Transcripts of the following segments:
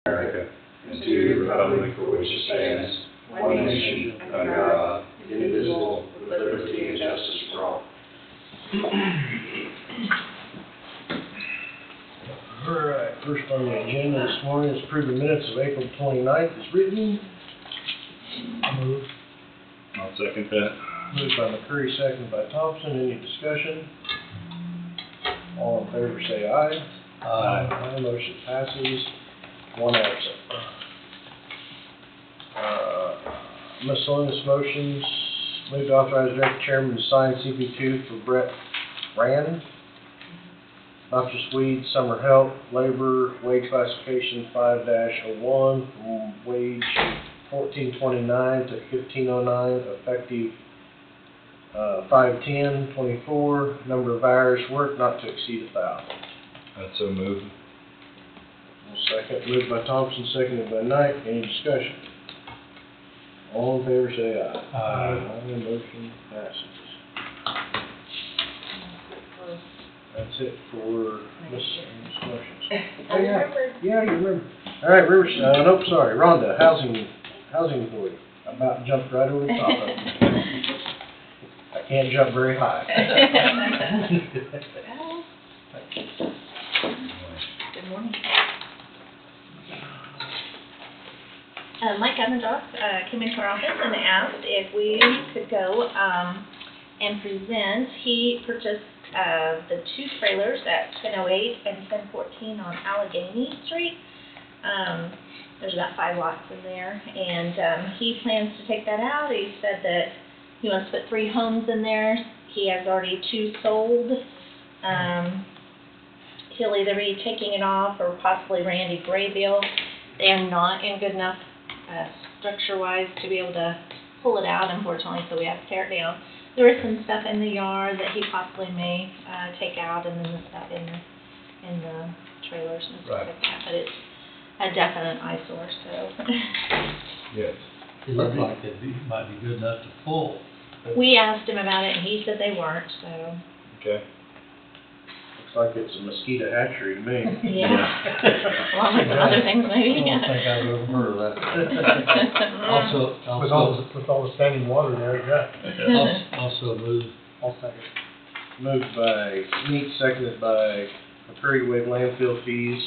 America, and to the republic for which it stands, one nation, under God, indivisible, with liberty and justice for all. All right, first on the agenda this morning is approve the minutes of April 29th as written. Move. I'll second that. Moved by McCurry, seconded by Thompson. Any discussion? All in favor say aye. Aye. Motion passes. One absent. Miscellaneous motions. Move to authorize director chairman to sign CP2 for Brett Rand. Noxious weed, summer help, labor, wage classification 5-01, from wage $14.29 to $15.09, effective 5/10/24. Number of hours worked not to exceed 1,000. That's so moved. Second, moved by Thompson, seconded by Knight. Any discussion? All in favor say aye. Aye. Motion passes. That's it for miscellaneous motions. I remembered. Yeah, you remember. All right, nope, sorry, Rhonda, housing authority. I about jumped right over the top of it. I can't jump very high. Good morning. Mike Evans came into our office and asked if we could go and present. He purchased the two trailers at 1008 and 1014 on Allegheny Street. There's about 5 lots in there, and he plans to take that out. He said that he wants to put 3 homes in there. He has already 2 sold. He'll either be taking it off or possibly Randy Graybill. They're not in good enough structure-wise to be able to pull it out, unfortunately, so we have to tear it down. There is some stuff in the yard that he possibly may take out, and then the stuff in the trailers and stuff like that, but it's a definite eyesore, so. Yes. It looked like it might be good enough to pull. We asked him about it, and he said they weren't, so. Okay. Looks like it's a mosquito hatchery to me. Yeah. Along with some other things, maybe. I don't think I've ever heard of that. Also, With all the standing water there, yeah. also move. I'll second. Moved by Meeks, seconded by McCurry to waive landfill fees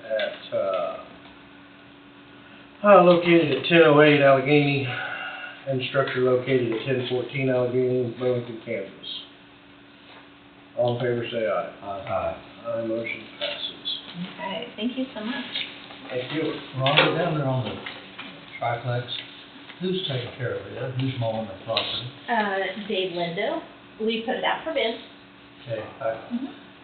at, located at 1008 Allegheny and structure located at 1014 Allegheny, Burlington, Kansas. All in favor say aye. Aye. Aye, motion passes. Okay, thank you so much. Thank you. Rhonda, down there on the triplex, who's taking care of it? Who's mowing the property? Dave Lindo, we put it out for bid. Okay,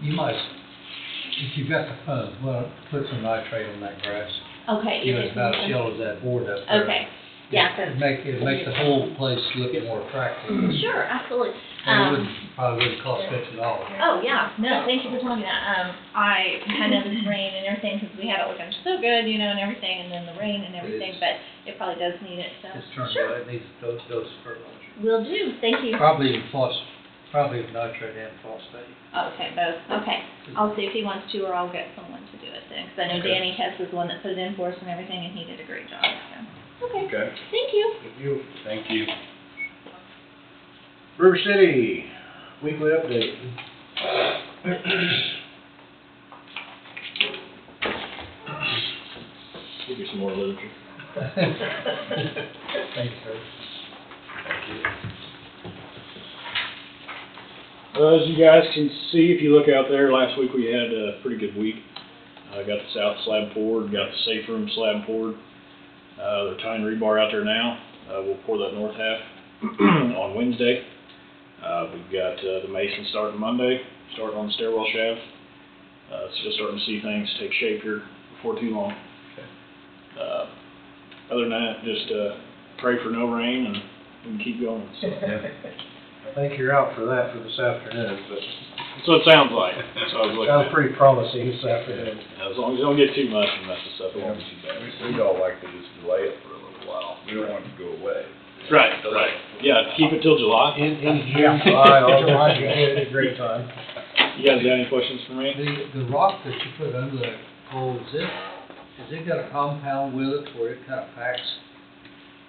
you might, if you've got the funds, well, put some nitrate on that grass. Okay. You know, it's about as yellow as that board up there. Okay, yeah, It'd make the whole place look more attractive. sure, absolutely. And probably wouldn't cost $50. Oh, yeah, no, thank you for telling me that. I had this rain and everything, because we had it looking so good, you know, and everything, and then the rain and everything, but it probably does need it, so. It's turned Sure. out, it needs those fertilizer. Will do, thank you. Probably nitrate and phosphate. Okay, both, okay. I'll see if he wants to, or I'll get someone to do it then, because I know Okay. Danny Hess was the one that put it in for us and everything, and he did a great job, so. Okay, Okay. thank you. Thank you. Thank you. River City, weekly update. Give you some more literature. Thanks, sir. As you guys can see, if you look out there, last week we had a pretty good week. Got the south slab poured, got the safe room slab poured. They're tying rebar out there now. We'll pour that north half on Wednesday. We've got the mason starting Monday, starting on the stairwell shaft. So just starting to see things take shape here before too long. Other than that, just pray for no rain and we can keep going. So. I think you're out for that for this afternoon, but That's what it sounds like. So I was looking sounds at. pretty promising this afternoon. As long as you don't get too much and mess this up, it won't be too bad. We'd all like to just delay it for a little while. We don't want it to go away. Right. Yeah, keep it till July. In June, July, July, you had a great time. You guys got any questions for me? The rock that you put under that pole, is Has it got a compound with it where it kind of packs?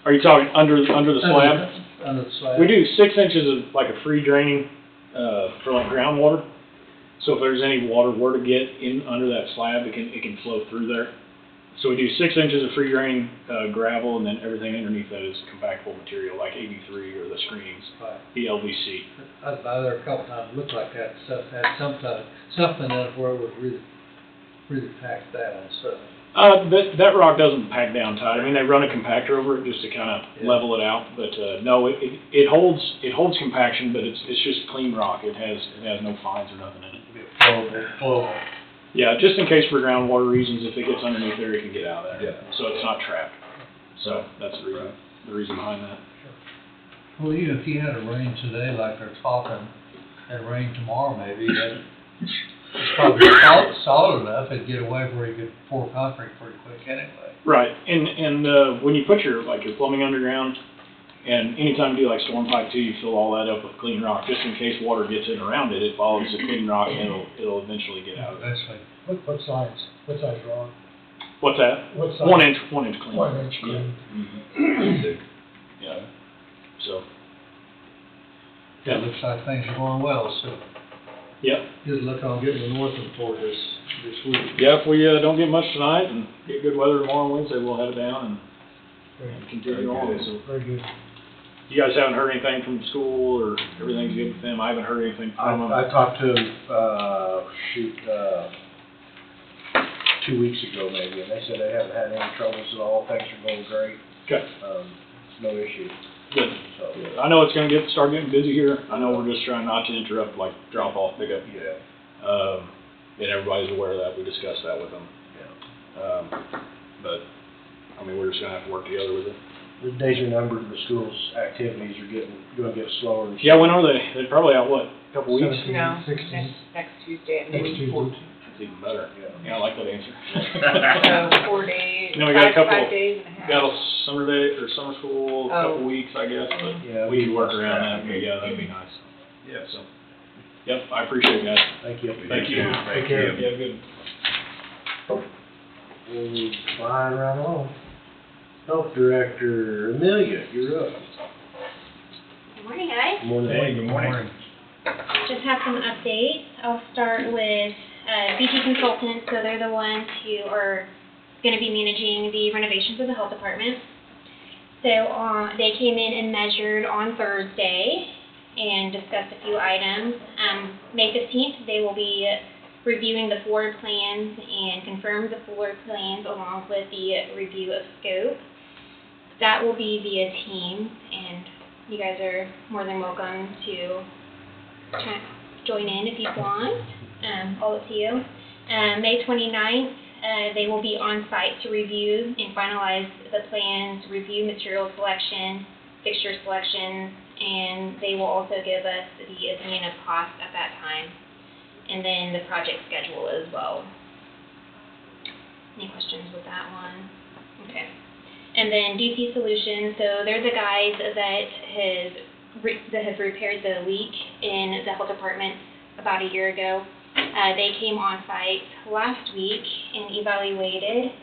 Are you talking under the slab? Under the slab? We do 6 inches of like a free draining, for like groundwater. So if there's any water were to get in under that slab, it can flow through there. So we do 6 inches of free draining, gravel, and then everything underneath that is compactable material like AB3 or the screenings, Right. the LVC. I was by there a couple times, looked like that stuff had something in it where it would really pack down, so. That rock doesn't pack down tight. I mean, they run a compactor over it just to kind of Yeah. level it out. But no, it holds compaction, but it's just clean rock. It has no fines or nothing in it. Flowable. Yeah, just in case for groundwater reasons, if it gets underneath there, it can get out of there. Yeah. So it's not trapped. So that's the reason behind that. Well, even if you had a rain today, like they're talking, and rain tomorrow maybe, then it's probably solid enough, it'd get away where you could pour concrete pretty quick anyway. Right, and when you put your plumbing underground, and anytime you do like storm pipe too, you fill all that up with clean rock, just in case water gets in around it, it follows the clean rock and it'll eventually get out of it. Eventually. What size rock? What's that? What size? 1 inch clean. 1 inch clean. Yeah, so, Yeah, it looks like things are going well, so yep. good luck on getting the northern toward this week. Yeah, if we don't get much tonight and get good weather tomorrow and Wednesday, we'll head it down and continue on. So, Very good. you guys haven't heard anything from the school, or everything's good with them? I haven't heard anything from them. I talked to him, 2 weeks ago maybe, and they said they haven't had any troubles at all, things are going great, Okay, no issue, good. so, I know it's gonna start getting busy here. I know we're just trying not to interrupt, like drop off, pick up. yeah, And everybody's aware of that. We discussed that with them. yeah. But, I mean, we're just gonna have to work together with it. The days are numbered, the school's activities are gonna get slower and. Yeah, when are they? They're probably out, what, a couple weeks? 17, No, 16. next Tuesday at Next noon. Tuesday. That's even better. Yeah. Yeah, I like that answer. So 4 days, You know, we got a couple- 5 days and a half. Got a summer day, or summer school, a couple Oh. weeks, I guess, but Yeah, we could work around that. But yeah, that'd be nice. Yeah, so, yep, I appreciate it, guys. Thank you. Thank you. Take care. Yeah, good. We'll flying right along. Health Director Amelia, you're up. Good morning, guys. Morning. Good morning. Just have some updates. I'll start with BT Consultants, so they're the ones who are going to be managing the renovations of the health department. So they came in and measured on Thursday and discussed a few items. May 15th, they will be reviewing the floor plans and confirm the floor plans along with the review of scope. That will be via Teams, and you guys are more than welcome to join in if you want. All up to you. May 29th, they will be on site to review and finalize the plans, review material selection, fixture selections, and they will also give us the opinion of cost at that time, and then the project schedule as well. Any questions with that one? Okay. And then DC Solutions, so they're the guys that have repaired the leak in the health department about a year ago. They came on site last week and evaluated.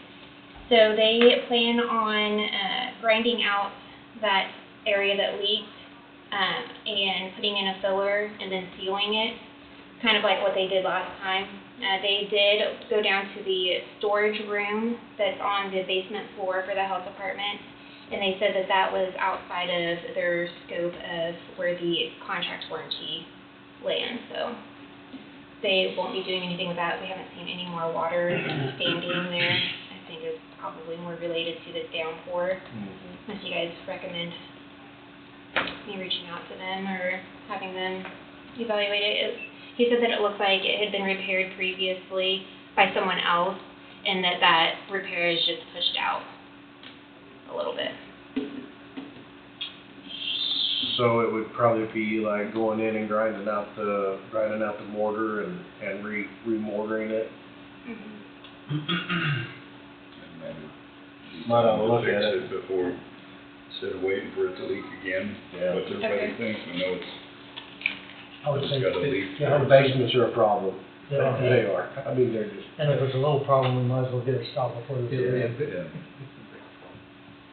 So they plan on grinding out that area that leaked and putting in a filler and then sealing it, kind of like what they did last time. They did go down to the storage room that's on the basement floor for the health department, and they said that that was outside of their scope of where the contract warranty lands, so they won't be doing anything with that. We haven't seen any more water standing there. I think it's probably more related to the downpour, unless you guys recommend me reaching out to them or having them evaluate it. He said that it looked like it had been repaired previously by someone else, and that repair is just pushed out a little bit. So it would probably be like going in and grinding out the mortar and remortaring it. Might ought to look at it. Before, instead of waiting for it to leak again. Yeah. What's everybody think? We know it's I would say, got a leak. yeah, The basements are a problem. Yeah. They are, I mean, they're just. And if it's a little problem, we might as well get it stopped before the. Yeah.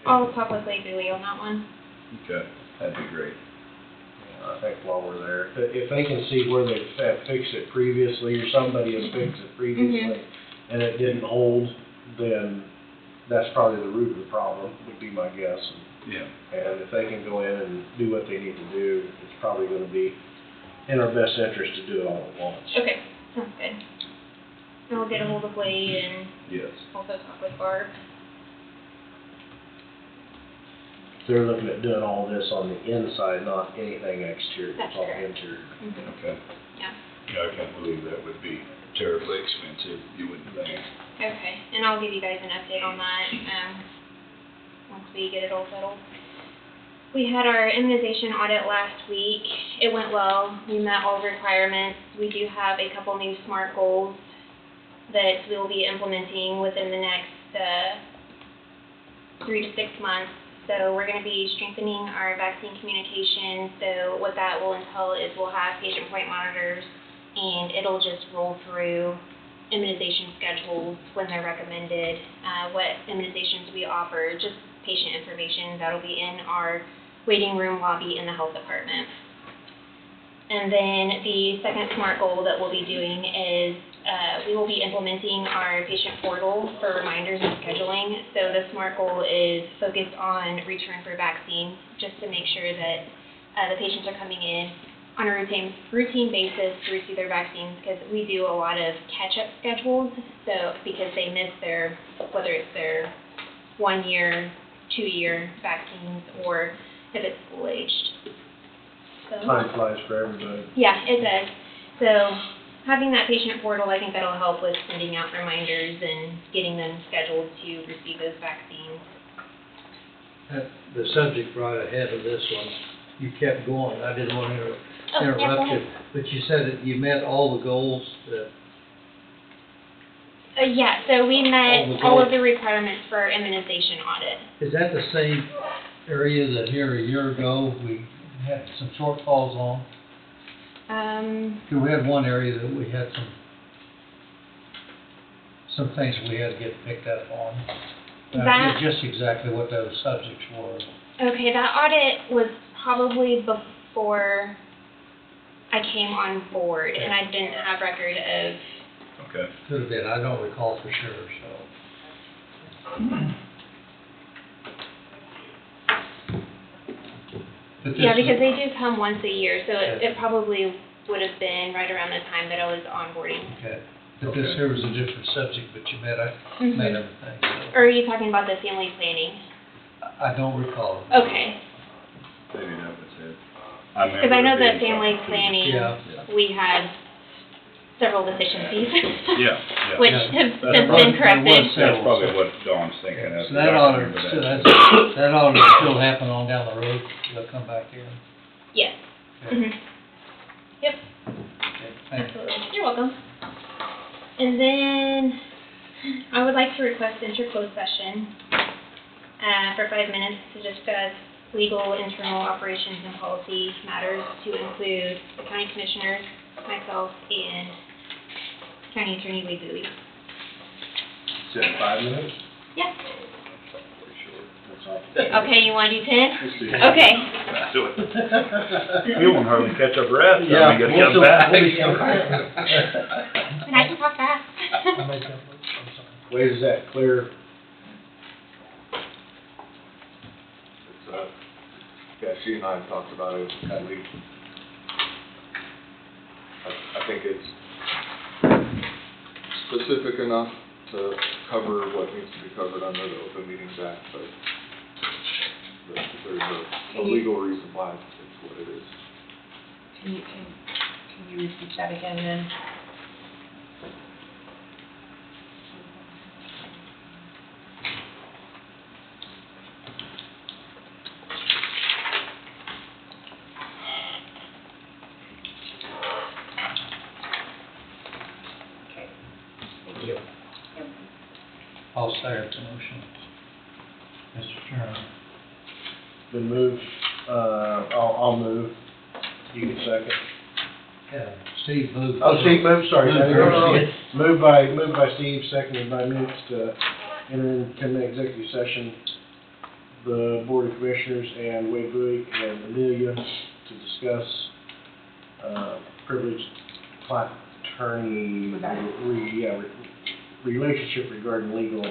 I'll talk with Lake Bowie on that one. Okay, that'd be great. I think while we're there, if they can see where they have fixed it previously, or somebody has fixed it previously, and it didn't hold, then that's probably the root of the problem, would be my guess. Yeah. And if they can go in and do what they need to do, it's probably gonna be in our best interest to do it all at once. Okay, sounds good. And we'll get a hold of Wade and Yes. also talk with Barb. They're looking at doing all this on the inside, not anything exterior, That's it's all correct. interior. Okay. Yeah. Yeah, I can't believe that would be terribly expensive, you wouldn't think. Okay, and I'll give you guys an update on that, once we get it all settled. We had our immunization audit last week. It went well. We met all requirements. We do have a couple new SMART goals that we'll be implementing within the next, 3 to 6 months. So we're gonna be strengthening our vaccine communication. So what that will entail is we'll have patient point monitors, and it'll just roll through immunization schedules when they're recommended, what immunizations we offer, just patient information that'll be in our waiting room lobby in the health department. And then the second SMART goal that we'll be doing is we will be implementing our patient portal for reminders and scheduling. So the SMART goal is focused on return for vaccines, just to make sure that the patients are coming in on a routine basis to receive their vaccines, because we do a lot of catch-up schedules, so because they miss their, whether it's their 1 year, 2 year vaccines, or if it's school-aged. So, Time flies for everybody. yeah, it does. So having that patient portal, I think that'll help with sending out reminders and getting them scheduled to receive those vaccines. The subject right ahead of this one, you kept going, I didn't want to Oh, yeah, go interrupt you, ahead. but you said that you met all the goals that, Yeah, so we All the met all of goals. the requirements for our immunization audit. is that the same area that here a year ago we had some shortfalls on? We had one area that we had some things we had to get picked up on. That- Just exactly what those subjects were. Okay, that audit was probably before I came on board, and I didn't have record of, Okay. Could have been, I don't recall for sure, so. But this yeah, is- because they do come once a year, so it Yeah. it probably would have been right around the time that I was onboarding. Okay, but this Okay. here was a different subject, but you met Mhm. everything, so. Or are you talking about the family planning? I don't recall. Okay, Maybe that was it. because I know remember that it being family something. planning, Yeah. we had several deficiencies. Yeah, yeah. Which Yeah. have That's since probably- been corrected. That's probably what Dawn's thinking of. So that I ought remember to, that. that ought to still happen on down the road, they'll come back in. Yes. Okay. Mhm. Yep. Okay, thanks. Absolutely. You're welcome. And then I would like to request interclosed session for 5 minutes to discuss legal, internal operations, and policy matters to include the county commissioners, myself, and County Attorney Wade Bowie. Said 5 minutes? Yeah. Pretty short, that's all. Okay, you want to do 10? Let's do it. Okay. Let's do it. You won't hardly catch a breath, so Yeah, we gotta we'll come still- back. we'll be still back. And I can talk fast. I'll make that work, I'm sorry. Wait, is that clear? It's, yeah, she and I talked about it, and I think it's specific enough to cover what needs to be covered under the Open Meetings Act, but there's a legal reason why it's what it is. Can you repeat that again then? Okay, thank you. I'll second the motion. Mr. Chairman. Been moved, I'll move. You can second. Yeah, Steve moved. Oh, Steve moved, sorry. Moved. Moved by Steve, seconded by Mitch to enter into an executive session. The Board of Commissioners and Wade Bowie and Amelia to discuss, privileged client attorney, relationship regarding legal,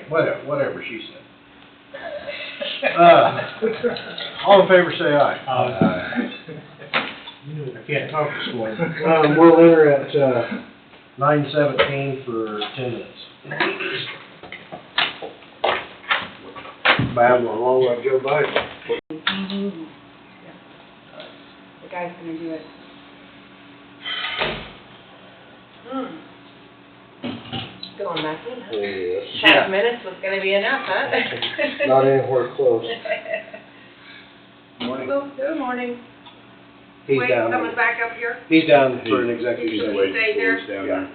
whatever she said. All in favor, say aye. I can't talk this morning. We'll enter at, 9:17 for 10 minutes. Bad one, long like Joe Biden. The guy's gonna do it. Going back in, huh? Yes. 5 minutes was gonna be enough, huh? Not anywhere close. Good morning. He's Wait, down. someone's back up here? He's down for an executive Should session. we stay here? Yeah.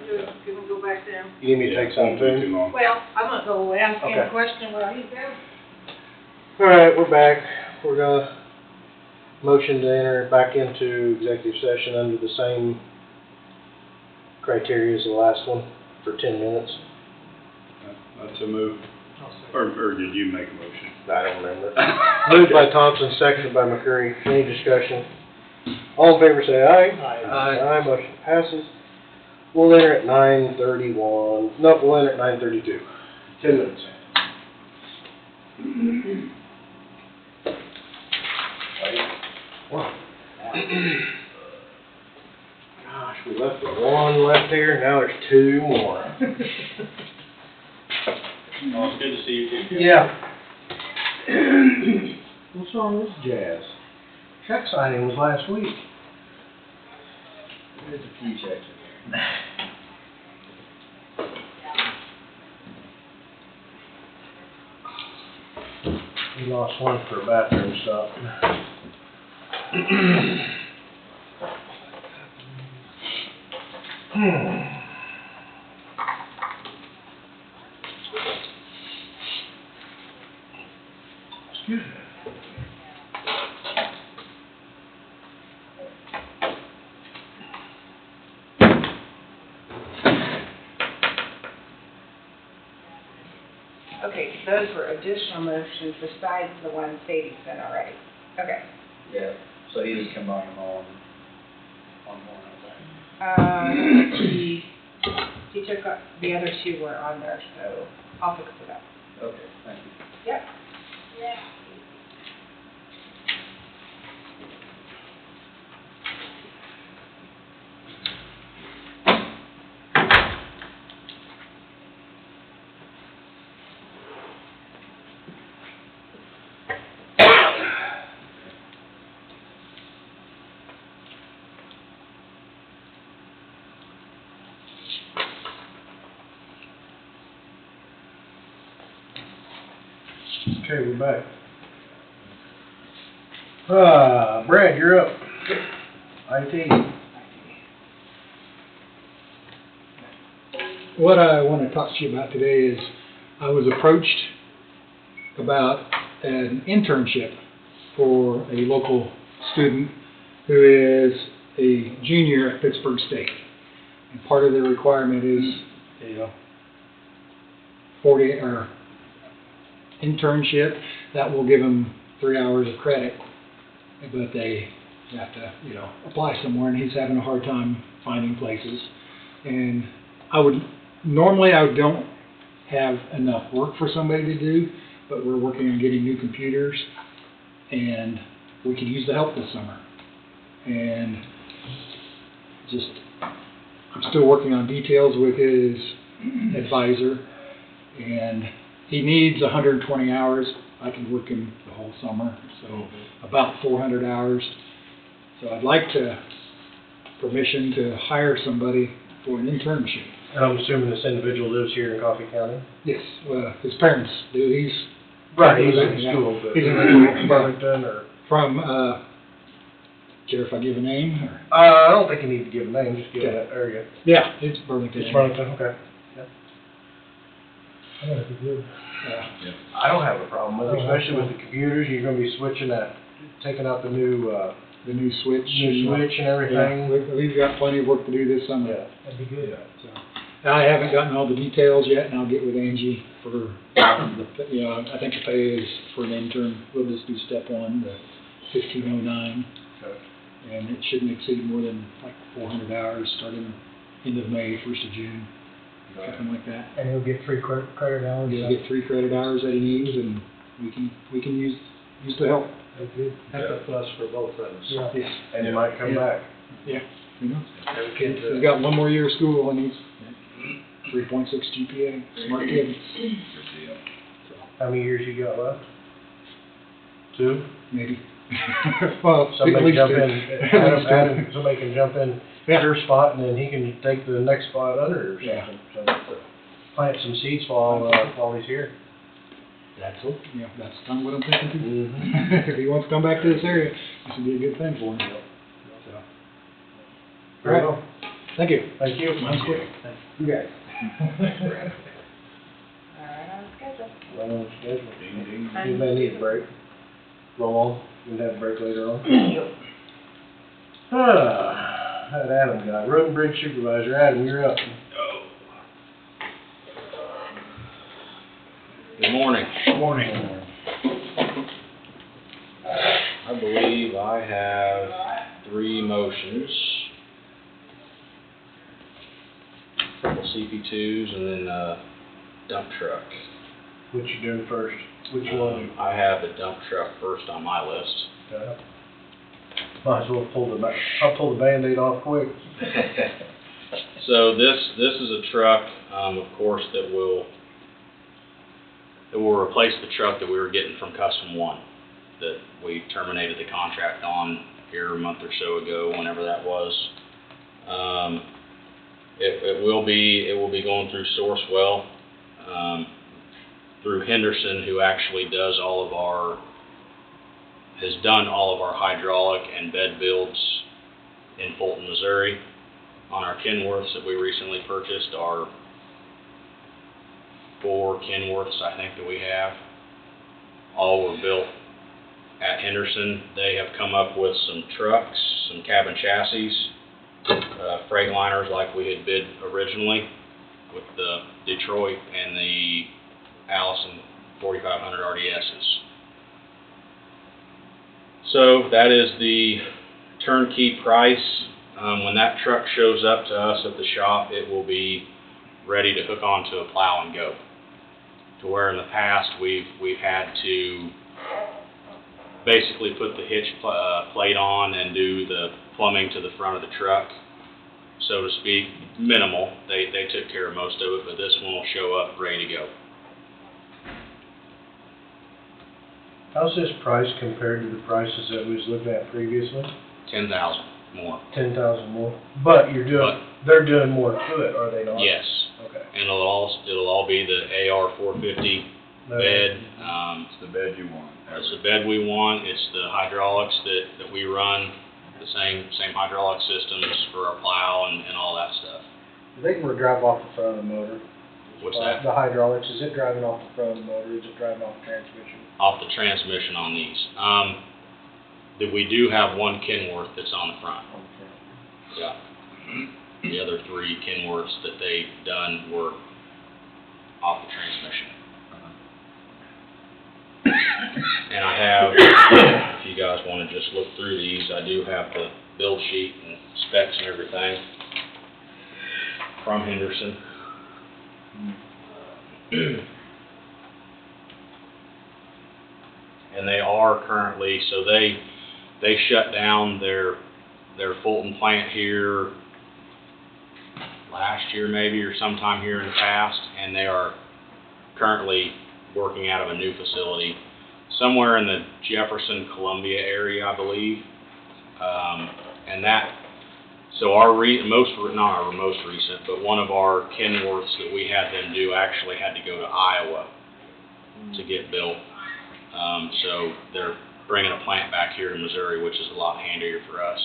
Can we go back there? You need me to take something to him? Well, I'm gonna go ask him Okay. a question while he's there. All right, we're back. We're gonna motion to enter back into executive session under the same criteria as the last one for 10 minutes. That's a move. Or did you make a motion? I don't remember. Moved by Thompson, seconded by McCurry. Any discussion? All in favor say aye. Aye, motion passes. We'll enter at 9:31. No, we'll enter at 9:32. 10 minutes. Wow. Gosh, we left with one left here, now there's two more. Oh, it's good to see you too. Yeah. What's wrong with this jazz? Check signing was last week. There's a few checks in there. We lost one for bathroom stop. Excuse me. Okay, so those were additional motions besides the ones Sadie sent already. Okay. Yeah, so he just combined them all on one, I He took, the other two were on there, so I'll fix it up. think. Okay, thank you. Yep. Okay, we're back. Brad, you're up. IT. What I want to talk to you about today is, I was approached about an internship for a local student who is a junior at Pittsburgh State. And part of the requirement is a 40 or internship that will give them 3 hours of credit, but they have to, apply somewhere, and he's having a hard time finding places. And normally I don't have enough work for somebody to do, but we're working on getting new computers, and we could use the help this summer. And I'm still working on details with his advisor, and he needs 120 hours. I can work him the whole summer, so about 400 hours. So I'd like permission to hire somebody for an internship. And I'm assuming this individual lives here in Coffee County? Yes, his parents do. He's in school, but He's in Burlington or? from, care if I give a name? Or? I don't think you need to give a name, just give that area. Yeah, it's Burlington. It's Burlington, okay. I I don't have a problem with it, especially with the computers. You're gonna be switching taking out the new, the new switch. New switch and everything. Yeah, we've got plenty of work to do this summer. Yeah, that'd be good. So, I haven't gotten all the details yet, and I'll get with Angie for, I think the pay is for an intern, we'll just do step one, the 1509. Okay. And it shouldn't exceed more than like 400 hours, starting end of May, 1st of June, something like that. And he'll get 3 credit hours? He'll get 3 credit hours that he needs, and we can use the help. That's good. That's a plus for both of us. Yeah. Yes. And he might come back. Yeah, you know. Every kid's He's got one more year of school, and he's 3.6 GPA, smart kid. How many years you got left? 2? Maybe. Well, at Somebody least jump two. in, Adam, somebody can jump in Yeah. your spot, and then he can take the next spot under or Yeah. something. So, plant some seeds while he's here. That's kind of what I'm thinking too. Mm-hmm. If he wants to come back to this area, this would be a good thing for him. So. Very All well. right. Thank you. Thank you. Mine's quick. You got it. All right, on schedule. Right on schedule. Ding, ding. You may need a break. Roll on. We can have a break later on. How'd Adam got? Road and Bridge Supervisor. Adam, you're up. Good morning. Morning. I believe I have 3 motions. Couple CP2s and then a dump truck. What you doing first? Which one? I have the dump truck first on my list. Might as well I'll pull the Band-Aid off quick. So this is a truck, of course, that will replace the truck that we were getting from Custom One that we terminated the contract on here a month or so ago, whenever that was. It will be going through Sourcewell, through Henderson, who actually has done all of our hydraulic and bed builds in Fulton, Missouri. On our Kenworths that we recently purchased, our 4 Kenworths, I think, that we have, all were built at Henderson. They have come up with some trucks, some cabin chassis, Freightliners like we had bid originally with the Detroit and the Allison 4500 RDSs. So that is the turnkey price. When that truck shows up to us at the shop, it will be ready to hook onto a plow and go. To where in the past we've had to basically put the hitch plate on and do the plumbing to the front of the truck, so to speak. Minimal. They took care of most of it, but this one will show up ready to go. How's this price compared to the prices that we was looking at previously? 10,000 more. 10,000 more. But they're doing more to it, are they not? Yes. Okay. And it'll all be the AR 450 bed. It's the bed you want. It's the bed we want. It's the hydraulics that we run. The same hydraulic systems for our plow and all that stuff. They can drive off the front of the motor. What's that? The hydraulics, is it driving off the front of the motor, or is it driving off the transmission? Off the transmission on these. We do have one Kenworth that's on the front. Yeah. The other 3 Kenworths that they've done were off the transmission. And I have, if you guys want to just look through these, I do have the build sheet and specs and everything from Henderson. And they are currently, so they shut down their Fulton plant here last year maybe, or sometime here in the past, and they are currently working out of a new facility somewhere in the Jefferson, Columbia area, I believe. And that, so our not our most recent, but one of our Kenworths that we had them do actually had to go to Iowa to get built. So they're bringing a plant back here to Missouri, which is a lot handier for us.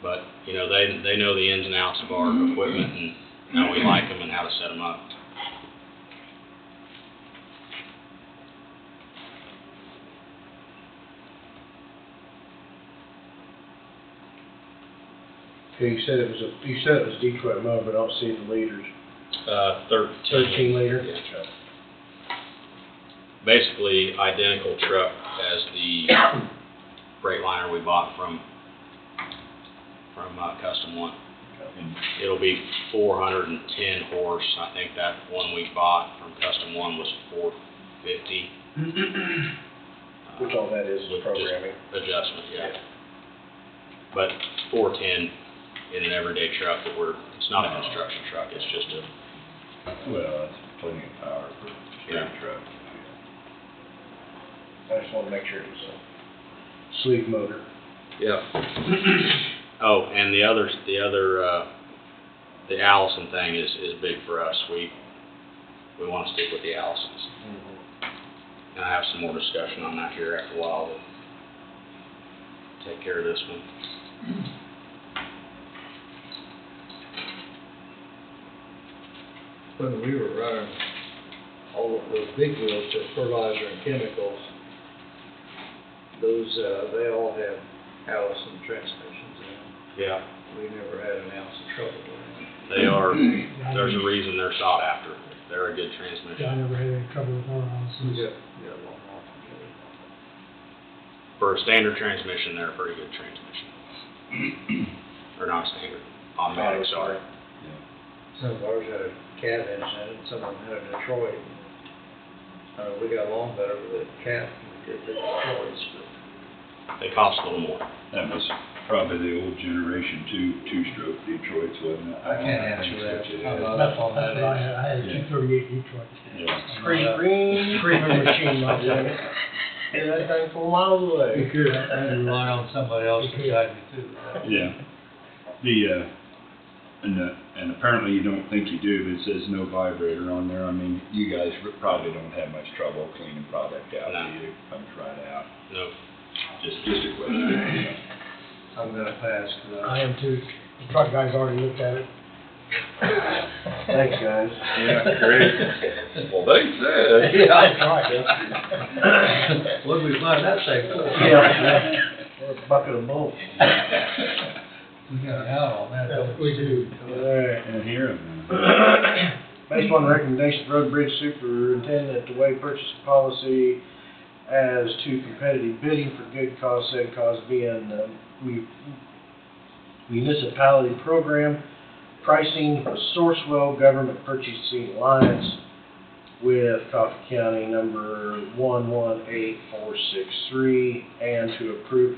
But, you know, they know the ins and outs of our equipment and how we like them and how to set them up. Okay, you said it was Detroit mode, but I don't see the liters. 13 liter? Yeah. Basically identical truck as the Freightliner we bought from Custom One. And it'll be 410 horse. I think that one we bought from Custom One was 450. Which all that is with programming. just adjustment, yeah. But 410 in an everyday truck it's not a construction truck, it's just a, Well, that's plenty of power for a straight truck. I just wanna make sure it was a sleeve motor. yeah. Oh, and the Allison thing is big for us. We wanna stick with the Allisons. And I have some more discussion on that here after a while, but take care of this one. When we were running all of those big wheels to fertilizer and chemicals, those, they all had Allison transmissions in them. Yeah. We never had an ounce of trouble with them. There's a reason they're sought after. They're a good Yeah, I transmission. never had any trouble with one of We those. got one off from Kelly. For a standard transmission, they're a pretty good transmission. Or not standard, automatic, sorry. Some of ours had a cat engine in it, some of them had a Detroit. We got along better with the cat than we did the Detroits, but They cost a little more. That was probably the old generation two-stroke Detroits, wasn't it? I can't answer think that. such it I'm is. not That's up on what that I had. I had a Yeah. 238 Detroit. Yeah. Screaming machine model. Hear that thing 4 miles away. you could, I'd rely on somebody else to guide me through that. Yeah. And apparently you don't think you do, but it says no vibrator on there. I mean, you guys probably don't have much trouble cleaning product out, No. do you? Comes right out. No. Just a question. I'm gonna pass, 'cause I am too. The truck guys already looked at it. Thanks, guys. Yeah, great. Well, they said. That's right. what did we find that thing for? Yeah. Or a bucket of both. We got an out on that, don't we? We do. Alright. And here, Based on the recommendation of Road Bridge Superintendent to waive purchase policy as to competitive bidding for good cause, said cause being municipality program pricing for Sourcewell Government Purchasing Alliance with Coffee County number 118463, and to approve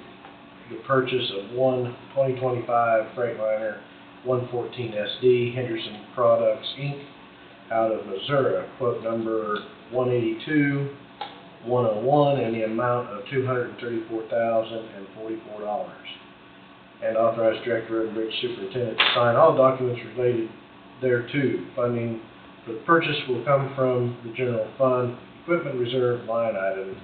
the purchase of one 2025 Freightliner 114 SD Henderson Products Inc. out of Missouri, quote number 182-101, in the amount of $234,044. And authorize Director of Bridge Superintendent to sign all documents related thereto. Funding for the purchase will come from the general fund equipment reserve line item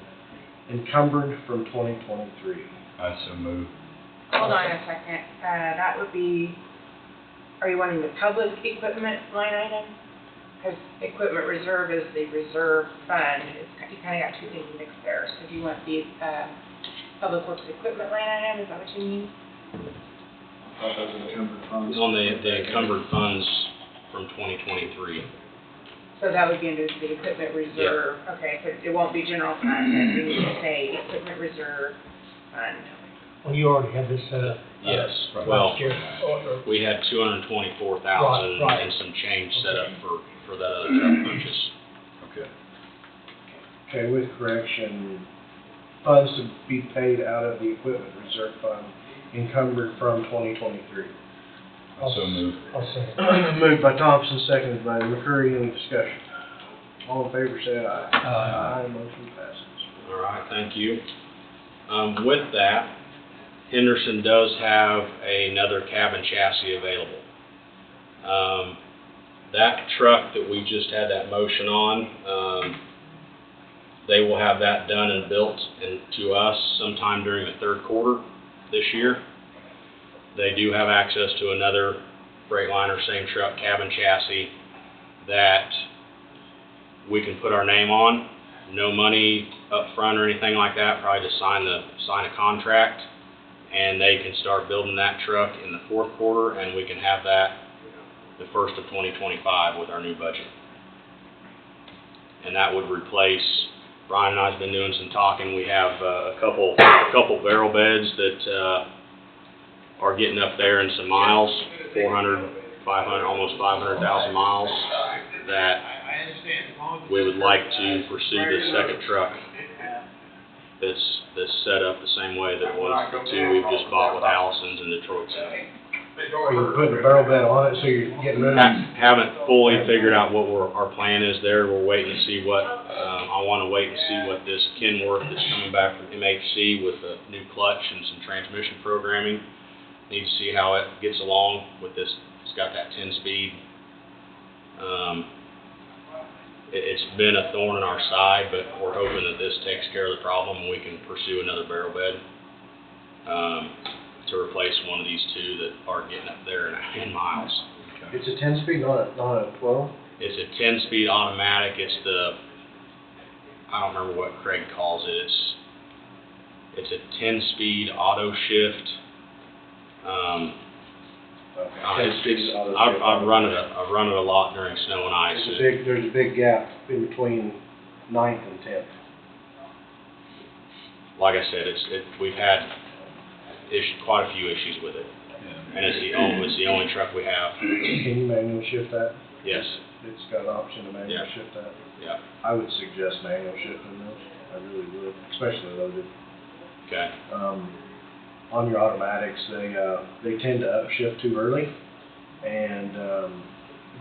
encumbered from 2023. I so move. Hold on a second, that would be, are you wanting the public equipment line item? Because equipment reserve is the reserve fund, you kinda got two things mixed there. So do you want the, public works equipment line item, is that what you mean? It's on the encumbered funds from 2023. So that would be under the equipment reserve, okay, so it won't be general fund, we need to say equipment reserve fund. Well, you already had this set up. Yes, Right. well, Last year. we had 224,000 Right. and some change set up for that other truck purchase. Okay. Okay, with correction, funds to be paid out of the equipment reserve fund encumbered from 2023. I so move. I'll say. Moved by Thompson, seconded by McCurry. Any discussion? All in favor, say aye. Aye. Motion passes. All right, thank you. With that, Henderson does have another cabin chassis available. That truck that we just had that motion on, they will have that done and built and to us sometime during the third quarter this year. They do have access to another Freightliner, same truck, cabin chassis that we can put our name on. No money up front or anything like that, probably just sign a contract, and they can start building that truck in the fourth quarter, and we can have that the first of 2025 with our new budget. And that would replace, Brian and I's been doing some talking, we have a couple barrel beds that are getting up there in some miles, 400, 500, almost 500,000 miles, that we would like to pursue this second truck that's set up the same way that was the two we've just bought with Allison's and Detroit's. Are you putting a barrel bed on it, so you're getting rid of it? Haven't fully figured out what our plan is there. We're waiting to see what, I wanna wait and see what this Kenworth that's coming back from MHC with a new clutch and some transmission programming. Need to see how it gets along with this. It's got that 10-speed. It's been a thorn in our side, but we're hoping that this takes care of the problem and we can pursue another barrel bed to replace one of these two that are getting up there in miles. It's a 10-speed, not a 12? It's a 10-speed automatic. It's I don't remember what Craig calls it. It's a 10-speed auto shift. I've run it a lot during snow and ice. There's a big gap in between 9th and 10th. Like I said, we've had quite a few issues with it, and it's the only truck we have. Can you manual shift that? Yes. It's got an option to manual Yeah. shift that? Yeah. I would suggest manual shifting those. I really would, especially loaded. Okay. On your automatics, they tend to upshift too early, and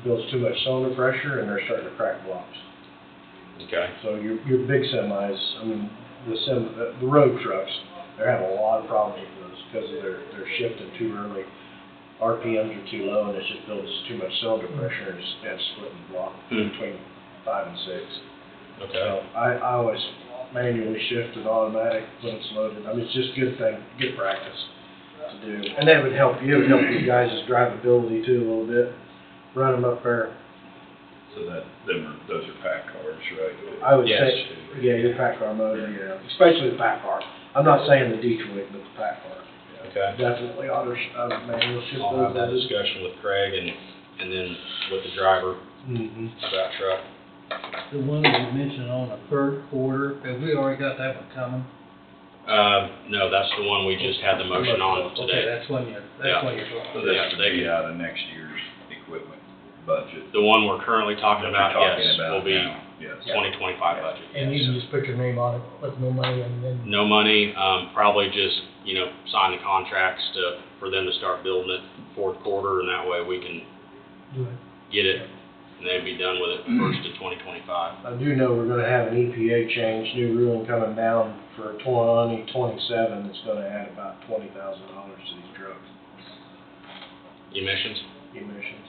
builds too much cylinder pressure, and they're starting to crack blocks. Okay. So your big semis, I mean, the road trucks, they're having a lot of problems with those because they're shifting too early. RPMs are too low, and it just builds too much cylinder pressure, and it's splitting the block between 5 and 6. Okay. So I always manually shift an automatic when it's loaded. I mean, it's just good practice to do. And that would help you, it would help you guys' drivability too a little bit. Run them up there. So those are pack cars, right? I would Yes. say, yeah, your pack car motor, yeah, especially the pack car. I'm not saying the Detroit, but the pack car. Okay. Definitely manual shift I'll those. have that discussion with Craig and then with the driver Mm-hmm. of that truck. The one that you mentioned on the third quarter, have we already got that one coming? No, that's the one we just had the motion on Okay, today. that's when you're Yeah. So Yeah, this they would be can- out of next year's equipment budget. The one we're currently talking That about, we're talking yes, about will be now, yes. 2025 budget. And you yes. can just put your name on it with no money and then. No money, probably just, sign the contracts for them to start building it fourth quarter, and that way we can Do it. get it, and they'd be done with it first of 2025. I do know we're gonna have an EPA change, new ruling coming down for 2027, it's gonna add about $20,000 to these drugs, Emissions? emissions.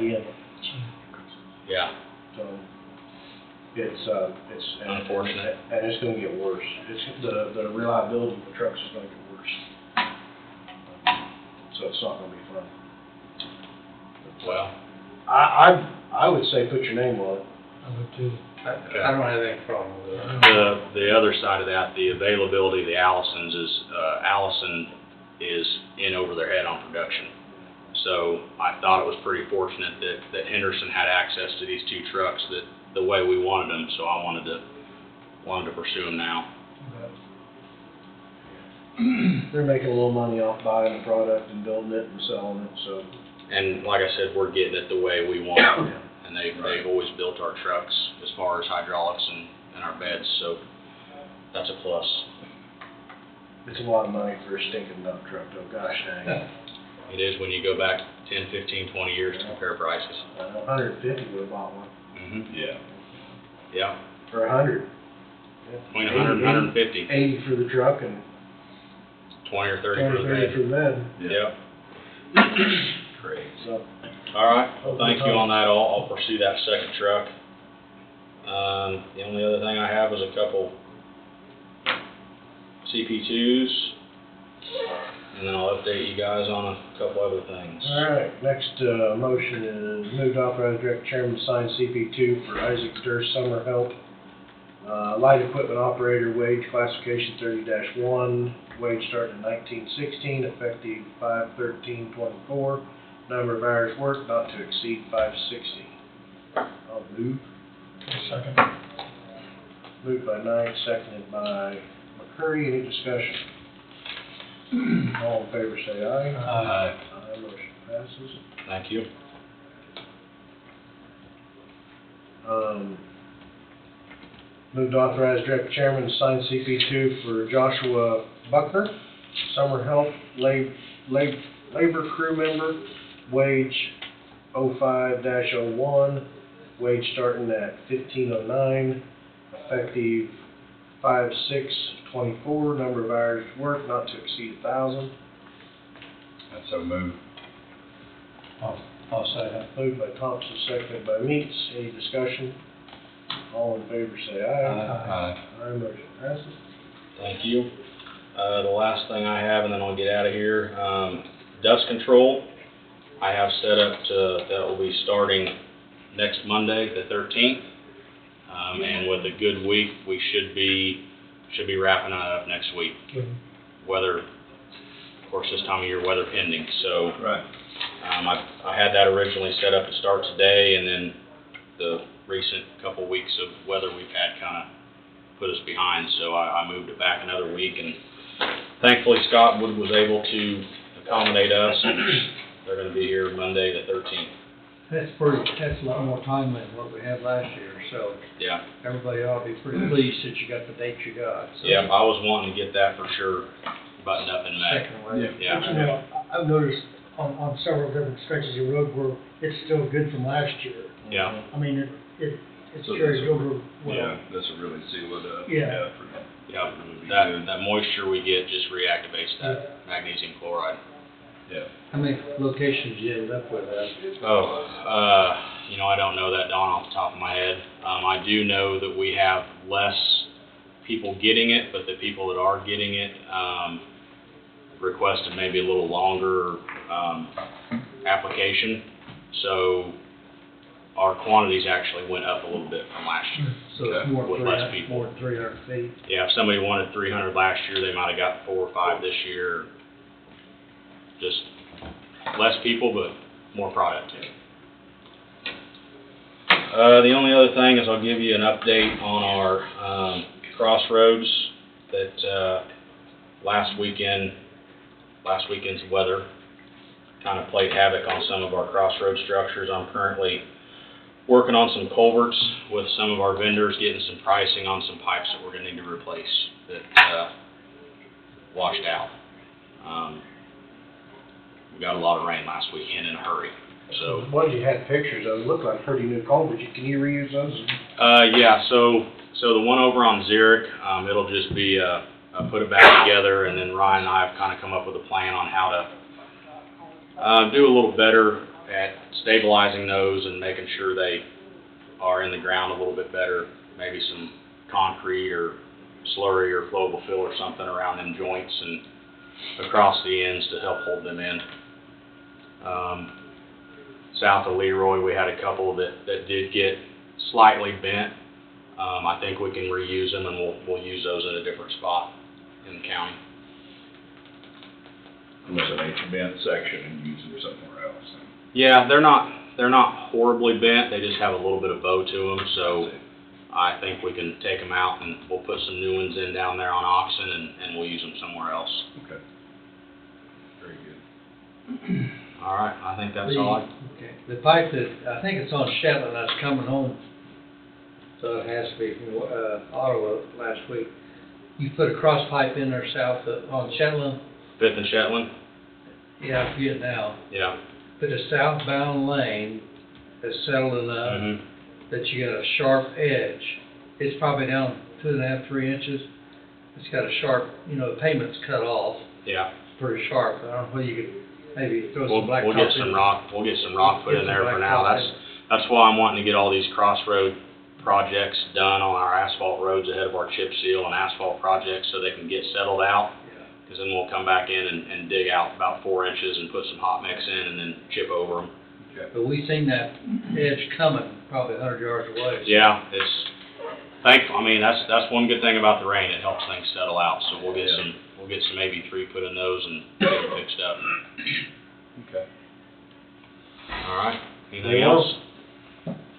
Yeah, Yeah. so, it's and- Unfortunate. And it's gonna get worse, the reliability of the trucks is gonna get worse. So it's not gonna be fun. Well, I would say put your name on it. I would too. I don't have any problem with it. the other side of that, the availability of the Allisons is, Allison is in over their head on production. So I thought it was pretty fortunate that Henderson had access to these two trucks the way we wanted them, so I wanted to pursue them now. They're making a little money off buying the product and building it and selling it, so. And like I said, we're getting it the way we want it, and they've always built our trucks as far as hydraulics and our beds, so that's a plus. It's a lot of money for a stinking dump truck though, gosh dang. It is when you go back 10, 15, 20 years to compare prices. 150 would have bought one, Yeah. Yeah, for 100. between 100 and 150, 80 for the truck and 20 or 30 20, for the 30 bed. for the bed, Yep. Great. so. All right, well, thank you on that. I'll pursue that second truck. The only other thing I have is a couple CP2s, and then I'll update you guys on a couple other things. All right, next, motion is move to authorize direct chairman to sign CP2 for Isaac Durst summer help. Light equipment operator wage classification 30-1, wage starting in 1916, effective 5/13/24. Number of hours worked not to exceed 560. I'll move. Second. Moved by Knight, seconded by McCurry. Any discussion? All in favor say aye. Aye. Aye, motion passes. Thank you. Move to authorize director chairman to sign CP2 for Joshua Buckner, summer help labor crew member, wage 05-01, wage starting at 1509, effective 5/6/24, number of hours worked not to exceed 1,000. That's so move. I'll say that. Moved by Thompson, seconded by Meeks. Any discussion? All in favor say aye. Aye. Aye, motion passes. Thank you. The last thing I have, and then I'll get out of here, dust control. I have set up that will be starting next Monday, the 13th. And with a good week, we should be wrapping that up next week. Weather, of course, this time of year, weather pending. So Right. I had that originally set up to start today, and then the recent couple weeks of weather we've had kind of put us behind, so I moved it back another week, and thankfully Scott Wood was able to accommodate us. They're going to be here Monday the 13th. That's a lot more time than what we had last year, so Yeah. everybody ought to be pretty pleased that you got the dates you got. So. Yeah, I was wanting to get that for sure buttoned up in May. Second wave. Yeah. But, you know, I've noticed on several different stretches of road where it's still good from last year. Yeah. I mean, it's So carried this- over well. Yeah, this will really seal it up. Yeah. Yeah. Would be That good. moisture we get just reactivates that magnesium chloride. Yeah. How many locations you ended up with? I don't know that, Don, off the top of my head. I do know that we have less people getting it, but the people that are getting it, requested maybe a little longer, application. So our quantities actually went up a little bit from last year. So it's more With than less 300, people. more than 300 feet. Yeah, if somebody wanted 300 last year, they might have got 4 or 5 this year. Just less people, but more product. The only other thing is I'll give you an update on our crossroads that last weekend's weather kind of played havoc on some of our crossroad structures. I'm currently working on some culverts with some of our vendors, getting some pricing on some pipes that we're going to need to replace that washed out. We got a lot of rain last weekend in a hurry, so. The ones you had pictures of look like pretty new culverts. Can you reuse those? Yeah, so the one over on Zurich, it'll just be, put it back together, and then Ryan and I have kind of come up with a plan on how to, do a little better at stabilizing those and making sure they are in the ground a little bit better. Maybe some concrete or slurry or flowable fill or something around them joints and across the ends to help hold them in. South of Leroy, we had a couple that did get slightly bent. I think we can reuse them, and we'll use those in a different spot in the county. Eliminate the bent section and use them somewhere else. Yeah, they're not horribly bent. They just have a little bit of bow to them, so I think we can take them out and we'll put some new ones in down there on Oxen, and we'll use them somewhere else. Okay. Very good. All right, I think that's all. Okay. The pipe that, I think it's on Shetland that's coming home, so it has to be from Ottawa last week. You put a cross pipe in there south on Shetland? Fifth and Shetland? Yeah, I forget now. Yeah. But a southbound lane is settled enough Mm-hmm. that you got a sharp edge. It's probably down 2.5, 3 inches. It's got a sharp, the pavement's cut off. Yeah. It's pretty sharp. I don't know whether you could maybe throw some blacktop in. We'll get some rock. We'll get some rock put Get in some there for now. blacktop in. That's why I'm wanting to get all these crossroad projects done on our asphalt roads ahead of our chip seal and asphalt projects, so they can get settled out. Because then we'll come back in and dig out about 4 inches and put some hot mix in and then chip over them. But we seen that edge coming probably 100 yards away. Yeah, that's one good thing about the rain. It helps things settle out. So we'll get we'll get some AB3 put in those and get it fixed up. Okay. All right, anything else?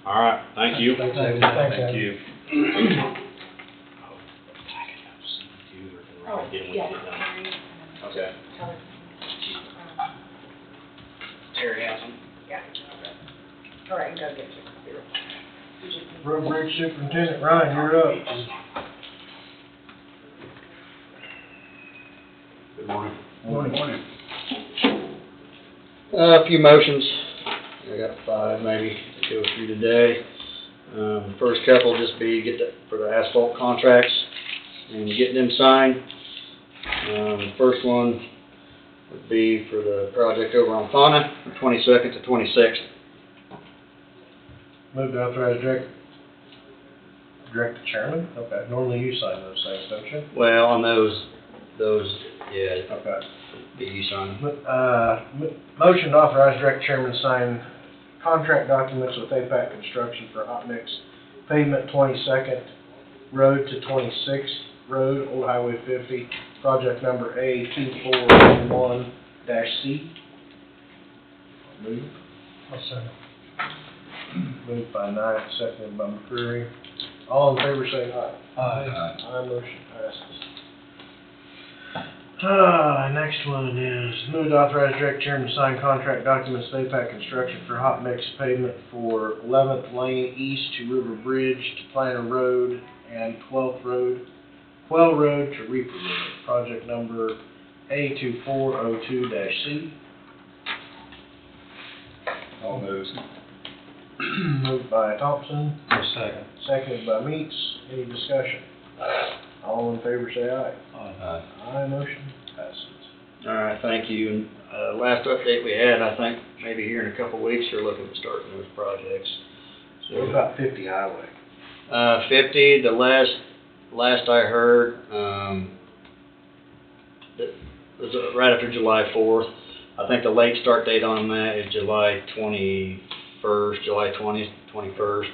All right, thank you. Thanks, Thanks, David. David. Thank you. Oh, Getting yeah. with you done. Okay. Terry has them. Yeah. All right, go get your computer. Road Bridge Superintendent Ryan, you're up. Good morning. Morning. A few motions, I got 5 maybe to go through today. First couple will just be for the asphalt contracts and getting them signed. First one would be for the project over on Fauna, from 22nd to 26th. Move to authorize direct the chairman? Okay, normally you sign those things, don't you? Well, on those, yeah, Okay. be you sign. Motion to authorize direct chairman to sign contract documents with APAC Construction for hot mix pavement 22nd Road to 26th Road, Old Highway 50, project number A2411-C. Move. I'll second. Moved by Knight, seconded by McCreary. All in favor say aye. Aye. Aye, motion passes. Next one is move to authorize direct chairman to sign contract documents with APAC Construction for hot mix pavement for 11th Lane East to River Bridge to Planter Road and 12th Road, Quell Road to Reaper Road, project number A2402-C. All those. Moved by Thompson, Second. seconded by Meeks. Any discussion? All in favor say aye. Aye. Aye, motion passes. All right, thank you. And last update we had, I think maybe here in a couple of weeks, they're looking to start those projects. What about 50 highway? 50, the last I heard, that was right after July 4th. I think the late start date on that is July 21st, July 20th, 21st.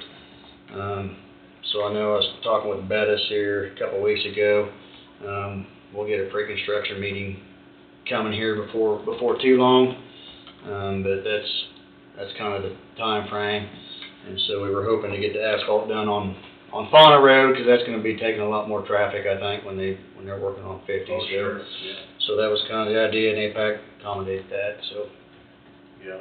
So I know I was talking with Bettis here a couple of weeks ago. We'll get a pre-construction meeting coming here before too long. But that's kind of the time frame. And so we were hoping to get the asphalt done on Fauna Road, because that's going to be taking a lot more traffic, I think, when they're working on 50. Oh, sure, yeah. So that was kind of the idea, and APAC accommodated that. So Yeah.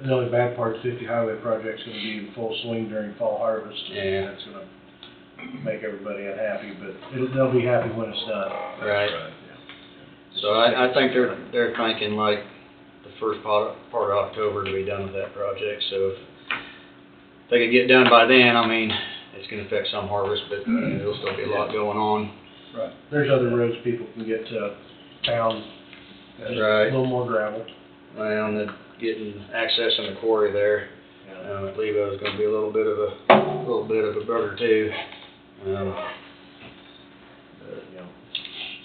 The only bad part is 50 highway project's gonna be in full swing during fall harvest. And Yeah. that's gonna make everybody unhappy, but they'll be happy when it's done. right. So I think they're thinking like the first part of October to be done with that project. So if they could get done by then, I mean, it's going to affect some harvest, but there'll still be a lot going on. Right. There's other roads people can get to town. Just Right. A little more gravel. And the getting access in the quarry there, Yeah. at Levo is going to be a little bit of a burger too. Yeah.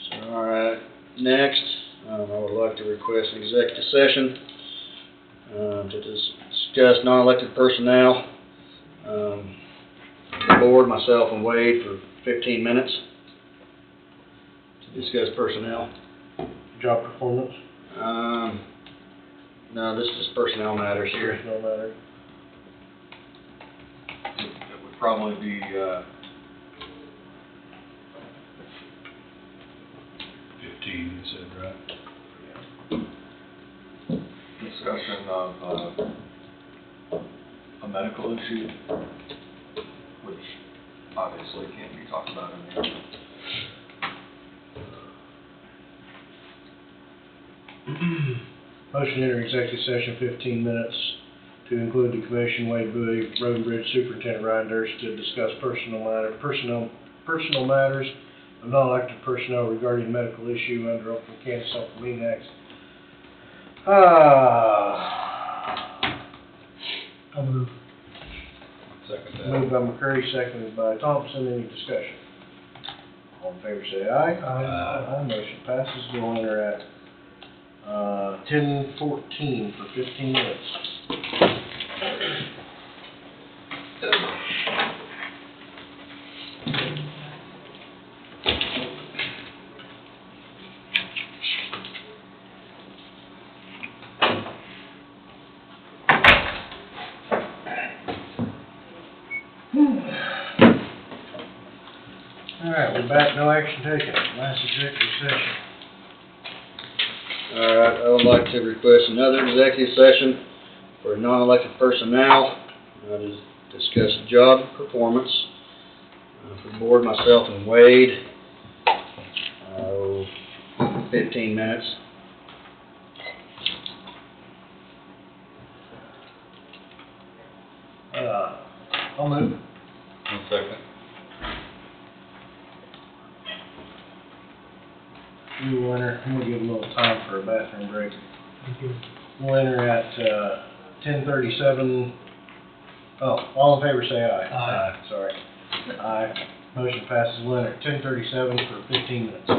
So, all right. Next, I would like to request an executive session to discuss non-elected personnel. The board, myself, and Wade for 15 minutes to discuss personnel. Job performance, No, this is personnel matters here. no matter. It would probably be, 15, you said, right? discussion of, a medical issue, which obviously can't be talked about in here. Motion to enter executive session 15 minutes to include the commission, Wade Bowie, Road and Bridge Superintendent Ryan Durst, to discuss personal matters of non-elected personnel regarding medical issue under Open Kansas Open Meeting Act. I'll move. Second Moved by McCurry, seconded by Thompson. Any discussion? All in favor say aye. Aye. Motion passes. We'll enter at 10:14 for 15 minutes. Alright, we're back, no action taken, last executive session. Alright, I would like to request another executive session for non-elected personnel, to discuss job performance, for the board, myself and Wade. 15 minutes. I'll move. One second. We will enter, I'm gonna give a little time for a bathroom break. We'll enter at, 10:37. Oh, all in favor say aye. Aye. Sorry. Aye. Motion passes. We'll enter at 10:37 for 15 minutes.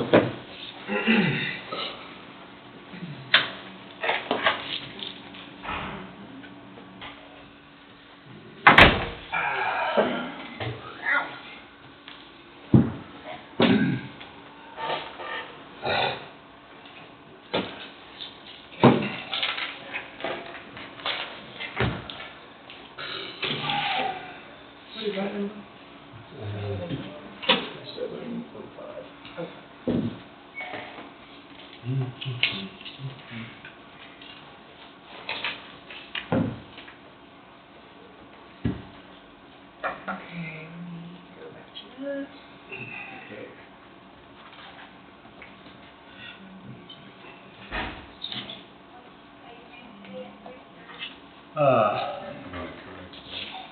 Okay, let me go back to this.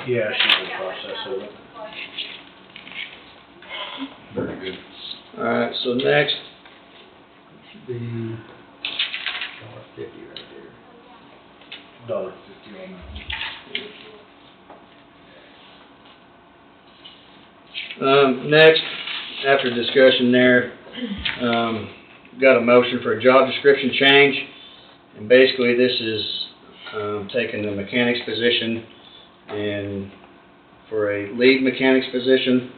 Yeah, she's in process of it. Very good. Alright, so next should be $1.50 right there. $1.50 on that. Next, after discussion there, got a motion for a job description change. And basically this is, taking the mechanics position and for a lead mechanics position.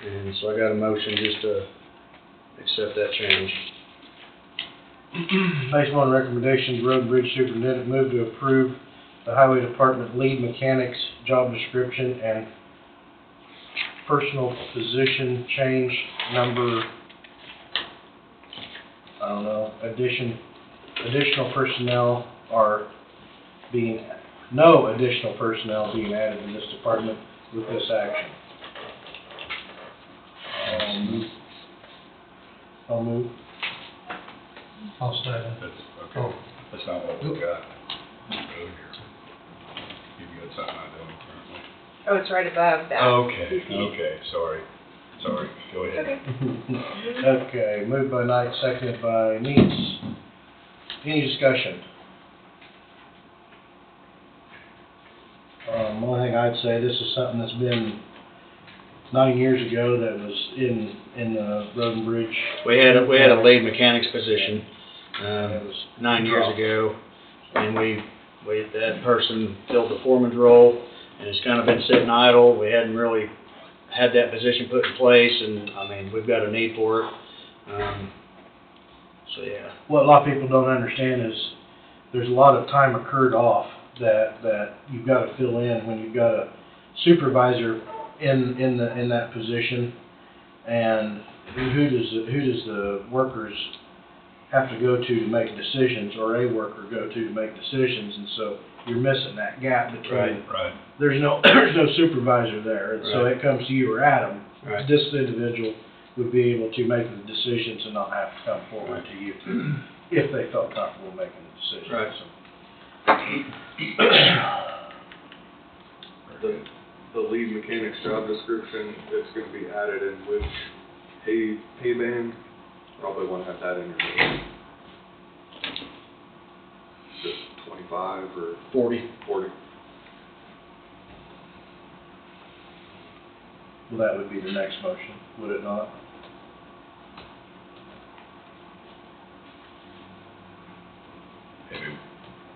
And so I got a motion just to accept that change. Based on recommendations, Road and Bridge Superintendent moved to approve the Highway Department lead mechanics job description and personal position change number, I don't know, additional personnel are being, no additional personnel being added in this department with this action. I'll move. I'll second. That's, Oh. okay. That's not what we got earlier. You've got something I don't currently. Oh, it's right above that. Okay, okay, sorry, go ahead. Okay. Okay, moved by Knight, seconded by Needs. Any discussion? One thing I'd say, this is something that's been 9 years ago that was in the Road and Bridge. We had a lead mechanics position, It was 9 years ago, and that person filled the foreman's role, and it's kind of been sitting idle. We hadn't really had that position put in place, and I mean, we've got a need for it. So yeah. What a lot of people don't understand is there's a lot of time occurred off that you've got to fill in when you've got a supervisor in that position, and who does the workers have to go to make decisions, or a worker go to make decisions, and so you're missing that gap between. Right. There's no supervisor there, and so Right. it comes to you or Adam. Right. This individual would be able to make the decisions and not have to come forward to you if they felt comfortable making the decision. Right. So. The lead mechanic's job description, it's gonna be added in which pay band? Probably wanna have that in your name. Just 25 or 40. 40? Well, that would be the next motion, would it not?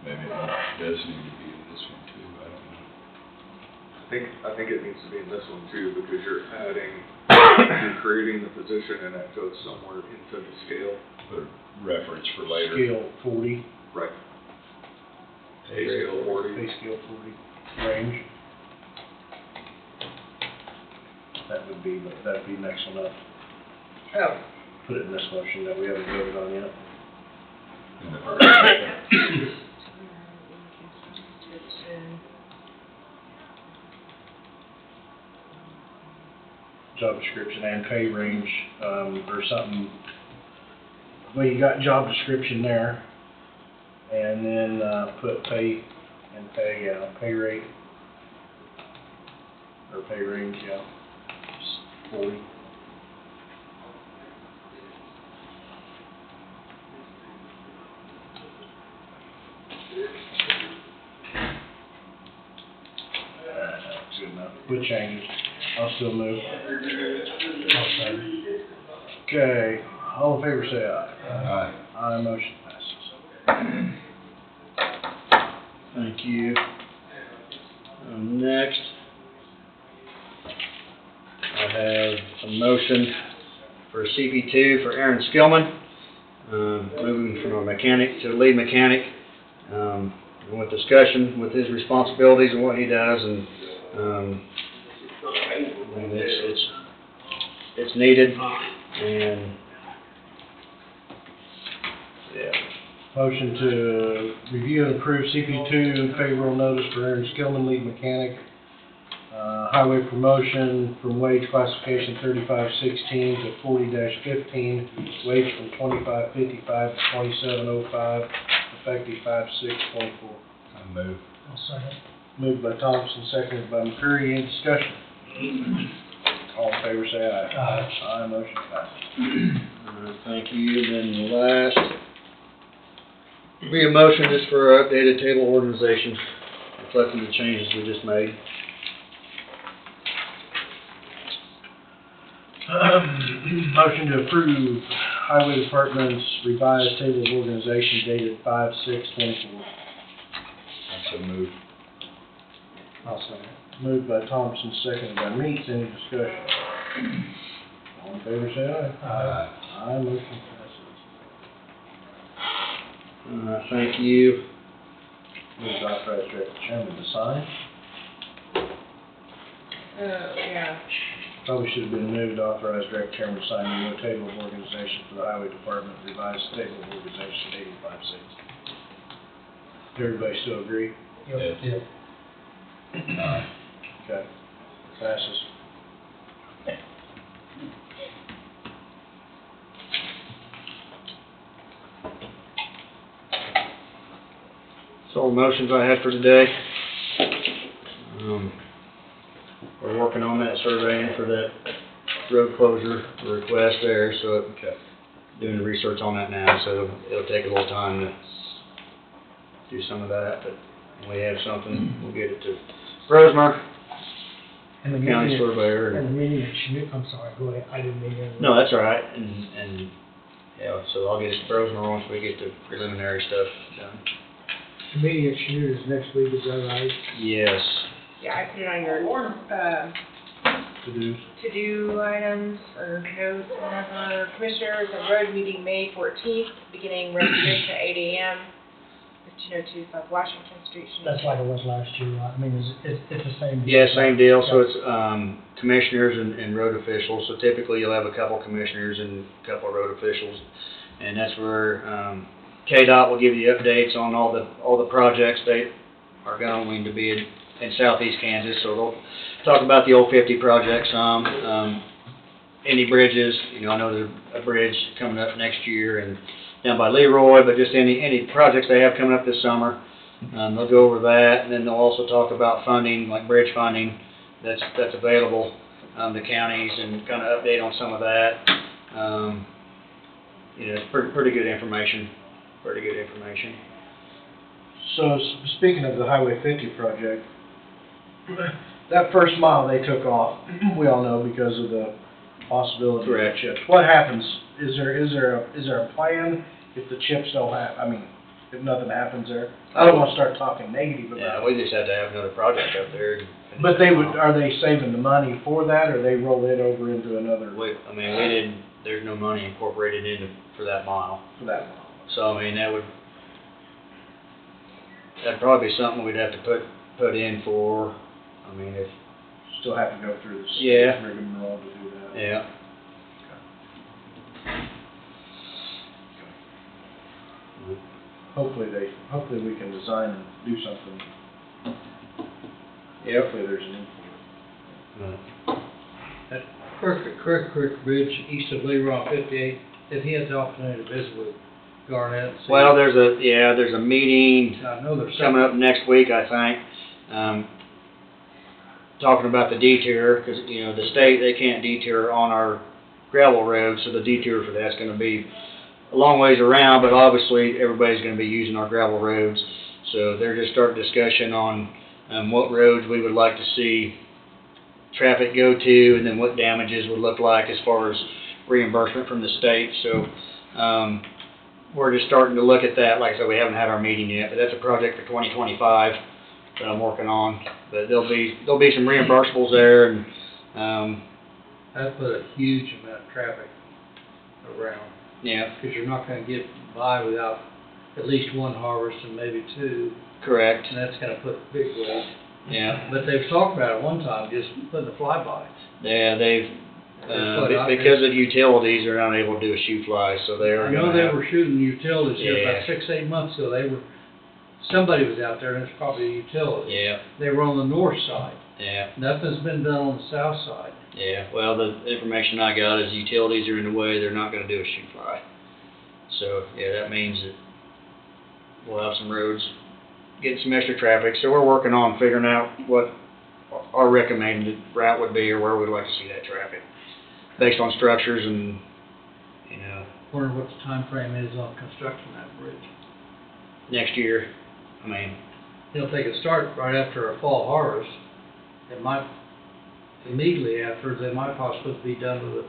Maybe it does need to be in this one too, I don't know. I think it needs to be in this one too, because you're creating the position and that goes somewhere into the scale. Put a reference for later. Scale 40, Right. Pay scale 40. pay scale 40, range. That'd be next one up. Oh, Put it in this motion that we haven't voted on yet. In the first. Job description and pay range, or something. Well, you got job description there, and then, put pay and pay rate. Or pay range, 40. That's good enough. With changes. I'll still move. Okay, all in favor say aye. Aye. Aye, motion passes. Thank you. Next, I have a motion for CP2 for Aaron Skillman, moving from a mechanic to a lead mechanic, with discussion with his responsibilities and what he does, and it's needed, and yeah. Motion to review and approve CP2 payroll notice for Aaron Skillman, lead mechanic. Highway promotion from wage classification 3516 to 40-15, wage from 2555 to 2705, effective 5/6/24. I move. I'll second. Moved by Thompson, seconded by McCurry. Any discussion? All in favor say aye. Aye. Aye, motion passes. Thank you. Then last, be a motion just for our updated table organization, reflecting the changes we just made. Motion to approve Highway Department's revised table of organization dated 5/6/24. I so move. I'll second. Moved by Thompson, seconded by Meeks. Any discussion? All in favor say aye. Aye. Aye, motion passes. Thank you. Move to authorize director chairman to sign. yeah. Probably should have been moved to authorize director chairman to sign the new table of organization for the Highway Department, revised table of organization dated 5/6. Everybody still agree? Yes. Yep. Aye. Okay. Passes. That's all the motions I had for today. We're working on that surveying for that road closure request there, so doing the research on that now, so it'll take a little time to do some of that, but when we have something, we'll get it to Rosemar, And the county meeting, surveyor. and the And meeting at Chinook, I'm sorry, go ahead, I didn't mean to. no, that's all right, and, yeah, so I'll get it to Rosemar once we get the preliminary stuff done. The meeting at Chinook is next week, is that right? Yes. Yeah, I put it on your, To-dos. to-do items or notes, whatever. Commissioners and road meeting May 14th, beginning registration at 8 a.m. 1502 South Washington Street. That's like it was last year, right? I mean, it's the same. deal. Yeah, same deal, so it's, commissioners and road officials, so typically you'll have a couple commissioners and a couple of road officials, and that's where, KDOT will give you updates on all the projects they are going to be in southeast Kansas, so they'll talk about the old 50 projects, any bridges, I know there's a bridge coming up next year and down by Leroy, but just any projects they have coming up this summer, they'll go over that, and then they'll also talk about funding, like bridge funding that's available, to counties, and kind of update on some of that. It's pretty good information. So, speaking of the Highway 50 project, that first mile they took off, we all know because of the possibility of Correct. chips. What happens? Is there a plan if the chips don't if nothing happens there? I don't want to start talking negative about Yeah, it. we just had to have another project up there. and finish But that mile. are they saving the money for that, or they roll it over into another There's no money incorporated for that mile. for that mile? So, that'd probably be something we'd have to put in for, if, Still have to go through the Yeah. rigmarole to do that. yeah. Hopefully we can design and do something. Yep. Hopefully there's a need for it. That Crooked Creek Bridge east of Lee Rock 58, if he had the opportunity to visit with Garnett. see- Well, there's a meeting I know there's coming up next week, I think, talking about the detour, because, you know, the state, they can't detour on our gravel roads, so the detour for that's gonna be a long ways around, but obviously, everybody's gonna be using our gravel roads. So they're just starting discussion on, what roads we would like to see traffic go to, and then what damages would look like as far as reimbursement from the state. So, we're just starting to look at that. Like I said, we haven't had our meeting yet, but that's a project for 2025 that I'm working on. But there'll be some reimbursables there, and, That put a huge amount of traffic around, yeah, because you're not gonna get by without at least one harvest and maybe two, correct, and that's gonna put big weight. yeah. But they've talked about it one time, just putting the flybys. Yeah, they've, That's what because of utilities, they're not able to do a shoe fly, so they are I know gonna they have, were shooting utilities here Yeah. about 6, 8 months ago. Somebody was out there, and it's probably a utility. yeah, They were on the north side. yeah, Nothing's been done on the south side. yeah. Well, the information I got is utilities are in the way, they're not gonna do a shoe fly. So, yeah, that means that we'll have some roads, getting some extra traffic, so we're working on figuring out what our recommended route would be, or where we'd like to see that traffic, based on structures and, you know, Wonder what the time frame is on construction of that bridge. next year. I mean, You know, if they could start right after a fall harvest, it might, immediately after, they might possibly be done with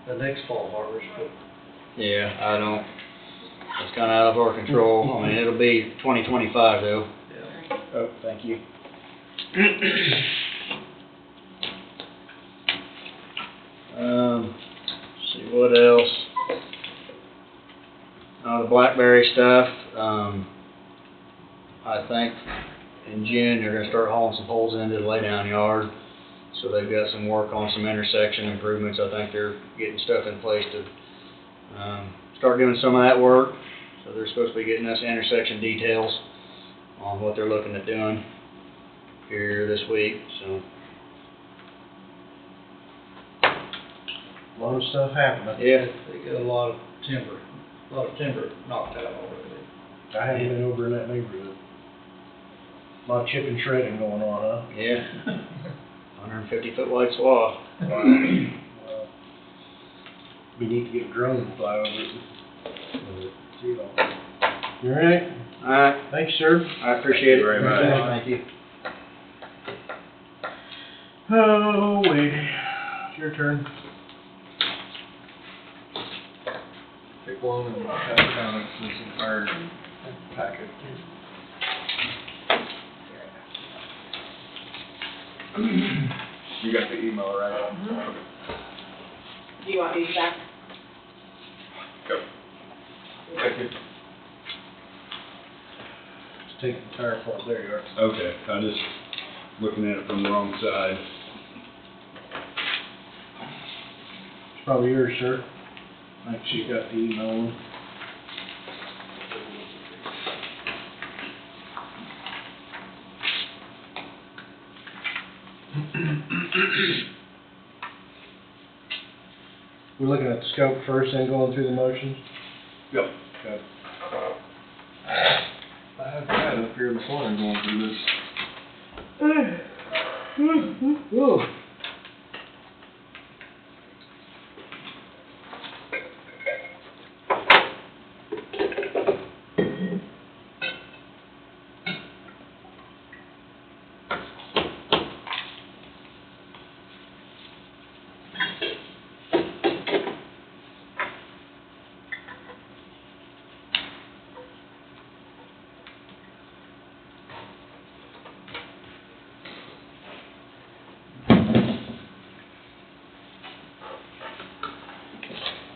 the next fall harvest, but yeah, it's kinda out of our control. I mean, it'll be 2025 though. yeah. Oh, thank you. See what else. The blackberry stuff, I think in June, they're gonna start hauling some poles into the laydown yard. So they've got some work on some intersection improvements. I think they're getting stuff in place to, start doing some of that work. So they're supposed to be getting us intersection details on what they're looking at doing here this week, so. A lot of stuff happening. Yeah. They got a lot of timber knocked out already. I haven't been over in that neighborhood. A lot of chip and shredding going on, huh? Yeah. 150-foot wide swath. Wow. We need to get a drone to fly over it. See it all. You all right? Alright, Thanks, sir. I appreciate it very much. Thank you. Oh, Wade, it's your turn. Take one and pass it down this entire packet. You got the email, right? Okay. Do you want these back? Go. Thank you. Just take the tire apart. There you are. Okay, I just looking at it from the wrong side. It's probably yours, sir. I think she got the email one. We're looking at the scope first, then going through the motions? Yep. Okay. I had Brad up here this morning going through this. Whoa.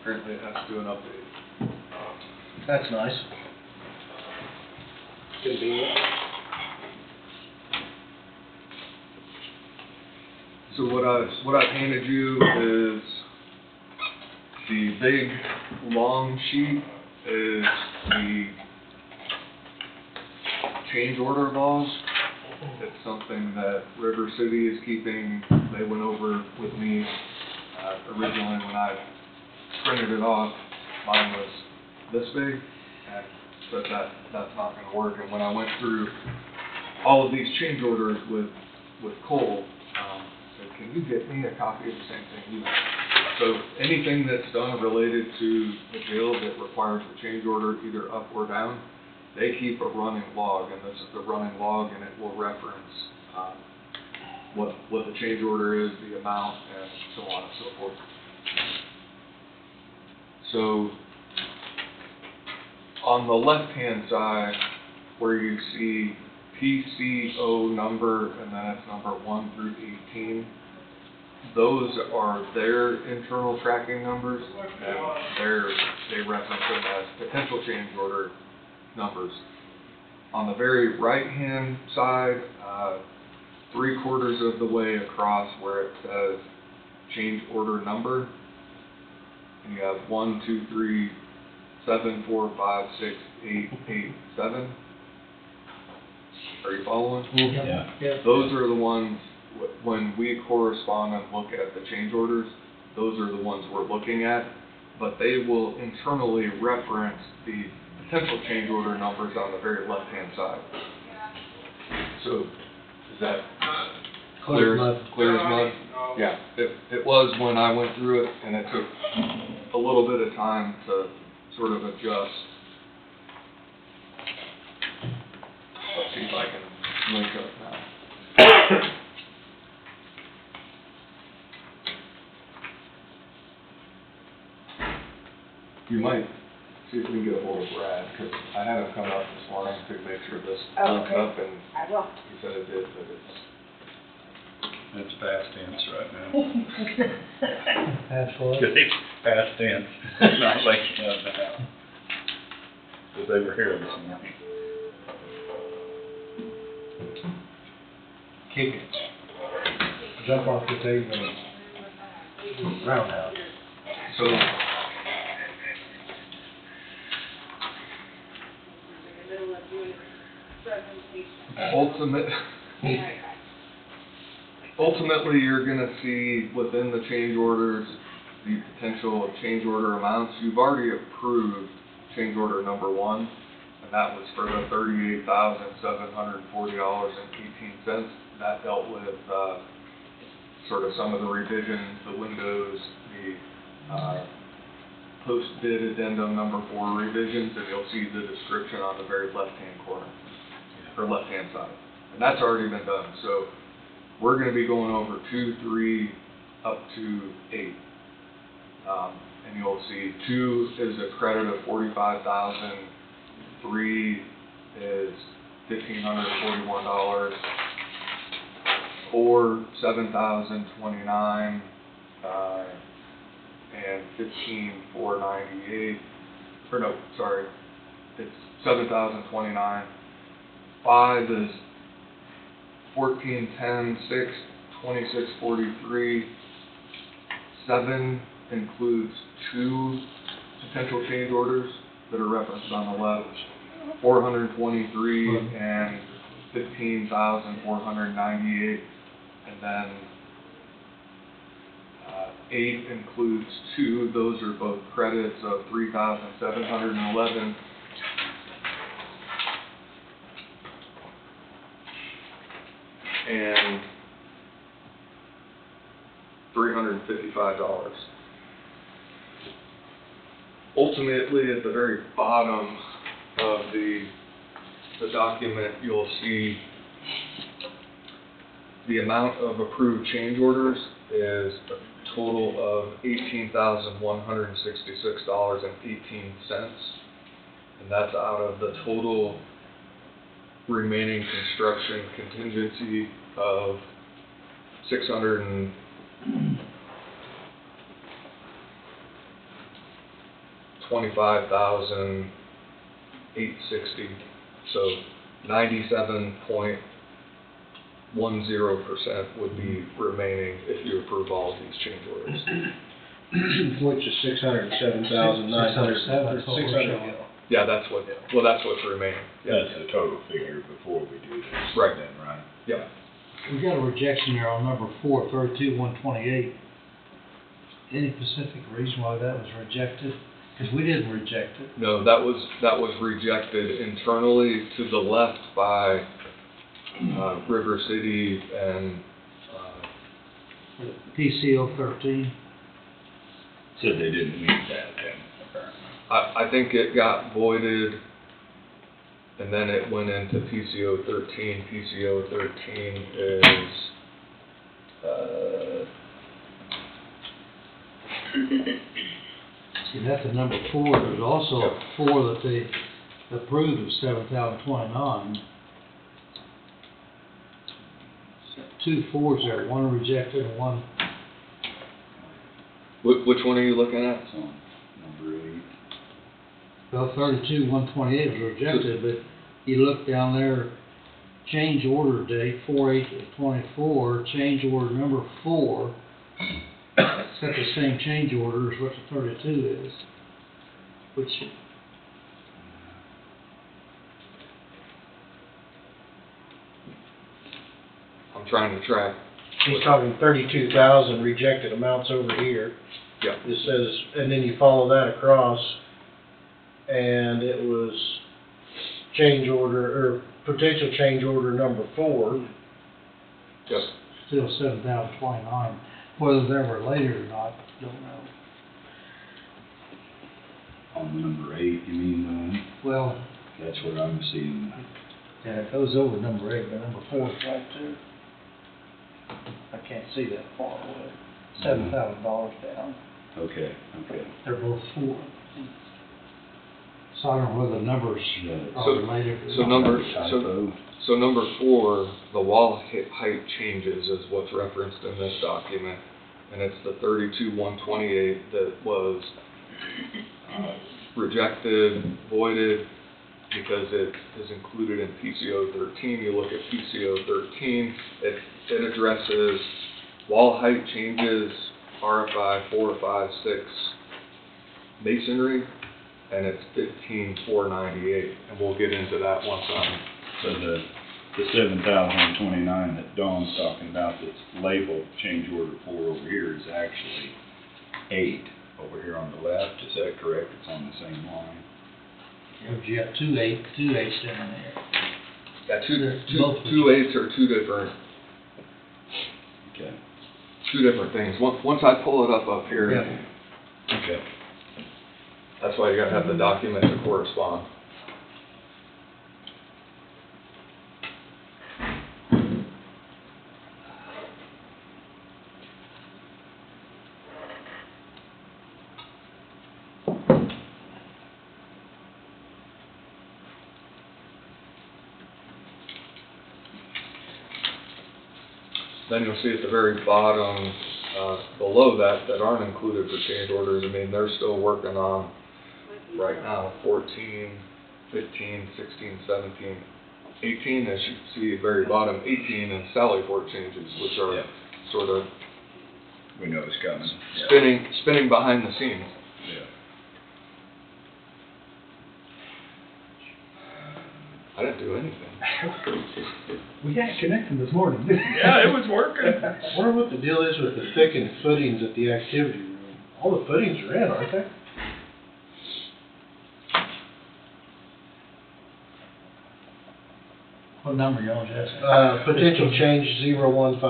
Apparently it has to do an update. That's nice. Convenient. So what I've handed you is The big, long sheet is the change order laws. It's something that River City is keeping. They went over with me originally when I printed it off. Mine was this big, and said that's not going to work. And when I went through all of these change orders with Cole, said, can you get me a copy of the same thing you have? So anything that's done related to the jail that requires a change order, either up or down, they keep a running log, and this is the running log, and it will reference what the change order is, the amount, and so on and so forth. So on the left-hand side, where you see PCO number, and then it's number 1 through 18, those are their internal tracking numbers, and they reference them as potential change order numbers. On the very right-hand side, 3/4 of the way across where it says change order number, and you have 1, 2, 3, 7, 4, 5, 6, 8, 8, 7. Are you following? Yeah. Those are the ones, when we correspond and look at the change orders, those are the ones we're looking at, but they will internally reference the potential change order numbers on the very left-hand side. So, is that clear as mud? Yeah, it was when I went through it, and it took a little bit of time to sort of adjust. Let's see if I can link up now. You might see if we can get a hold of Brad, because I had him come up this morning to make sure this links up, and I will. he said it did, but It's past tense right now. Absolutely. It's past tense, it's not like now. But they were here this morning. Kick it. Jump off the table and roundhouse. so ultimately, you're going to see within the change orders the potential change order amounts. You've already approved change order number 1, and that was for the $38,740.18. That dealt with sort of some of the revisions, the windows, the post-bid addendum number 4 revisions, and you'll see the description on the very left-hand corner, or left-hand side. And that's already been done. So we're going to be going over 2, 3, up to 8. And you'll see 2 is a credit of $45,000, 3 is $1,541, 4, $7,029, and 15,498. Or no, sorry, it's $7,029. 5 is 1410, 6, 2643. 7 includes 2 potential change orders that are referenced on the left, 423 and 15,498, and then 8 includes 2. Those are both credits of 3,711. And $355. Ultimately, at the very bottom of the document, you'll see the amount of approved change orders is a total of $18,166.18, and that's out of the total remaining construction contingency of $625,860. So 97.10% would be remaining if you approve all of these change orders. which is $607,900. $607, that's what we're showing. Yeah, that's what's remaining. Yeah. That's the total figure before we do this. Right. Then, right? Yeah. We got a rejection there on number 4, 32-128. Any specific reason why that was rejected? Because we didn't reject it. No, that was rejected internally to the left by, River City and, PCO 13. Said they didn't meet that then, apparently. I think it got voided, and then it went into PCO 13. PCO 13 is, See, that's a number 4. There's also a 4 that they approved of 7,029. 2 4s there, one rejected and one. which one are you looking at? It's on number 8. Well, 32-128 was rejected, but you look down there, change order date, 4/8/24, change order number 4. It's got the same change order as what the 32 is, which, I'm trying to track. He's talking 32,000 rejected amounts over here. Yeah. It says, and then you follow that across, and it was change order, or potential change order number 4. Yep. still 7,029. Whether they're related or not, don't know. On number 8, you mean, Well, that's what I'm seeing. yeah, it goes over number 8, but number 4 is right too. I can't see that far away. $7,000 down. Okay. They're both 4. So I don't know whether the numbers are related or So not. number 4, the wall height changes is what's referenced in this document, and it's the 32-128 that was rejected, voided, because it is included in PCO 13. You look at PCO 13, it addresses wall height changes, RFI 4, 5, 6 masonry, and it's 15,498, and we'll get into that once So the 7,029 that Dawn's talking about that's labeled change order 4 over here is actually 8 over here on the left. Is that correct? It's on the same line. Yeah, but you got two eights down there. Yeah, two Both eights are two different things. Once I pull it up here, Okay. that's why you gotta have the document to correspond. Then you'll see at the very bottom, below that aren't included for change orders. I mean, they're still working on, right now, 14, 15, 16, 17, 18, as you see at the very bottom, 18 and Sally Port changes, which are sort of We know it's coming. spinning behind the scenes. Yeah. I didn't do anything. We got connecting this morning. Yeah, it was working. I wonder what the deal is with the thickened footings at the activity room. All the footings are in, aren't they? What number you on, Jesse? Potential change 015.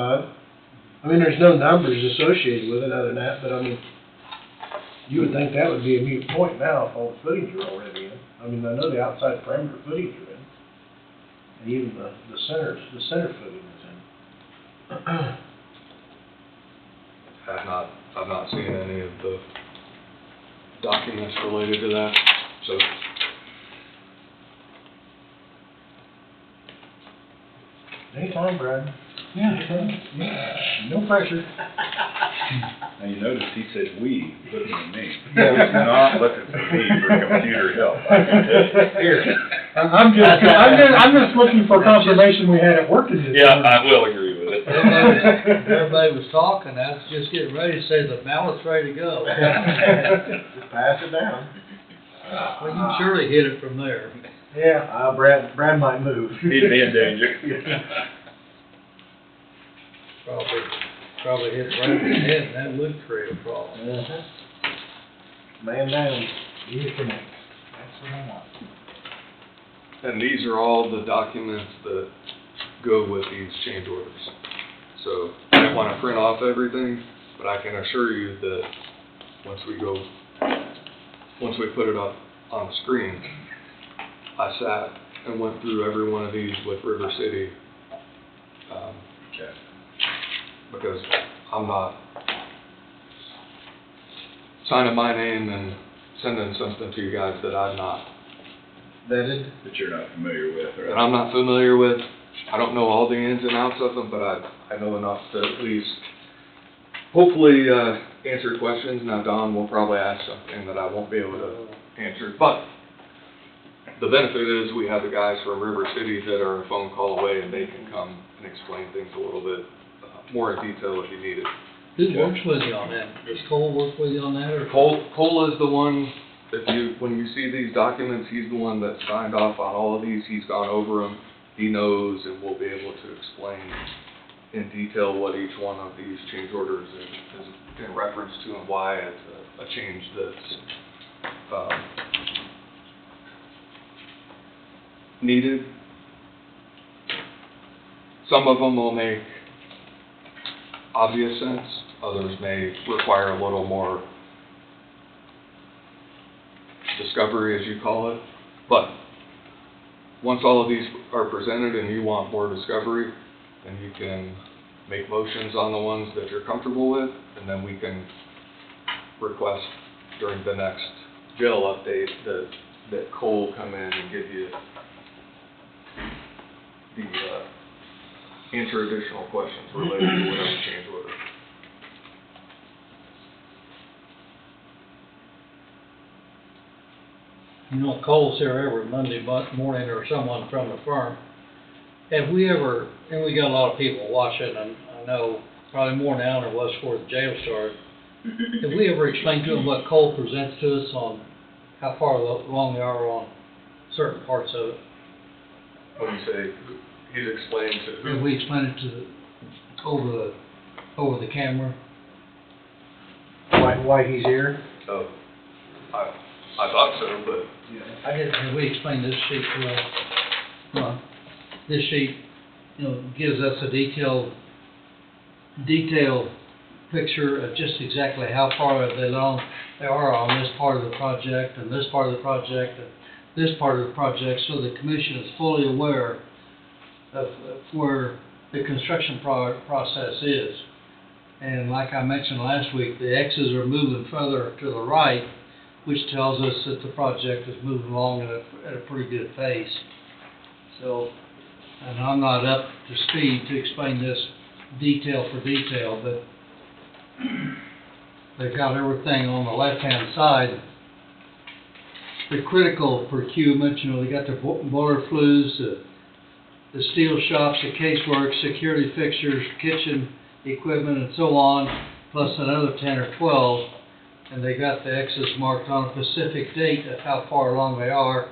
I mean, there's no numbers associated with it other than that, but I mean, you would think that would be a moot point now if all the footings are already in. I mean, I know the outside perimeter footings are in. And even the center footing is in. I've not seen any of the documents related to that, so. Anytime, Brad. Yeah, no pressure. Now you notice he said we, looking at me. Yeah. He's not looking for me for computer help. I can tell you. Here. I'm just looking for confirmation we had it working this time. I will agree with it. Everybody was talking, I was just getting ready to say the mallet's ready to go. Just pass it down. Well, you can surely hit it from there. Yeah, Brad might move. He'd be in danger. Probably hit right in the head, and that would create a problem. Man down, easy connect. That's what I want. And these are all the documents that go with these change orders. So I don't want to print off everything, but I can assure you that once we put it up on the screen, I sat and went through every one of these with River City. Because I'm not signing my name and sending something to you guys that I'm not Vetted? That you're not familiar with, that or? I'm not familiar with. I don't know all the ins and outs of them, but I know enough to at least hopefully answer questions. Now Don will probably ask something that I won't be able to answer, but the benefit is we have the guys from River City that are a phone call away, and they can come and explain things a little bit more in detail if you need it. Who works with you on that? Does Cole work with you on that, or? Cole is the one, when you see these documents, he's the one that signed off on all of these. He's gone over them. He knows and will be able to explain in detail what each one of these change orders is in reference to and why it's a change that's needed. Some of them will make obvious sense. Others may require a little more discovery, as you call it. But once all of these are presented and you want more discovery, then you can make motions on the ones that you're comfortable with, and then we can request during the next jail update that Cole come in and give you the answer additional questions related to whatever change order. You know, Cole's here every Monday morning, or someone from the firm. Have we ever, and we got a lot of people watching, and I know probably more now than there was before the jail started. Have we ever explained to them what Cole presents to us on how far along they are on certain parts of it? What do you say? He's explained to who? Have we explained it over the camera? Why he's here? Oh, I thought so, but I didn't, have we explained this sheet well? This sheet, you know, gives us a detailed picture of just exactly how far along they are on this part of the project, and this part of the project, and this part of the project, so the commission is fully aware of where the construction process is. And like I mentioned last week, the X's are moving further to the right, which tells us that the project is moving along at a pretty good pace. So, and I'm not up to speed to explain this detail for detail, but they've got everything on the left-hand side. The critical procurement, you know, they got the boiler flues, the steel shops, the casework, security fixtures, kitchen equipment, and so on, plus another 10 or 12. And they got the X's marked on a specific date of how far along they are,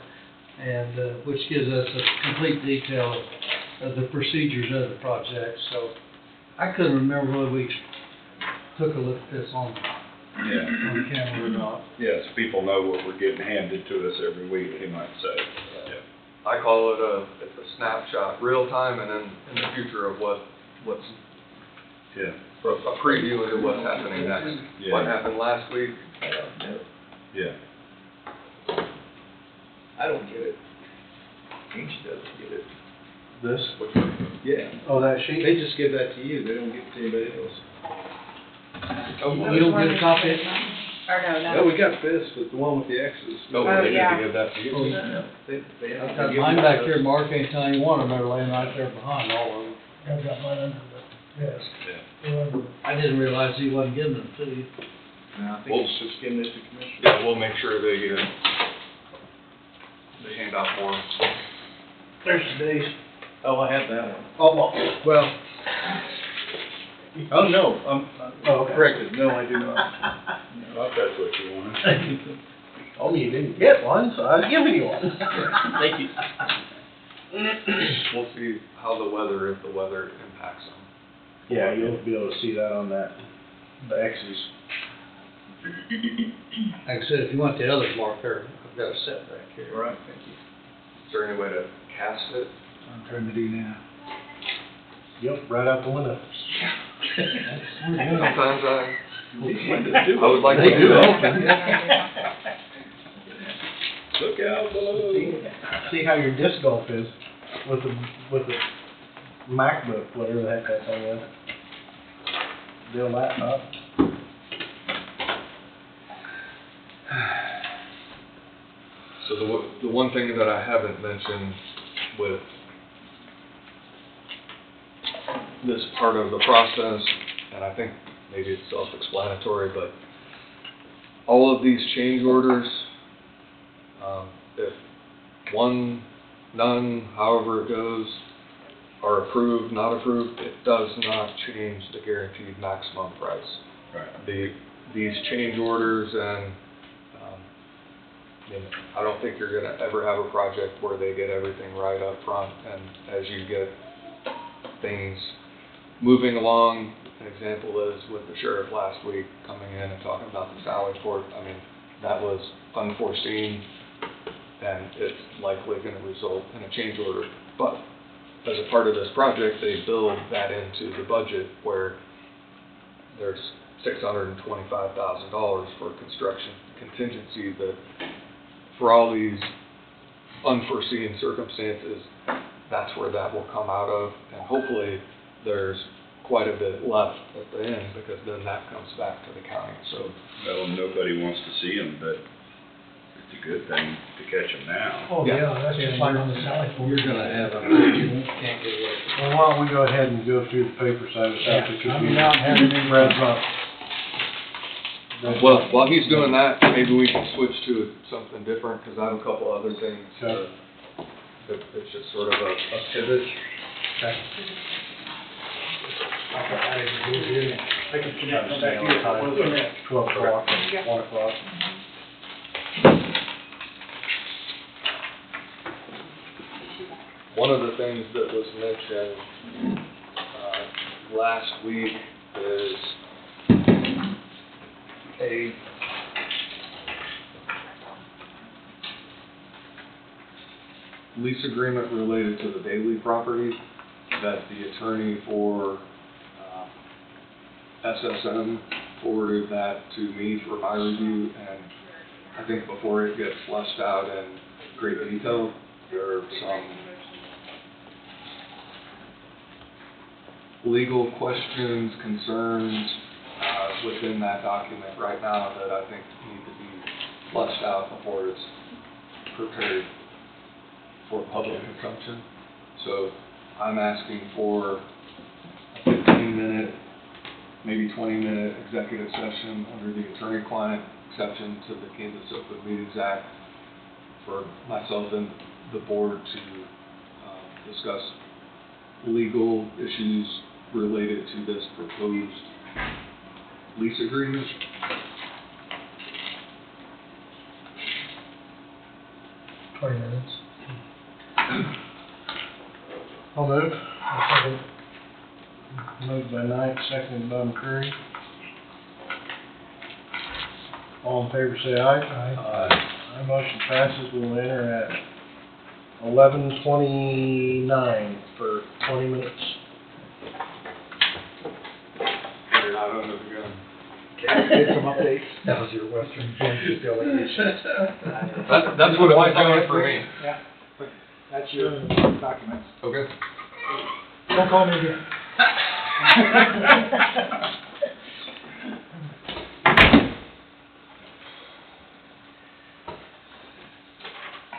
and which gives us a complete detail of the procedures of the project. So I couldn't remember whether we took a look at this on camera or not. Yes, people know what we're getting handed to us every week, he might say. I call it it's a snapshot, real time, and then in the future of what's a preview into what's happening next. Yeah. What happened last week? Yeah. I don't get it. Each doesn't get it. This? Yeah. Oh, that sheet? They just give that to you, they don't give it to anybody else. You don't get a copy? Or no, No, we got this, but the one with the X's. No, Oh, they need yeah. to give that to you. They I've got mine back here, Mark, anytime you want them, they're laying right there behind all of them. I've got mine under the desk. I didn't realize he wasn't giving them to you. No, I think it's just giving it to commissioners. Yeah, we'll make sure they hand out more. There's today's. Oh, I have that one. Oh, well, Oh, no, Oh, okay. corrected, no, I do not. I thought that's what you wanted. Told me you didn't get one, so I was giving you one. Thank you. We'll see how the weather, if the weather impacts them. Yeah, you'll be able to see that on that, the X's. Like I said, if you want the others marked there, I've got a set back here. All right, thank you. Is there any way to cast it? I'm trying to do now. Yep, right out the window. Sometimes I would like to They do do that. often. Look out below. See how your disc golf is with the MacBook, whatever the heck that thing is. Dell laptop. So the one thing that I haven't mentioned with this part of the process, and I think maybe it's self-explanatory, but all of these change orders, if one, none, however it goes, are approved, not approved, it does not change the guaranteed maximum price. Right. These change orders and, I don't think you're gonna ever have a project where they get everything right up front, and as you get things moving along, an example is with the sheriff last week coming in and talking about the Sally Port. I mean, that was unforeseen, and it's likely gonna result in a change order. But as a part of this project, they build that into the budget where there's $625,000 for construction contingency that for all these unforeseen circumstances, that's where that will come out of. And hopefully there's quite a bit left at the end, because then that comes back to the county. So, Well, nobody wants to see them, but it's a good thing to catch them now. Oh, yeah, that's just like on the Sally Port. You're gonna have them, you can't get away. Well, why don't we go ahead and go through the paper side of stuff? It could I'm be not having any Brad's up. well, while he's doing that, maybe we can switch to something different, because I have a couple other things. Okay. It's just sort of a pivot. I can connect them Stay back on here. time. 12 o'clock and 1 o'clock. One of the things that was mentioned last week is a lease agreement related to the Bailey property that the attorney for SSM forwarded that to me for my review, and I think before it gets fleshed out in great detail, there are some legal questions, concerns within that document right now that I think need to be fleshed out before it's prepared for public consumption. So I'm asking for a 15-minute, maybe 20-minute executive session under the attorney-client exception to the Kansas Open Meetings Act for myself and the board to discuss legal issues related to this proposed lease agreement. minutes. I'll move. I'll second. Moved by Knight, seconded by McCreary. All in favor say aye. Aye. Aye, motion passes. We'll enter at 11:29 for 20 minutes. You're not under the gun. Get some updates. That was your Western Kansas delegation. That's what it was doing for me. Yeah, but that's your documents. Okay. Don't call me again.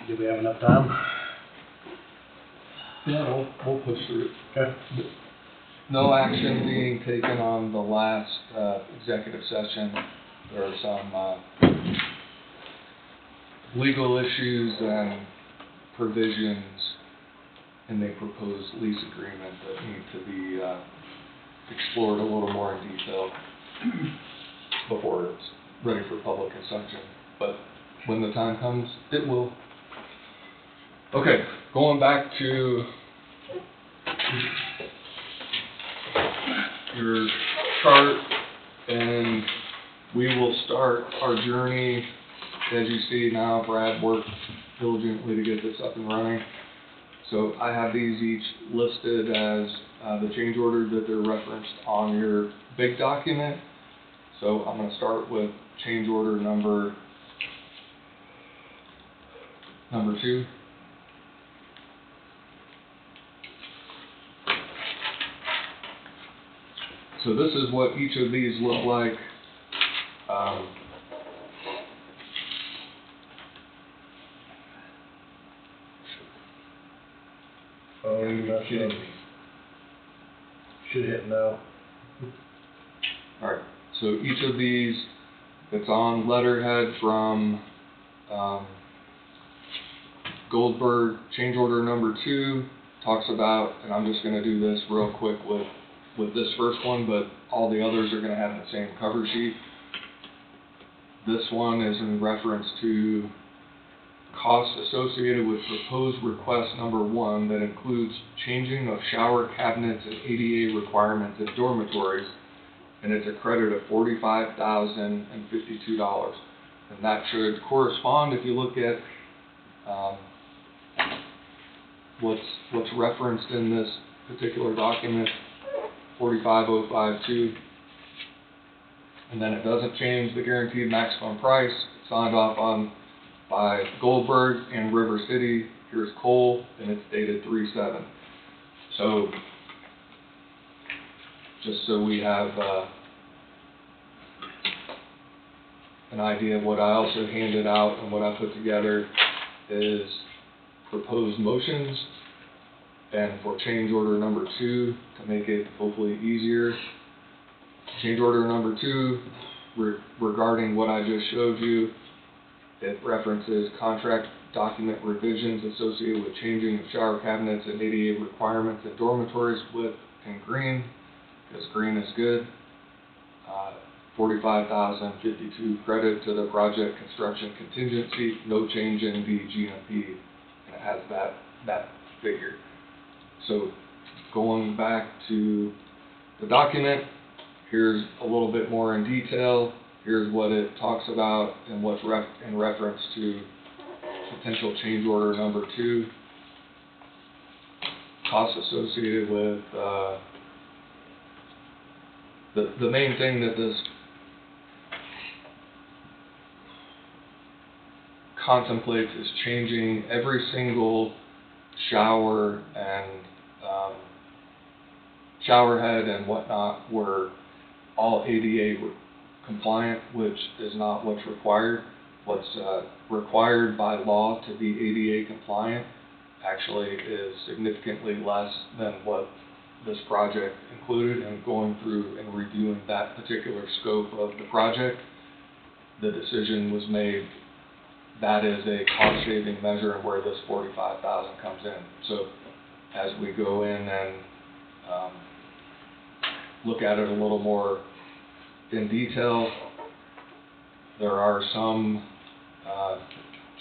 Do we have enough time? Yeah, we'll push through it. Okay. No action being taken on the last executive session. There are some legal issues and provisions in the proposed lease agreement that need to be explored a little more in detail before it's ready for public consumption. But when the time comes, it will. Okay, going back to your chart, and we will start our journey. As you see now, Brad worked diligently to get this up and running. So I have these each listed as the change order that they're referenced on your big document. So I'm going to start with change order number 2. So this is what each of these look like. Oh, you're kidding me. Should hit no. Alright, so each of these, it's on letterhead from Goldberg. Change order number 2 talks about, and I'm just going to do this real quick with this first one, but all the others are going to have the same cover sheet. This one is in reference to costs associated with proposed request number 1 that includes changing of shower cabinets and ADA requirements in dormitories, and it's a credit of $45,052. And that should correspond, if you look at what's referenced in this particular document, 45052, and then it doesn't change the guaranteed maximum price, signed off on by Goldberg and River City. Here's Cole, and it's dated 3/7. So just so we have an idea of what I also handed out and what I put together is proposed motions, and for change order number 2, to make it hopefully easier, change order number 2 regarding what I just showed you, it references contract document revisions associated with changing of shower cabinets and ADA requirements in dormitories with in green, because green is good. 45,052 credit to the project construction contingency, no change in the GMP, and it has that figure. So going back to the document, here's a little bit more in detail. Here's what it talks about and what's in reference to potential change order number 2. Costs associated with the main thing that this contemplates is changing every single shower and shower head and whatnot were all ADA compliant, which is not what's required. What's required by law to be ADA compliant actually is significantly less than what this project included. And going through and reviewing that particular scope of the project, the decision was made that is a cost-saving measure and where this $45,000 comes in. So as we go in and look at it a little more in detail, there are some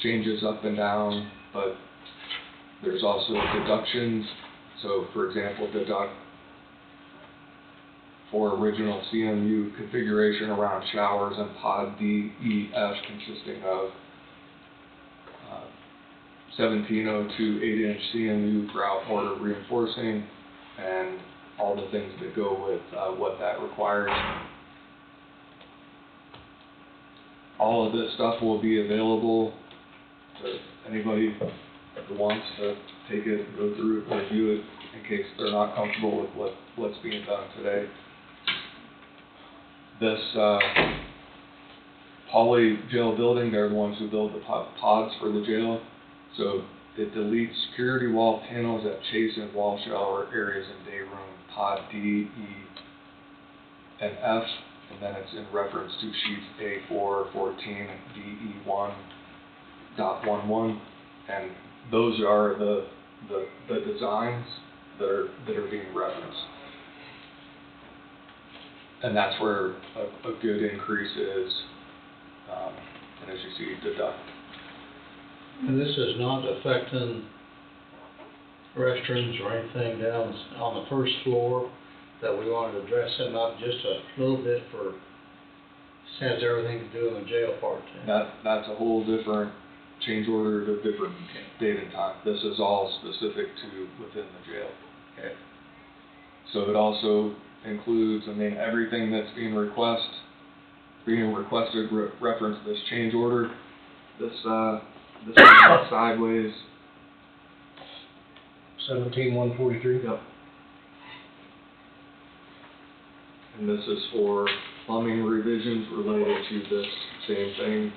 changes up and down, but there's also deductions. So for example, deduct for original CMU configuration around showers and pod D, E, F consisting of 1702 8-inch CMU grout mortar reinforcing and all the things that go with what that requires. All of this stuff will be available to anybody who wants to take it, go through it, review it, in case they're not comfortable with what's being done today. This Poly jail building, they're the ones who build the pods for the jail. So it deletes security wall panels at chase and wall shower areas in day room, pod D, E, and F, and then it's in reference to sheets A4, 14, and DE1.11, and those are the designs that are being referenced. And that's where a good increase is, and as you see, deduct. And this is not affecting restrooms or anything down on the first floor that we wanted to address, and not just a little bit for, has everything to do in the jail part too. That's a whole different change order at a different date and time. This is all specific to within the jail. Okay. So it also includes, I mean, everything that's being requested, reference this change order. This is sideways. 17,143. Yep. And this is for plumbing revisions related to this same thing.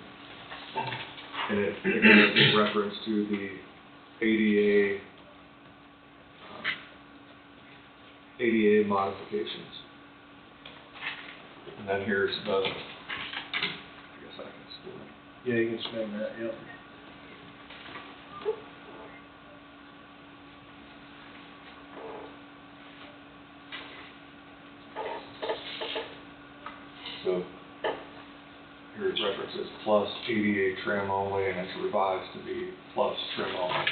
And it again is in reference to the ADA modifications. And then here's the, I guess I can still. Yeah, you can spend that, yep. So here's references plus ADA trim only, and it's revised to be plus trim only.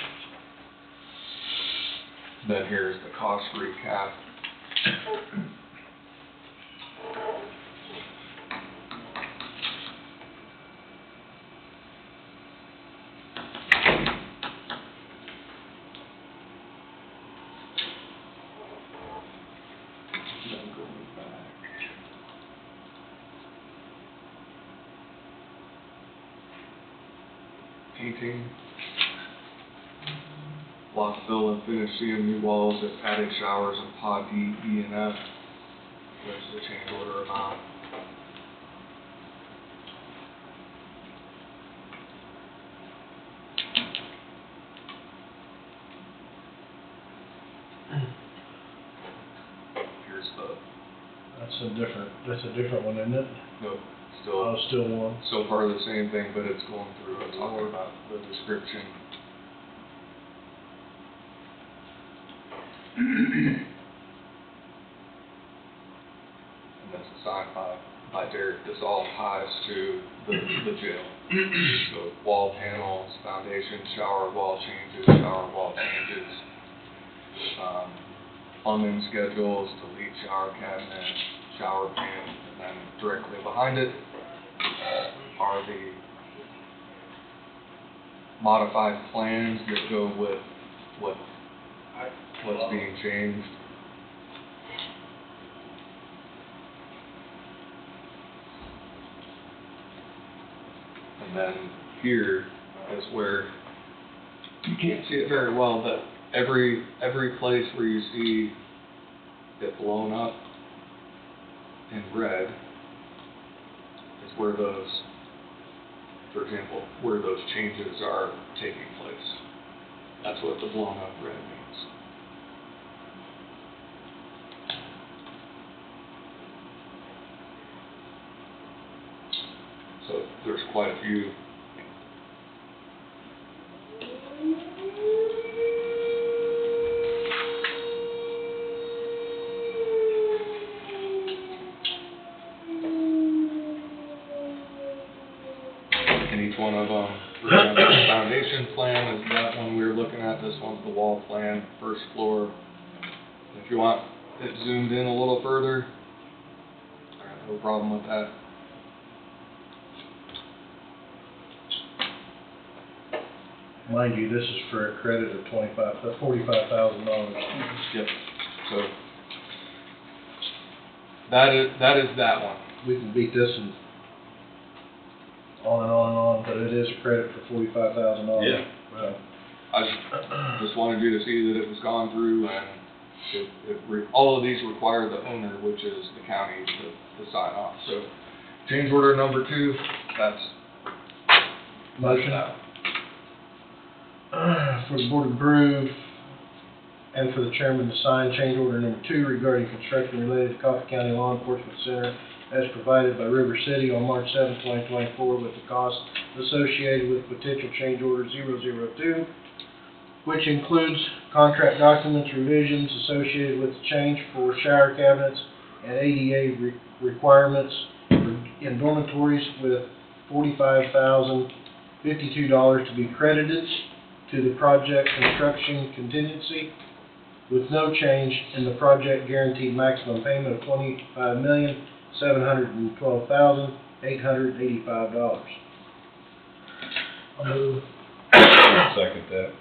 Then here's the cost recap. Then going back. Painting. Block fill and finish CM new walls and adding showers in pod D, E, and F. There's the change order amount. Here's the, That's a different one, isn't it? no, Oh, still, still one. so far the same thing, but it's going through and talking about the description. And that's assigned by Derek. This all ties to the jail. So wall panels, foundation, shower wall changes, plumbing schedules, delete shower cabinet, shower pan, and then directly behind it are the modified plans that go with what's being changed. And then here is where you can't see it very well, but every place where you see it blown up in red is where those, for example, where those changes are taking place. That's what the blown up red means. So there's quite a few. And each one of them, for example, the foundation plan is that one we were looking at. This one's the wall plan, first floor. If you want it zoomed in a little further, I have no problem with that. Mind you, this is for a credit of $45,000. Yep. So that is that one. We can beat this and on and on and on, but it is a credit for $45,000. Yeah. Well, I just wanted you to see that it was gone through, and all of these require the owner, which is the county, to sign off. So change order number 2, that's motion. that. For the board to approve and for the chairman to sign change order number 2 regarding construction related to Coffee County Law Enforcement Center as provided by River City on March 7, 2024, with the cost associated with potential change order 002, which includes contract documents revisions associated with the change for shower cabinets and ADA requirements in dormitories with $45,052 to be credited to the project construction contingency, with no change in the project guaranteed maximum payment of $25,712,885. I'll move. Second that.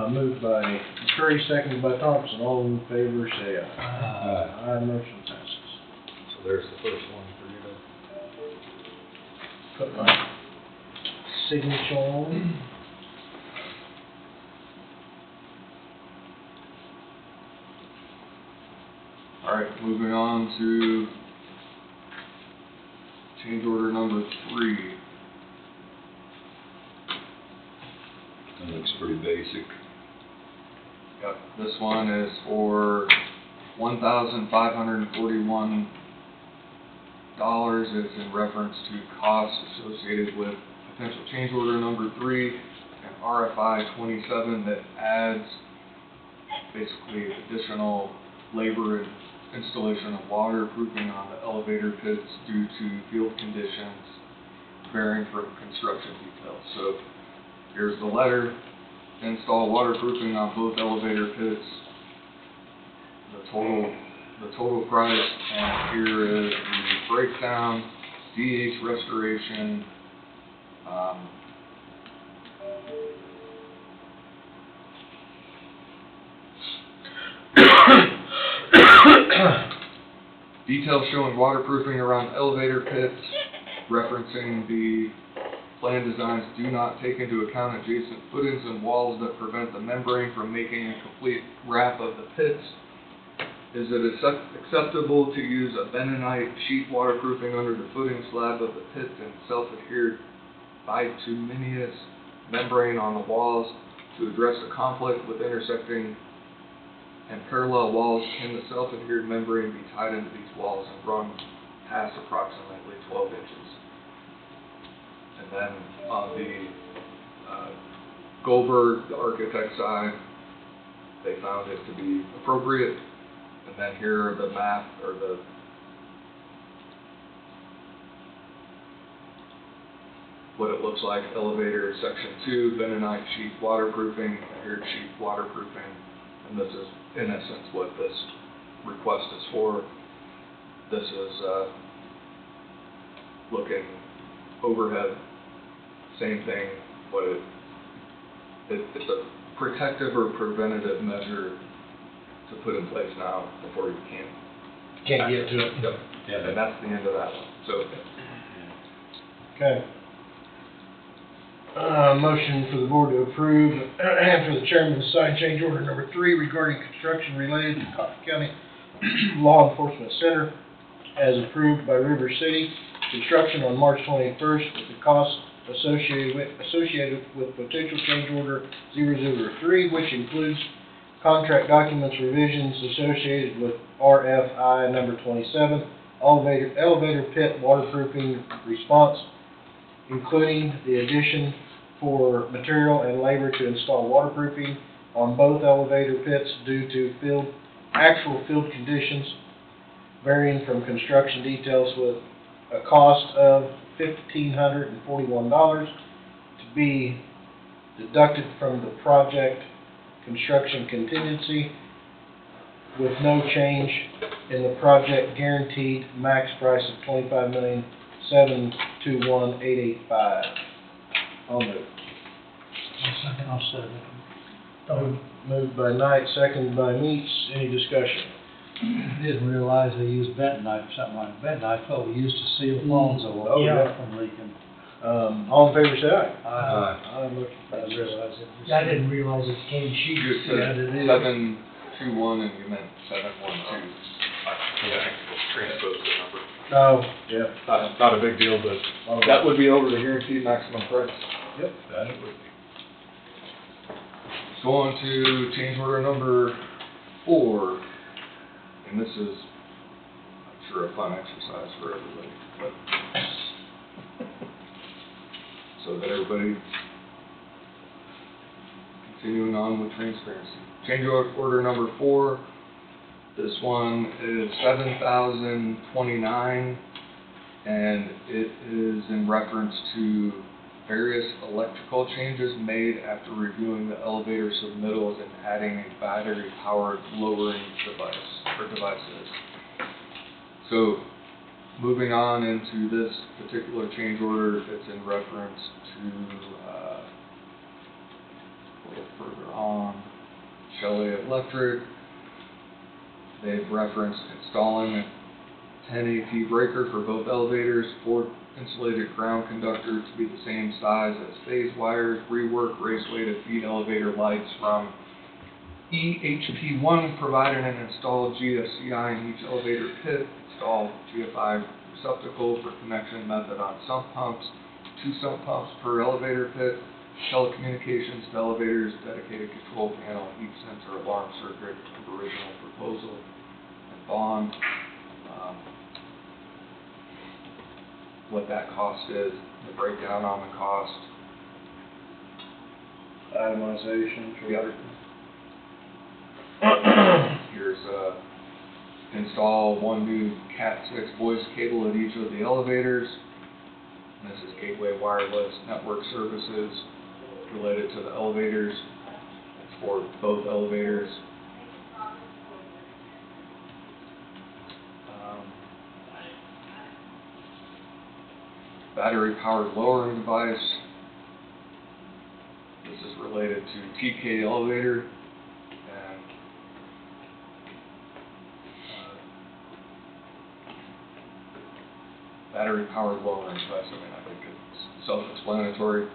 Moved by McCurry, seconded by Thompson. All in favor, say aye. Aye, motion passes. So there's the first one for you to. Put my signature on. Alright, moving on to change order number 3. That looks pretty basic. Yep, this one is for $1,541. It's in reference to costs associated with potential change order number 3 and RFI 27 that adds basically additional labor and installation of waterproofing on the elevator pits due to field conditions varying from construction details. So here's the letter: install waterproofing on both elevator pits. The total price, and here is the breakdown, DH restoration, details showing waterproofing around elevator pits, referencing the plan designs do not take into account adjacent footings and walls that prevent the membrane from making a complete wrap of the pits. Is it acceptable to use a bentonite sheet waterproofing under the footing slab of the pits and self-adhered bituminous membrane on the walls to address the conflict with intersecting and parallel walls? Can the self-adhered membrane be tied into these walls and run past approximately 12 inches? And then on the Goldberg, the architect side, they found it to be appropriate. And then here are the map, or what it looks like. Elevator section 2, bentonite sheet waterproofing, adhered sheet waterproofing, and this is in essence what this request is for. This is looking overhead, same thing, but it's a protective or preventative measure to put in place now before you can't get to it. Yep. Yeah, and that's the end of that one. So. Okay. Motion for the board to approve and for the chairman to sign change order number 3 regarding construction related to Coffee County Law Enforcement Center as approved by River City Construction on March 21st with the cost associated with potential change order 003, which includes contract documents revisions associated with RFI number 27, elevator pit waterproofing response, including the addition for material and labor to install waterproofing on both elevator pits due to actual field conditions varying from construction details, with a cost of $1,541 to be deducted from the project construction contingency, with no change in the project guaranteed max price of $25,721,885. I'll move. I'll second. Moved by Knight, seconded by Meeks. Any discussion? I didn't realize they used bentonite for something like bentonite. I thought we used to seal phones Oh, over yeah. from leaking. All in favor, say aye. Aye. Aye, motion I passes. didn't realize it came You sheets. just said 721 and you meant 712. Transpose the number. Oh, yeah. Not a big deal, but that would be over the guaranteed maximum price. Yep. That it would be. Go on to change order number 4, and this is, I'm sure, a fun exercise for everybody, but so that everybody continuing on with transparency. Change order number 4. This one is 7,029, and it is in reference to various electrical changes made after reviewing the elevator submittals and adding a battery-powered lowering device, or devices. So, moving on into this particular change order, it's in reference to, a little further on, Shelley Electric. They've referenced installing a 10 AT breaker for both elevators, 4 insulated ground conductor to be the same size as phase wires, rework raceway to feed elevator lights from EHP1, provided and installed GFCI in each elevator pit, install GFI receptacle for connection method on sump pumps, 2 sump pumps per elevator pit, telecommunications to elevators, dedicated control panel, heat sensor, alarm circuit of original proposal, and bond. What that cost is, the breakdown on the cost. Itemization. Yep. Here's install 1 new Cat6 voice cable at each of the elevators. And this is Gateway Wireless Network Services related to the elevators. It's for both elevators. Battery-powered lowering device. This is related to TK elevator and battery-powered lowering device. I mean, I think it's self-explanatory.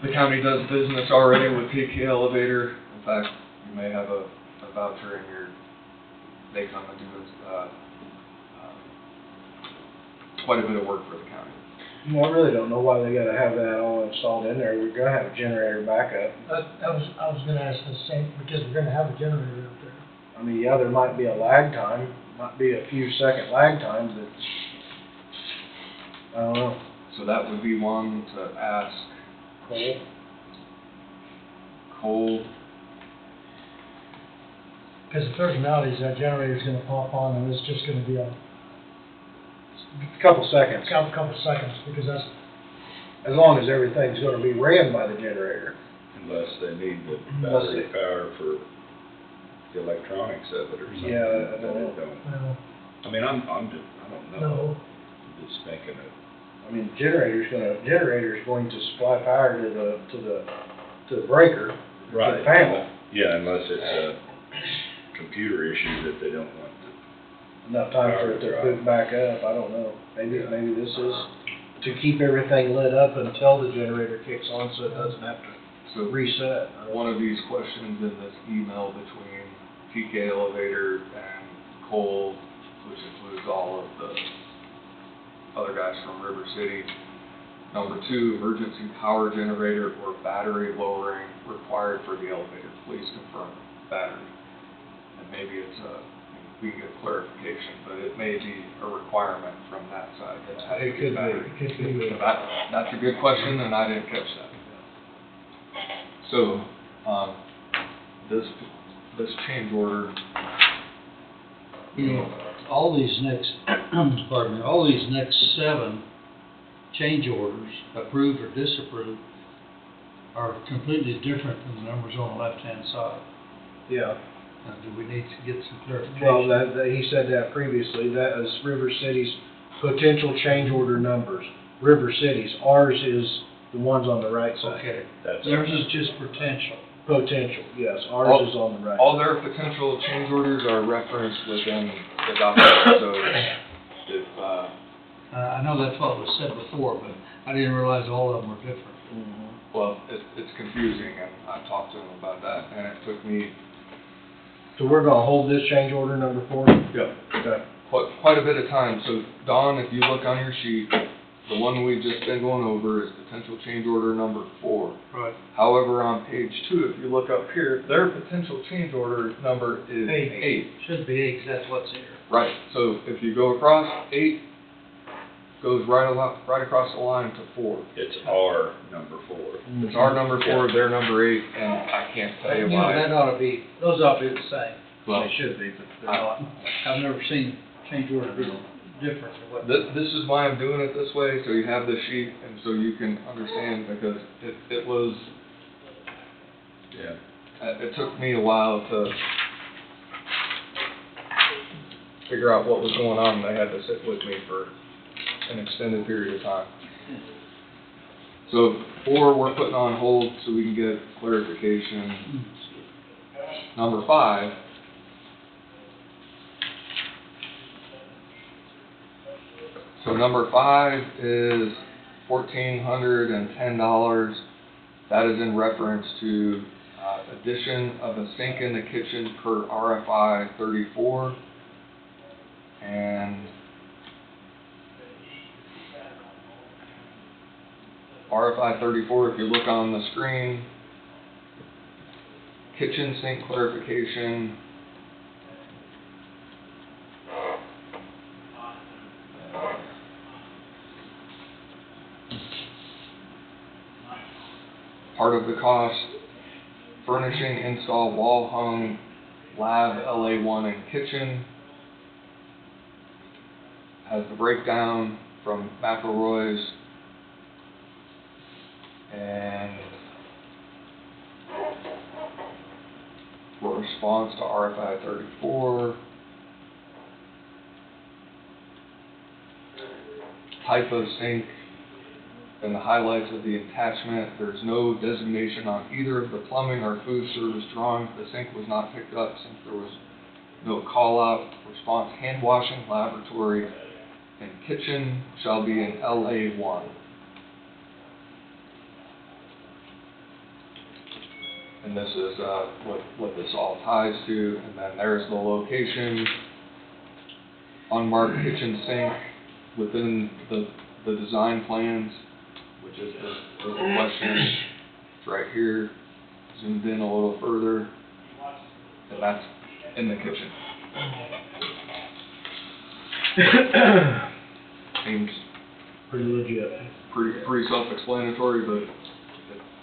The county does business already with TK elevator. In fact, you may have a voucher in your. They come and do quite a bit of work for the county. Well, I really don't know why they gotta have that all installed in there. We're gonna have a generator backup. I was gonna ask the same, because we're gonna have a generator up there. I mean, yeah, there might be a lag time, might be a few second lag time, but I don't know. So that would be one to ask Cole. Because if there's an outage, that generator's gonna pop on, and it's just gonna be a Couple seconds, couple seconds, because that's, as long as everything's gonna be ran by the generator. Unless they need the Unless battery they- power for the electronics of it or something. Yeah, I don't know. well, I mean, I don't know. no. I'm just thinking of, I mean, generator's going to supply power to the breaker, to the panel. Yeah, unless it's a computer issue that they don't want to. Enough time for it to boot back up, I don't know. Maybe this is to keep everything lit up until the generator kicks on, so it doesn't have to reset. One of these questions in this email between TK Elevator and Cole, which includes all of the other guys from River City. Number 2, emergency power generator or battery lowering required for the elevator. Please confirm battery. And maybe it's we can get clarification, but it may be a requirement from that side. It could be. That's a good question, and I didn't catch that. So, this change order. You know, all these next 7 change orders, approved or disapproved, are completely different than the numbers on the left-hand side. Yeah. Now, do we need to get some clarification? Well, he said that previously. That is River City's potential change order numbers. River City's. Ours is the ones on the right side. Okay, That's theirs is just potential. Potential, yes. Ours is on the right. All their potential change orders are referenced within the document, so if, I know that's what was said before, but I didn't realize all of them were different. well, it's confusing, and I talked to them about that, and it took me, So we're gonna hold this change order number 4? yeah, Okay. quite a bit of time. So Don, if you look on your sheet, the one we've just been going over is potential change order number 4. Right. However, on page 2, if you look up here, their potential change order number is 8. Should be 8, 'cause that's what's here. Right, so if you go across, 8 goes right across the line to 4. It's our number 4. It's our number 4, their number 8, and I can't tell you You know, why. those ought to be the same. They should be, but they're not. I've never seen change order be different than what. This is why I'm doing it this way, so you have the sheet and so you can understand, because it was, Yeah. it took me a while to figure out what was going on, and they had to sit with me for an extended period of time. So 4, we're putting on hold so we can get clarification. Number 5. So number 5 is $1,410. That is in reference to addition of a sink in the kitchen per RFI 34. And RFI 34, if you look on the screen, kitchen sink clarification. Part of the cost, furnishing, install, wall hung, lab LA1 and kitchen. Has the breakdown from McElroy's and for response to RFI 34. Type of sink and the highlights of the attachment. There's no designation on either of the plumbing or food service drawings. The sink was not picked up since there was no call out. Response, hand washing, laboratory, and kitchen shall be in LA1. And this is what this all ties to. And then there's the location, unmarked kitchen sink within the design plans, which is the question. It's right here, zoomed in a little further, and that's in the kitchen. Seems Pretty legit. pretty self-explanatory, but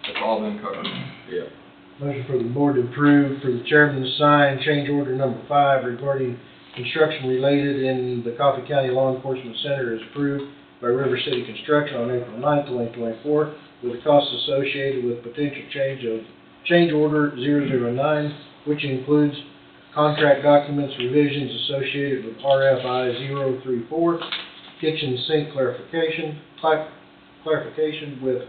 it's all been covered. Yeah. Motion for the board to approve for the chairman to sign change order number 5 regarding construction related in the Coffee County Law Enforcement Center is approved by River City Construction on April 9th, 2024, with the costs associated with potential change order 009, which includes contract documents revisions associated with RFI 034, kitchen sink clarification with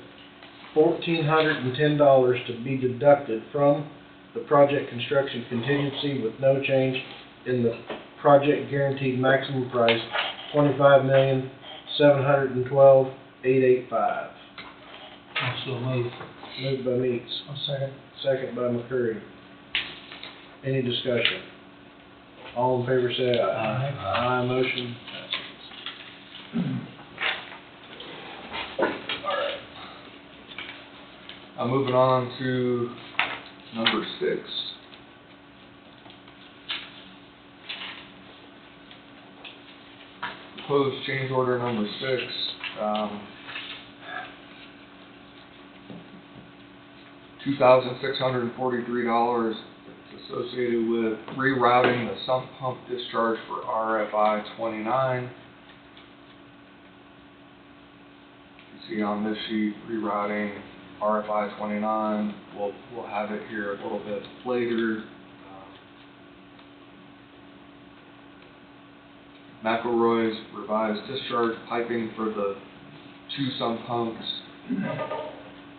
$1,410 to be deducted from the project construction contingency with no change in the project guaranteed maximum price, $25,712,885. Also move. Moved by Meeks. Second. Second by McCurry. Any discussion? All in favor say aye. Aye. Aye, motion Moving on to number 6. Proposed change order number 6. $2,643. It's associated with rerouting the sump pump discharge for RFI 29. You see on this sheet, rerouting RFI 29. We'll have it here a little bit later. McElroy's revised discharge piping for the 2 sump pumps.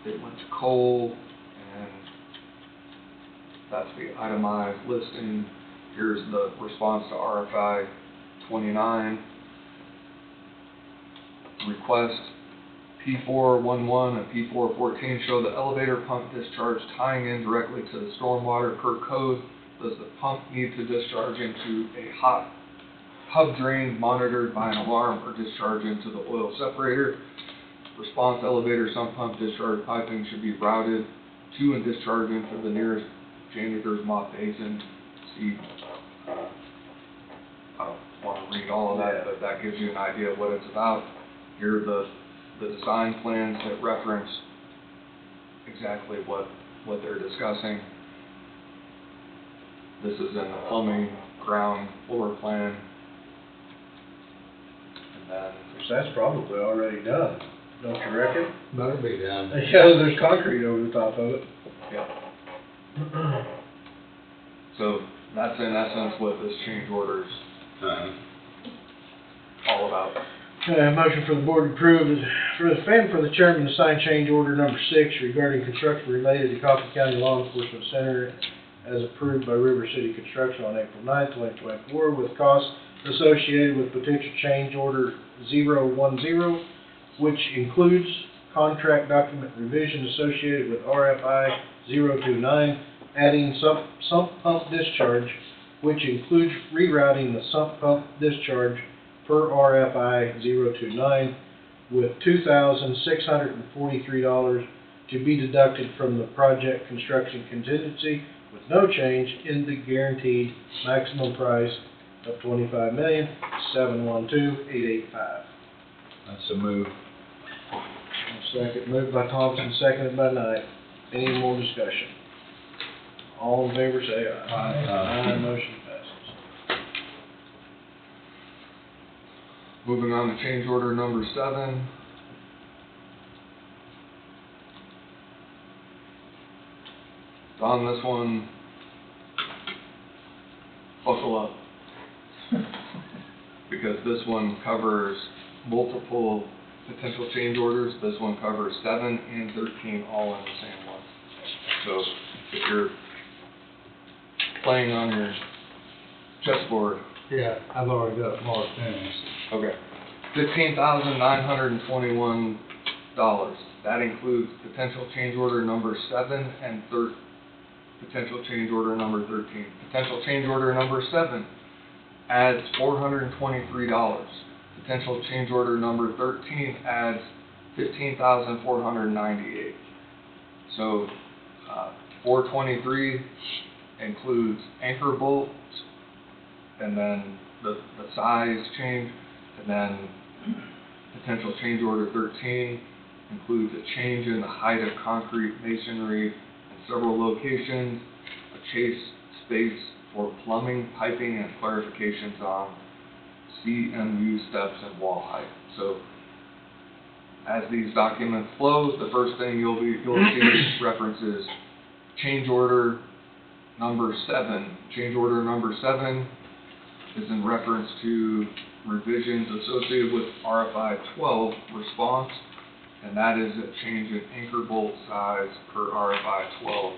It went to Cole, and that's the itemized listing. Here's the response to RFI 29. Request P411 and P414 show the elevator pump discharge tying in directly to the stormwater per code. Does the pump need to discharge into a hot hub drain monitored by an alarm or discharge into the oil separator? Response, elevator sump pump discharge piping should be routed to and discharged into the nearest janitor's mop basin. See, I don't want to read all of that, but that gives you an idea of what it's about. Here are the design plans that reference exactly what they're discussing. This is in the plumbing, ground, floor plan. And then, So that's probably already done, don't you reckon? Better be done. Yeah, there's concrete over the top of it. yeah. So that's in essence what this change order is all about. Okay, a motion for the board to approve, for the chairman to sign change order number 6 regarding construction related to Coffee County Law Enforcement Center as approved by River City Construction on April 9th, 2024, with costs associated with potential change order 010, which includes contract document revision associated with RFI 029, adding sump pump discharge, which includes rerouting the sump pump discharge per RFI 029 with $2,643 to be deducted from the project construction contingency with no change in the guaranteed maximum price of $25,712,885. That's a move. Second, moved by Thompson, seconded by Knight. Any more discussion? All in favor say aye. Aye. Motion passes. Moving on to change order number 7. On this one, buckle up. Because this one covers multiple potential change orders. This one covers 7 and 13 all in the same one. So if you're playing on your chessboard. Yeah, I've already got it marked in. Okay. $15,921. That includes potential change order number 7 and potential change order number 13. Potential change order number 7 adds $423. Potential change order number 13 adds $15,498. So 423 includes anchor bolts, and then the size change, and then potential change order 13 includes a change in the height of concrete masonry in several locations, a chase space for plumbing, piping, and clarifications on CMU steps and wall height. So as these documents flow, the first thing you'll see references change order number 7. Change order number 7 is in reference to revisions associated with RFI 12 response, and that is a change in anchor bolt size per RFI 12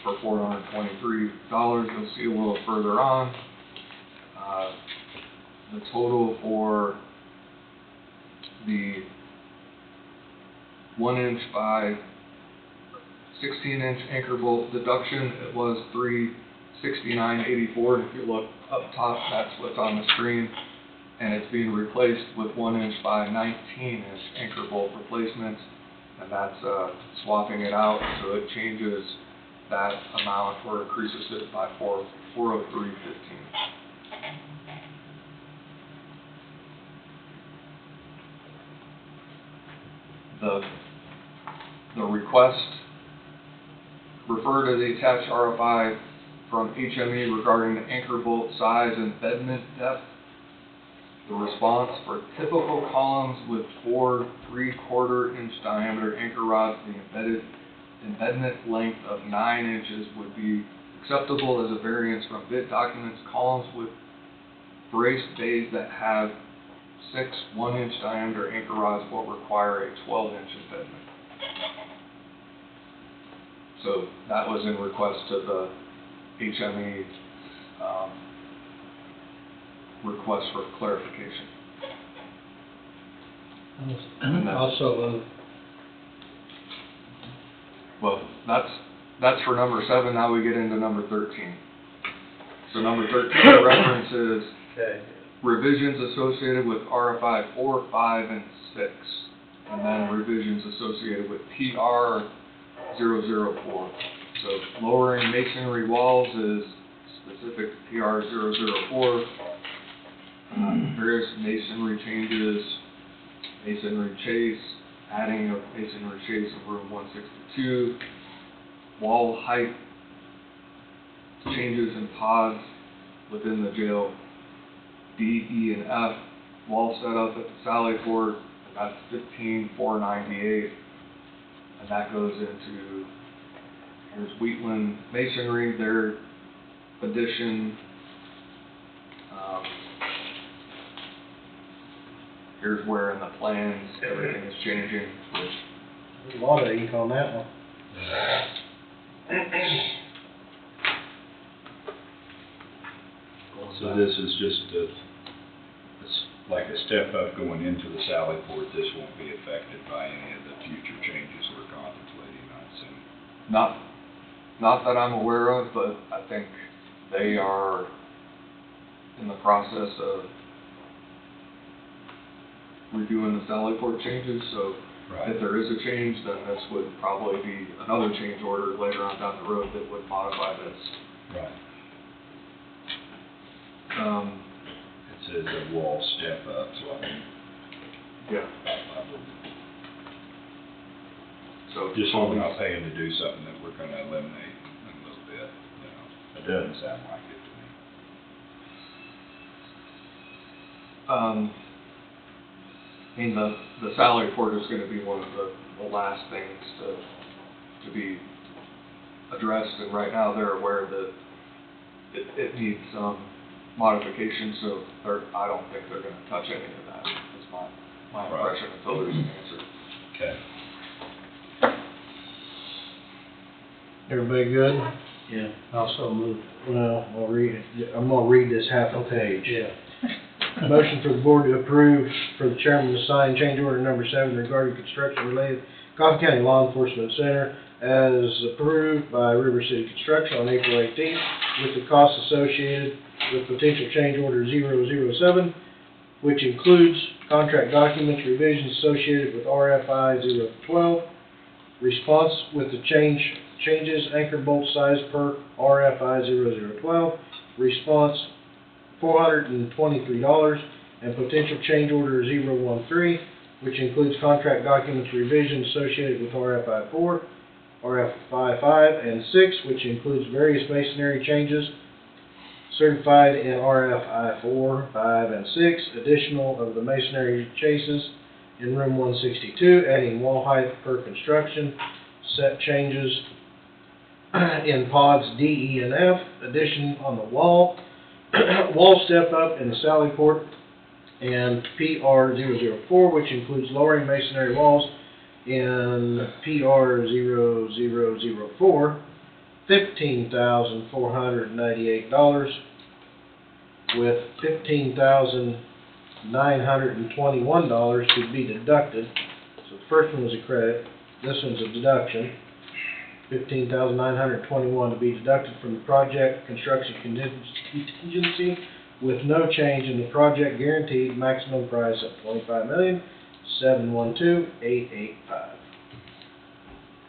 for $423. You'll see a little further on. The total for the 1-inch by 16-inch anchor bolt deduction, it was $369.84. If you look up top, that's what's on the screen, and it's being replaced with 1-inch by 19-inch anchor bolt replacements, and that's swapping it out, so it changes that amount or increases it by $403.15. The request, refer to the attached RFI from HME regarding the anchor bolt size and embedment depth. The response for typical columns with 4 3/4-inch diameter anchor rods, the embedment length of 9 inches would be acceptable as a variance from bid documents. Columns with braced bays that have 6 1-inch diameter anchor rods will require a 12-inch embedment. So that was in request to the HME request for clarification. Also, Well, that's for number 7. Now we get into number 13. So number 13 references revisions associated with RFI 4, 5, and 6, and then revisions associated with PR 004. So lowering masonry walls is specific to PR 004. Various masonry changes, masonry chase, adding of masonry chase in room 162, wall height changes in pods within the jail, D, E, and F, wall setup at the Sally Port, and that's $15,498. And that goes into, here's Wheatland Masonry, their addition. Here's where in the plans, everything is changing, which There's a lot of ink on that one. So this is just it's like a step up going into the Sally Port. This won't be affected by any of the future changes we're contemplating, I assume. not that I'm aware of, but I think they are in the process of reviewing the Sally Port changes, so if there is a change, then this would probably be another change order later on down the road that would modify this. Right. Um, It says a wall step up, so I think. yeah, so. Just so we're not paying to do something that we're gonna eliminate in a little bit, you know. It doesn't sound like it to me. I mean, the Sally Port is gonna be one of the last things to be addressed, and right now they're aware that it needs some modification, so I don't think they're gonna touch any of that, is my impression until there's an answer. Okay. Everybody good? Yeah. Also moved. Well, I'm gonna read this half a page. Yeah. Motion for the board to approve for the chairman to sign change order number 7 regarding construction related Coffee County Law Enforcement Center as approved by River City Construction on April 18th with the costs associated with potential change order 007, which includes contract documents, revisions associated with RFI 012, response with the changes, anchor bolt size per RFI 0012, response $423, and potential change order 013, which includes contract documents revision associated with RFI 4, RFI 5, and 6, which includes various masonry changes certified in RFI 4, 5, and 6, additional of the masonry chases in room 162, adding wall height per construction, set changes in pods D, E, and F, addition on the wall, wall step up in the Sally Port, and PR 004, which includes lowering masonry walls in PR 0004, $15,498, with $15,921 to be deducted. So the first one was a credit, this one's a deduction. $15,921 to be deducted from the project construction contingency with no change in the project guaranteed maximum price of $25,712,885.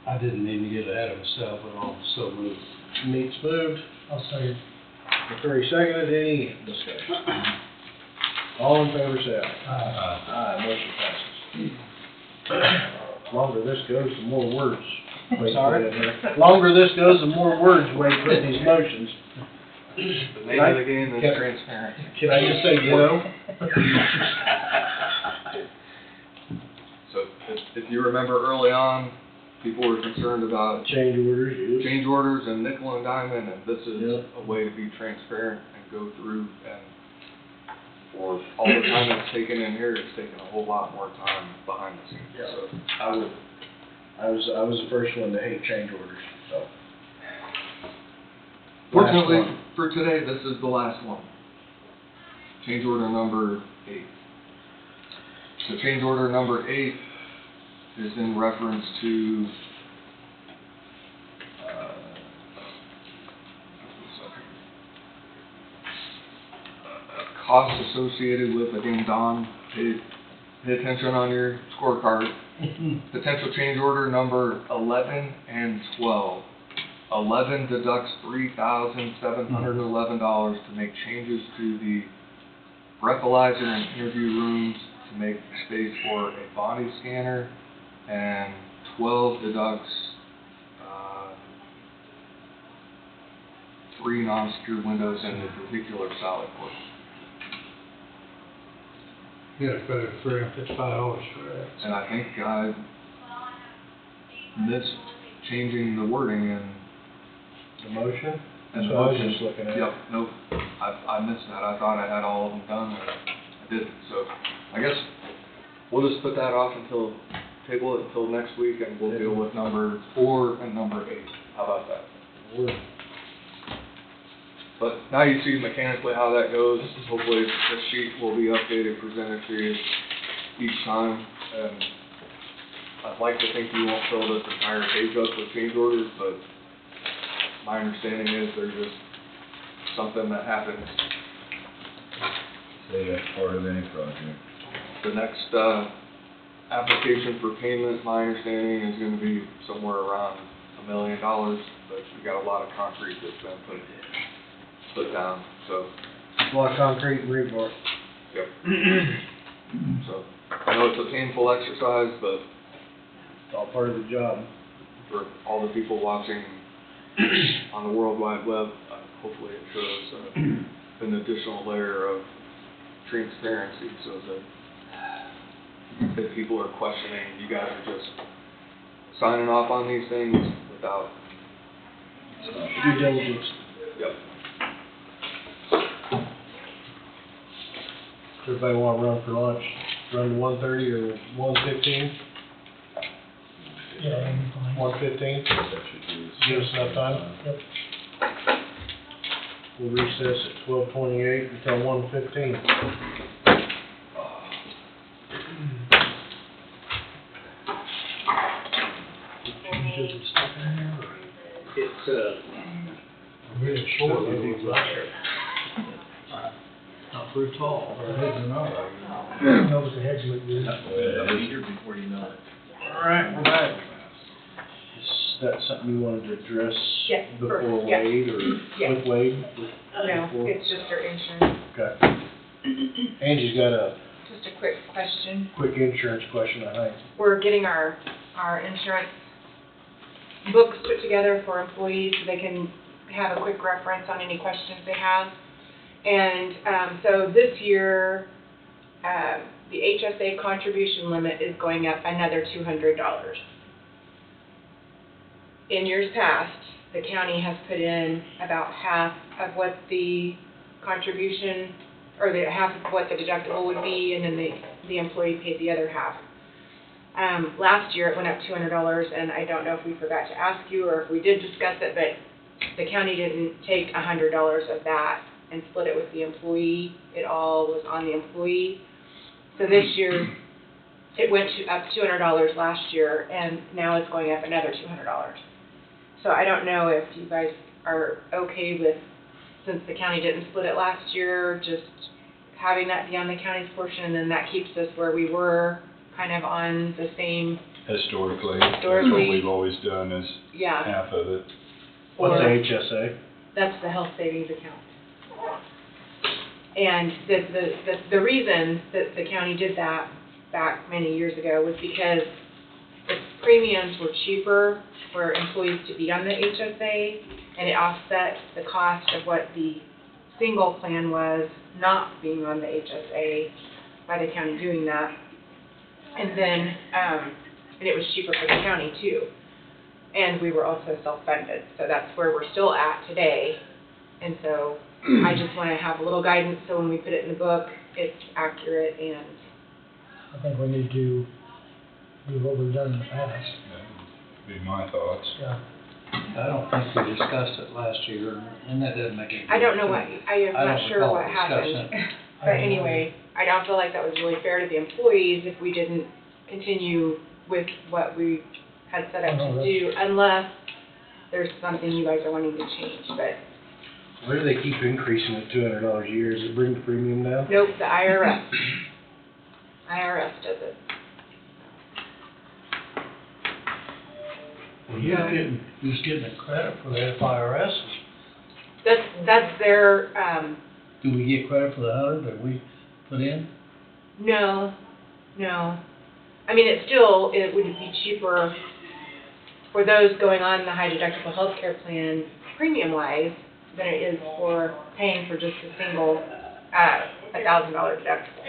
I didn't mean to get ahead of myself, but I'm so moved. Meets moved. I'll say, McCurry seconded. Any discussion? All in favor say aye. uh, Aye, motion passes. Longer this goes, the more words. Wade Sorry? put in there. Longer this goes, the more words Wade put in these motions. The name of the game is transparency. Can I just say ditto? So if you remember early on, people were concerned about Change orders, yes. change orders and nickel and diamond, and this is Yep. a way to be transparent and go through, and for all the time it's taken in here, it's taken a whole lot more time behind the scenes, Yeah. so. I was the first one to hate change orders, so. Fortunately, Last one. for today, this is the last one. Change order number 8. So change order number 8 is in reference to, costs associated with, again, Don, pay attention on your scorecard. Potential change order number 11 and 12. 11 deducts $3,711 to make changes to the breathalyzer and interview rooms to make space for a body scanner, and 12 deducts 3 non-secure windows in the particular sally port. Yeah, it's better than $355 for that. And I think I missed changing the wording in The motion? in That's the what I was motion. just looking at. Yep, nope, I missed that. I thought I had all of them done, and I didn't. So I guess we'll just put that off until, table it until next week, and we'll deal with number 4 and number 8. How about that? We're- But now you see mechanically how that goes. Hopefully this sheet will be updated, presented to you each time. And I'd like to think you won't fill this entire page up with change orders, but my understanding is they're just something that happens. Say that's part of any project. The next, application for payment, my understanding is gonna be somewhere around $1 million, but we got a lot of concrete that's been put down, so. A lot of concrete and rebar. Yep. So, I know it's a painful exercise, but It's all part of the job. for all the people watching on the World Wide Web, hopefully it shows an additional layer of transparency, so that if people are questioning, you guys are just signing off on these things without. Due diligence. Yep. Everybody wanna run for lunch? Run to 1:30 or 1:15? Yeah, that'd be fine. 1:15? That should be. Give us enough time? Yep. We'll recess at 12:28 until 1:15. Changes stuff in there, or It's, really short, maybe it's not very tall. That was the hedge look good. All right, we're back. Is that something you wanted to address Yes, before first, yes. Wade, or Yes. with Wade? No, Before? it's just our insurance. Okay. Angie's got a Just a quick question. quick insurance question, I think. We're getting our insurance books put together for employees so they can have a quick reference on any questions they have. And so this year, the HSA contribution limit is going up another $200. In years past, the county has put in about half of what the contribution, or the half of what the deductible would be, and then the employee paid the other half. Last year, it went up $200, and I don't know if we forgot to ask you or if we did discuss it, but the county didn't take $100 of that and split it with the employee. It all was on the employee. So this year, it went up $200 last year, and now it's going up another $200. So I don't know if you guys are okay with, since the county didn't split it last year, just having that be on the county's portion, and then that keeps us where we were, kind of on the same, Historically, that's what Historically. we've always done, is yeah. half of it. What's Or- HSA? That's the health savings account. And the reason that the county did that back many years ago was because the premiums were cheaper for employees to be on the HSA, and it offset the cost of what the single plan was not being on the HSA by the county doing that. And then, and it was cheaper for the county too. And we were also self-funded, so that's where we're still at today. And so I just want to have a little guidance, so when we put it in the book, it's accurate and, I think we need to do what we've done in the past. That would be my thoughts. Yeah. I don't think we discussed it last year, and that doesn't make any. I don't know what, I am I not don't sure recall what happened. discussing But anyway, I don't feel like that was really fair to the employees if we didn't continue with what we had set up to do, unless there's something you guys are wanting to change, but Why do they keep increasing it $200 a year? Does it bring the premium down? nope, the IRS. IRS does it. Well, who's getting the credit for the FIRS? That's their, Do we get credit for the 100 that we put in? no. I mean, it would be cheaper for those going on the high deductible healthcare plan, premium-wise, than it is for paying for just a single, $1,000 deductible.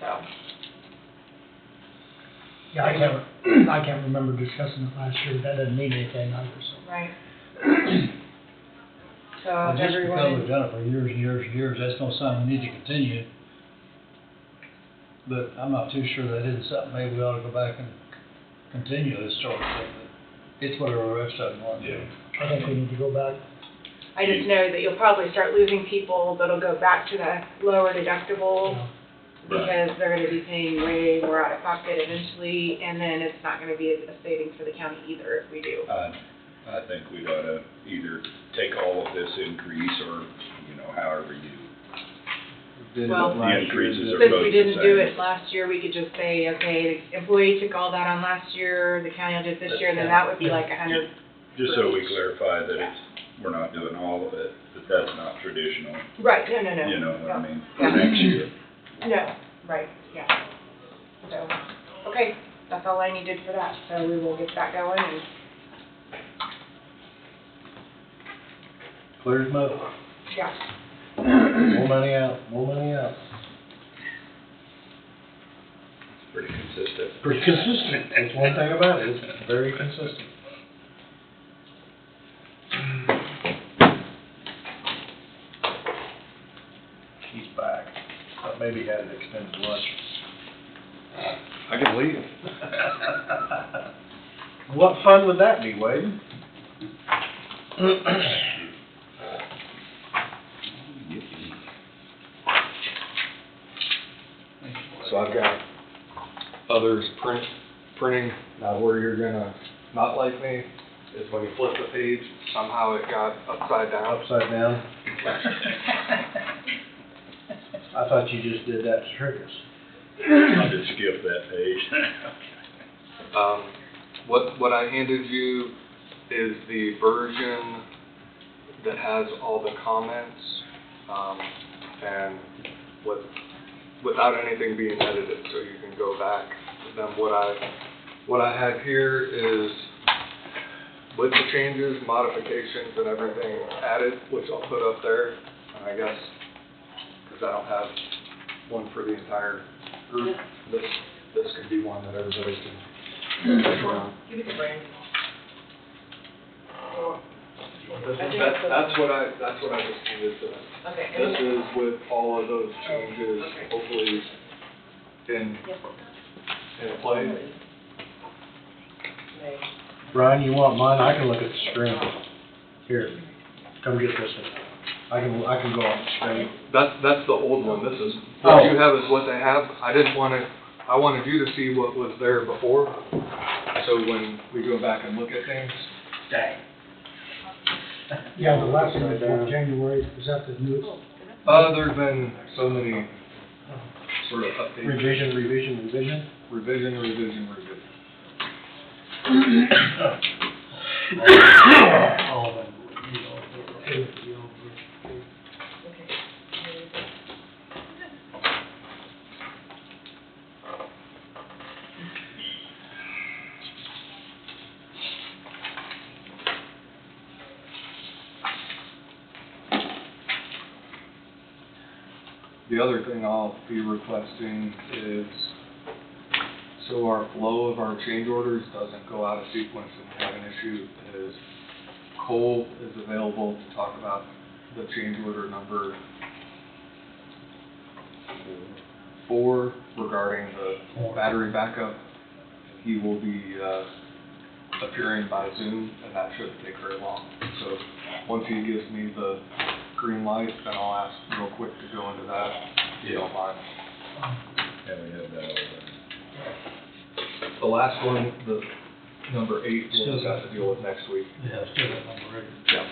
So, Yeah, I can't remember discussing it last year, that doesn't mean anything either, so. right. So Well, if just because everyone, we've done it for years and years and years, that's no sign we need to continue. But I'm not too sure that isn't something maybe we ought to go back and continue this sort of thing. It's whatever the rest of them want to do. I think we need to go back. I just know that you'll probably start losing people that'll go back to the lower deductible because they're gonna be paying way more out of pocket eventually, and then it's not gonna be a savings for the county either if we do. I think we ought to either take all of this increase or, however you, Did it Well, the last year, increases are Since both we the didn't do same. it last year, we could just say, okay, the employee took all that on last year, the county will do it this year, and then that would be like 100. Just so we clarify that we're not doing all of it, that that's not traditional, Right, no. you know what I no. mean, for next year. No, right, yeah. So, okay, that's all I needed for that, so we will get that going and, Clear as mud. yeah. More money out, more money out. Pretty consistent. Pretty consistent, that's one thing about it, it's very consistent. He's back, thought maybe he had an extended lunch. I can leave. What fun would that be, Wade? So I've got others printing. Now where you're gonna not like me is when you flip the page, somehow it got upside down. Upside down? I thought you just did that to trick us. I'll just skip that page. What I handed you is the version that has all the comments, and without anything being edited, so you can go back. Then what I have here is with the changes, modifications, and everything added, which I'll put up there, and I guess, because I don't have one for the entire group, this could be one that everybody can check around. Give it to Brandon. That's what I just handed to them. Okay. This is with all of those changes, hopefully in play. Brian, you want mine? I can look at the screen. Here, come get this one. I can go off the screen. That's the old one, this is, Oh. what you have is what they have. I wanted you to see what was there before, so when we go back and look at things. Dang. Yeah, the last one was January, is that the newest? There's been so many sort of updates. Revision. Revision. All of them, The other thing I'll be requesting is, so our flow of our change orders doesn't go out of sequence and we have an issue, is Cole is available to talk about the change order number 4 regarding the battery backup. He will be appearing by Zoom, and that shouldn't take very long. So once he gives me the green light, then I'll ask real quick to go into that, if you don't mind. Yeah, we have that all done. The last one, the number 8, we'll just have to deal with next week. yeah, still got number 8. Yeah.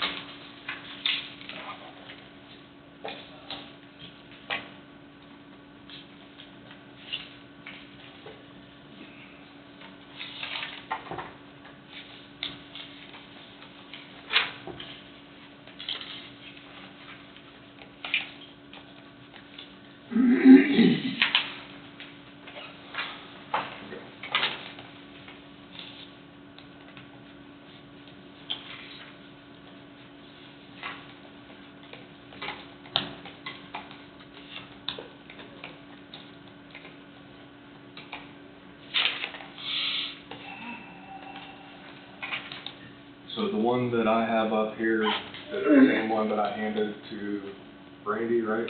the one that I have up here, the same one that I handed to Brandy, right?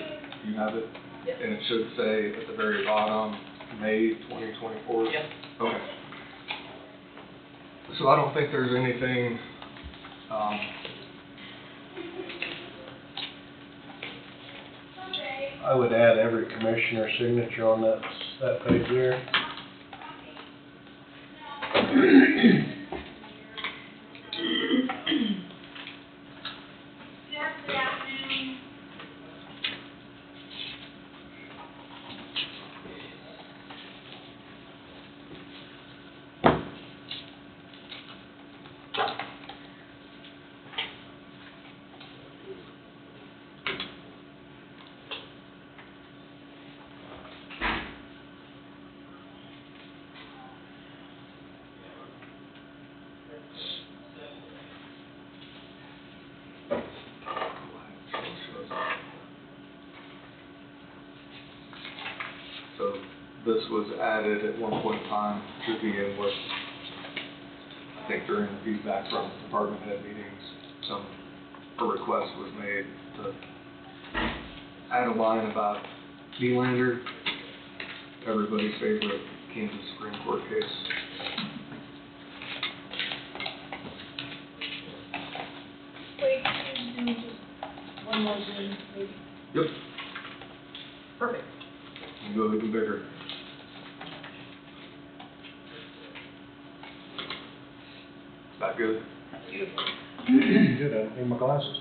You have it? Yep. And it should say at the very bottom, May 2024? Yep. Okay. So I don't think there's anything, I would add every commissioner's signature on that page there. so this was added at one point in time to begin with. I think during the feedback from department head meetings, a request was made to add a line about Nylander, everybody's favorite Kansas Supreme Court case. Wait, just one more Zoom, maybe. Yep. Perfect. And go even bigger. Is that good? Beautiful. Good, I need my glasses.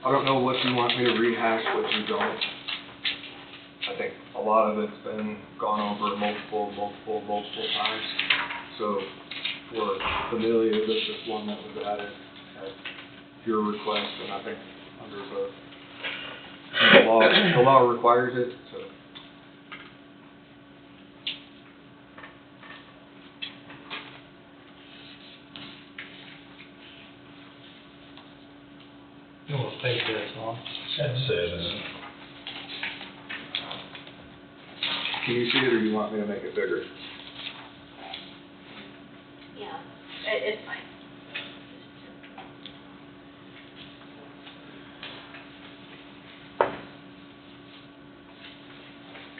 I don't know what you want me to rehash, what you don't. I think a lot of it's been gone over multiple times. So for Familia, this is one that was added at your request, and I think under the law requires it, so. You know what page that's on? 7. Can you see it, or you want me to make it bigger? Yeah, it's fine.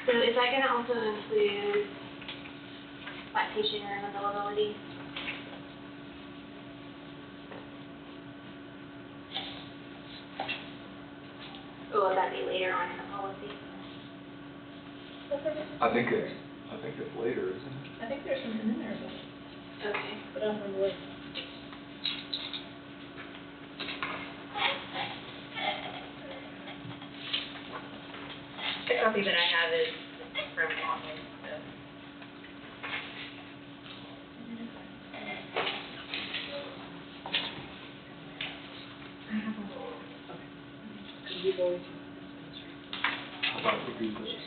So is that gonna also include lactation room availability? Or will that be later on in the policy? I think it's later, isn't it? I think there's something in there about it, Okay. but I don't remember what. The copy that I have is from office, so. I have a little. Because we've always. How about we do this?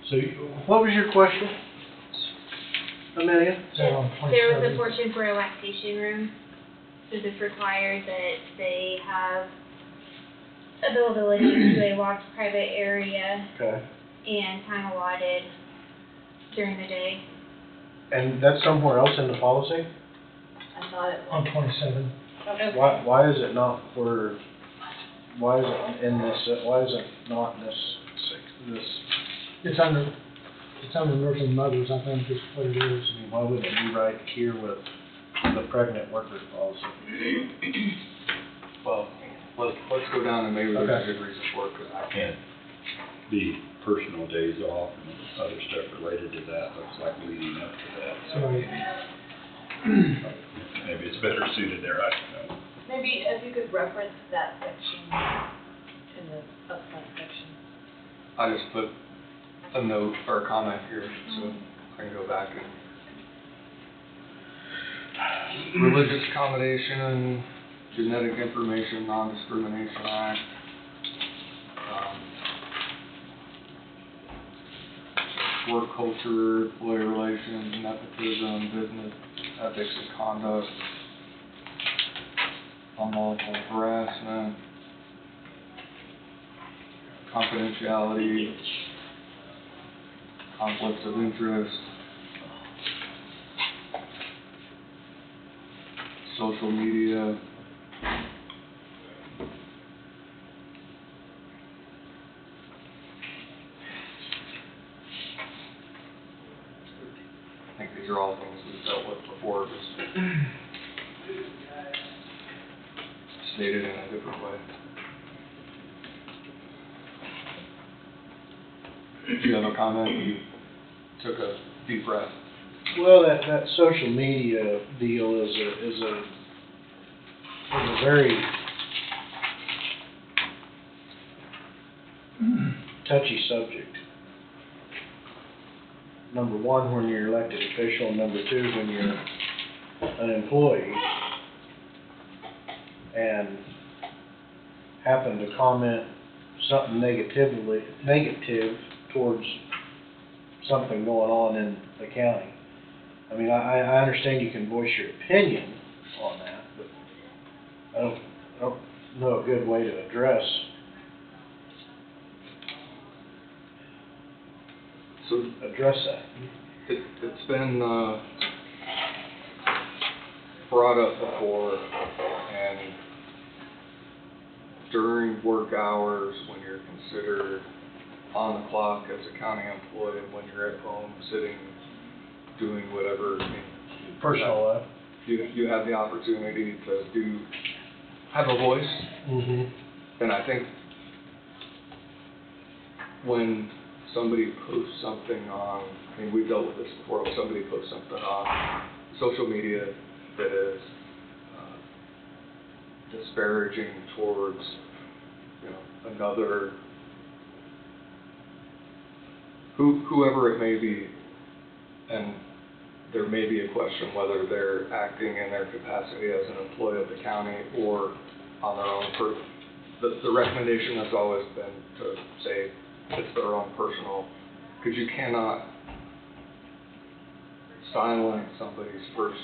So, what was your question, Amelia? Is that on There was 27? a portion for a lactation room, so this requires that they have availability to a locked private area Okay. and time allotted during the day. And that's somewhere else in the policy? I thought it On was. 27. Okay. Why is it not why is it in this, why is it not in this, It's under nursing mothers, I think is what it is. I mean, why wouldn't it be right here with the pregnant workers policy? Well, let's go down and maybe there's Okay. a good reason for it, because I can't. Can't be personal days off and other stuff related to that, looks like leading up to that. So maybe it's better suited there, I don't know. Maybe if you could reference that section in the upfront section. I just put a note or a comment here, so I can go back and. Religious Accommodation, Genetic Information Non-Discrimination Act. work culture, employee relations, nepotism, business ethics and conduct, unlawful harassment, confidentiality, conflicts of interest, social media, I think these are all things we've dealt with before, just stated in a different way. Do you have a comment? You took a deep breath. Well, that social media deal is a very touchy subject. Number one, when you're elected official, and number two, when you're an employee, and happen to comment something negative towards something going on in the county. I mean, I understand you can voice your opinion on that, but I don't know a good way to address. Address that. It's been brought up before, and during work hours, when you're considered on the clock as a county employee, and when you're at home sitting, doing whatever, I mean, Personal life. you have the opportunity to have a voice. Mm-hmm. And I think when somebody posts something on, I mean, we've dealt with this before, when somebody posts something on social media that is disparaging towards, another, whoever it may be, and there may be a question whether they're acting in their capacity as an employee of the county or on their own. The recommendation has always been to say it's their own personal, because you cannot silence somebody's First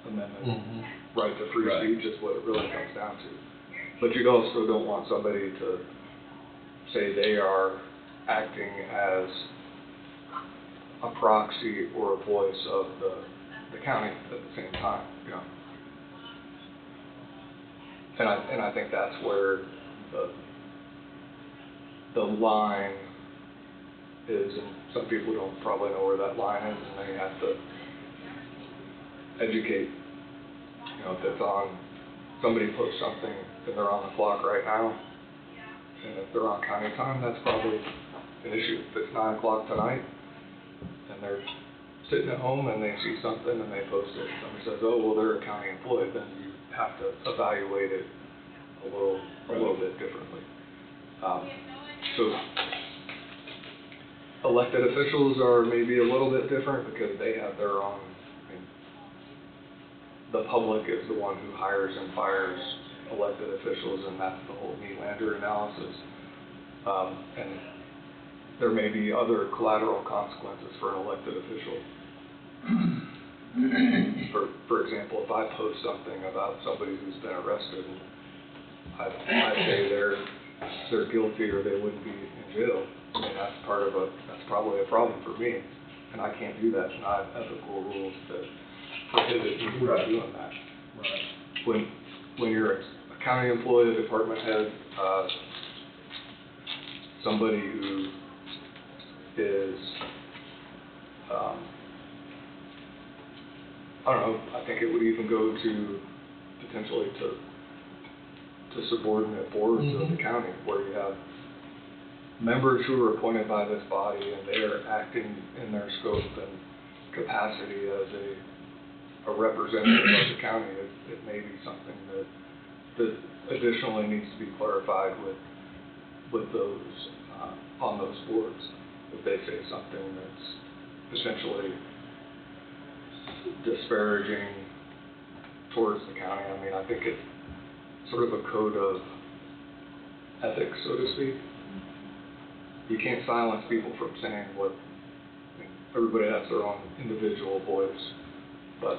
Amendment right to free speech is what it really comes down to. But you also don't want somebody to say they are acting as a proxy or a voice of the county at the same time, And I think that's where the line is, and some people don't probably know where that line is, and they have to educate. If it's on, somebody posts something and they're on the clock right now, and if they're on county time, that's probably an issue. If it's 9 o'clock tonight, and they're sitting at home and they see something and they post it, and somebody says, oh, well, they're a county employee, then you have to evaluate it a little bit differently. So elected officials are maybe a little bit different because they have their own, the public is the one who hires and fires elected officials, and that's the whole Nylander analysis. And there may be other collateral consequences for an elected official. For example, if I post something about somebody who's been arrested, and I say they're guilty or they wouldn't be in jail, I mean, that's probably a problem for me, and I can't do that. And I have ethical rules that prohibit me from doing that. Right. When you're a county employee, a department head, somebody who is, I don't know, I think it would even go to potentially to subordinate boards of the county, where you have members who are appointed by this body and they are acting in their scope and capacity as a representative of the county. It may be something that additionally needs to be clarified with those on those boards. If they say something that's potentially disparaging towards the county, I mean, I think it's sort of a code of ethics, so to speak. You can't silence people from saying what, I mean, everybody has their own individual voice, but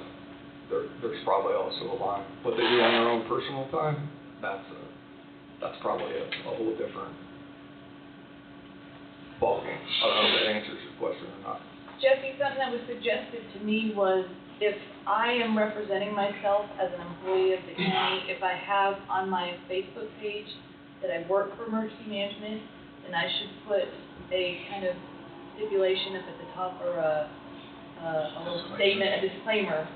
there's probably also a line. What they do on their own personal time, that's probably a whole different ballgame. I don't know if that answers your question or not. Jesse, something that was suggested to me was if I am representing myself as an employee of the county, if I have on my Facebook page that I work for emergency management, then I should put a kind of stipulation up at the top or a little statement, a disclaimer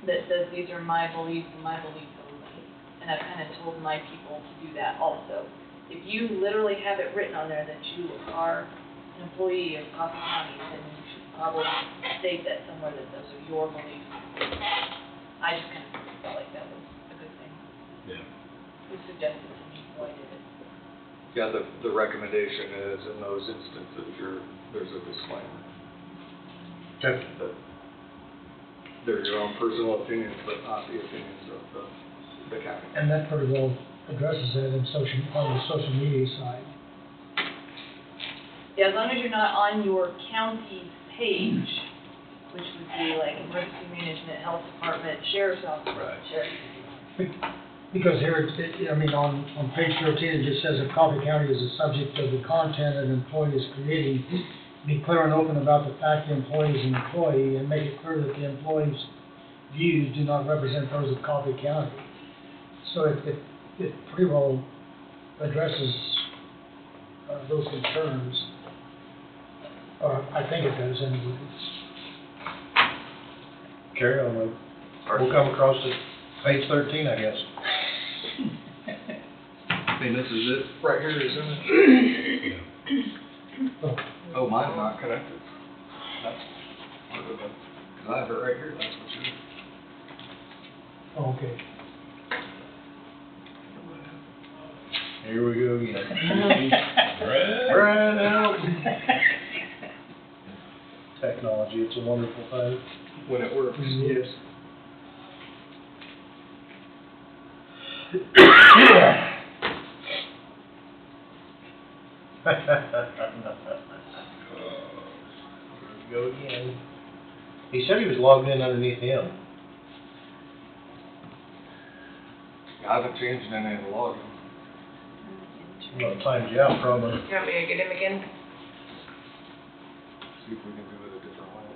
that says these are my beliefs and my beliefs only. And I've kind of told my people to do that also. If you literally have it written on there that you are an employee of Coffee County, then you should probably state that somewhere that those are your beliefs. I just kind of felt like that was a good thing. Yeah. It was suggested to me, so I did it. Yeah, the recommendation is in those instances, there's a disclaimer. Okay. That they're your own personal opinions, but not the opinions of the county. And that pretty well addresses that in on the social media side. Yeah, as long as you're not on your county's page, which would be like emergency management, health department, sheriff's office, Right. Be- Because here, I mean, on page 13, it just says if Coffee County is the subject of the content an employee is creating, be clear and open about the fact the employee is an employee, and make it clear that the employee's views do not represent those of Coffee County. So it pretty well addresses those concerns. I think it does anyway. Carry on, Luke. We'll come across to page 13, I guess. I mean, this is it right here, isn't it? Oh, mine's not connected. That's part of it. Because I have it right here, that's what you. Oh, okay. Here we go again. Right out. Technology, it's a wonderful thing. When it works. Yes. Go again. He said he was logged in underneath him. I haven't changed any of the login. Well, it timed you out probably. You want me to get him again? See if we can do it a different way.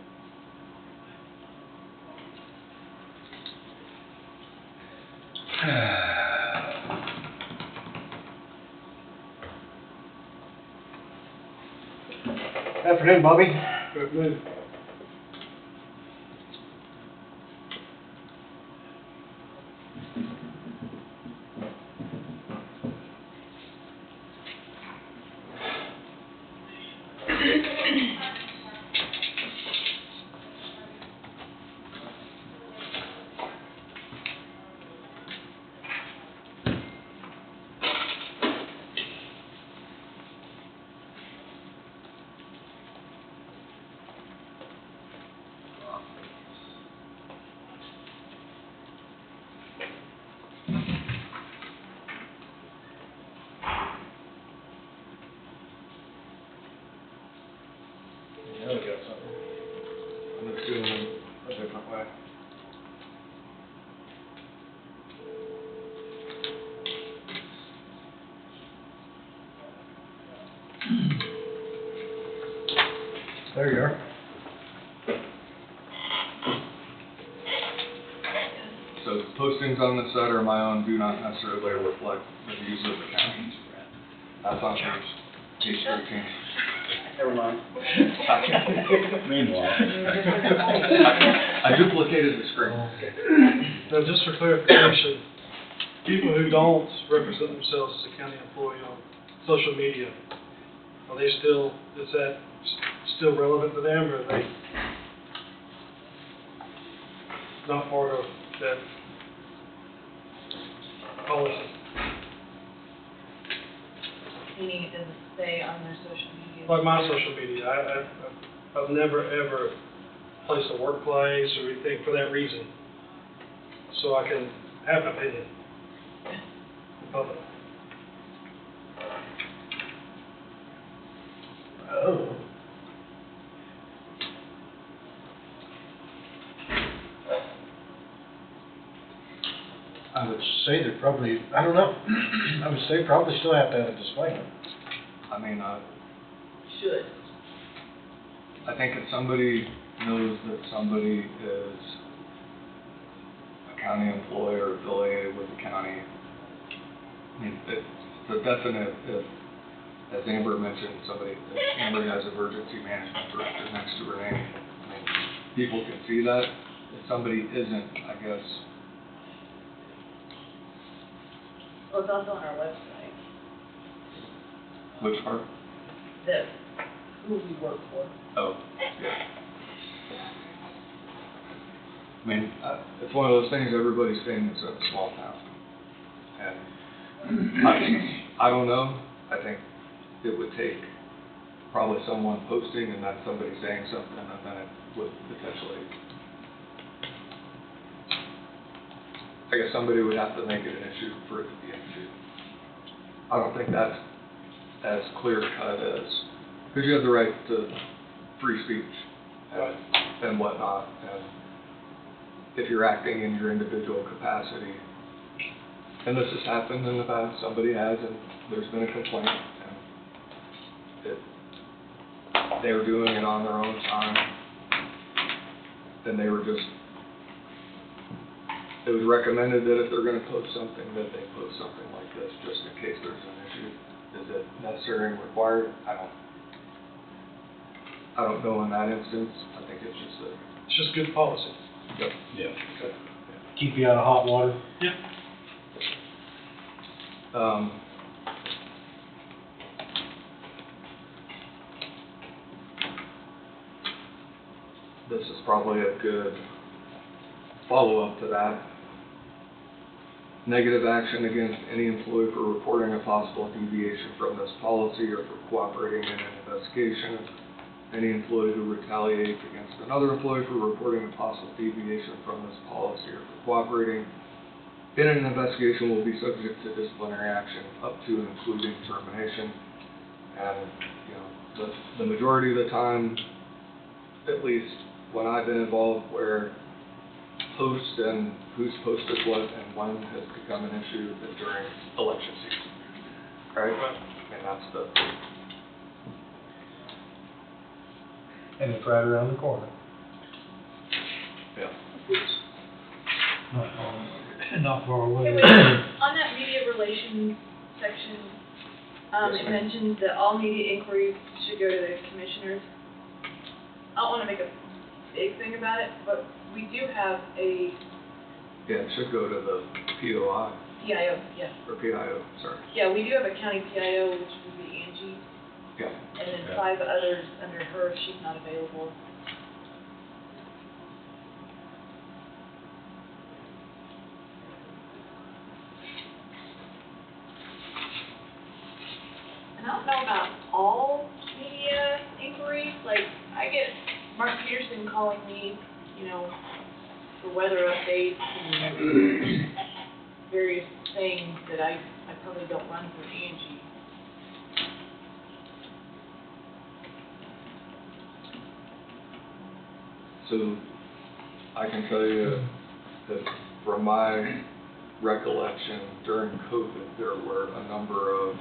Afternoon, Bobby. Good move. Yeah, we got something. I'm just doing it a different way. There you are. So postings on the site are my own, do not necessarily reflect the views of the county. That's on page 13. Never mind. Meanwhile. I duplicated the screen. Now, just for clarification, people who don't represent themselves as a county employee on social media, are they still, is that still relevant to them, or are they not part of that policy? Meaning it doesn't say on their social media. Like my social media, I've never ever placed a workplace or anything for that reason, so I can have an opinion in public. Oh. I would say they probably, I don't know, I would say probably still have to have a disclaimer. I mean, Should. I think if somebody knows that somebody is a county employee or affiliated with the county, I mean, it's a definite, if, as Amber mentioned, Amber has emergency management director next to her name. I mean, people can see that. If somebody isn't, I guess, Well, it's also on our website, which part? the, who we work for. Oh, yeah. I mean, it's one of those things, everybody's famous in a small town. And I don't know, I think it would take probably someone posting and then somebody saying something, and then it would potentially, I guess somebody would have to make it an issue for it to be an issue. I don't think that's as clear cut as, because you have the right to free speech and whatnot, and if you're acting in your individual capacity, and this has happened in the past, somebody has, and there's been a complaint, and they were doing it on their own time, then they were just, it was recommended that if they're gonna post something, that they post something like this, just in case there's an issue. Is it necessary and required? I don't know in that instance. I think it's just a. It's just good policy. Yep. Yeah. Okay. Keep you out of hot water. Yeah. This is probably a good follow-up to that. Negative action against any employee for reporting a possible deviation from this policy or for cooperating in an investigation. Any employee who retaliates against another employee for reporting a possible deviation from this policy or for cooperating in an investigation will be subject to disciplinary action up to and including termination. And, you know, the majority of the time, at least when I've been involved, where posts and who's posted what and when has become an issue is during election season, right? And that's the... And it's right around the corner. Yeah. Not far away. Hey, wait, on that media relations section, Yes, it ma'am. mentions that all media inquiries should go to the commissioners. I don't wanna make a big thing about it, but we do have a Yeah, it should go to the POI, PIO, yeah. or PIO, sorry. Yeah, we do have a county PIO, which would be Angie, Yeah. and then Yeah. 5 others under her if she's not available. And I don't know about all media inquiries, like, I get Mark Peterson calling me, you know, for weather updates and various things that I probably don't run for Angie. So, I can tell you that from my recollection, during COVID, there were a number of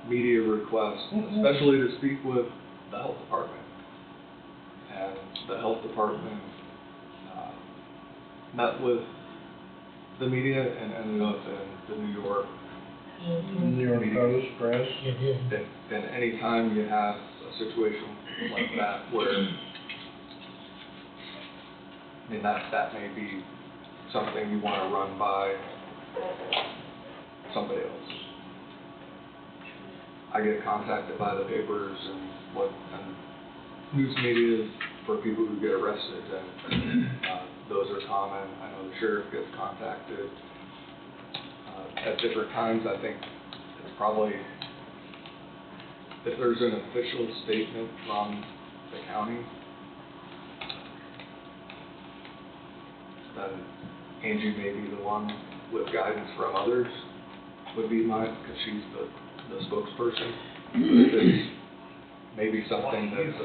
media requests, especially to speak with the health department. And the health department met with the media and ended up in the New York. New York Post, Press. And any time you have a situation like that where, I mean, that may be something you want to run by somebody else. I get contacted by the papers and news media for people who get arrested, and those are common. I know the sheriff gets contacted at different times. I think it's probably, if there's an official statement from the county, then Angie may be the one with guidance from others, would be mine, because she's the spokesperson. But if it's maybe something that's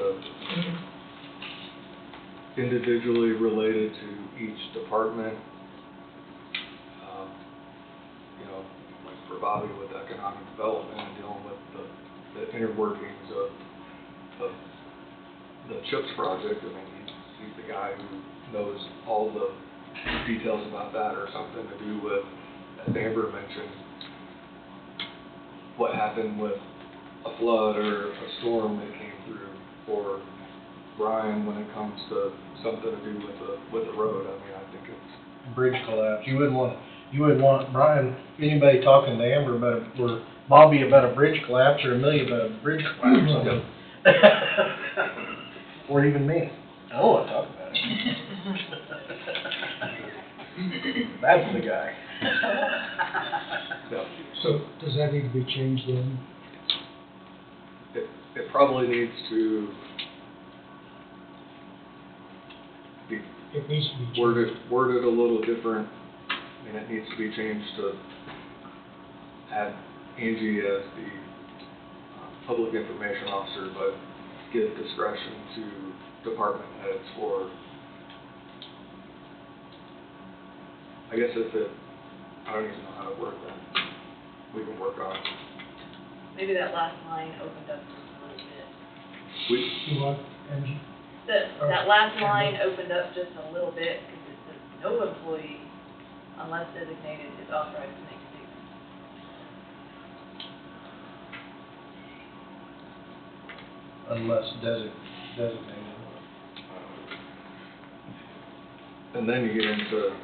individually related to each department, for Bobby with economic development and dealing with the inner workings of the CHIPS project. I mean, he's the guy who knows all the details about that, or something to do with, as Amber mentioned, what happened with a flood or a storm that came through, or Brian when it comes to something to do with the road. I mean, I think it's Bridge collapse, you wouldn't want Brian, anybody talking to Amber about or Bobby about a bridge collapse, or Amelia about a bridge collapse. Or even me. I don't wanna talk about it. That's the guy. yeah. So does that need to be changed then? It probably needs to be It needs to be changed. worded a little different. I mean, it needs to be changed to add Angie as the public information officer, but give discretion to department heads for, I guess I don't even know how to word that. We can work on it. Maybe that last line opened up just a little bit. You want, Angie? That last line opened up just a little bit, because it says, no employee, unless designated, is authorized to make statements. Unless designated. And then you get into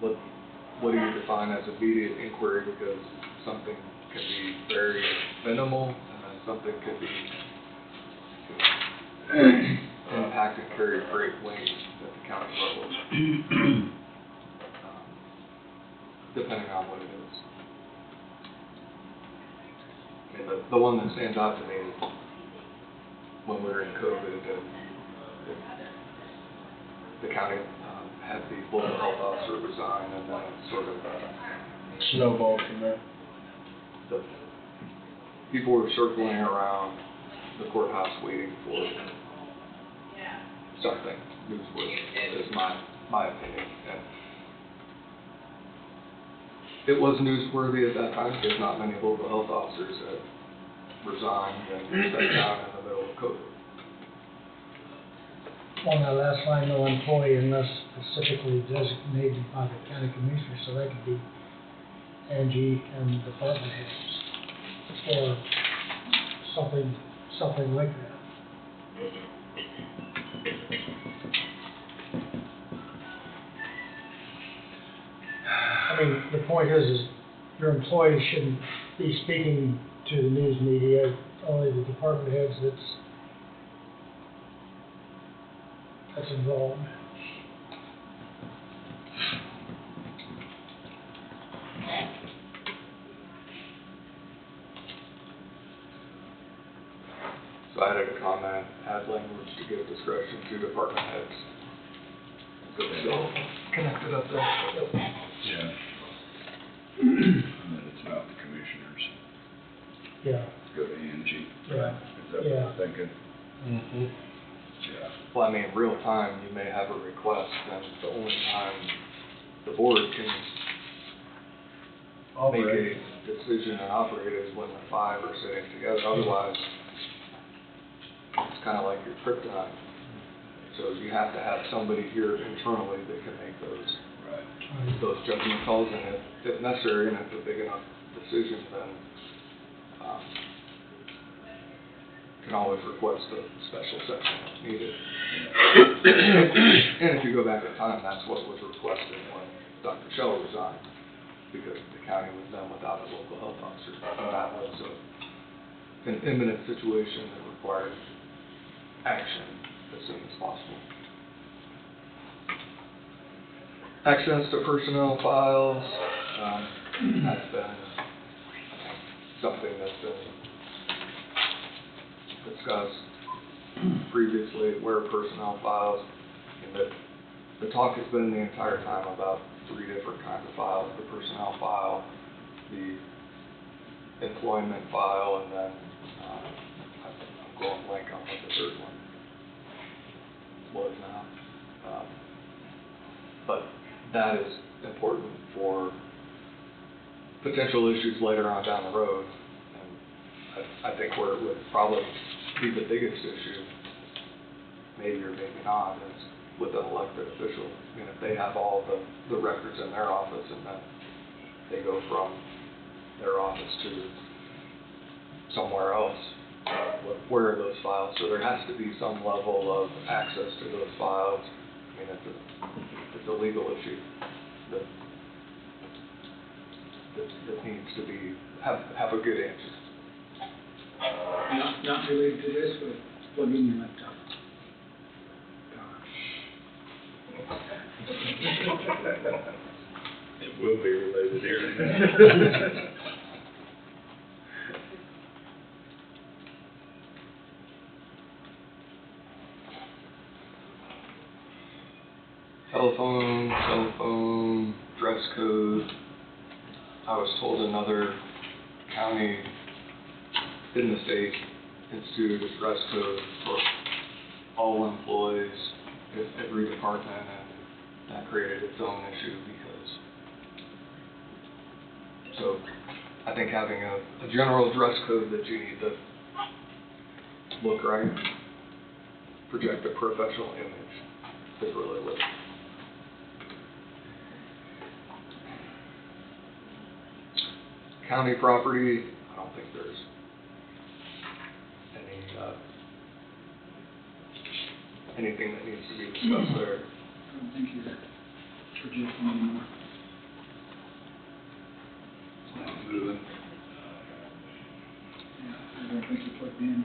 what do you define as immediate inquiry, because something can be very minimal, and then something can be impact and carry great weight at the county level, depending on what it is. I mean, the one that stands out to me is when we were in COVID, the county had the local health officer resign, and then it sort of Snowballed from there. the people were circling around the courthouse waiting for something newsworthy, is my opinion. And it was newsworthy at that time, because not many local health officers had resigned and stepped down in the middle of COVID. On that last line, no employee unless specifically designated by the county commissioner, so that could be Angie and department heads, or something like that. I mean, the point is your employees shouldn't be speaking to the news media, only the department heads that's involved. So I added a comment, add language to give discretion to department heads. So it's all connected up there. Yeah. And then it's not the commissioners. Yeah. Go to Angie. Yeah. Is that what you're thinking? Mm-hmm. Yeah. Well, I mean, real time, you may have a request, and the only time the board can make a decision and operate is when the five are sitting together. Otherwise, it's kind of like your kryptonite. So you have to have somebody here internally that can make those judgment calls, and if necessary, and if it's a big enough decision, then can always request a special session if needed. And if you go back in time, that's what was requested when Dr. Shell resigned, because the county was then without a local health officer. And that was an imminent situation that required action as soon as possible. Access to personnel files, that's been something that's been discussed previously, where personnel files, and the talk has been the entire time about three different kinds of files: the personnel file, the employment file, and then I'm going blank on what the third one was now. But that is important for potential issues later on down the road. And I think where it would probably be the biggest issue, maybe or maybe not, is with an elected official. I mean, if they have all the records in their office and then they go from their office to somewhere else, where are those files? So there has to be some level of access to those files. I mean, it's a legal issue that needs to be, have a good answer. Not related to this, but plug in your laptop. It will be related here. Telephone, cell phone, dress code. I was told another county in the state instituted a dress code for all employees at every department, and that created its own issue because, so I think having a general dress code that you need to look right, project a professional image is really what. County property, I don't think there's anything that needs to be discussed there. I don't think you're projecting anymore. It's not moving. Yeah, I don't think you plugged in.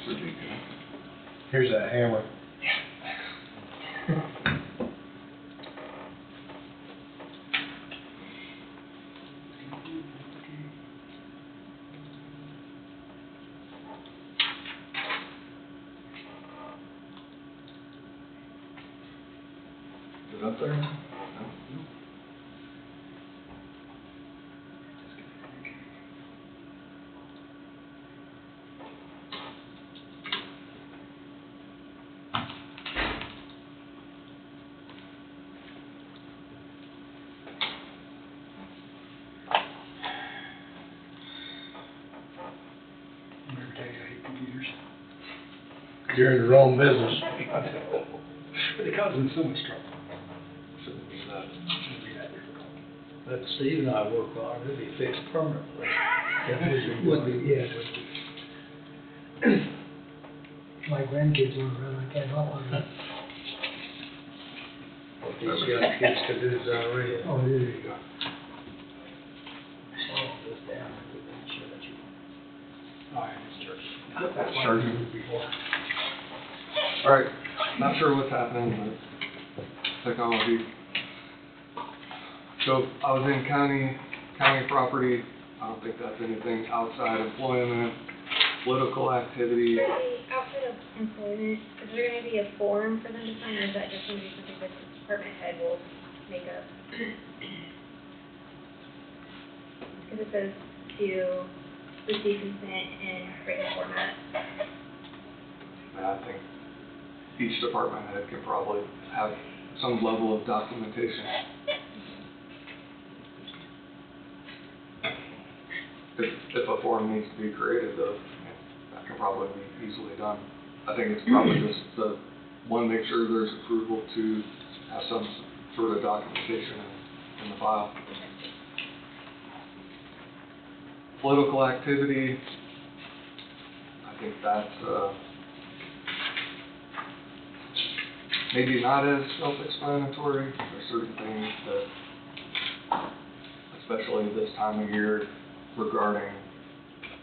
Should be good. Here's that hammer. Is it up there? No. Remember, Dad, I hate computers. You're in the wrong business. But they cause them so much trouble. Shouldn't be that. Shouldn't be that difficult. But Steve and I work on it, it'll be fixed permanently. Would be, yeah. My grandkids aren't around, I can't help them. What these young kids can do is unreal. Oh, there you go. Slow this down, to make sure that you. Oh, I it's That's charging. Alright, not sure what's happening, but technology. So I was in county property. I don't think that's anything outside employment, political activity. Outside of employment, is there gonna be a form for them to sign, or is that just gonna be something that the department head will make up? Cause it says to receive consent in written format. And I think each department head can probably have some level of documentation. If a form needs to be created though, that can probably be easily done. I think it's probably just the one, make sure there's approval to have some sort of documentation in the file. Political activity, I think that's maybe not as self-explanatory. There's certain things that, especially this time of year, regarding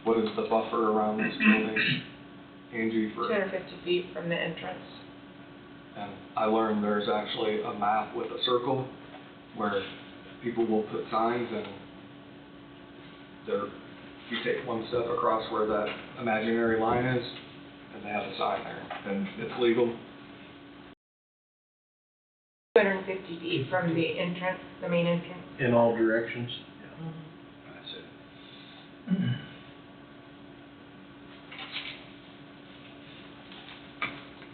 what is the buffer around this building, Angie, for. 250 feet from the entrance. And I learned there's actually a map with a circle where people will put signs and you take one step across where that imaginary line is and they have a sign there and it's legal. 250 feet from the entrance, the main entrance. In all directions. That's it.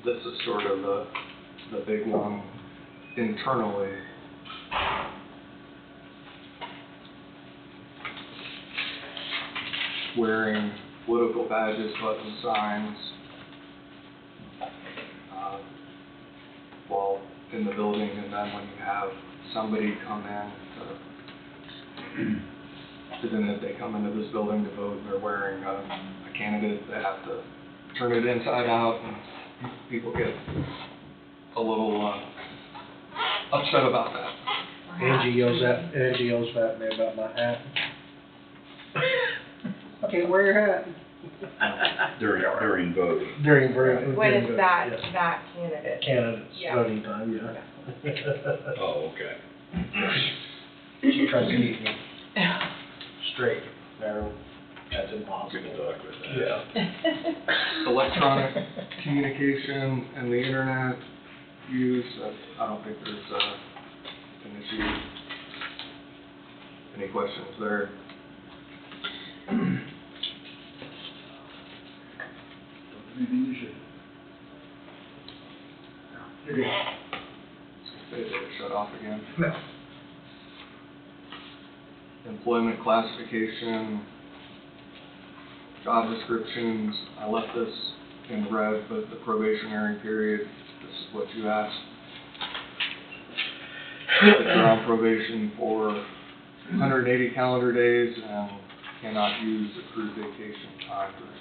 This is sort of the big one internally. Wearing political badges, button signs, while in the building, and then when you have somebody come in then if they come into this building to vote, and they're wearing a candidate, they have to turn it inside out, and people get a little upset about that. Angie yells at me about my hat. Okay, wear your hat. During voting. During voting. When is that, yes. that candidate? Candidates Yeah. voting time, yeah. Oh, okay. She tries to keep me straight, narrow. That's impossible. Good luck with that. Yeah. Electronic communication and the internet use, I don't think there's an issue. Any questions there? Did it shut off again? No. Employment classification, job descriptions, I left this in red, but the probationary period, this is what you asked. If you're on probation for 180 calendar days and cannot use accrued vacation time during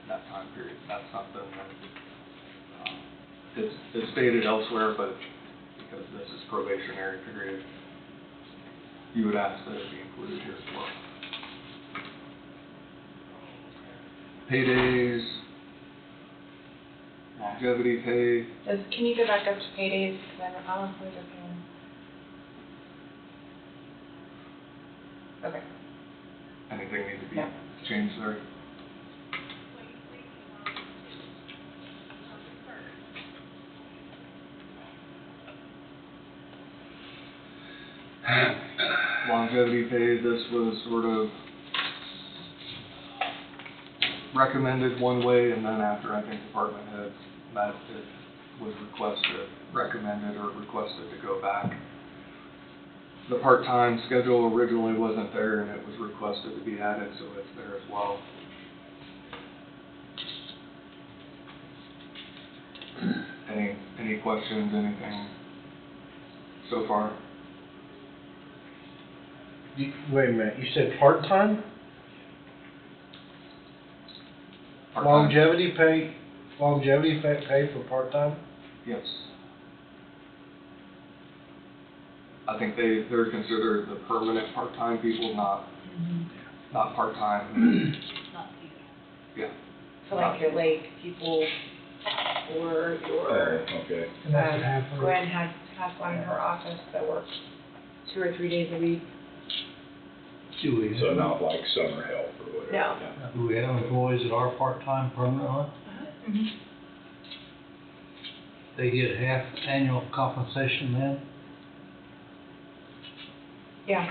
that time period, that's something that it's stated elsewhere, but because this is probationary period, you would ask that it be included here as well. Paydays, longevity pay, Can you go back up to paydays, because I don't believe they're paying. Okay. anything need to be No. changed there? Longevity pay, this was sort of recommended one way, and then after, I think, department heads met, it was recommended or requested to go back. The part-time schedule originally wasn't there, and it was requested to be added, so it's there as well. Any questions, anything so far? Wait a minute, you said part-time? Part-time? Longevity pay for part-time? Yes. I think they're considered the permanent part-time people, not part-time. Yeah. So like your lake people, or your, Okay. Gwen has one in her office that works 2 or 3 days a week. Do we So have, not like summer help or whatever. No. Yeah. do we have employees that are part-time permanently? They get half annual compensation then? Yeah,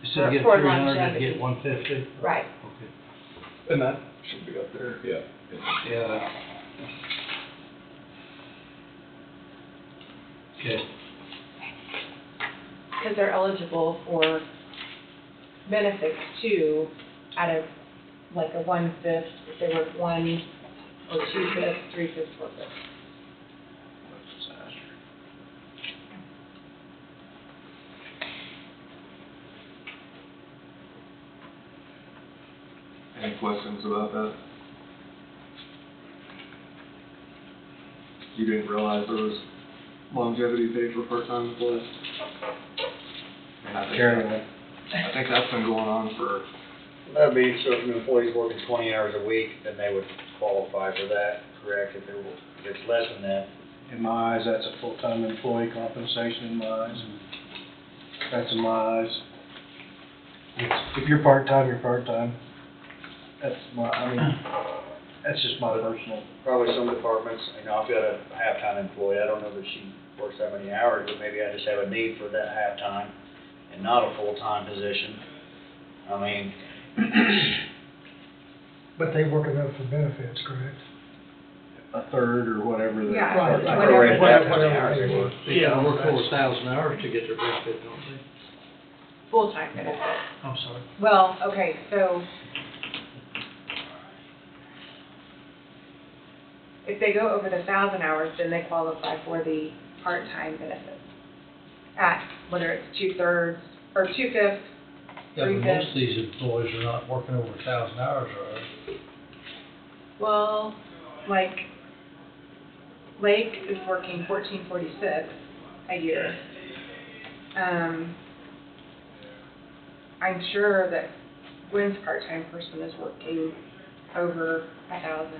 Instead of getting For 300, longevity. they get 150? right. Okay. And that should be up there. Yeah. Yeah. Okay. Because they're eligible for benefits too, out of like a 1/5, if they work 1 or 2/5, 3/5, 4/5. Any questions about that? You didn't realize there was longevity pay for part-time employees? And I think that's been going on for, That'd be, so if an employee's working 20 hours a week, then they would qualify for that, correct? If it's less than that, In my eyes, that's a full-time employee compensation in my eyes. That's in my eyes. If you're part-time, you're part-time. That's my, That's just my personal. Probably some departments, you know, I've got a half-time employee, I don't know that she works that many hours, but maybe I just have a need for that half-time and not a full-time position. I mean, But they work enough for benefits, correct? A third or whatever. Yeah, Right, whatever. prorated half how many Whatever hours they they work. work. They can work over 1,000 hours to get their benefit, don't they? Full-time benefit. I'm sorry. Well, okay, so if they go over the 1,000 hours, then they qualify for the part-time benefit. At, whether it's 2/3 or 2/5, Yeah, but 3/5. most of these employees are not working over 1,000 hours, are they? Well, like, Lake is working 1446 a year. I'm sure that Gwen's part-time person is working over 1,000.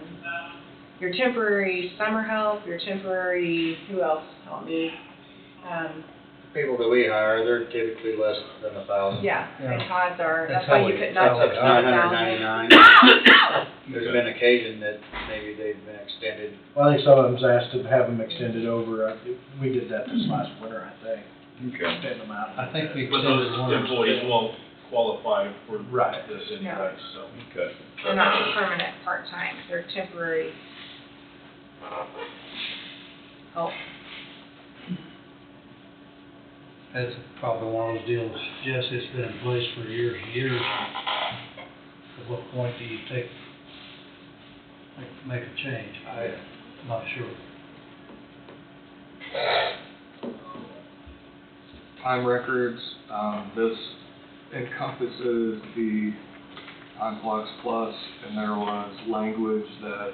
Your temporary summer help, your temporary, who else, help me? People that we hire, they're typically less than 1,000. Yeah, and Todd's are, That's that's why how you we- could not that's exceed how- 1,000. $999. There's been occasion that maybe they've been extended. Well, I think some of them's asked to have them extended over, we did that this last winter, I think. Okay. Extend them out. I think we But extended those one. employees won't qualify for Right. this No. anyway, so. Okay. They're not permanent part-time, they're temporary help. That's probably one of those deals, Jess, it's been in place for years and years. At what point do you make a change? I'm not sure. Time records, this encompasses the Time Clocks Plus, and there was language that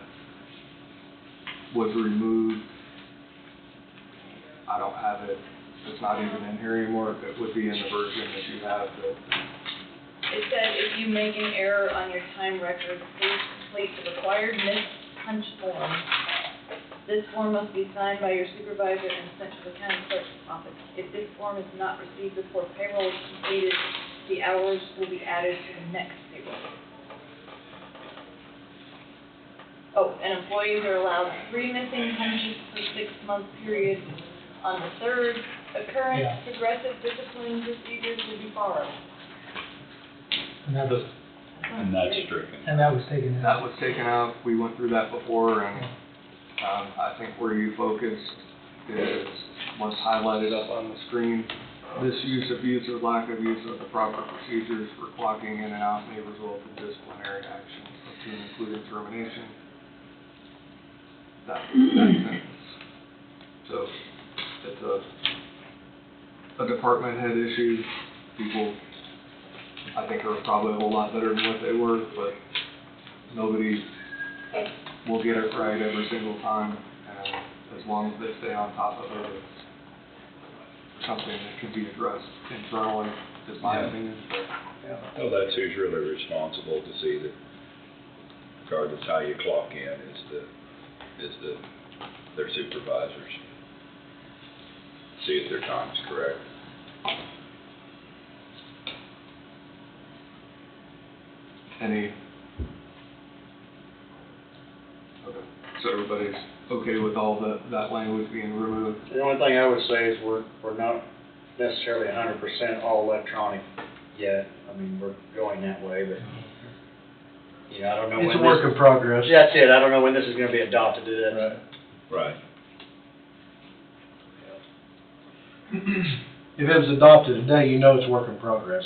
was removed. I don't have it, it's not even in here anymore, it would be in the version that you have, that It said if you make an error on your time record, please complete the required missed punch form. This form must be signed by your supervisor and sent to the county clerk's office. If this form is not received before payroll is completed, the hours will be added to the next payroll. Oh, and employees are allowed 3 missing punches per 6-month period. On the third occurrence, Yeah. progressive discipline procedures will be followed. And that was, And that's stricken. and that was taken out. that was taken out, we went through that before, and, I think where you focused is what's highlighted up on the screen. Misuse, abuse, or lack of use of the proper procedures for clocking in and out may result in disciplinary action, up to and including termination. That sentence. So, it's a department head issue. People, I think, are probably a whole lot better than what they were, but nobody will get it right every single time, and as long as they stay on top of it, it's something that can be addressed internally, is my Yeah. opinion. Well, that's who's really responsible to see that, regardless how you clock in, is their supervisors. See if their time's correct. Okay, so everybody's okay with all that language being removed? The only thing I would say is we're not necessarily 100% all electronic yet. I mean, we're going that way, but, you know, I don't know when It's a this. work in progress. That's it, I don't know when this is gonna be adopted to that. Right. If it was adopted today, you know it's work in progress.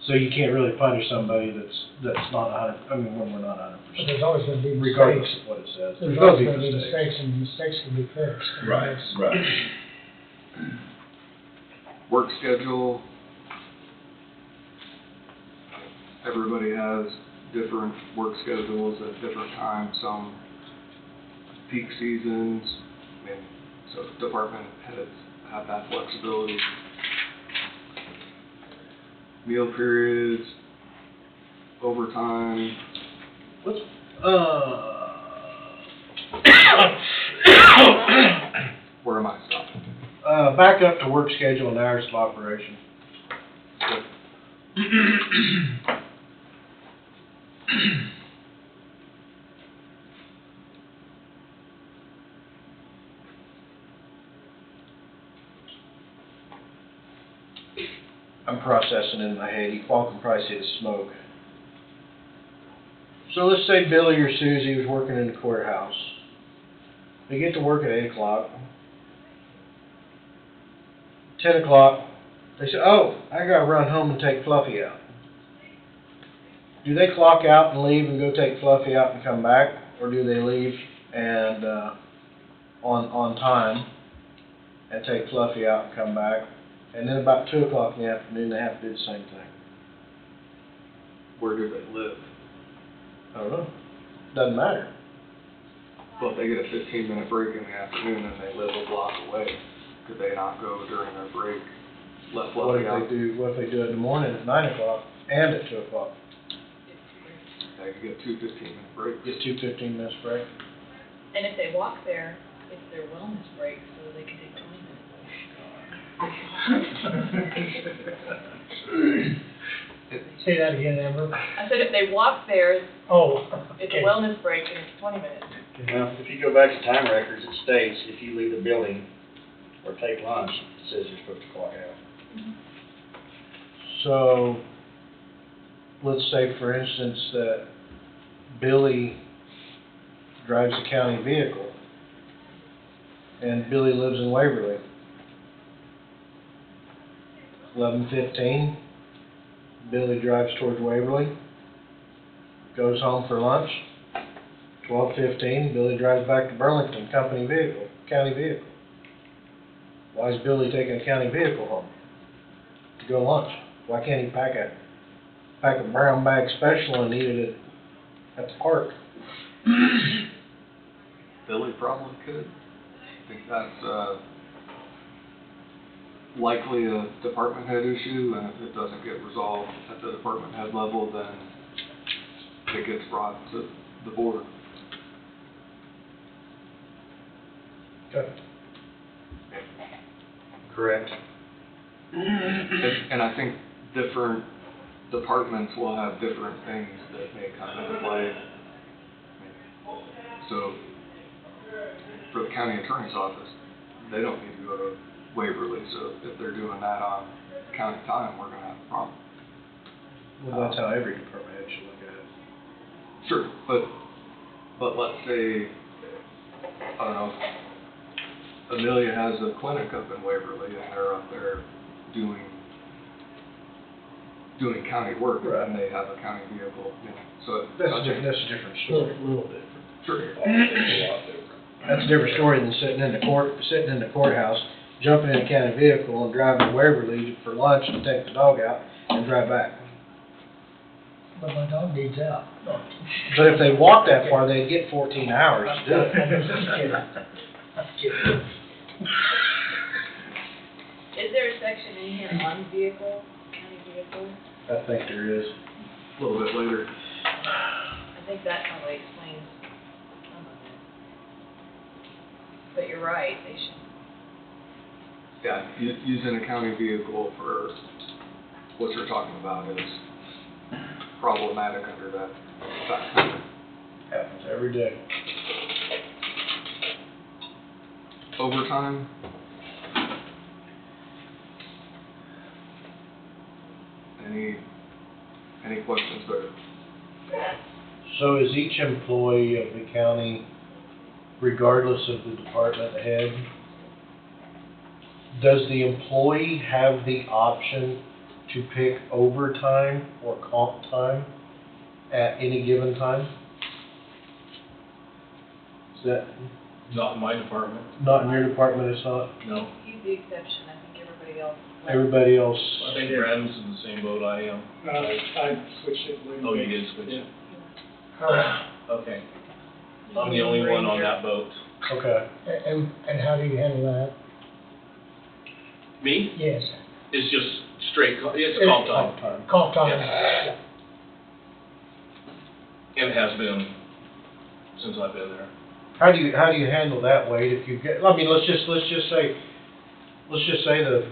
So you can't really punish somebody that's not 100, when we're not 100%. But there's always gonna be Regardless mistakes. of what it says. There's gonna always gonna be mistakes, and mistakes can be fixed. I mean, Right, that's- right. Work schedule. Everybody has different work schedules at different times, some peak seasons, I mean, so department heads have that flexibility. Meal periods, overtime. What's, Where am I stopping? back up to work schedule and hours of operation. I'm processing in my head, Paul can probably see the smoke. So let's say Billy or Susie was working in the courthouse. They get to work at 8 o'clock. 10 o'clock, they say, oh, I gotta run home and take Fluffy out. Do they clock out and leave and go take Fluffy out and come back? Or do they leave and, on time and take Fluffy out and come back? And then about 2 o'clock in the afternoon, they have to do the same thing. Where do they live? I don't know. Doesn't matter. Well, if they get a 15-minute break in the afternoon and they live a block away, could they not go during their break, let What Fluffy out? if they do it in the morning at 9 o'clock and at 2 o'clock? They could get 2 15-minute breaks. Get 2 15-minute break. And if they walk there, it's their wellness break, so they can take 20 minutes. Say that again, Amber. I said if they walk there, Oh, it's okay. a wellness break and it's 20 minutes. Well, if you go back to time records, it states if you leave the building or take lunch, it says you're supposed to clock out. So, let's say, for instance, that Billy drives a county vehicle, and Billy lives in Waverly. 11:15, Billy drives towards Waverly, goes home for lunch. 12:15, Billy drives back to Burlington, company vehicle, county vehicle. Why is Billy taking a county vehicle home to go lunch? Why can't he pack a brown bag special and eat it at the park? Billy probably could. I think that's likely a department head issue, and if it doesn't get resolved at the department head level, then it gets brought to the board. Okay. Correct. And I think different departments will have different things that may come into play. So, for the county attorney's office, they don't need to go to Waverly, so if they're doing that on county time, we're gonna have a problem. Well, that's how every department head should look at it. Sure, but let's say, I don't know, Amelia has a clinic up in Waverly and they're up there doing county work, Right. and they have a county vehicle, you know, so. That's a different story. A little bit. Sure. It's a lot different. That's a different story than sitting in the courthouse, jumping in a county vehicle and driving to Waverly for lunch and take the dog out and drive back. But my dog needs out. But if they walk that far, they'd get 14 hours to do it. Is there a section in here on vehicle, county vehicle? I think there is. A little bit later. I think that probably explains some of it. But you're right, they should. Yeah, using a county vehicle for what you're talking about is problematic under that factor. Happens every day. Overtime. Any questions there? So is each employee of the county, regardless of the department head, does the employee have the option to pick overtime or comp time at any given time? Is that Not in my department, not in your department, it's not? no. He's the exception, I think everybody else. Everybody else? I think Brad's in the same boat I am. I switched it. Oh, you did switch it? Yeah. Okay. I'm the only one on that boat. Okay. And how do you handle that? Me? Yes. It's just straight, it's comp time. Comp time. Yes. And has been since I've been there. How do you handle that, Wade, if you get, I mean, let's just say the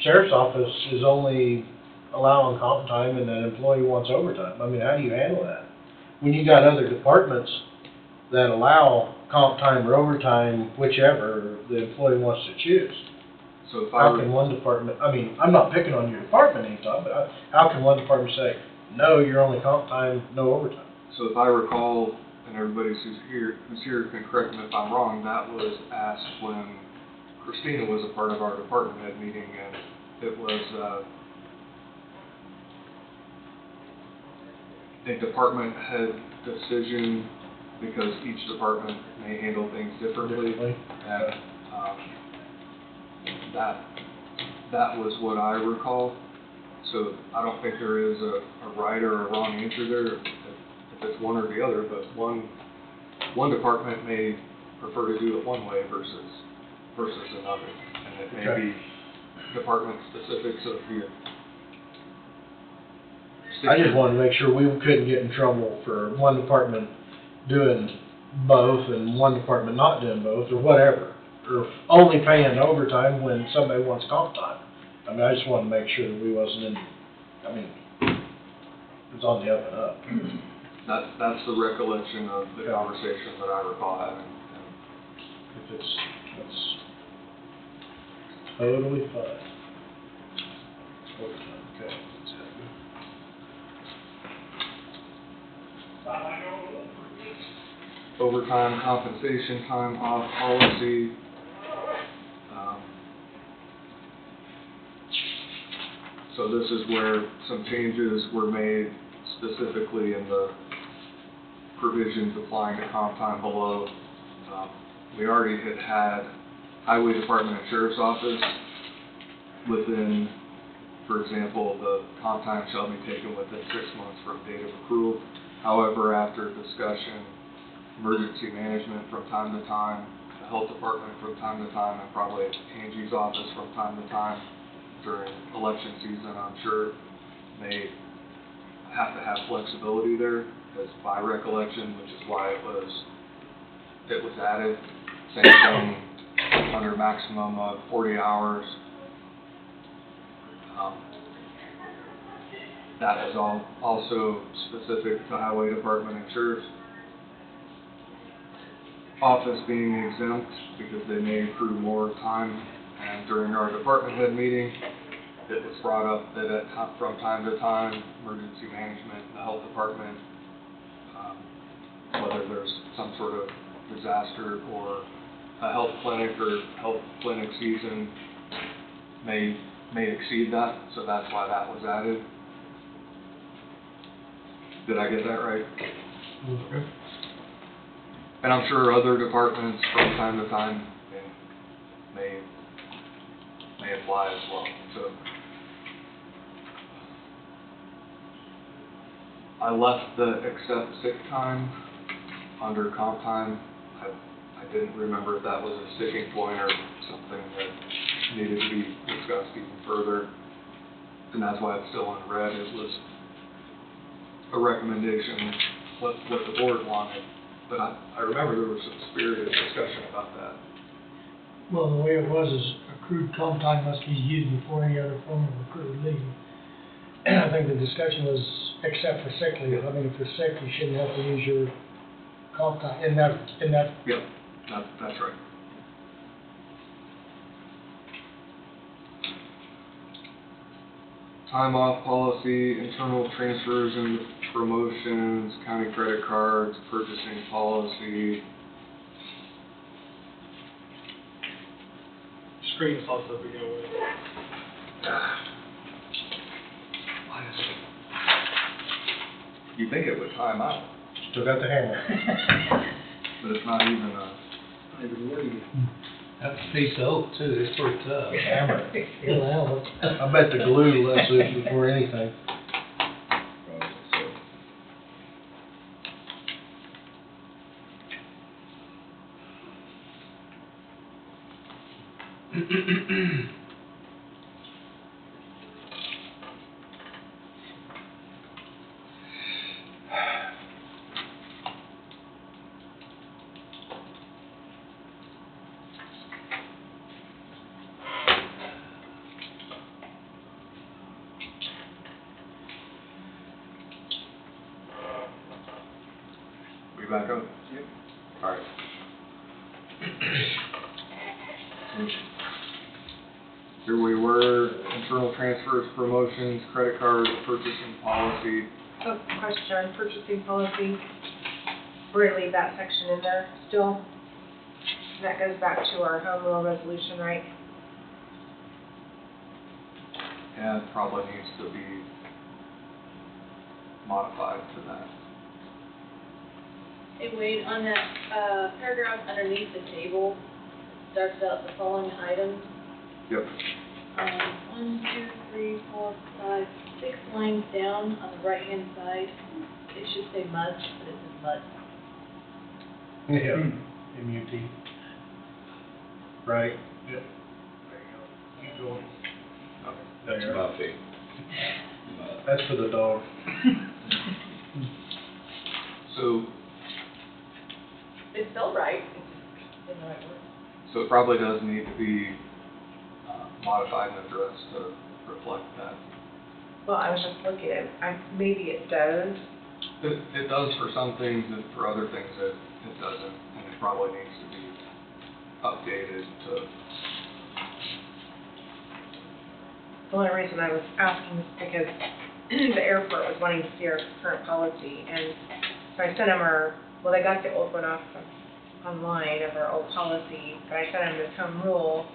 sheriff's office is only allowing comp time and that employee wants overtime. I mean, how do you handle that? When you got other departments that allow comp time or overtime, whichever the employee wants to choose. So if I How were, can one department, I mean, I'm not picking on your department anytime, but how can one department say, no, you're only comp time, no overtime? so if I recall, and everybody who's here can correct me if I'm wrong, that was asked when Christina was a part of our department head meeting, and it was, a department head decision, because each department may handle things differently. And, that was what I recall. So I don't think there is a right or a wrong answer there, if it's one or the other, but one department may prefer to do it one way versus another. And it may Okay. be department specific, so if you. I just wanted to make sure we couldn't get in trouble for one department doing both and one department not doing both, or whatever. Or only paying overtime when somebody wants comp time. I mean, I just wanted to make sure that we wasn't in, I mean, it's on the up and up. That's the recollection of the conversation that I recall having. If that's totally fine. Okay. Overtime compensation time off policy. So this is where some changes were made specifically in the provisions applying to comp time below. We already had Highway Department and Sheriff's Office within, for example, the comp time shall be taken within 6 months from date of accrual. However, after discussion, emergency management from time to time, the health department from time to time, and probably Angie's office from time to time during election season, I'm sure may have to have flexibility there, as by recollection, which is why it was added. Same thing under maximum of 40 hours. That was also specific to Highway Department and Sheriff's Office being exempt because they may accrue more time. And during our department head meeting, it was brought up that from time to time, emergency management and the health department, whether there's some sort of disaster or a health clinic or health clinic season may exceed that, so that's why that was added. Did I get that right? Okay. And I'm sure other departments from time to time may apply as well. So I left the except sick time under comp time. I didn't remember if that was a sticking point or something that needed to be discussed even further. And that's why it's still unread. It was a recommendation, what the board wanted. But I remember there was some spirited discussion about that. Well, the way it was is accrued comp time must be used before any other form of accrued leave. And I think the discussion was except for sick leave. I mean, if you're sick, you shouldn't have to use your comp time in that. Yep, that's right. Time off policy, internal transfers and promotions, county credit cards, purchasing policy. Screen is also begin with. Why is it? You think it would time out, Still got the hammer. but it's not even That's a piece of oak too, it's pretty tough. Hammer. It'll help. I bet the glue lets loose before anything. We back up? Yep. All right. here we were, internal transfers, promotions, credit cards, purchasing policy. Oh, question on purchasing policy. We're gonna leave that section in there still. That goes back to our home rule resolution, right? And it probably needs to be modified to that. Hey Wade, on that, paragraph underneath the table, starts out the following items. Yep. 1, 2, 3, 4, 5, 6 lines down on the right-hand side, it should say must, but it says must. Yeah, MUT. Right? Yep. There you go. Keep going. That's There. Muffy. That's for the dog. So, It's spelled right, it's just in the right word. so it probably does need to be modified and addressed to reflect that. Well, I was just looking at, maybe it does. It does for some things, and for other things it doesn't, and it probably needs to be updated to. The only reason I was asking is because the airport was wanting to see our current policy, and so I sent them they got the old one off online of our old policy, but I sent them this home rule,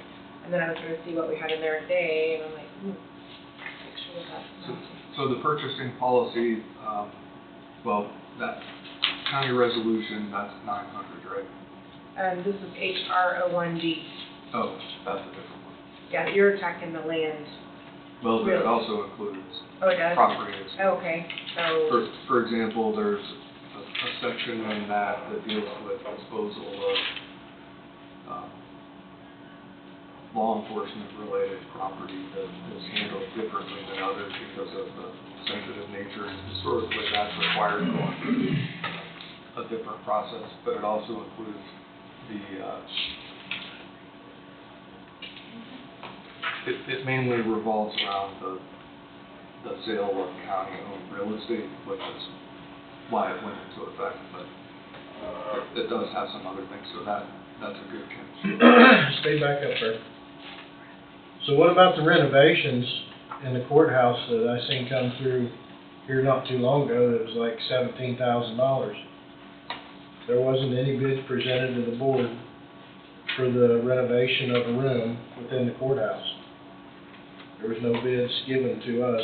and then I was gonna see what we had in there today, and I'm like, make sure that's. So the purchasing policy, that county resolution, that's 900, right? This is HR01D. Oh, that's a different one. Yeah, you're attacking the land. Well, Really? it also includes Oh, it does? property as well. Okay, so. For example, there's a section in that deals with disposal of law enforcement related property that is handled differently than others because of the sensitive nature. Historically, that's required going through a different process, but it also includes the it mainly revolves around the sale of county-owned real estate, which is why it went into effect, but it does have some other things, so that's a good catch. Stay back up there. So what about the renovations in the courthouse that I seen come through here not too long ago, that was like $17,000? There wasn't any bids presented to the board for the renovation of a room within the courthouse. There was no bids given to us,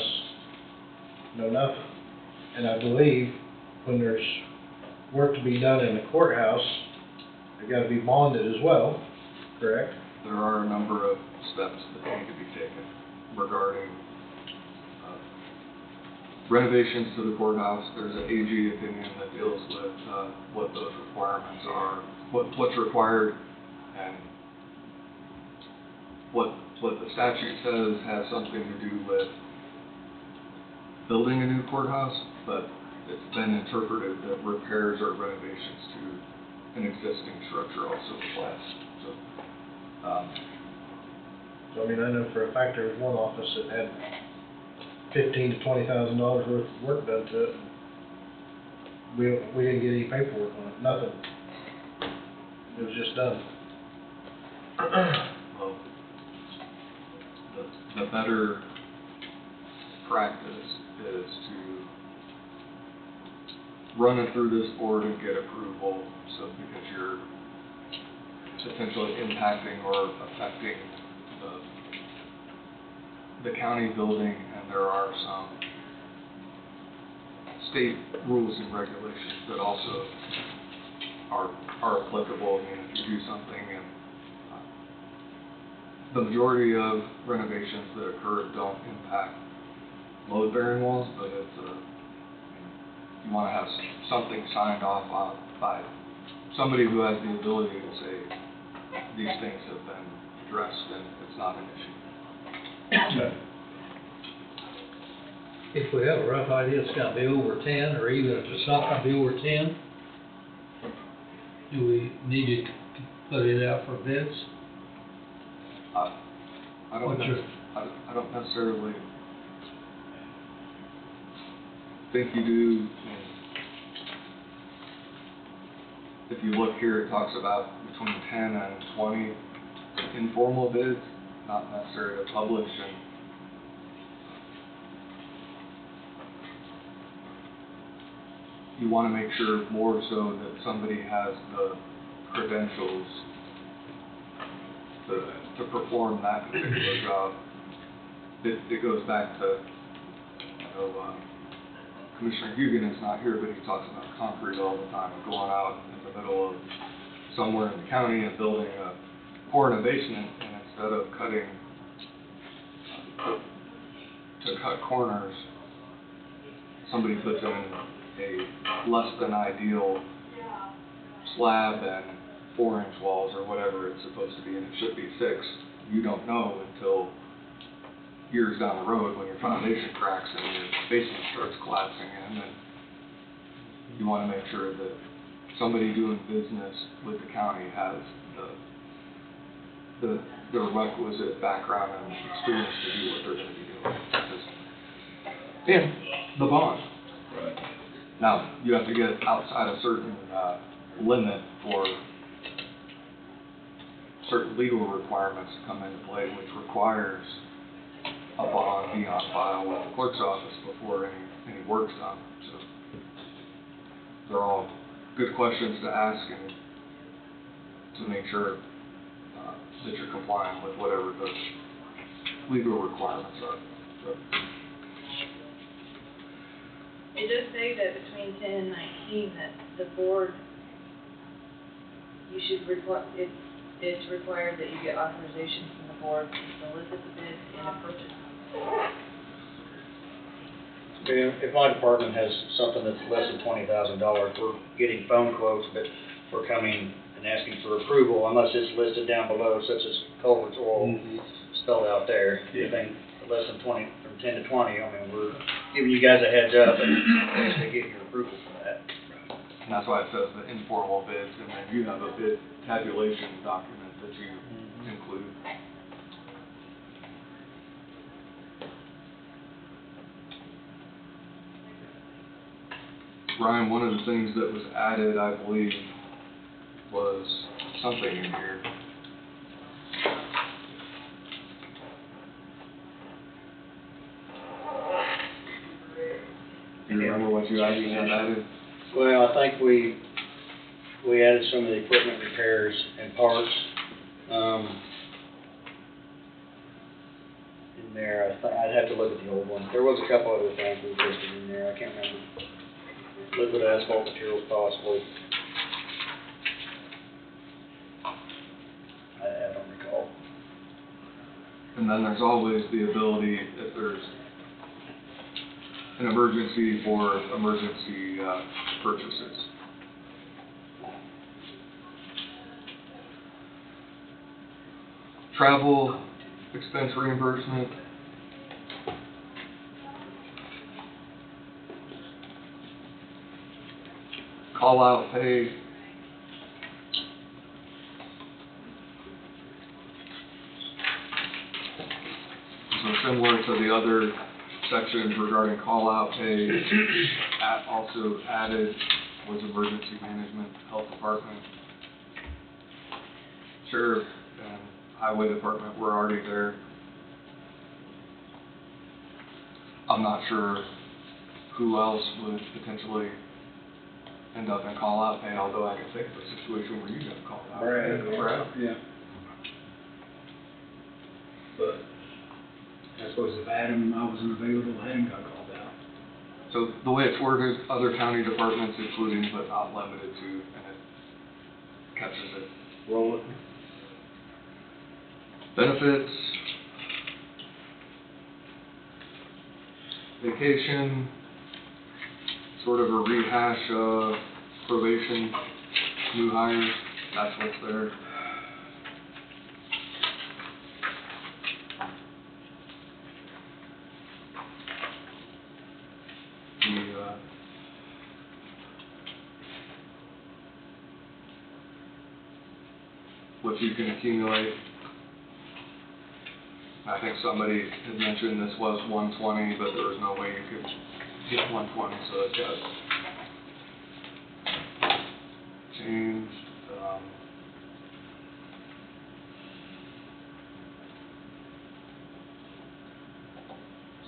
no nothing. And I believe when there's work to be done in the courthouse, they gotta be bonded as well, correct? There are a number of steps that need to be taken regarding renovations to the courthouse. There's an AG opinion that deals with what those requirements are, what's required, and what the statute says has something to do with building a new courthouse, but it's been interpreted that repairs or renovations to an existing structure also applies. So, I mean, I know for a fact there was one office that had $15,000 to $20,000 worth of work done to it. We didn't get any paperwork on it, nothing. It was just done. Well, the better practice is to run it through this board and get approval, so because you're potentially impacting or affecting the county building, and there are some state rules and regulations that also are applicable. I mean, if you do something, and the majority of renovations that occur don't impact load-bearing walls, but it's you want to have something signed off on by somebody who has the ability to say these things have been addressed and it's not an issue. If we have a rough idea it's gonna be over 10, or even if it's not gonna be over 10, do we need to put it out for bids? I don't necessarily think you do. If you look here, it talks about between 10 and 20 informal bids. not necessary to publish, and you want to make sure more so that somebody has the credentials to perform that particular job. It goes back to, Commissioner Hugan is not here, but he talks about concrete all the time, going out in the middle of somewhere in the county and building a pour in a basement, and instead of cutting, to cut corners, somebody puts in a less than ideal slab and 4-inch walls or whatever it's supposed to be, and it should be 6. You don't know until years down the road when your foundation cracks and your basement starts collapsing in, and you want to make sure that somebody doing business with the county has the requisite background and experience to do what they're going to be doing. And the bond. Right. Now, you have to get outside a certain limit for certain legal requirements to come into play, which requires a bond be on file with the clerk's office before any work's done. So they're all good questions to ask and to make sure that you're complying with whatever the legal requirements are. So. It does say that between 10 and 19 that the board, you should it's required that you get authorization from the board to solicit the bid and a purchase. If my department has something that's less than $20,000, we're getting phone quotes, but we're coming and asking for approval unless it's listed down below, such as culverts oil spelled out there. Anything less than 20, from 10 to 20, I mean, we're giving you guys a heads up and basically get your approval for that. And that's why it says the informal bids, and then you have a bid tabulation document that you include. Ryan, one of the things that was added, I believe, was something in here. Do you remember what you actually had added? Well, I think we added some of the equipment repairs and parts, in there. I'd have to look at the old one. There was a couple other things we listed in there, I can't remember. Liquid asphalt materials possibly. I don't recall. And then there's always the ability, if there's an emergency, for emergency purchases. Travel expense reimbursement. Call-out pay. So similar to the other sections regarding call-out pay, also added was emergency management, health department, sheriff, and highway department were already there. I'm not sure who else would potentially end up in call-out pay, although I can think of a situation where you got called out. Brad. Yeah. But I suppose if Adam, I wasn't available, Adam got called out. so the way it's worded, other county departments, including but not limited to, and it catches it. Roll it. Benefits, vacation, sort of a rehash of probation, new hires, that's what's there. What you can accumulate. I think somebody had mentioned this was 120, but there was no way you could get 120, so it got changed.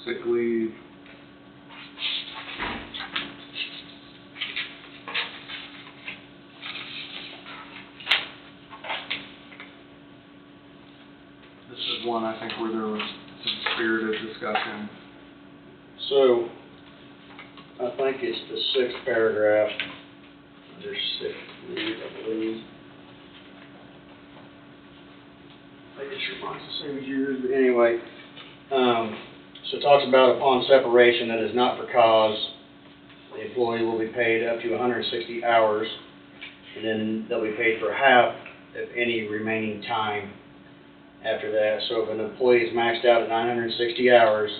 sick leave. This is one, I think, where there was some spirited discussion. So, I think it's the sixth paragraph, under sick leave, I believe. I think it's your mine's the same as yours, but anyway, so it talks about upon separation that is not for cause, the employee will be paid up to 160 hours, and then they'll be paid for half of any remaining time after that. So if an employee is maxed out at 960 hours,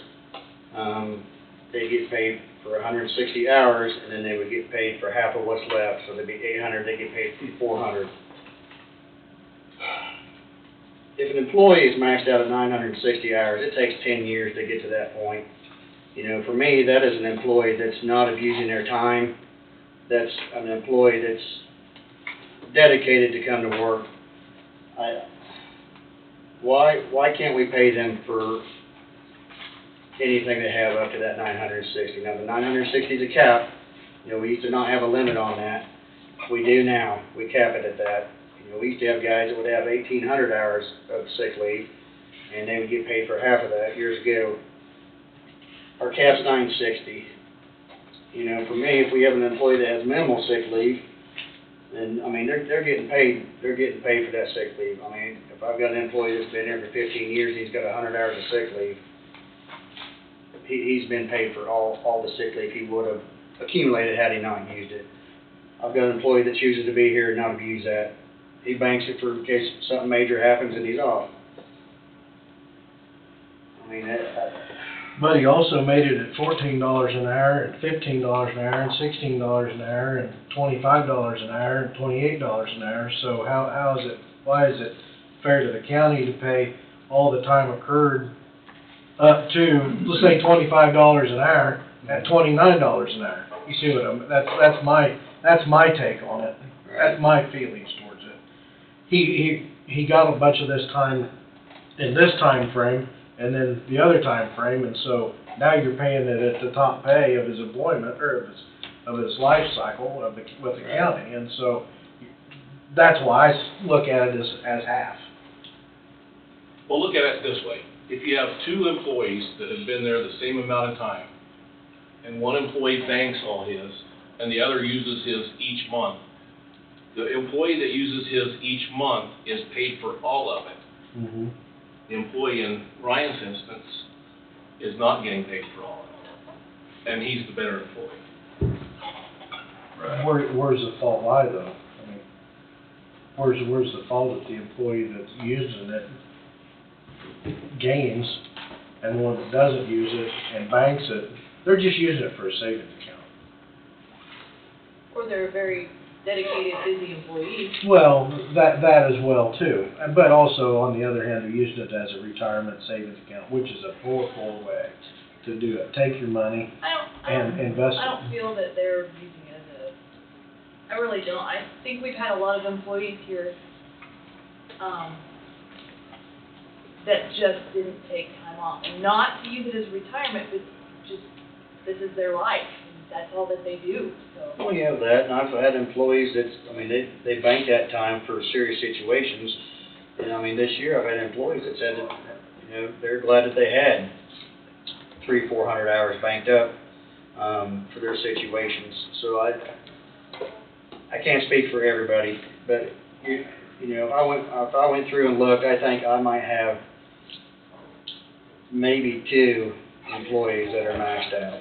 they get paid for 160 hours, and then they would get paid for half of what's left. So they'd be 800, they get paid 400. If an employee is maxed out at 960 hours, it takes 10 years to get to that point. You know, for me, that is an employee that's not abusing their time. That's an employee that's dedicated to come to work. Why can't we pay them for anything they have up to that 960? Now, the 960 is a cap. You know, we used to not have a limit on that. We do now. We cap it at that. You know, we used to have guys that would have 1,800 hours of sick leave, and they would get paid for half of that years ago. Our cap's 960. You know, for me, if we have an employee that has minimal sick leave, then, I mean, they're getting paid. They're getting paid for that sick leave. I mean, if I've got an employee that's been here for 15 years, he's got 100 hours of sick leave. He's been paid for all the sick leave he would have accumulated had he not used it. I've got an employee that chooses to be here and not abuse that. He banks it for in case something major happens and he's off. I mean, But he also made it at $14 an hour, and $15 an hour, and $16 an hour, and $25 an hour, and $28 an hour. So how is it? Why is it fair to the county to pay all the time occurred up to, let's say, $25 an hour at $29 an hour? You see what I'm? That's my take on it. That's my feelings towards it. He got a bunch of this time in this time frame, and then the other time frame, and so now you're paying it at the top pay of his employment, or of his life cycle with the county, and so that's why I look at it as half. Well, look at it this way. If you have two employees that have been there the same amount of time, and one employee banks all his, and the other uses his each month, the employee that uses his each month is paid for all of it. Mm-hmm. The employee in Ryan's instance is not getting paid for all of it, and he's the better employee. Right. Where's the fault lie, though? I mean, where's the fault that the employee that's using it gains, and the one that doesn't use it and banks it, they're just using it for a savings account? Or they're a very dedicated, busy employee. Well, that as well too, but also on the other hand, they're using it as a retirement savings account, which is a poor way to do it. Take your money and invest it. I don't feel that they're using it as I really don't. I think we've had a lot of employees here, that just didn't take time off, and not to use it as retirement, but just, this is their life. That's all that they do, so. Well, you have that, and I've had employees that, I mean, they bank that time for serious situations. And I mean, this year I've had employees that said that, you know, they're glad that they had 300-400 hours banked up, for their situations. So I can't speak for everybody, but you know, if I went through and looked, I think I might have maybe 2 employees that are maxed out.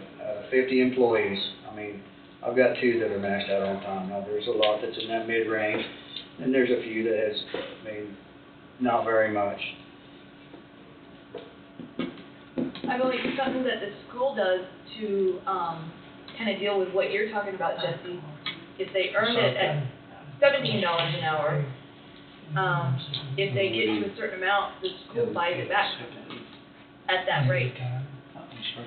50 employees, I mean, I've got 2 that are maxed out on time. Now, there's a lot that's in that mid-range, and there's a few that has, I mean, not very much. I believe something that the school does to, kind of deal with what you're talking about, Jesse, if they earn it at $17 an hour, if they get to a certain amount, the school buys it back at that rate.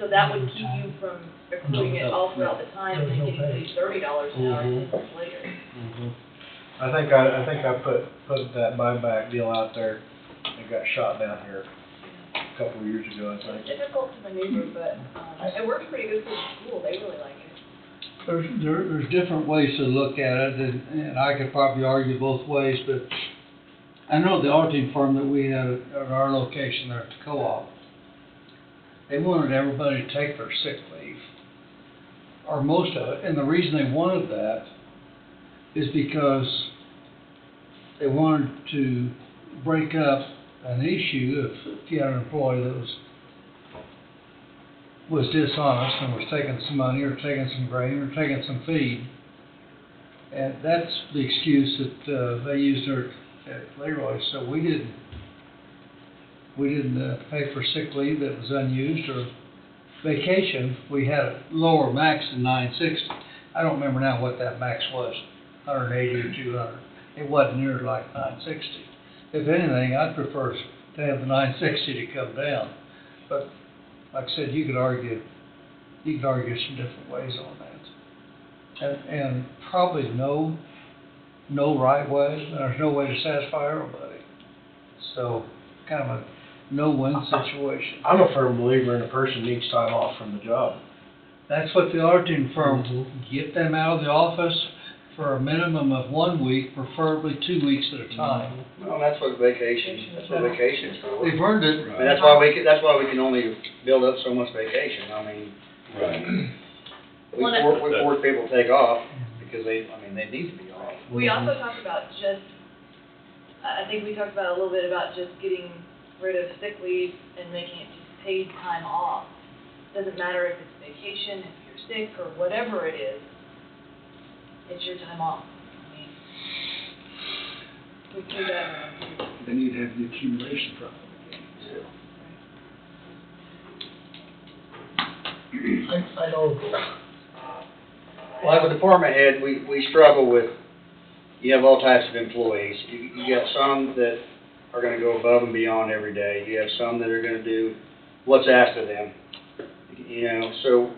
So that would keep you from accruing it all throughout the time and then getting paid $30 an hour months later. Mm-hmm. I think I put that buyback deal out there and got shot down here. a couple of years ago, I It's think. difficult to maneuver, but, it works pretty good for the school, they really like it. There's different ways to look at it, and I could probably argue both ways, but I know the auditing firm that we had at our location there at the co-op, they wanted everybody to take their sick leave, or most of it, and the reason they wanted that is because they wanted to break up an issue if you had an employee that was dishonest and was taking some money or taking some grain or taking some feed. And that's the excuse that they used there at Leroy. So we didn't pay for sick leave that was unused or vacation. We had a lower max than 960. I don't remember now what that max was, 180 or 200. It wasn't near like 960. If anything, I'd prefer to have the 960 to come down. But like I said, you could argue some different ways on that. And probably no right way. There's no way to satisfy everybody. So kind of a no-win situation. I'm a firm believer in a person needs time off from the job. That's what the auditing firm, get them out of the office for a minimum of 1 week, preferably 2 weeks at a time. Well, that's what vacation is for. They've earned it. And that's why we can only build up so much vacation. I mean, we force people to take off because they need to be off. We also talked about I think we talked about a little bit about just getting rid of sick leave and making it just paid time off. Doesn't matter if it's vacation, if you're sick, or whatever it is, it's your time off. I mean, we do that around here. Then you'd have the accumulation problem again. I know, Well, as a department head, we struggle with, you have all types of employees. You got some that are gonna go above and beyond every day. You have some that are gonna do what's asked of them. You know, so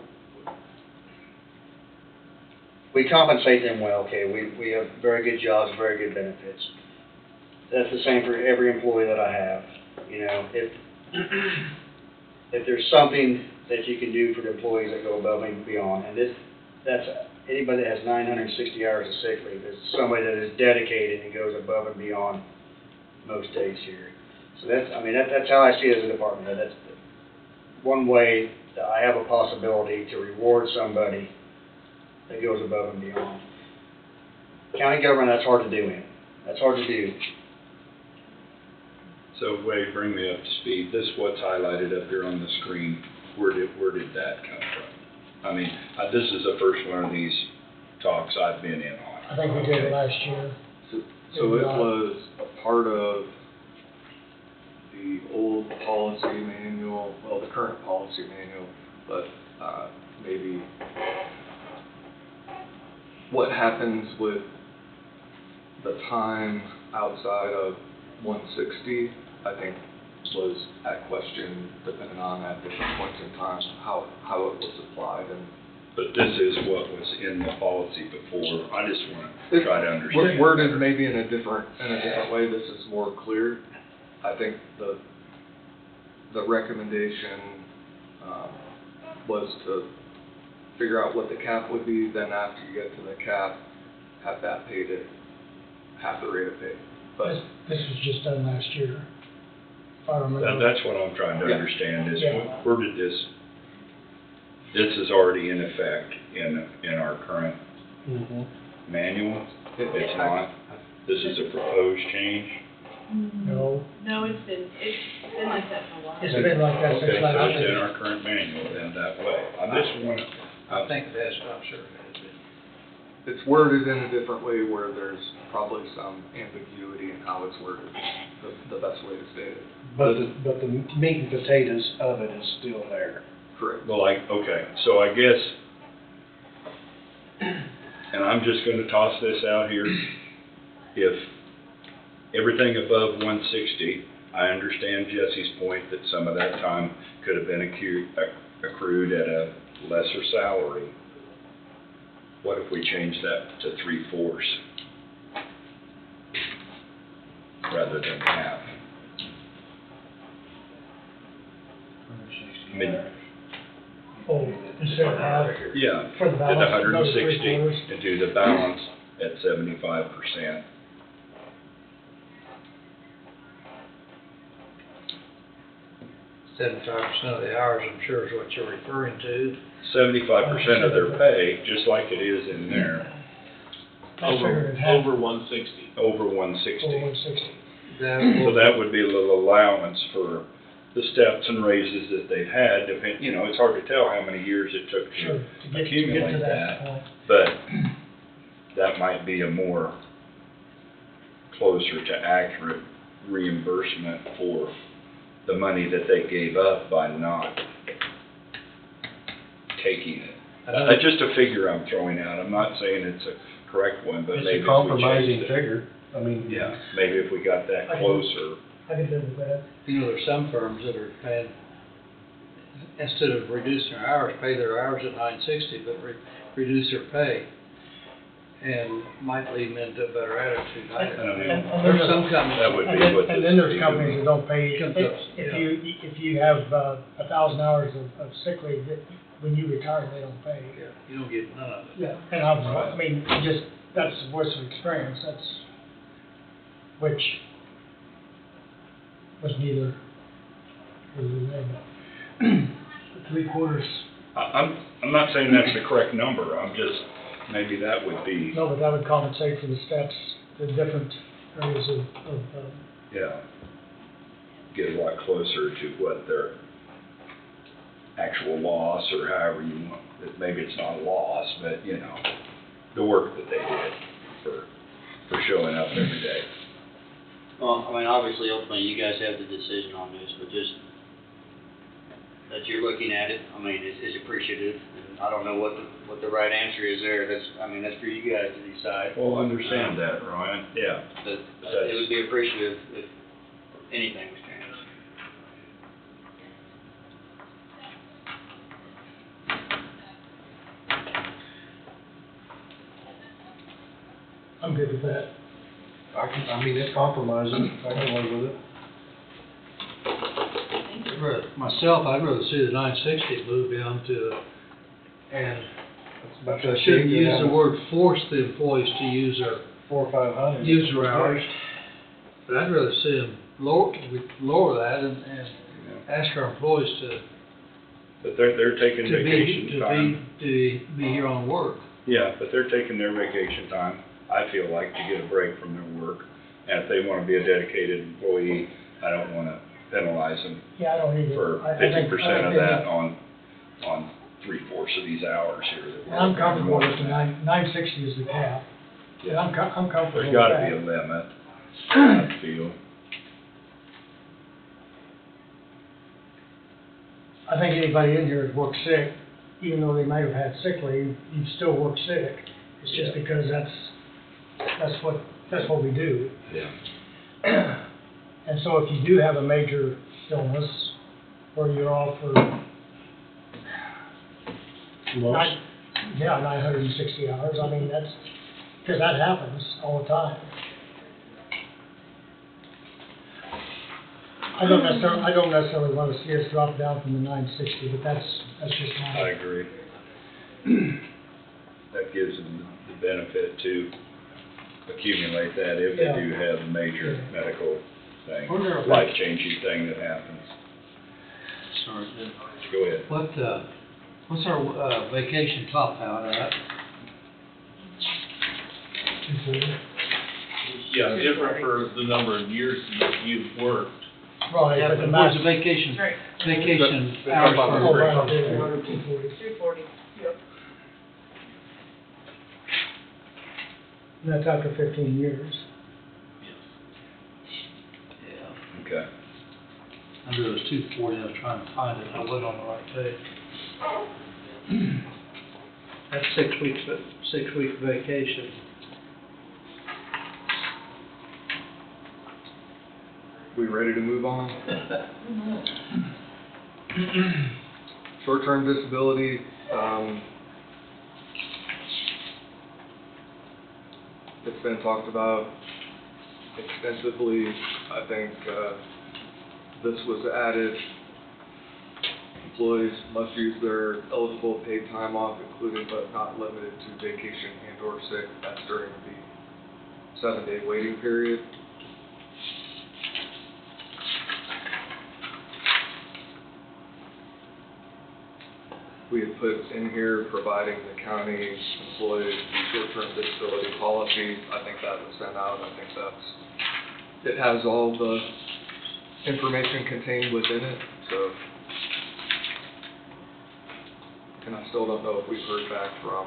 we compensate them well, okay? We have very good jobs, very good benefits. That's the same for every employee that I have. You know, if there's something that you can do for the employees that go above and beyond, and that's anybody that has 960 hours of sick leave, is somebody that is dedicated and goes above and beyond most days here. So that's how I see it as a department head. That's one way that I have a possibility to reward somebody that goes above and beyond. County government, that's hard to do in. That's hard to do. So Wade, bring me up to speed. This what's highlighted up here on the screen. Where did that come from? I mean, this is the first one of these talks I've been in on. I think we did it last year. So it was a part of the old policy manual, well, the current policy manual, but maybe what happens with the time outside of 160, I think was at question depending on at different points in time how it was applied. But this is what was in the policy before. I just want to try to understand. Worded maybe in a different way. This is more clear. I think the recommendation was to figure out what the cap would be. Then after you get to the cap, have that paid at half the rate of pay. But This was just done last year, if I remember. That's what I'm trying to understand is Yeah. where did this is already in effect in our current manual? It's not, this is a proposed change? No, No, it's been like that for a while. it's been like that since Okay, last so it's in year. our current manual in that way. I just want to, I think it is, I'm sure it is. it's worded in a different way where there's probably some ambiguity in how it's worded. The best way to state it. But the meat and potatoes of it is still there. Correct. well, okay, so I guess, and I'm just going to toss this out here, if everything above 160, I understand Jesse's point that some of that time could have been accrued at a lesser salary. What if we change that to 3/4 rather than half? mean, Oh, instead of half, yeah, for the did balance, hundred and another sixty, 3/4. and do the balance at 75%. 75% of the hours, I'm sure is what you're referring to. 75% of their pay, just like it is in there, I figured it had Over 160. over over 160. 160. So that would be a little allowance for the steps and raises that they've had, you know, it's hard to tell how many years it took Sure, to to get to accumulate that that. point. But that might be a more closer to accurate reimbursement for the money that they gave up by not taking it. Just a figure I'm throwing out, I'm not saying it's a correct one, but It's maybe a if we compromising changed it. figure, I mean. Yeah, maybe if we got that closer. I could live with that. You know, there's some firms that are paying, instead of reducing their hours, pay their hours at $9.60, but reduce their pay. And might lead them into a better attitude. And There's some companies. That would be And then, what and this then there's would be companies doing. that don't pay, Comes if, up, if you have, 1,000 hours of sick leave, that when you retire, they don't pay. Yeah, you don't get none of it. Yeah, and I mean, just, that's the voice of experience, which was neither, three-quarters, I'm not saying that's the correct number, I'm just, maybe that would be, no, but that would compensate for the steps, the different areas of yeah, get a lot closer to what their actual loss, or however you want, maybe it's not a loss, but, you know, the work that they did for showing up every day. Well, I mean, obviously, ultimately, you guys have the decision on this, but just that you're looking at it, I mean, is appreciative. And I don't know what the right answer is there. That's for you guys to decide. Well, understand that, Ryan, yeah. But it would be appreciative if anything was changed. I'm good with that. I mean, it's compromising, I can live with it. Myself, I'd rather see the 960 move down to, and That's I shouldn't use the word force the employees to use their 400 or 500. use their hours, but I'd rather see them lower that and ask our employees to But they're taking vacation time. be here on work. Yeah, but they're taking their vacation time, I feel like, to get a break from their work. And if they wanna be a dedicated employee, I don't wanna penalize them Yeah, I don't either. for I think- 50% of I think- that on 3/4 of these hours here that we're. I'm comfortable with the 960 is the cap. Yeah. I'm comfortable with There's that. gotta be a limit, I feel. I think anybody in here that works sick, even though they might have had sick leave, you still work sick. It's just Yeah. because that's what we do. Yeah. And so if you do have a major illness, or you're off for Most. 960 hours, I mean, that's, because that happens all the time. I don't necessarily want to see us drop down from the 960, but that's just I my, agree. That gives them the benefit to accumulate that if they Yeah. do have a major Yeah. medical thing, Wonder if- life-changing thing that happens. Sorry. Go ahead. What's our vacation top out at? 240. Yeah, different for the number of years that you've worked. Right, Yeah, but the but max. where's the vacation Right. hours Oh, for? right, 240. 240. Yep. And that's after 15 years. Yeah, Okay. I knew it was 240, I was trying to find it, I wasn't on the right page. That's 6 weeks, but 6 week vacation. We ready to move on? Short-term disability, it's been talked about extensively. I think, this was added employees must use their eligible paid time off, including but not limited to vacation and or sick. That's during the 7-day waiting period. We had put in here providing the county employees the short-term disability policy. I think that was sent out. I think it has all the information contained within it, so. And I still don't know if we've heard back from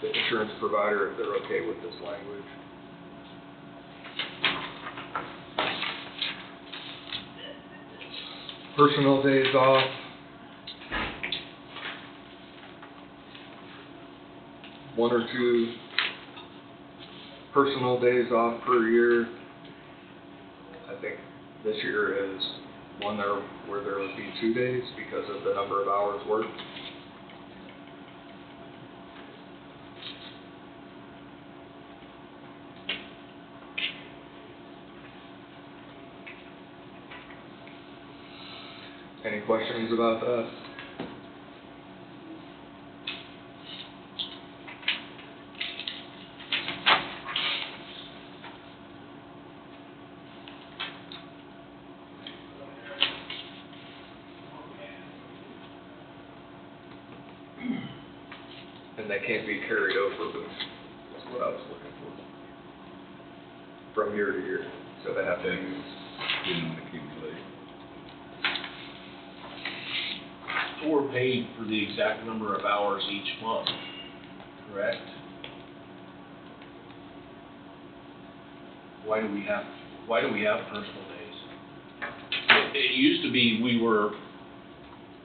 the insurance provider, if they're okay with this language. Personal days off. One or two personal days off per year. I think this year is one there where there would be 2 days because of the number of hours worked. Any questions about that? And they can't be carried over, but that's what I was looking for. From year to year, so they have to use. Didn't accumulate. So we're paid for the exact number of hours each month, correct? Why do we have personal days? It used to be we were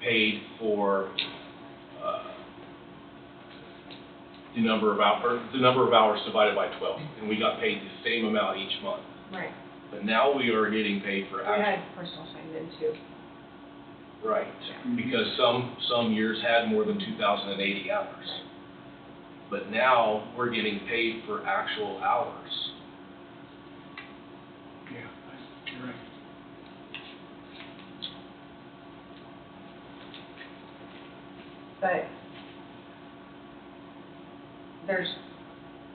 paid for the number of hours divided by 12, and we got paid the same amount each month. Right. But now we are getting paid for We actual. had personal time then too. Right, because some years had more than 2,080 hours. But now we're getting paid for actual hours. Yeah, you're right. But there's,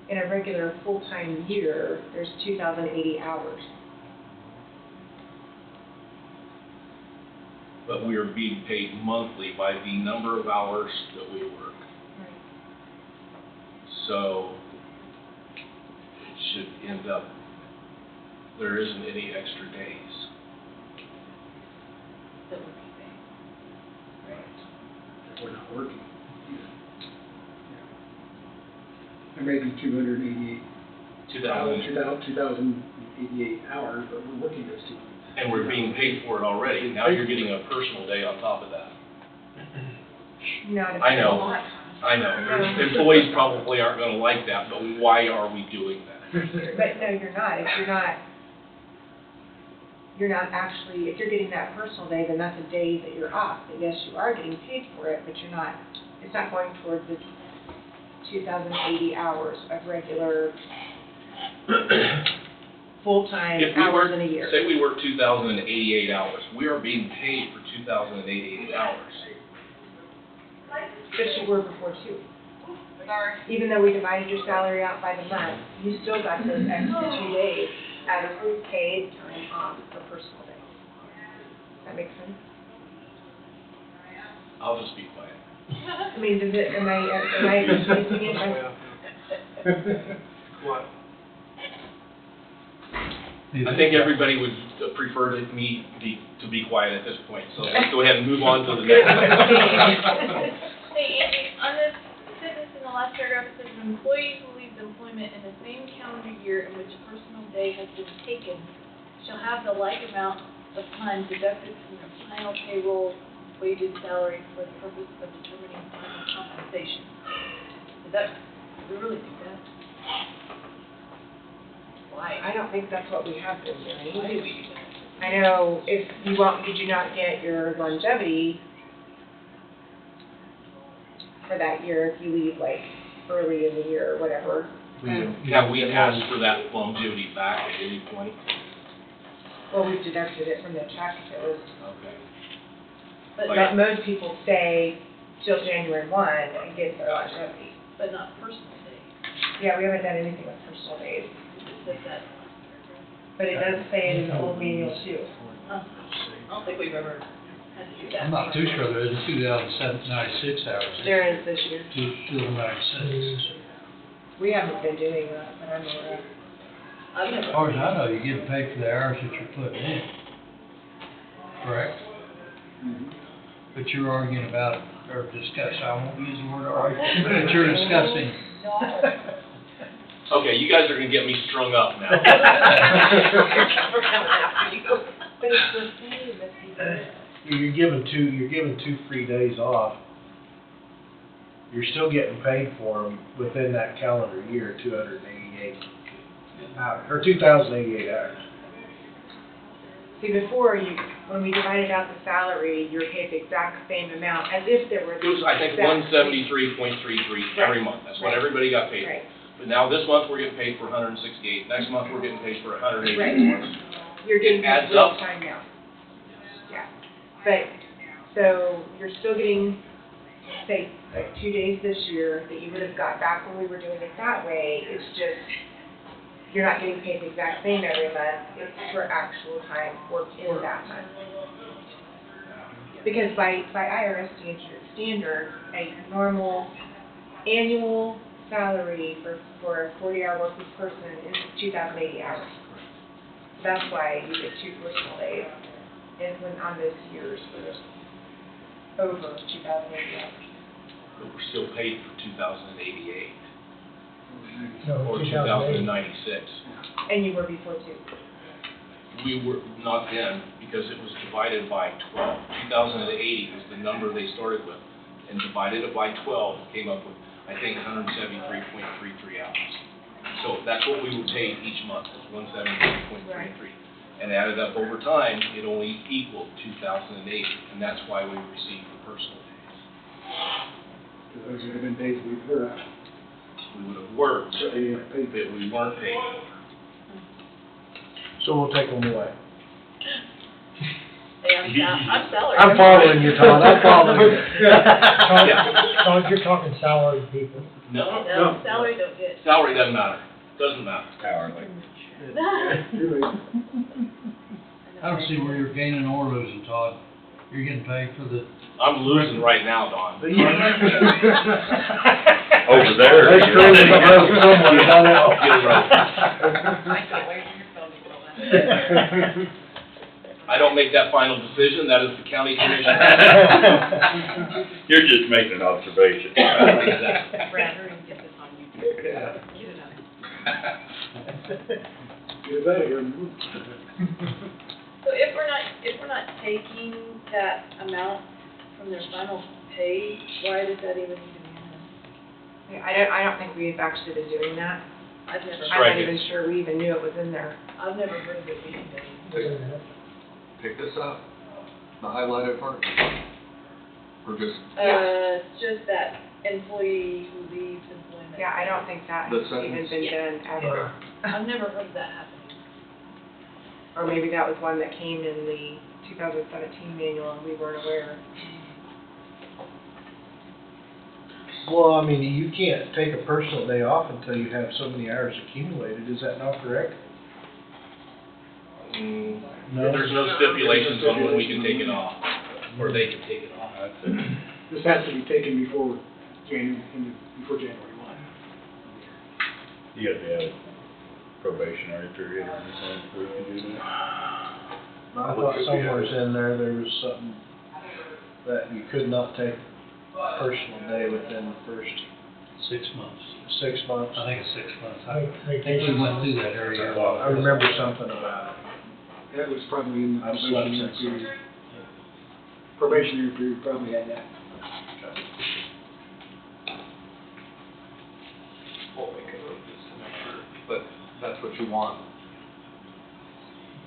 in a regular full-time year, there's 2,080 hours. But we are being paid monthly by the number of hours that we work. Right. So it should end up, there isn't any extra days. That would be paid. Right. We're not working. There may be 288, 2,088 hours, but we're working those 200. And we're being paid for it already. Now you're getting a personal day on top of that. Not if I it's a know. lot. I know. Employees probably aren't gonna like that, but why are we doing that? But no, you're not. If you're not actually, if you're getting that personal day, then that's a day that you're off. But yes, you are getting paid for it, but you're not, it's not going towards the 2,080 hours of regular full-time If we hours work, in a year. say we work 2,088 hours, we are being paid for 2,088 hours. But you were before too. Even though we divided your salary out by the month, you still got those extra 2 days out of paid time off for personal days. Does that make sense? I'll just be quiet. I mean, does it, am I confusing it? What? I think everybody would prefer to be quiet at this point, so let's go ahead and move on to the next. Hey, Andy, on this sentence in the last paragraph, it says, "An employee who leaves employment in the same calendar year in which a personal day has been taken shall have the like amount of time deducted from the final payroll wages salary for the purpose of determining final compensation." Is that, do we really think that? Why? I don't think that's what we have been doing. Why do we do that? I know if you did you not get your longevity for that year if you leave like early in the year or whatever? Have we asked for that longevity back at any point? Well, we've deducted it from the check if it was, Okay. but most people stay till January 1 and get their longevity. But not personal days. Yeah, we haven't done anything with personal days, It says that. but it does say in the old manual too. I don't think we've ever had to do that. I'm not too sure there is 2,096 hours. There is this year. 296. We haven't been doing that, but I'm aware. I've As never. far as I know, you get paid for the hours that you're putting in. Correct? But you're arguing about, or discussing, I won't use the word argue, but you're discussing. Okay, you guys are gonna get me strung up now. But it's the same as people. You're given two free days off. You're still getting paid for them within that calendar year, 288 hours, or 2,088 hours. See, before when we divided out the salary, you were paid the exact same amount as if there were. It was, I think, 173.33 every month, that's what Right. everybody got paid. Right. But now this month, we're getting paid for 168, next month, we're getting paid for 184. Right. You're getting It adds paid real up. time now. Yeah. But, so you're still getting, say, like 2 days this year that you would have got back when we were doing it that way. It's just, you're not getting paid the exact same every month. It's for actual time worked in that month. Because by IRS standard, a normal annual salary for a 40-hour working person is 2,080 hours. That's why you get 2 personal days, and when on this year's for over 2,080 hours. But we're still paid for 2,088, No, or 2008. 2,096. And you were before too. We were not then, because it was divided by 12. 2,080 was the number they started with, and divided it by 12, came up with, I think, 173.33 hours. So that's what we were paid each month, was 173.33. And added up over time, it only equaled 2,008, and that's why we received the personal days. Those would have been days we've worked. We would have worked, So they didn't pay but we weren't paid. So we'll take them away. Hey, I'm salary. I'm following you, Todd, I'm following you. Todd, you're talking salaried people. No, No, salary don't get. salary doesn't matter, doesn't matter. Hourly. I don't see where you're gaining or losing, Todd. You're getting paid for the, I'm losing right now, Don. Over there. That's crazy, but that's someone, I know. I don't make that final decision, that is the county commission. You're just making an observation. Exactly. Brad, hurry and get this on YouTube. Yeah. Get it out. Get that here. So if we're not taking that amount from their final pay, why does that even need to be in there? I don't think we've actually been doing that. I've never, I'm Strike not it. even sure we even knew it was in there. I've never heard of it being done. Pick this up, the highlighted part. Or just It's just that employee who leaves employment. Yeah, I don't think that The has even sentence? been done ever. I've never heard of that happening. Or maybe that was one that came in the 2017 manual and we weren't aware. Well, I mean, you can't take a personal day off until you have so many hours accumulated, is that not correct? No? There's no stipulations on when we can take it off, or they can take it off. This has to be taken before January 1. You gotta have a probationary period or anything before you can do that. I thought somewhere's in there was something that you could not take a personal day within the first 6 months. 6 months. I think it's 6 months. I think we went through that area. I remember something about it. That was probably in the I've slept probationary since. period. Probationary period probably had that. We'll make a note just to make sure, but that's what you want.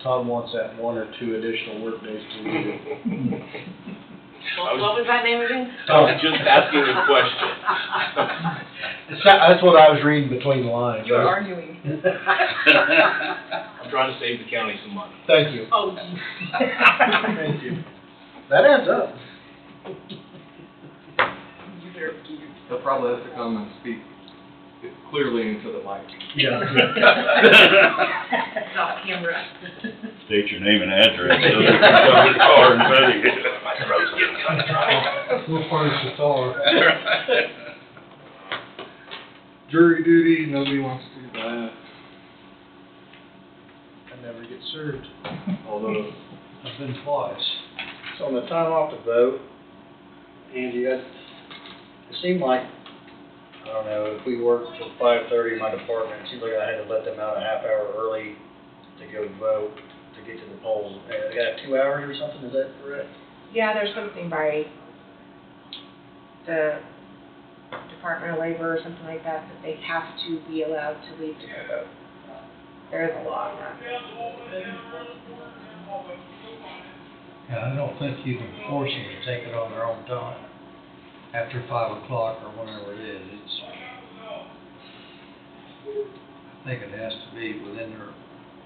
Todd wants that 1 or 2 additional work days to leave. What was that name again? I was just asking a question. That's what I was reading between the lines. You're arguing. trying to save the county some money. Thank you. Oh. Thank you. That adds up. They'll probably have to come and speak clearly into the mic. Yeah. Off camera. State your name and address, so they can come to the car and tell you. My throat's getting kind of dry. We'll furnish the car. Jury duty, nobody wants to do that. I never get served. Although, I've been twice. So on the time off to vote, Angie, it seemed like, I don't know, if we worked till 5:30 in my department, it seems like I had to let them out a half hour early to go vote, to get to the polls. They got 2 hours or something, is that correct? Yeah, there's something by the Department of Labor or something like that, that they have to be allowed to leave to go vote. There is a law on that. And I don't think you can force them to take it on their own time, after 5 o'clock or whenever it is. I think it has to be within their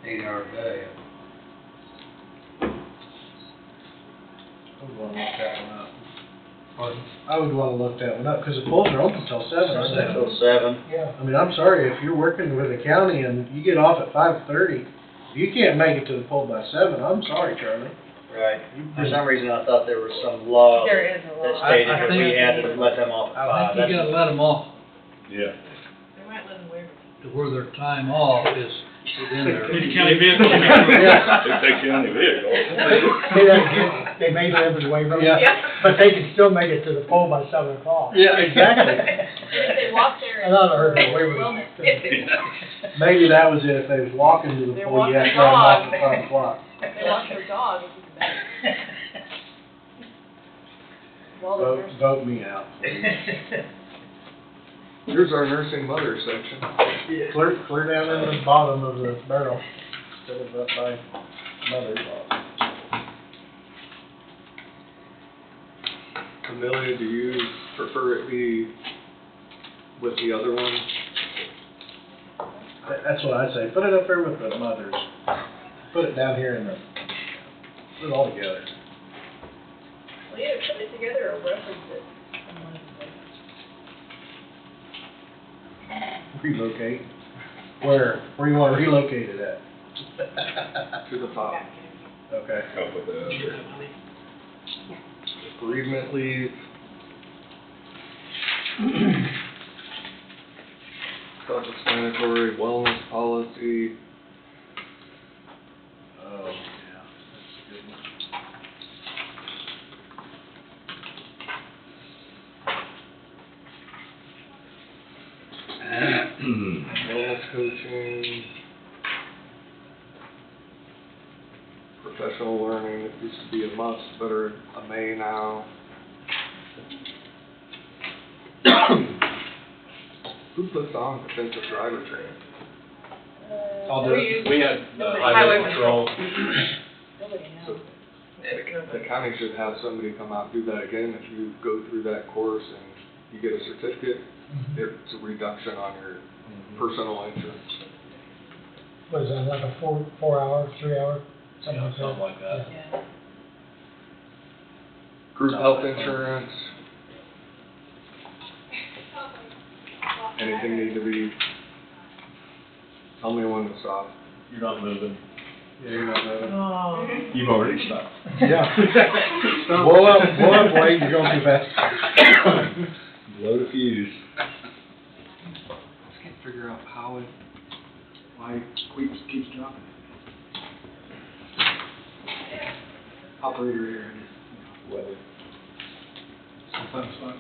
8-hour day. I would wanna look that one up. Pardon? I would wanna look that one up, because the polls are open till 7, aren't they? Till 7. Yeah. I mean, I'm sorry, if you're working with the county and you get off at 5:30, you can't make it to the poll by 7, I'm sorry, Charlie. Right. For some reason, I thought there was some law There is a that law. stated I that we think- had to let them off at 5. I think you gotta let them off Yeah. They might let them wear. to where their time off is within their. County vehicle. If they county vehicle. Say that again. They may live in Waverly, Yeah. but they can still make it to the poll by 7 o'clock. Yeah, exactly. If they walk there I and. thought I heard that Waverly. Wellness. Maybe that was it, if they was walking to the They're poll, you have walking to let them off dog. at 5 o'clock. If they walk their dog, it's even better. While they're Vote, nursing. vote me out. here's our nursing mother section. Clear down in the bottom of the barrel, instead of up by mother's. Amelia, do you prefer it be with the other one? That's what I say, put it up there with the mothers. Put it down here in the, put it all together. Well, either put it together or reference it. on one of the Relocate. Where you wanna relocate it at? To the top. Okay. Up with the other. Bereavement leave. Self-explanatory, wellness policy. Oh, yeah, that's a good one. Wellness coaching. Professional learning, it used to be a must, but are a may now. Who puts on defensive driver training? I'll do it. We had Nobody- highway patrol. Nobody knows. The county should have somebody come out and do that again. If you go through that course and you get a certificate, it's a reduction on your personal insurance. What is that, like a 4-hour, 3-hour, something like that? Something like that. Yeah. Group health insurance. Anything need to be, tell me when to stop. You're not moving. Yeah, you're not moving. Oh. You've already stopped. Yeah. Blow up, Wade, you're going too fast. Blow the fuse. Just can't figure out why it keeps dropping. Operator error. Weather. Sometimes fun.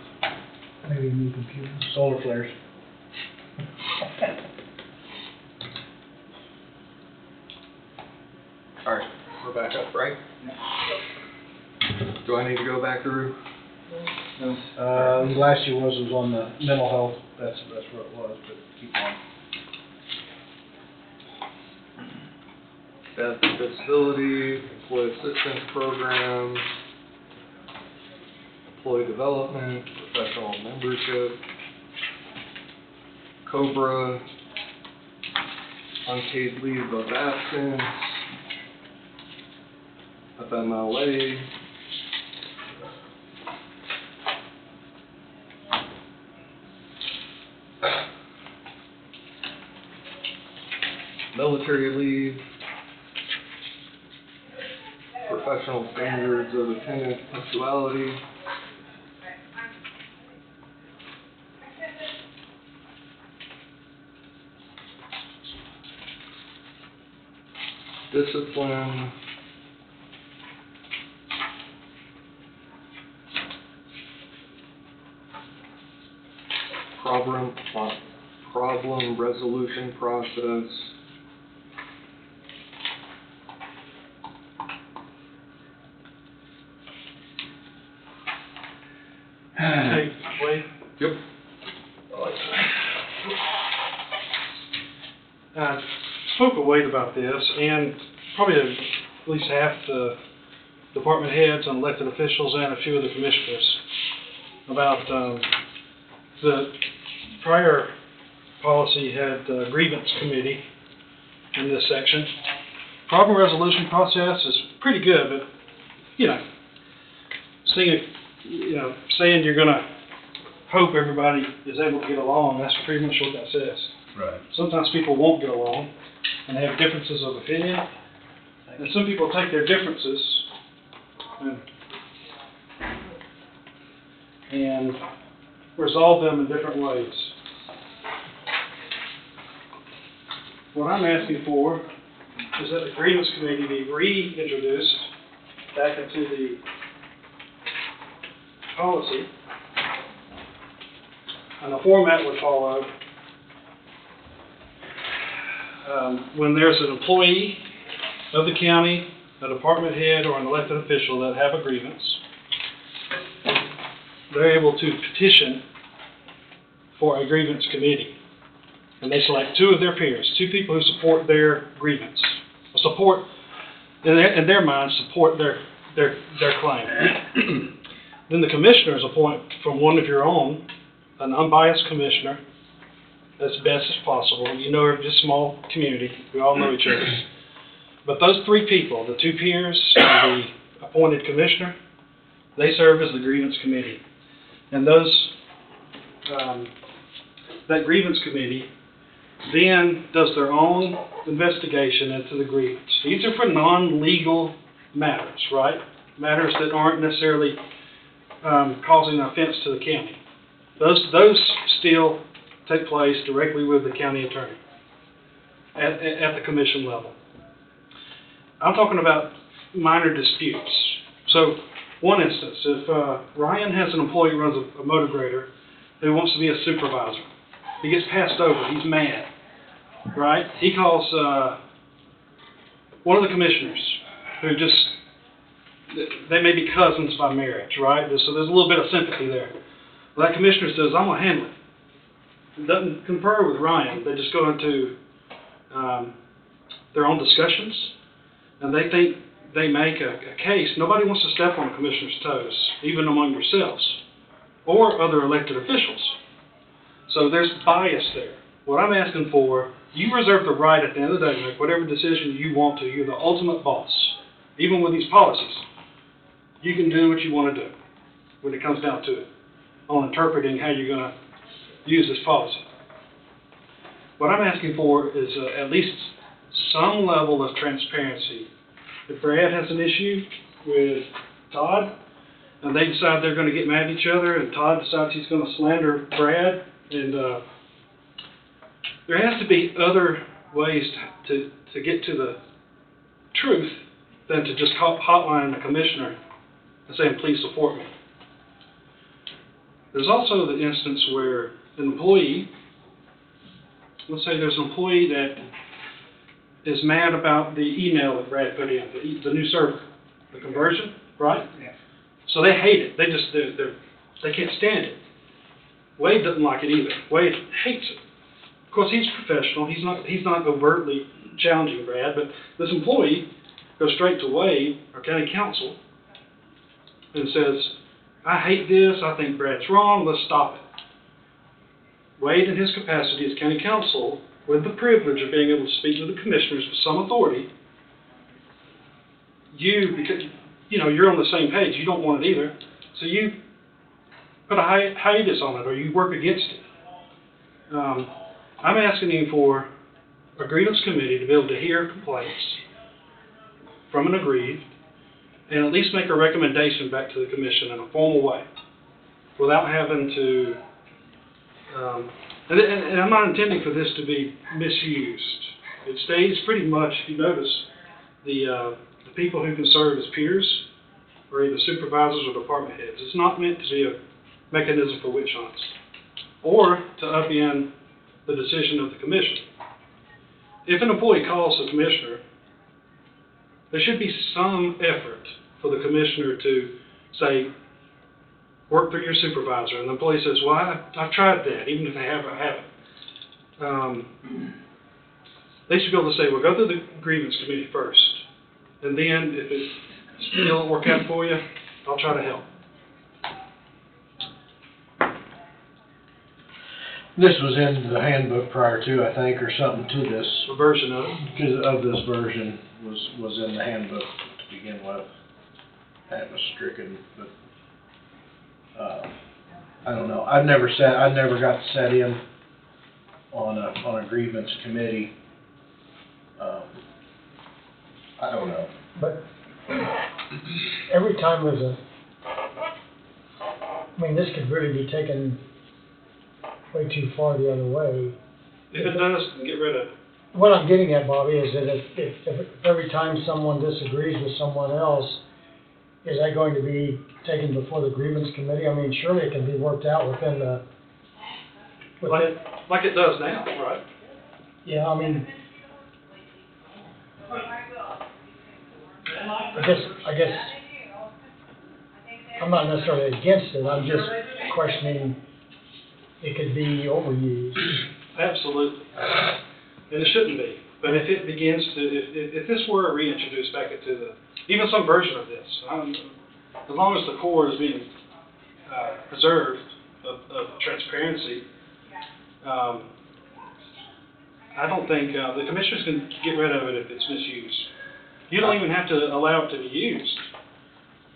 Maybe a new computer. Solar flares. Alright, we're back up, right? Do I need to go back through? No? Last year was on the mental health, that's what it was, but keep on. Death and disability, employee assistance program, employee development, professional membership, COBRA, unpaid leave of absence, FMLA, military leave, professional standards of attendance, punctuality, discipline, problem resolution process, Hey, Wade, yep, I spoke with Wade about this, and probably at least half the department heads and elected officials and a few of the commissioners about, the prior policy had a grievance committee in this section. Problem resolution process is pretty good, but, saying you're gonna hope everybody is able to get along, that's pretty much what that says. Right. Sometimes people won't get along, and they have differences of opinion, and some people take their differences and resolve them in different ways. What I'm asking for is that the grievance committee be reintroduced back into the policy, and the format would follow. When there's an employee of the county, a department head, or an elected official that have a grievance, they're able to petition for a grievance committee. And they select two of their peers, two people who support their grievance, in their minds, support their claim. Then the commissioners appoint from one of your own, an unbiased commissioner, as best as possible. We're just a small community. We all know each other. But those three people, the two peers and the appointed commissioner, they serve as the grievance committee. And that grievance committee then does their own investigation into the grievance. These are for non-legal matters, right? Matters that aren't necessarily causing offense to the county. Those still take place directly with the county attorney at the commission level. I'm talking about minor disputes. So, one instance, if Ryan has an employee who runs a motor grader who wants to be a supervisor, he gets passed over, he's mad, right? He calls one of the commissioners who they may be cousins by marriage, right? So there's a little bit of sympathy there. Well, that commissioner says, I'm going to handle it. Doesn't confer with Ryan. They just go into their own discussions, and they think they make a case. Nobody wants to step on a commissioner's toes, even among yourselves, or other elected officials. So there's bias there. What I'm asking for, you reserve the right at the end of the day to make whatever decision you want to. You're the ultimate boss. Even with these policies, you can do what you want to do when it comes down to it, on interpreting how you're going to use this policy. What I'm asking for is at least some level of transparency. If Brad has an issue with Todd, and they decide they're going to get mad at each other, and Todd decides he's going to slander Brad, and there has to be other ways to get to the truth than to just hotline the commissioner and saying, please support me. There's also the instance where an employee, let's say there's an employee that is mad about the email that Brad put in, the new server, the conversion, right? Yeah. So they hate it. They can't stand it. Wade doesn't like it either. Wade hates it. Of course, he's professional. He's not overtly challenging Brad, but this employee goes straight to Wade, our county council, and says, I hate this. I think Brad's wrong. Let's stop it. Wade, in his capacity as county council, with the privilege of being able to speak to the commissioners with some authority, because, you're on the same page, you don't want it either, so you put a hiatus on it, or you work against it. I'm asking you for a grievance committee to be able to hear complaints from an aggrieved, and at least make a recommendation back to the commission in a formal way, without having to, and I'm not intending for this to be misused. It stays pretty much, if you notice, the people who can serve as peers, or either supervisors or department heads. It's not meant to be a mechanism for witch hunts, or to upend the decision of the commission. If an employee calls the commissioner, there should be some effort for the commissioner to say, work through your supervisor, and the employee says, well, I've tried that, even if they haven't. They should be able to say, well, go through the grievance committee first, and then if it still don't work out for you, I'll try to help. This was in the handbook prior to, I think, or something to this. A version of it. Because of this version was in the handbook to begin with. That was stricken, but, I don't know. I never got to set in on a grievance committee. I don't know. But every time there's this could really be taken way too far the other way. If it does, get rid of it. What I'm getting at, Bobby, is that if every time someone disagrees with someone else, is that going to be taken before the grievance committee? I mean, surely it can be worked out within the... Like it does now, right? Yeah, I mean... I guess I'm not necessarily against it, I'm just questioning it could be overused. Absolutely. And it shouldn't be. But if it begins to, if this were reintroduced back into even some version of this, as long as the core is being preserved of transparency, I don't think the commissioners can get rid of it if it's misused. You don't even have to allow it to be used.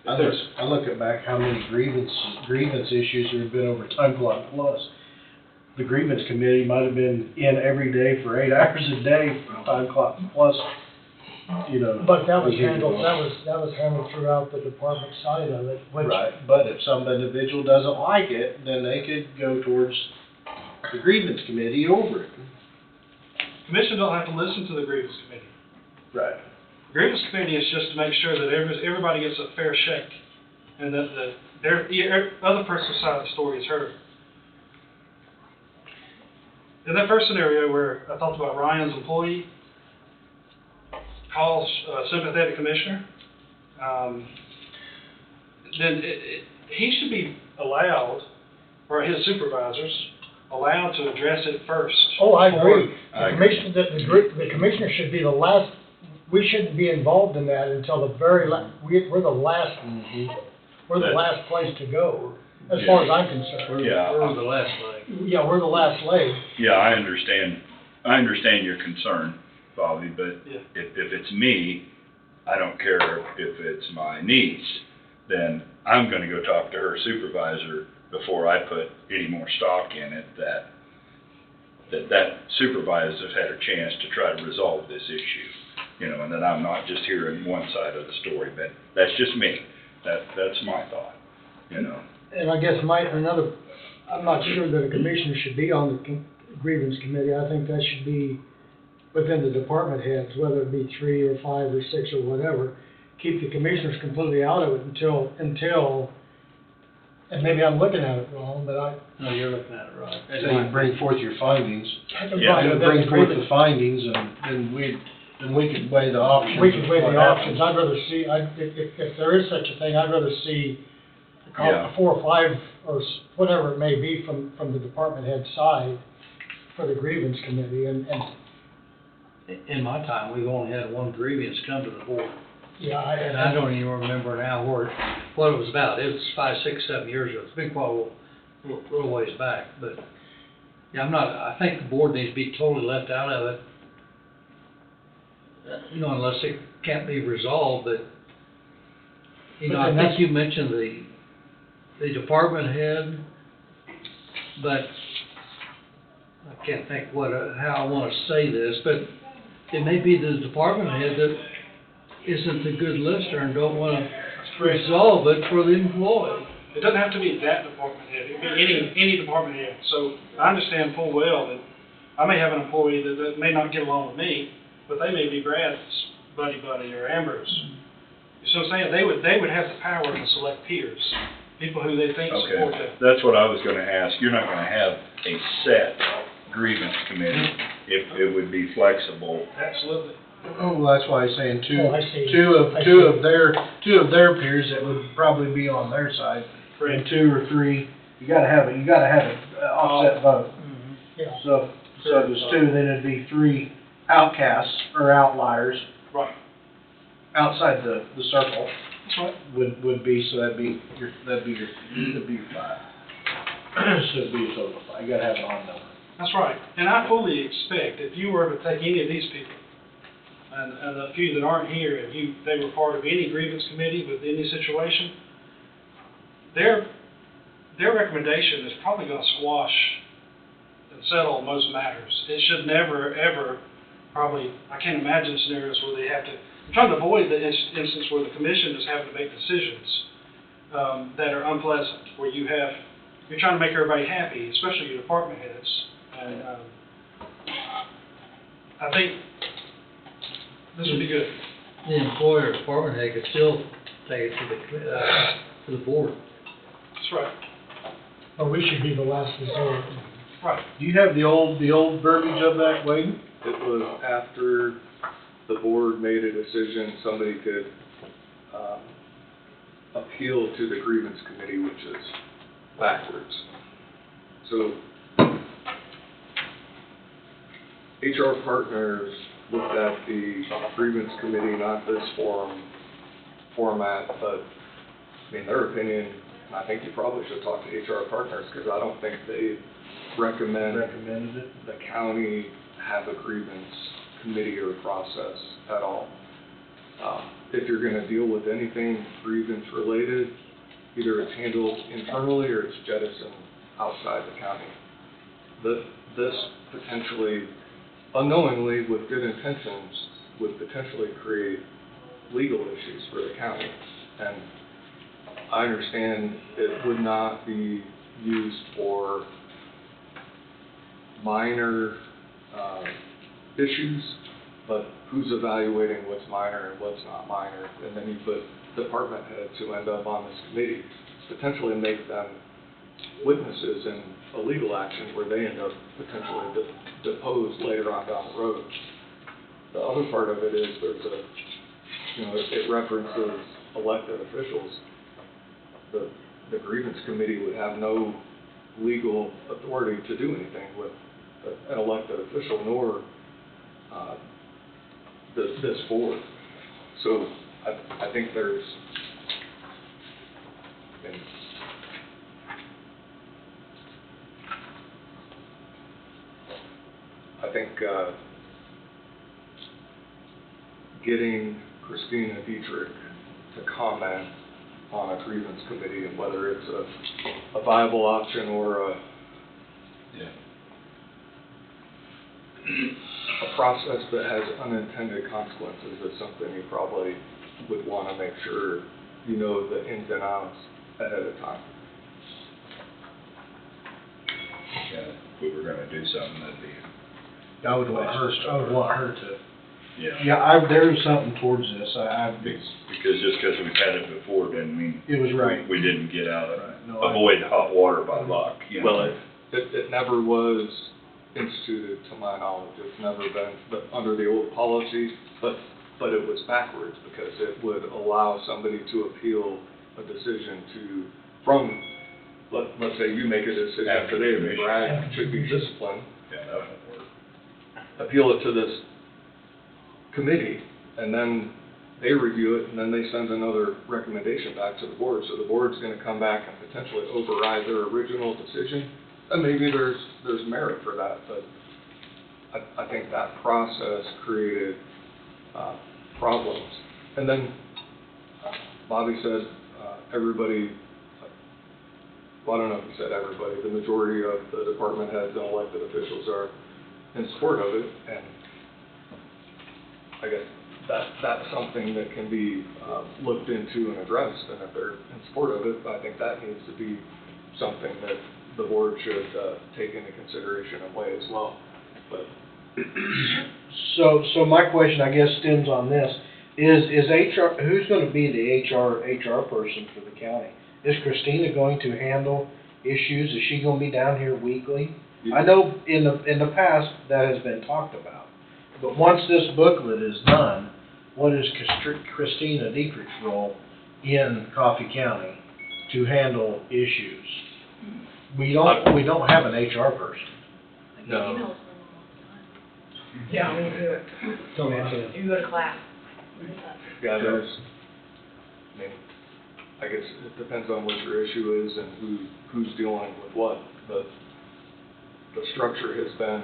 I look at back how many grievance issues there have been over Time Clock Plus. The grievance committee might have been in every day for 8 hours a day for Time Clock Plus, But that was handled throughout the department side of it, which... Right, but if some individual doesn't like it, then they could go towards the grievance committee over it. Commission don't have to listen to the grievance committee. Right. The grievance committee is just to make sure that everybody gets a fair shake, and that the other person's side of the story is heard. In that first scenario where I talked about Ryan's employee calls a sympathetic commissioner, then he should be allowed, or his supervisors, allowed to address it first. Oh, I agree. The commissioner should be the last, we shouldn't be involved in that until the very we're the last, we're the last place to go, as far as I'm concerned. We're the last leg. Yeah, we're the last leg. Yeah, I understand your concern, Bobby, but if it's me, I don't care if it's my niece, then I'm gonna go talk to her supervisor before I put any more stock in it, that supervisor's had a chance to try to resolve this issue, and that I'm not just hearing one side of the story, but that's just me. That's my thought, And I guess I'm not sure that a commissioner should be on the grievance committee. I think that should be within the department heads, whether it be 3 or 5 or 6 or whatever. Keep the commissioners completely out of it until, and maybe I'm looking at it wrong, but No, you're looking at it right. So you bring forth your findings. Yeah. Bring forth the findings, and then we could weigh the options. We could weigh the options. I'd rather see, if there is such a thing, I'd rather see 4 or 5 or whatever it may be from the department head side for the grievance committee, and In my time, we've only had one grievance come to the board. yeah, And I don't even remember now what it was about. It was 5, 6, 7 years ago. It's been quite a little ways back, but Yeah, I think the board needs to be totally left out of it. You know, unless it can't be resolved, but, you know, But I then think that's- you mentioned the department head, but I can't think how I wanna say this, but it may be the department head that isn't a good listener and don't wanna resolve it for the employee. It doesn't have to be that department head, it can be any department head. So I understand full well that I may have an employee that may not get along with me, but they may be Brad's buddy or Amber's. You see what I'm saying? They would have the power to select peers, people who they think support them. Okay, that's what I was gonna ask. You're not gonna have a set grievance committee. It would be flexible. Absolutely. Oh, well, that's why he's saying Oh, I see. two I of see. their peers that would probably be on their side. And Correct. 2 or 3, you gotta have an offset vote. Yeah. So if there's 2, then it'd be 3 outcasts or outliers Right. outside the circle That's right. would be, so that'd be your 5. So it'd be a total of 5. You gotta have an odd number. That's right. And I fully expect if you were to take any of these people, and the few that aren't here, and they were part of any grievance committee with any situation, their recommendation is probably gonna squash and settle most matters. It should never, ever, probably, I can't imagine scenarios where they have to, I'm trying to avoid the instance where the commission is having to make decisions that are unpleasant, where you're trying to make everybody happy, especially your department heads. And I think this would be good. The employer department head could still take it to the board. That's right. But we should be the last resort. Right. Do you have the old verbiage of that, Wade? It was after the board made a decision, somebody could appeal to the grievance committee, which is backwards. So HR Partners looked at the grievance committee, not this format, but I mean, their opinion, and I think you probably should talk to HR Partners, because I don't think they Recommended it? the county have a grievance committee or process at all. If you're gonna deal with anything grievance related, either it's handled internally or it's jettisoned outside the county. This potentially, unknowingly, with good intentions, would potentially create legal issues for the county. And I understand it would not be used for minor issues, but who's evaluating what's minor and what's not minor? And then you put department heads who end up on this committee, potentially make them witnesses in a legal action where they end up potentially deposed later on down the road. The other part of it is there's it references elected officials. The grievance committee would have no legal authority to do anything with an elected official, nor this board. So I think there's, I think getting Christina Dietrich to comment on a grievance committee and whether it's a viable option or a process that has unintended consequences is something you probably would want to make sure you know the ins and outs ahead of time. Yeah, if we were gonna do something, that'd be. I would want her to. Yeah. Yeah, there's something towards this. Because just because we've had it before doesn't mean. It was right. We didn't get out of, No, avoid hot water by luck, you know. Well, it never was instituted to my knowledge. It's never been under the old policy, but it was backwards because it would allow somebody to appeal a decision from, let's say you make a decision After today the that Brad should be disciplined. Yeah, that won't work. Appeal it to this committee, and then they review it, and then they send another recommendation back to the board. So the board's gonna come back and potentially override their original decision, And maybe there's merit for that, but I think that process created problems. And then Bobby said everybody, well, I don't know if he said everybody, the majority of the department heads and elected officials are in support of it, and I guess that's something that can be looked into and addressed, and if they're in support of it, I think that needs to be something that the board should take into consideration and weigh as well. But So my question, I guess, stems on this. Is HR, who's gonna be the HR person for the county? Is Christina going to handle issues? Is she gonna be down here weekly? I know in the past that has been talked about, but once this booklet is done, what is Christina Dietrich's role in Coffee County to handle issues? We don't have an HR person. no, Yeah, we do it. Don't answer. You go to class. yeah, I mean, I guess it depends on what your issue is and who's dealing with what, but the structure has been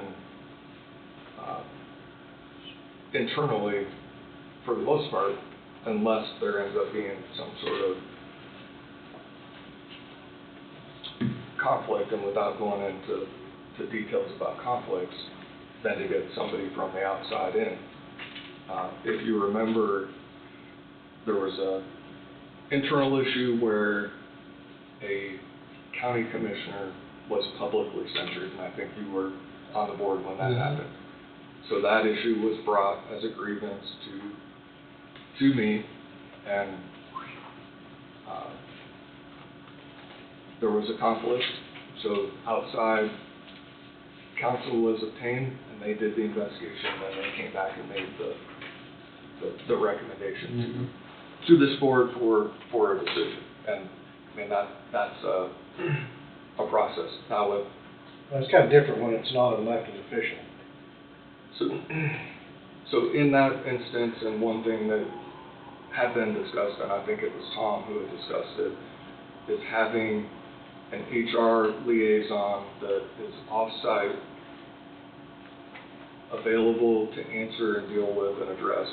internally, for the most part, unless there ends up being some sort of conflict, and without going into details about conflicts, then to get somebody from the outside in. If you remember, there was a internal issue where a county commissioner was publicly censured, and I think you were on the board when that happened. So that issue was brought as a grievance to me, and there was a conflict. So outside counsel was obtained, and they did the investigation, and then they came back and made the recommendation to this board for a decision. And I mean that's a process. Now with It's kind of different when it's not an elected official. So in that instance, and one thing that had been discussed, and I think it was Tom who had discussed it, is having an HR liaison that is off-site, available to answer and deal with and address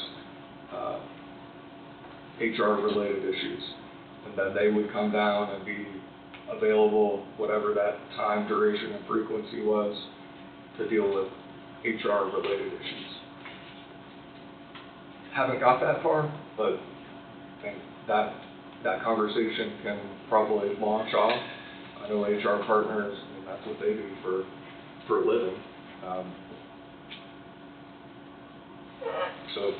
HR-related issues. And then they would come down and be available, whatever that time, duration, and frequency was, to deal with HR-related issues. Haven't got that far, but I think that conversation can probably launch off. I know HR partners, I mean, that's what they do for a living. So,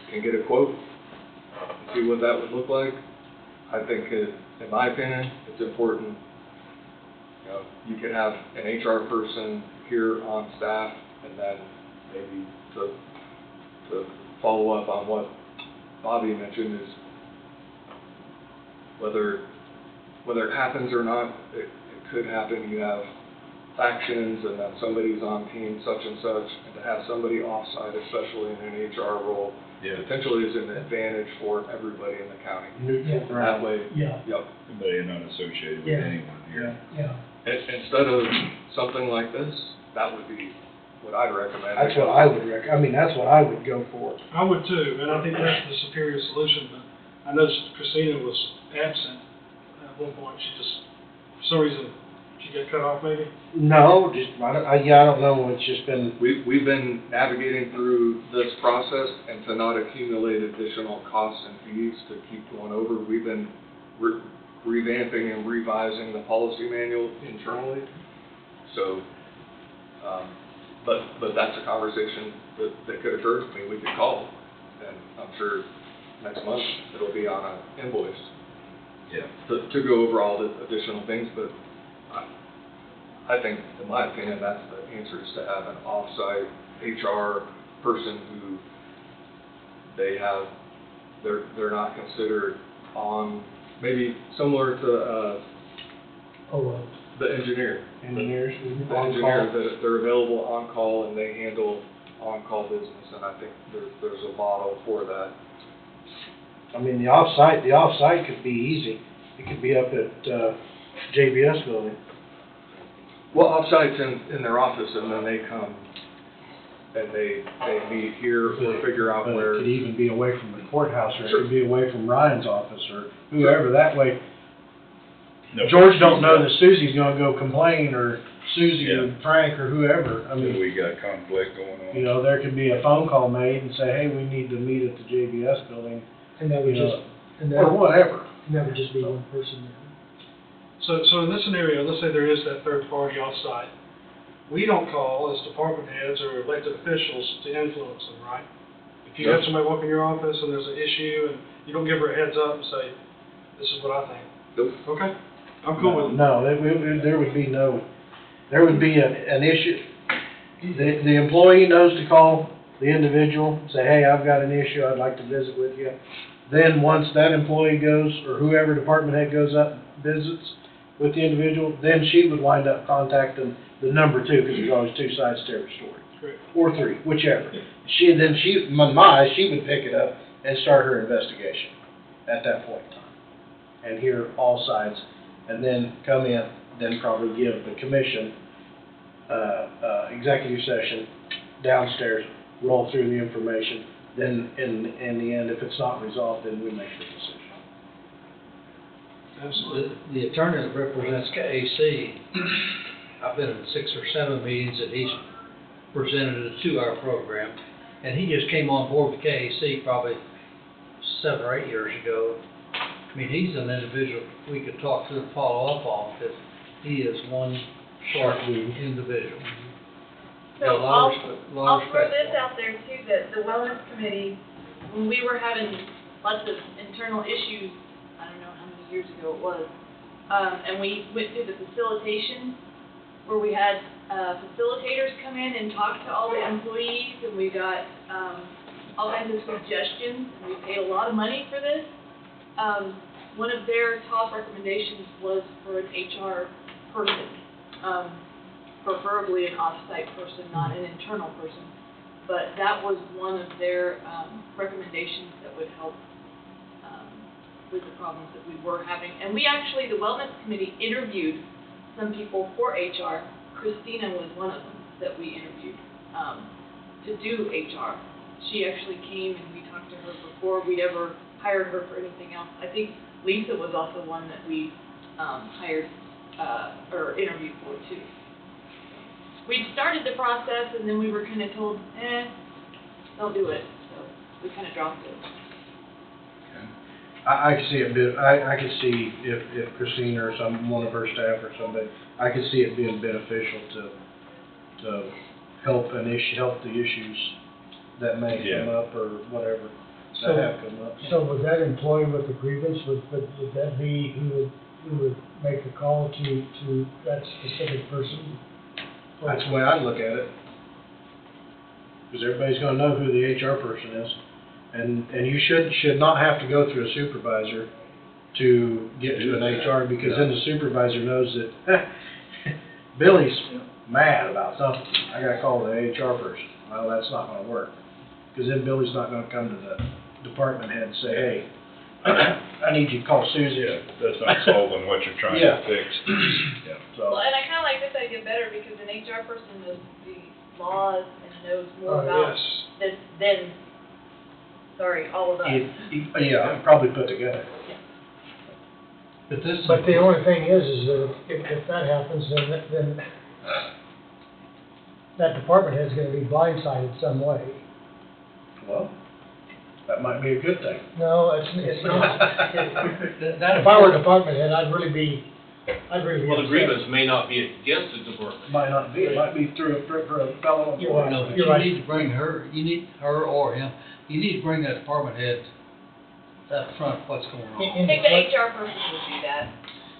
can get a quote, and see what that would look like. I think, in my opinion, it's important. You know, you could have an HR person here on staff, and then maybe to follow up on what Bobby mentioned is whether it happens or not, it could happen. You have factions, and then somebody's on team such and such, and to have somebody offsite, especially in an HR role, potentially is an advantage for everybody in the county. That way, Yeah. yep. Somebody not associated with anyone here. Yeah. Instead of something like this, that would be what I'd recommend. That's what I would that's what I would go for. I would too, and I think that's the superior solution, but I noticed Christina was absent at one point. She just, for some reason, she got cut off maybe? No, I don't know, it's just been. We've been navigating through this process, and to not accumulate additional costs and fees to keep going over, we've been revamping and revising the policy manual internally. So, but that's a conversation that could occur. I mean, we could call, and I'm sure next month it'll be on an invoice. Yeah. To go over all the additional things, but I think, in my opinion, that's the answer, is to have an off-site HR person who they're not considered on, maybe similar to the engineer. Engineers. The engineer, that they're available on call and they handle on-call business, and I think there's a model for that. I mean, the off-site could be easy. It could be up at JBS building. Well, offsite's in their office, and then they come and they meet here or figure out But where. it could even be away from the courthouse, or it could be away from Ryan's office, or whoever, that way. George don't know that Susie's gonna go complain, or Susie or Frank or whoever, I mean. We got conflict going on. You know, there could be a phone call made and say, hey, we need to meet at the JBS building, And that would you just, know, and or whatever. that would just be one person there. So in this scenario, let's say there is that third party off-site. We don't call as department heads or elected officials to influence them, right? If you have somebody walk in your office and there's an issue and you don't give her a heads up and say, this is what I think. Nope. Okay, I'm cool with it. No, there would be no, there would be an issue. The employee knows to call the individual, say, hey, I've got an issue, I'd like to visit with you. Then, once that employee goes, or whoever department head goes up, visits with the individual, then she would wind up contacting the number two, because there's always two sides to every story. Correct. Or three, whichever. She in my eyes, she would pick it up and start her investigation at that point in time. And hear all sides, and then come in, then probably give the commission, executive session downstairs, roll through the information, then in the end, if it's not resolved, then we make the decision. Absolutely. The attorney that represents KAC, I've been in 6 or 7 meetings that he's presented a 2-hour program, and he just came on board with KAC probably 7 or 8 years ago. I mean, he's an individual we could talk to and follow up on, because he is one sharp individual. So Got a lot of I'll respect throw for this him. out there too, that the wellness committee, when we were having lots of internal issues, I don't know how many years ago it was, and we went through the facilitation, where we had facilitators come in and talk to all the employees, and we got all kinds of suggestions, and we paid a lot of money for this. One of their top recommendations was for an HR person, preferably an off-site person, not an internal person. But that was one of their recommendations that would help with the problems that we were having. And we actually, the Wellness Committee, interviewed some people for HR. Christina was one of them that we interviewed to do HR. She actually came and we talked to her before we'd ever hired her for anything else. I think Lisa was also one that we hired or interviewed for too. We'd started the process and then we were kind of told, don't do it. So we kind of dropped it. I could see it, I could see if Christina or one of her staff or somebody, I could see it being beneficial to help the issues that may come up or whatever that have come up. So would that employee with the grievance, would that be who would make the call to that specific person? That's the way I look at it. Because everybody's gonna know who the HR person is. And you should not have to go through a supervisor to get to an HR, because then the supervisor knows that Billy's mad about something. I gotta call the HR person. Well, that's not gonna work. Because then Billy's not gonna come to the department head and say, hey, I need you to call Susie. Yeah, that's not solving what you're trying to fix. Yeah. So. Well, and I kind of like this idea better because an HR person knows the laws and knows more about this than, all of us. Yeah, probably put together. But the only thing is that if that happens, then that department head's gonna be blindsided some way. Well, that might be a good thing. No, it's not. If I were a department head, I'd really be Well, the upset. grievance may not be against the department. Might not be, it might be through a fellow You're right. employee. No, but You're you right. need to bring her, or him, you need to bring that department head up front, what's going on. I think the HR person would do that.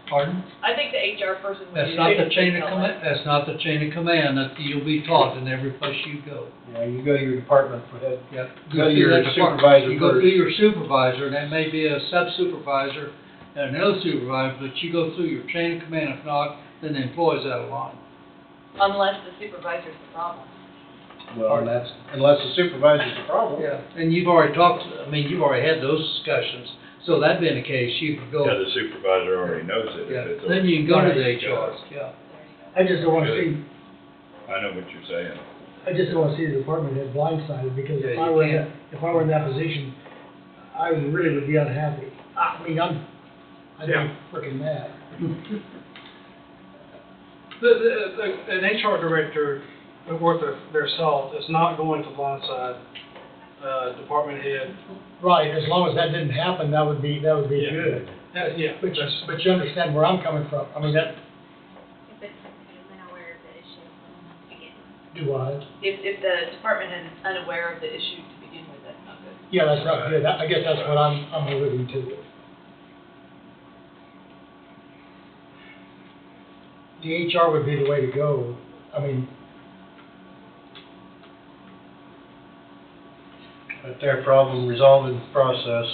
Pardon? I think the HR person would do That's that. not the chain of command, that's not the chain of command that you'll be taught in every place you go. Yeah, you go to your department for head. Yep. Go to through your that department. supervisor You go first. through your supervisor, and that may be a sub-supervisor and another supervisor, but you go through your chain of command. If not, then the employee's out of line. Unless the supervisor's the problem. Well, and that's, unless the supervisor's the problem. Yeah. And you've already you've already had those discussions, so that being the case, you could go. Yeah, the supervisor already knows it. Yeah, If it's then you can go to the Right. HR, yeah. I just don't wanna see, I know what you're saying. I just don't wanna see the department head blindsided, because if Yeah, I you were in can't. that, if I were in that position, I really would be unhappy. I mean, I'd be Yeah. frickin' mad. An HR director, worth their salt, is not going to blindside, department head. Right, as long as that didn't happen, that would be Yeah. good. Yeah, But you understand where I'm coming from, I mean, that, If it's unaware of the issue to begin with. do I? If the department head is unaware of the issue to begin with, that's not good. Yeah, that's not good, I guess that's what I'm alluding to. The HR would be the way to go, I mean. But their problem resolving process.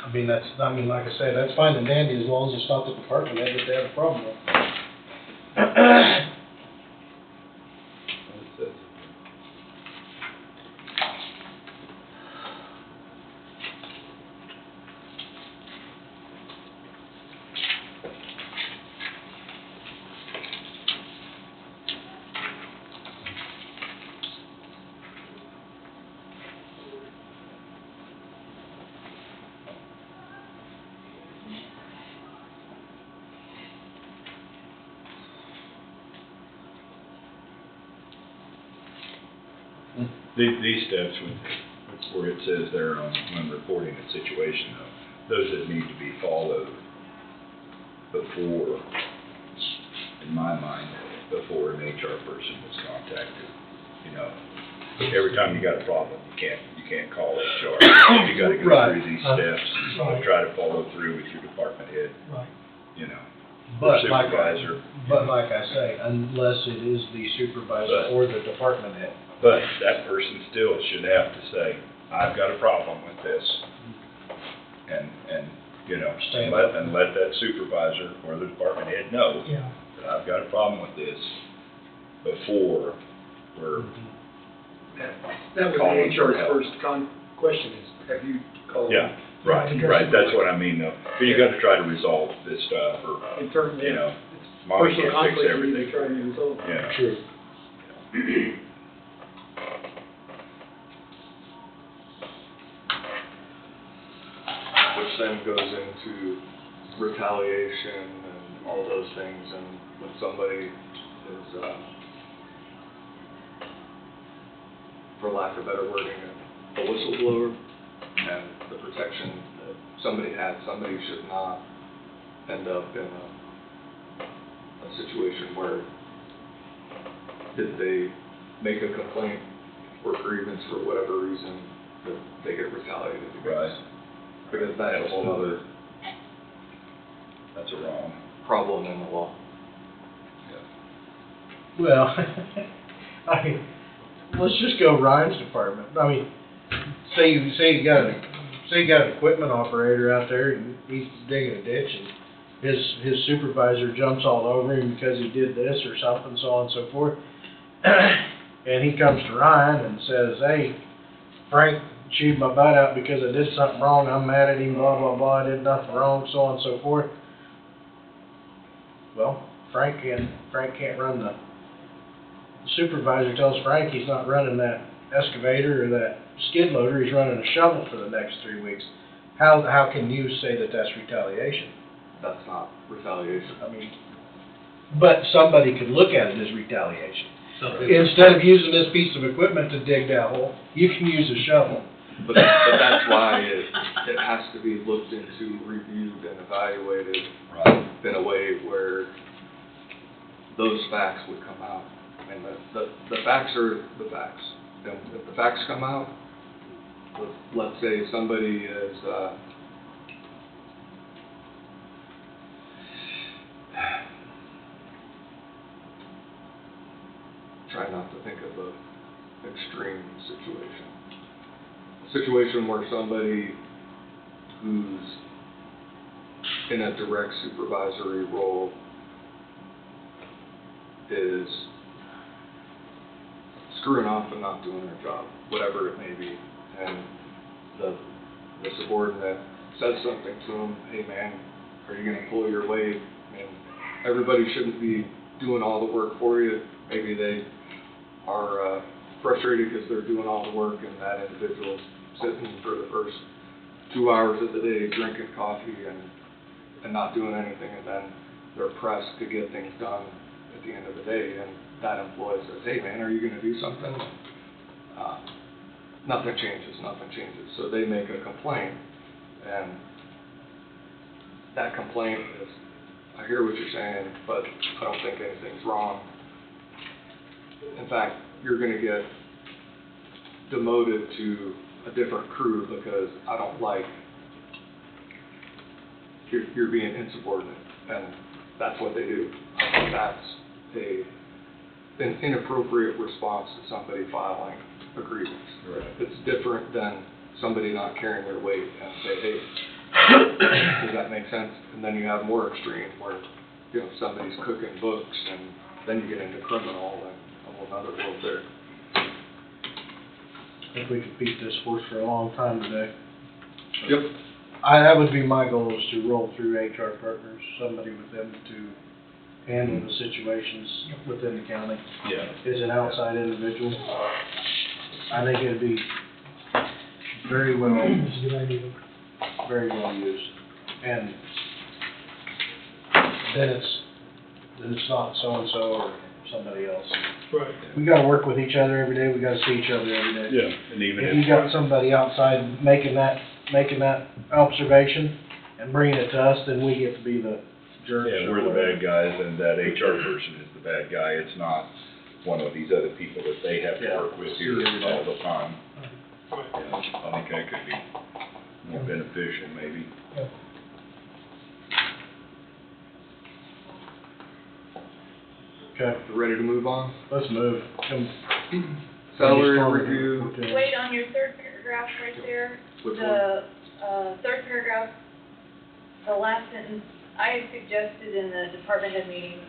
I mean, like I said, that's fine and dandy as long as it's not the department head that they have a problem with. These steps, where it says there on, when reporting a situation, though, those that need to be followed before, in my mind, before an HR person was contacted. You know, every time you got a problem, you can't call HR. You gotta go Right. through these steps, Right. and try to follow through with your department head, Right. you know. But Or like, supervisor. but like I say, unless it is the supervisor But- or the department head. But that person still should have to say, I've got a problem with this. And, you know, Stand let up. that supervisor or the department head know Yeah. that I've got a problem with this before we're That would calling be for HR's help. first question is, have you called? Yeah, right, that's what I mean, though. But you gotta try to resolve this stuff, or, In terms, you know, it's mommy personal can't fix conflict you need everything. to try and resolve. Yeah. True. Which then goes into retaliation and all those things, and when somebody is, for lack of better wording, a whistleblower, and the protection that somebody had, somebody should not end up in a situation where did they make a complaint or grievance for whatever reason, that they get retaliated against. Right. Because that's a whole other That's a wrong. problem in the law. Well, I mean, let's just go Ryan's department. I mean, say you got an equipment operator out there and he's digging a ditch and his supervisor jumps all over him because he did this or something, so on and so forth. And he comes to Ryan and says, "Hey, Frank chewed my butt out because I did something wrong. I'm mad at him, blah, blah, blah. I did nothing wrong," so on and so forth. Well, Frank can't run the supervisor tells Frank he's not running that excavator or that skid loader, he's running a shovel for the next 3 weeks. How can you say that that's retaliation? That's not retaliation. I mean, but somebody could look at it as retaliation. Some people- Instead of using this piece of equipment to dig that hole, you can use a shovel. But that's why it has to be looked into, reviewed, and evaluated Right. in a way where those facts would come out. I mean, the facts are the facts. And if the facts come out, let's say somebody is, try not to think of extreme situation. A situation where somebody who's in a direct supervisory role is screwing off and not doing their job, whatever it may be, and the subordinate says something to them, hey man, are you gonna pull your weight? And everybody shouldn't be doing all the work for you. Maybe they are frustrated because they're doing all the work and that individual's sitting for the first 2 hours of the day drinking coffee and not doing anything, and then they're pressed to get things done at the end of the day, and that employee says, hey man, are you gonna do something? Nothing changes. So they make a complaint, and that complaint is, I hear what you're saying, but I don't think anything's wrong. In fact, you're gonna get demoted to a different crew because I don't like you're being insubordinate, and that's what they do. I think that's an inappropriate response to somebody filing a grievance. Right. It's different than somebody not carrying their weight and say, hey, does that make sense? And then you have more extreme where, you know, somebody's cooking books, and then you get into criminal and a whole other world there. I think we could beat this horse for a long time today. Yep. That would be my goal, is to roll through HR partners, somebody with them to handle the situations within the county. Yeah. Is an outside individual. I think it'd be very well, That's a good idea. very well used. And then it's not so-and-so or somebody else. Right. We gotta work with each other every day, we gotta see each other every day. Yeah, and even If you got somebody outside making that observation and bringing it to us, then we get to be the jerks. yeah, or we're the whatever. bad guys, and that HR person is the bad guy. It's not one of these other people that they have to Yeah. work with here all the time. Yeah, I think that could be more beneficial, maybe. Okay, Ready to move on? let's move. Salary Brainstorm review. okay. Wait, on your third paragraph right there, Which one? the, third paragraph, the last sentence, I had suggested in the department head meeting,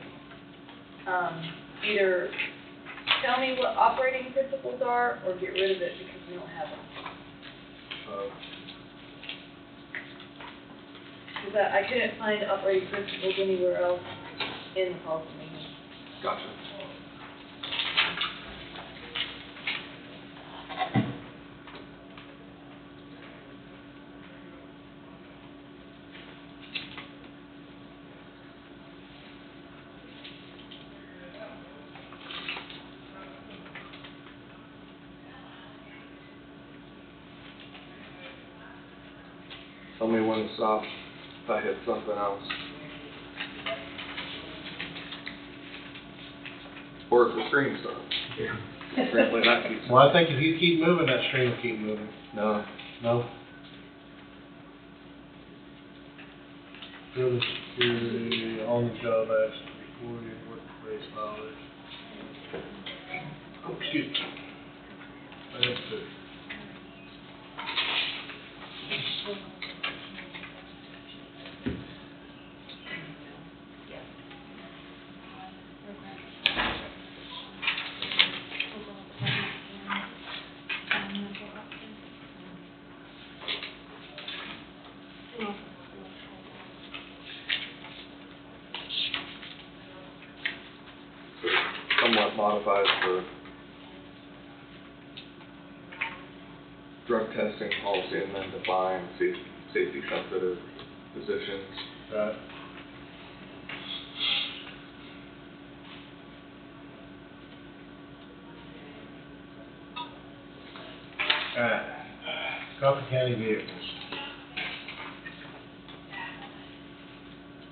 either tell me what operating principles are, or get rid of it because we don't have them. Because I couldn't find operating principles anywhere else in the policy manual. Gotcha. Tell me when to stop if I hit something else. Or if the screen stops. Apparently that keeps. Well, I think if you keep moving, that stream will keep moving. No. No? Building security, on the job accident, reporting, workplace knowledge. Oh, excuse me. I have to. Somewhat modifies the drug testing policy and then define safety sensitive positions. Right. Alright, Coffee County vehicles.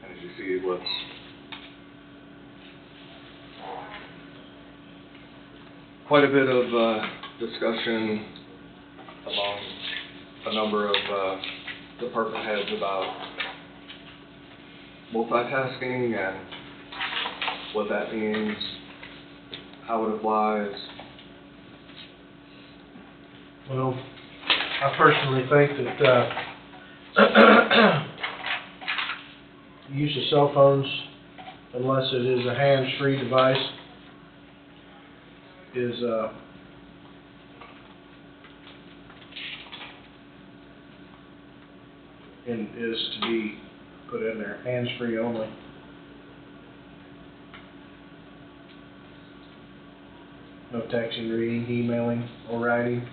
And as you see, what's quite a bit of discussion among a number of department heads about multitasking and what that means, how it applies. Well, I personally think that, use of cell phones, unless it is a hands-free device, is, is to be put in there, hands-free only. No texting, reading, emailing, or writing.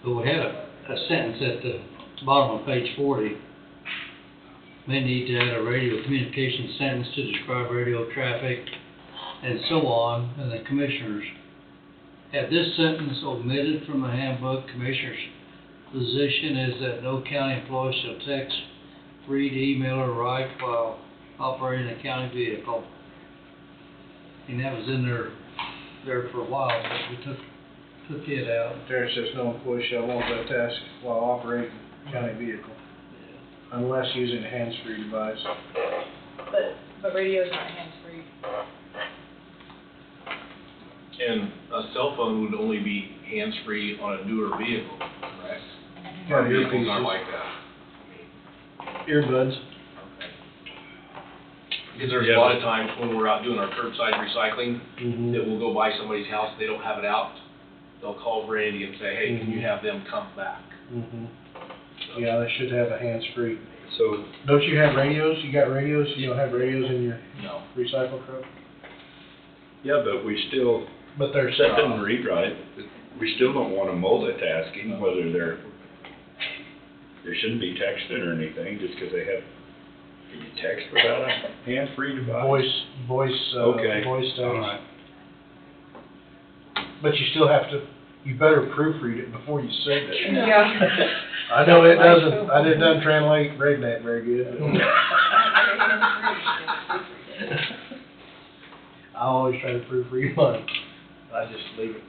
But we had a sentence at the bottom of page 40. May need to add a radio communication sentence to describe radio traffic and so on, and the commissioners. Have this sentence omitted from the handbook. Commissioner's position is that no county employee shall text, read, email, or write while operating a county vehicle. And that was in there for a while, but we took it out. There it says no employee shall multitask while operating a county vehicle, unless using a hands-free device. But radio's not hands-free. And a cell phone would only be hands-free on a newer vehicle, correct? Yeah, Our vehicles aren't earpieces. like that. Earbuds. Because there's a lot of times when we're out doing our curbside recycling, Mm-hmm. that we'll go by somebody's house, they don't have it out. They'll call Randy and say, hey, can you have them come back? Mm-hmm. Yeah, they should have a hands-free. So, Don't you have radios? You got radios? You don't have radios in your No. recycle truck? yeah, but we still, But they're that set doesn't read right. We still don't want them multitasking, whether they shouldn't be texting or anything, just because they have, can you text without a hands-free device? voice Okay. text. All right. But you still have to, you better proofread it before you send it. Yeah. I know it doesn't, I didn't translate redneck very good. I always try to proofread mine. I just leave it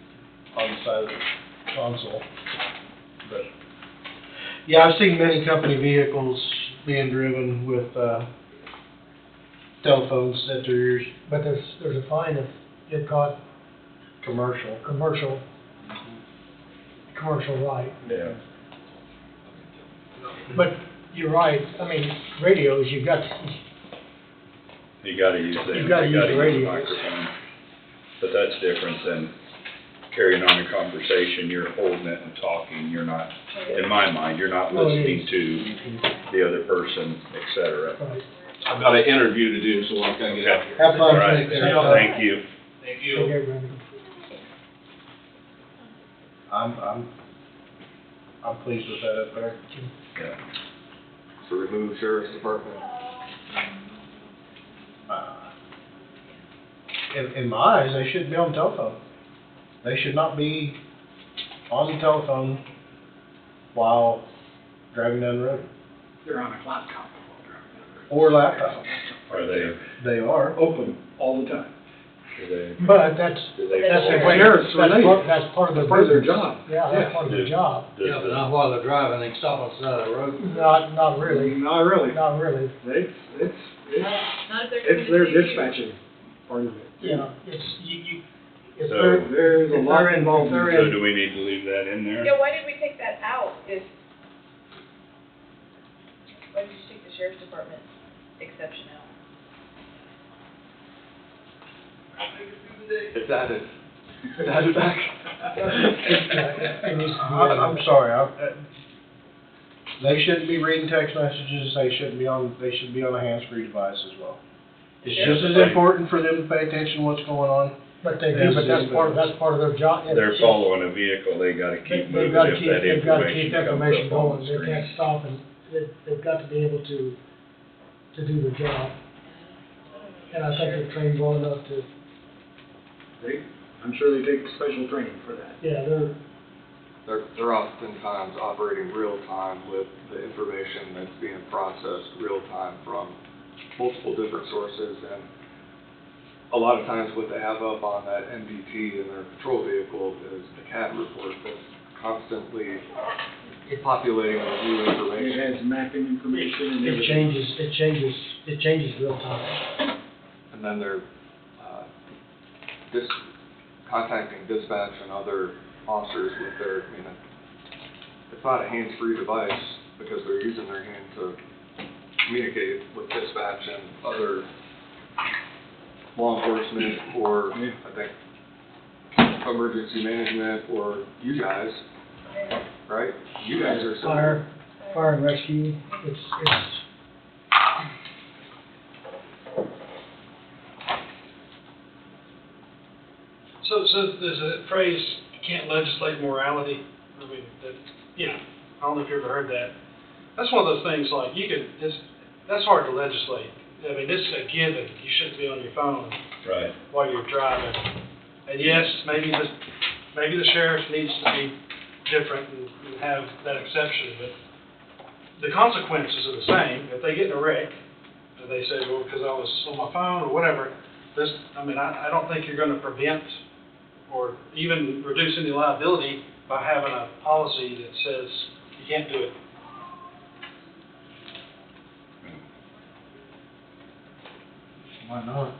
on the side of the console. But, yeah, I've seen many company vehicles being driven with, telephones at their ears, But there's a fine if you've got commercial. commercial right. Yeah. But you're right, I mean, radios, you've got, You gotta use them. You gotta use the radios. microphone. But that's different than carrying on a conversation, you're holding it and talking, you're not, in my mind, you're not Oh, it listening is. to the other person, et cetera. right. I've got an interview to do, so I've got to get out here. Have fun. All right, Take care. thank you. Thank Take you. care, Brandon. I'm pleased with that up there. Yeah. So remove sheriff's department. In my eyes, they shouldn't be on the telephone. They should not be on the telephone while driving down the road. They're on a laptop. Or laptop. Are they, They are. Open all the time. do they, But that's do they? the That's way, Sheriff's that's related. that's part of their Part of their business. job. Yeah, that's part of their job. does Yeah, but the- not while they're driving, they can stop on the side of the road. Not really, Not really. not really. It's Not if they're it's their communicating. dispatching part of it. Yeah, it's, you, if So- they're, There's a if lot they're in, if involved. they're So in, do we need to leave that in there? Yeah, why did we take that out? Why did you take the sheriff's department exception out? It's added. It's added back. it needs to be. I'm sorry, they shouldn't be reading text messages, they should be on a hands-free device as well. It's just as important for them to pay attention to what's going on. But they do, but that's part of their job. They're following a vehicle, they gotta keep moving if that They've got to keep information comes information up on going, the they screen. can't stop and, they've got to be able to do their job. And I think they're trained well enough to, I'm sure they take special training for that. yeah, They're oftentimes operating real time with the information that's being processed real time from multiple different sources. And a lot of times what they have up on that MDT in their patrol vehicle is the CAD report that's constantly populating with new It information. has mapping information and everything. It changes real time. And then they're, contacting dispatch and other officers with their, it's not a hands-free device because they're using their hand to communicate with dispatch and other law enforcement or, I think, emergency management or you guys, right? You guys are similar. Fire and rescue, it's, So there's a phrase, you can't legislate morality. I mean, that, I don't know if you ever heard that. That's one of those things like that's hard to legislate. I mean, this is a given. You shouldn't be on your phone Right. while you're driving. And yes, maybe the sheriff needs to be different and have that exception, but the consequences are the same. If they get in a wreck, and they say, well, because I was on my phone or whatever, I don't think you're going to prevent or even reduce any liability by having a policy that says you can't do it. Why not?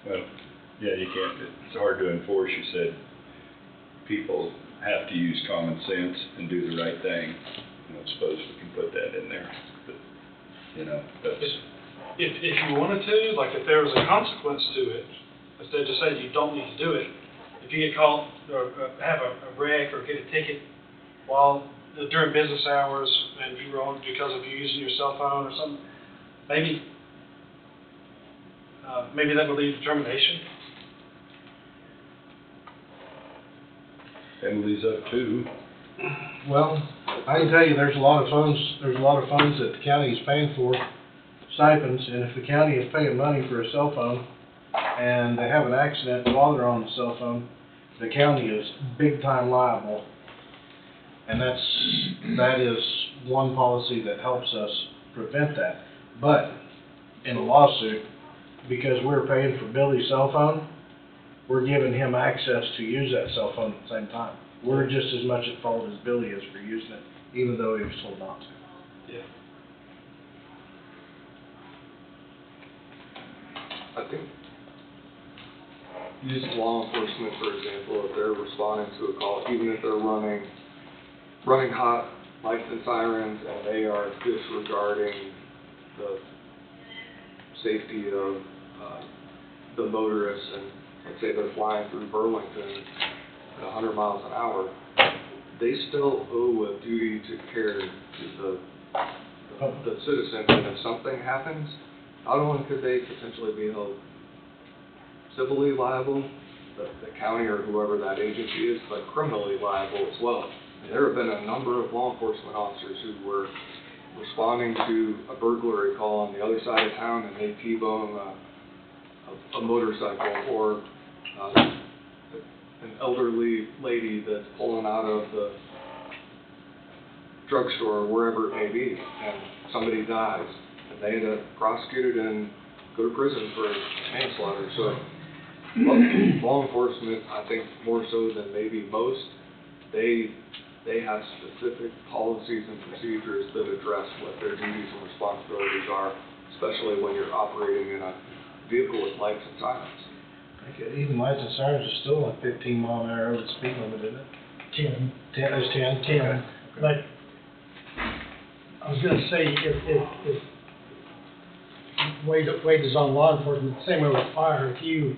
Well, yeah, you can't, it's hard to enforce. You said people have to use common sense and do the right thing. I don't suppose we can put that in there, but, that's, If you wanted to, like if there was a consequence to it, instead of just saying you don't need to do it, if you get caught or have a wreck or get a ticket while during business hours and you were on because of you using your cell phone or something, maybe that would lead to termination. penalties up too. Well, I can tell you, there's a lot of funds that the county is paying for, stipends, and if the county is paying money for a cell phone and they have an accident while they're on the cell phone, the county is big time liable. And that is one policy that helps us prevent that. But in a lawsuit, because we're paying for Billy's cell phone, we're giving him access to use that cell phone at the same time. We're just as much at fault as Billy is for using it, even though he was told not to. Yeah. I think, use law enforcement, for example, if they're responding to a call, even if they're running hot lights and sirens and they are disregarding the safety of the motorists, and let's say they're flying through Burlington at 100 miles an hour, they still owe a duty to care to the citizen, and if something happens, not only could they potentially be held civilly liable, the county or whoever that agency is, but criminally liable as well. And there have been a number of law enforcement officers who were responding to a burglary call on the other side of town, and they T-bone a motorcycle, or an elderly lady that's pulling out of the drugstore or wherever it may be, and somebody dies, and they end up prosecuted and go to prison for manslaughter. So law enforcement, I think more so than maybe most, they have specific policies and procedures that address what their duties and responsibilities are, especially when you're operating in a vehicle with lights and sirens. Even lights and sirens are still like 15 mile an hour over the speed limit, isn't it? 10. 10, it's 10? 10. Okay. But I was gonna say, if Wade is on law enforcement, same way with fire, if you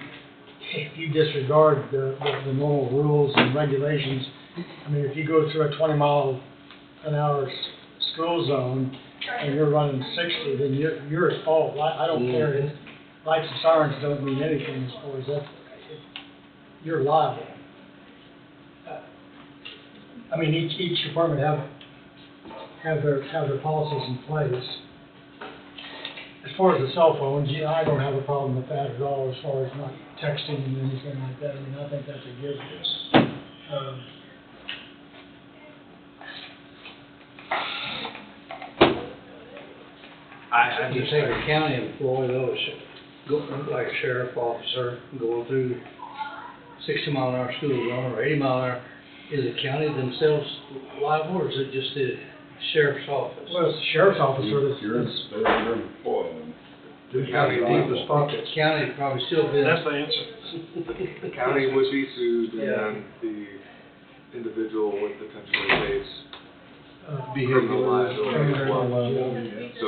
disregard the normal rules and regulations, I mean, if you go through a 20 mile an hour school zone and you're running 60, then you're at fault. I don't care if lights and sirens don't mean anything as far as that. You're liable. I mean, each department have their policies in place. As far as the cell phones, I don't have a problem with that at all, as far as not texting and anything like that. I mean, I think that's a given. I just think a county employee though, like a sheriff officer, going through 60 mile an hour school zone or 80 mile an hour, Is the county themselves liable, or is it just the sheriff's office? Well, it's the sheriff's office, or this, You're employed. The county deepest pockets. The county probably still been. That's the answer. The county would be sued, and Yeah. then the individual would potentially face Vehicular criminal liability as well. liability, yeah. So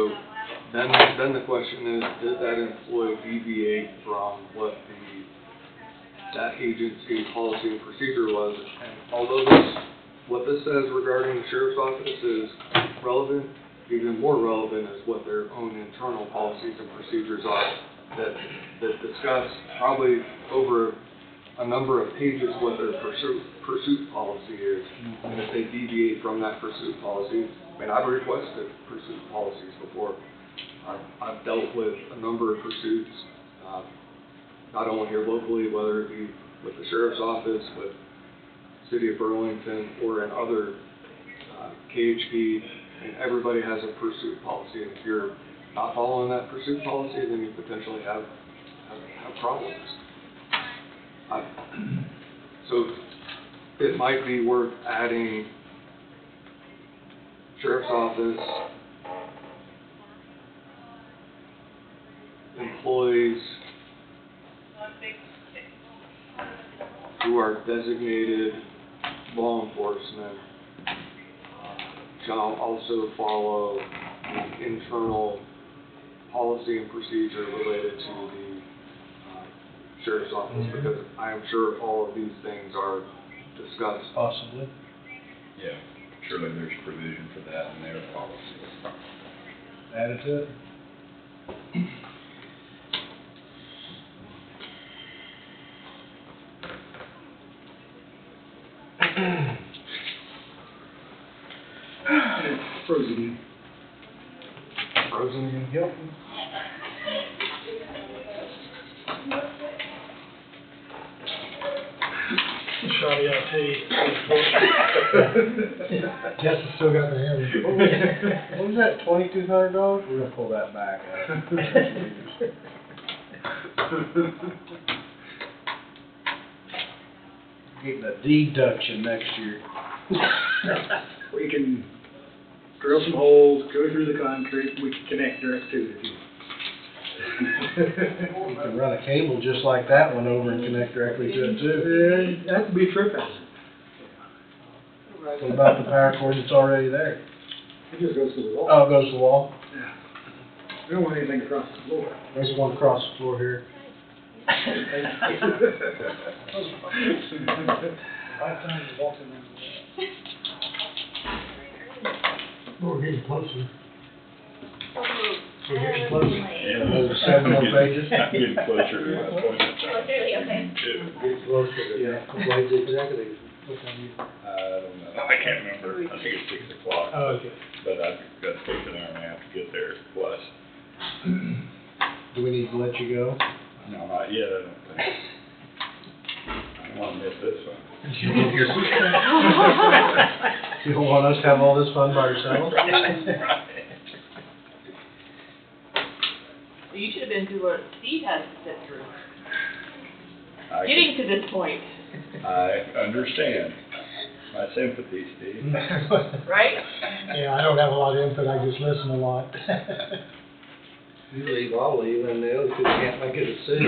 then the question is, did that employee deviate from what that agency policy and procedure was? And although what this says regarding the sheriff's office is relevant, even more relevant is what their own internal policies and procedures are that discuss probably over a number of pages what their pursuit policy is. And if they deviate from that pursuit policy, I mean, I've requested pursuit policies before. I've dealt with a number of pursuits, not only here locally, whether it be with the sheriff's office, with City of Burlington, or in other KHP, and everybody has a pursuit policy. And if you're not following that pursuit policy, then you potentially have problems. So it might be worth adding sheriff's office, employees who are designated law enforcement shall also follow the internal policy and procedure related to the sheriff's office, because I am sure all of these things are discussed. Possibly. Yeah, surely there's provision for that in their policy. Added to it. Frozen again. Frozen again? Yep. Shoddy IT. Jess has still got the hammer. What was that, $2,200? We're gonna pull that back. Getting a deduction next year. We can drill some holes, go through the concrete, we can connect direct to it if you want. You can run a cable just like that one over and connect directly to it too. That could be a trip hazard. What about the power cord that's already there? It just goes to the wall. Oh, it goes to the wall? Yeah. We don't want anything across the floor. There's one across the floor here. We're getting closer. We're getting closer. Yeah, Those are 7 more pages. I'm getting closer to my appointment Oh, time. really, okay. Getting closer. Yeah. When's the executive? What time you? I don't know, I can't remember, I think it's 6 o'clock. Oh, okay. But I've got to take an hour and a half to get there plus. Do we need to let you go? No, not yet, I don't think. I don't want to miss this one. You don't want us to have all this fun by ourselves? You should have been through what Steve has to sit through, I getting to this point, I understand. My sympathy, Steve. right? Yeah, I don't have a lot of input, I just listen a lot. You leave, I'll leave, and the other two can't make a decision.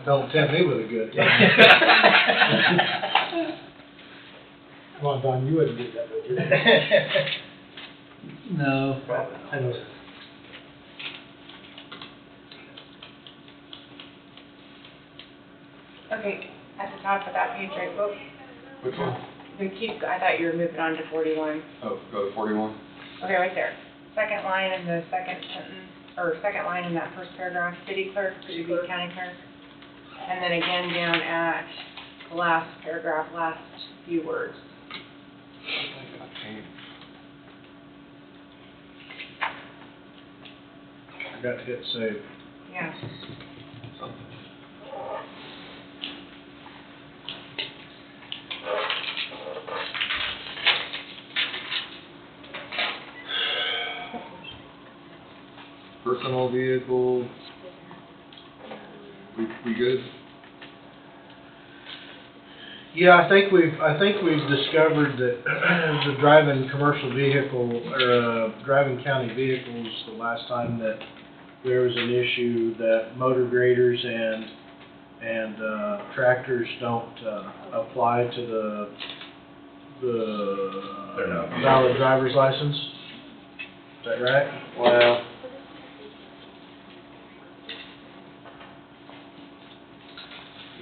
Don't tempt me with a good time. Come on, Don, you wouldn't do that, would you? No, probably not. I know. Okay, at the top of that page, right, Book, Which one? I thought you were moving on to 41. Oh, go to 41. Okay, right there. Second line in the second sentence, or second line in that first paragraph, city clerk, should be county clerk. And then again down at the last paragraph, last few words. I got to hit save. Yeah. Personal vehicle. We good? Yeah, I think we've discovered that the driving commercial vehicle, or, driving county vehicles, the last time that there was an issue that motor graders and tractors don't, apply to They're not. valid driver's license. Is that right? Well,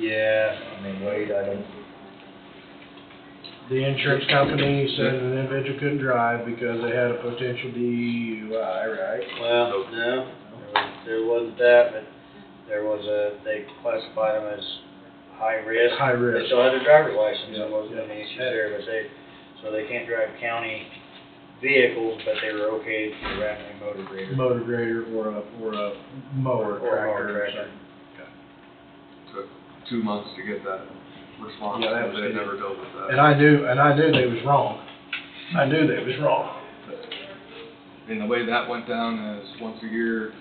yeah, I mean, Wade, I don't, The insurance company said an individual couldn't drive because they had a potential DUI, right? well, no, there wasn't that, but there was they classified them as high risk. High risk. They still had their driver's license, Yeah, there wasn't yeah. any issues there, but so they can't drive county vehicles, but they were okay to run a motor grader. Motor grader or a mower, Or a mower tractor or tractor. something. Took 2 months to get that response, Yeah, that because was they'd good. never dealt with that. And I knew they was wrong. I knew they was wrong. And the way that went down is once a year,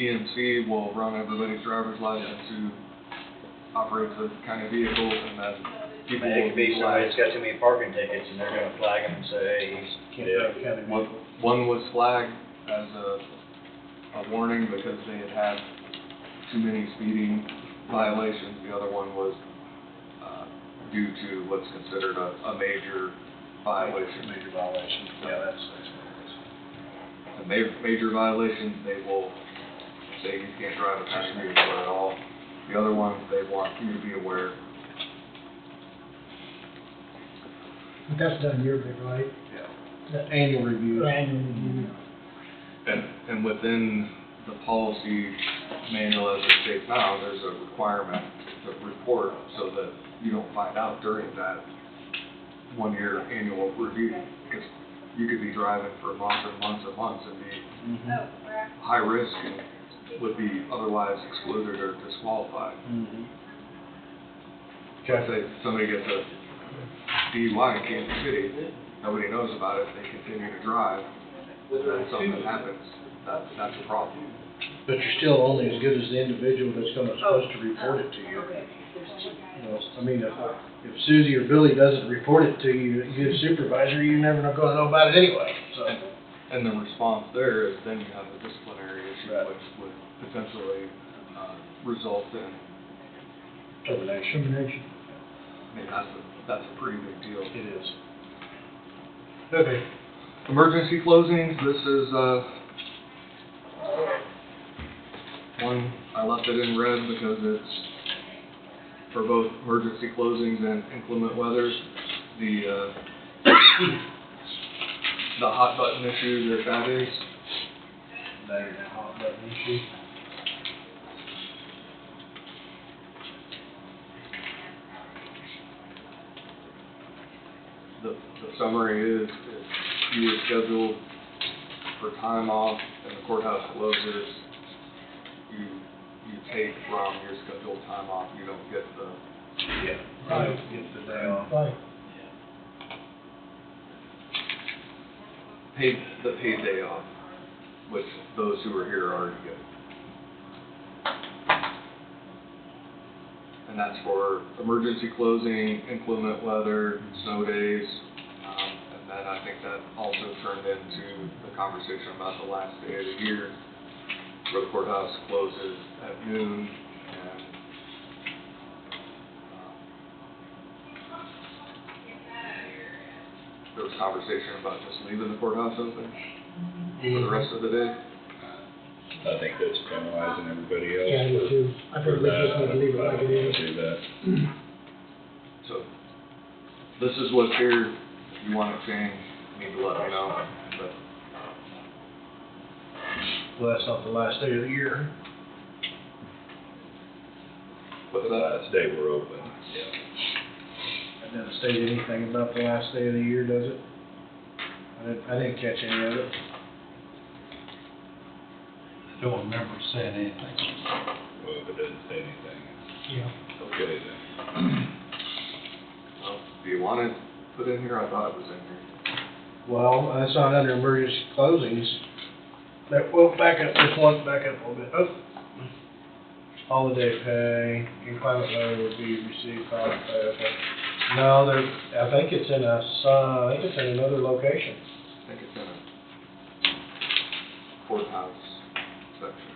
EMC will run everybody's driver's license who operates a county vehicle, and then I people mean, it will could be be somebody flagged. that's got too many parking tickets, and they're gonna flag him and say, hey, he's, Can't drive a county One, vehicle. one was flagged as a warning because they had had too many speeding violations. The other one was, due to what's considered a major violation. Major violation. Yeah, that's what it A major violation, they will say you can't drive a county vehicle at all. The other ones, they want you to be aware. But that's done yearly, right? is. Annual review. Annual review. And within the policy manual as it states now, there's a requirement to report so that you don't find out during that 1 year annual review. Because you could be driving for months and months and months and be high risk and would be otherwise excluded or disqualified. Let's say somebody gets a DUI in Kansas City, nobody knows about it, they continue to drive, and then something happens, that's a problem. But you're still only as good as the individual that's supposed to report it to you. You know, I mean, if Susie or Billy doesn't report it to you, you as supervisor, you're never gonna know about it anyway, so. And the response there is then you have a disciplinary issue, Right. which would potentially result in, Termination. Termination. I mean, that's a pretty big deal. It is. Okay. Emergency closings, this is, one, I left it in red because it's for both emergency closings and inclement weather. The hot button issue that is, That is a hot button issue. the summary is, if you were scheduled for time off and the courthouse closes, you take from your scheduled time off, you don't get the, Right, get the day off. Right. the paid day off, which those who are here already get. And that's for emergency closing, inclement weather, snow days, and then I think that also turned into the conversation about the last day of the year, where the courthouse closes at noon, and there was conversation about just leaving the courthouse open for the rest of the day. I think that's penalizing everybody else. Yeah, I do for- too. I for think we just that. need to leave it I like it don't is. wanna do that. So, this is what's here, if you want to change, you need to let me know, but Well, that's not the last day of the year. what's The that? last day we're open, yeah. It doesn't state anything about the last day of the year, does it? I didn't catch any of it. I don't remember saying anything. Well, if it doesn't say anything, Yeah. okay then. Well, do you want it put in here? I thought it was in here. Well, that's not under emergency closings. Well, back up just one, back up a little bit. Oh. holiday pay, inclement weather would be received holiday pay, okay. No, I think it's in another location. I think it's in a courthouse section.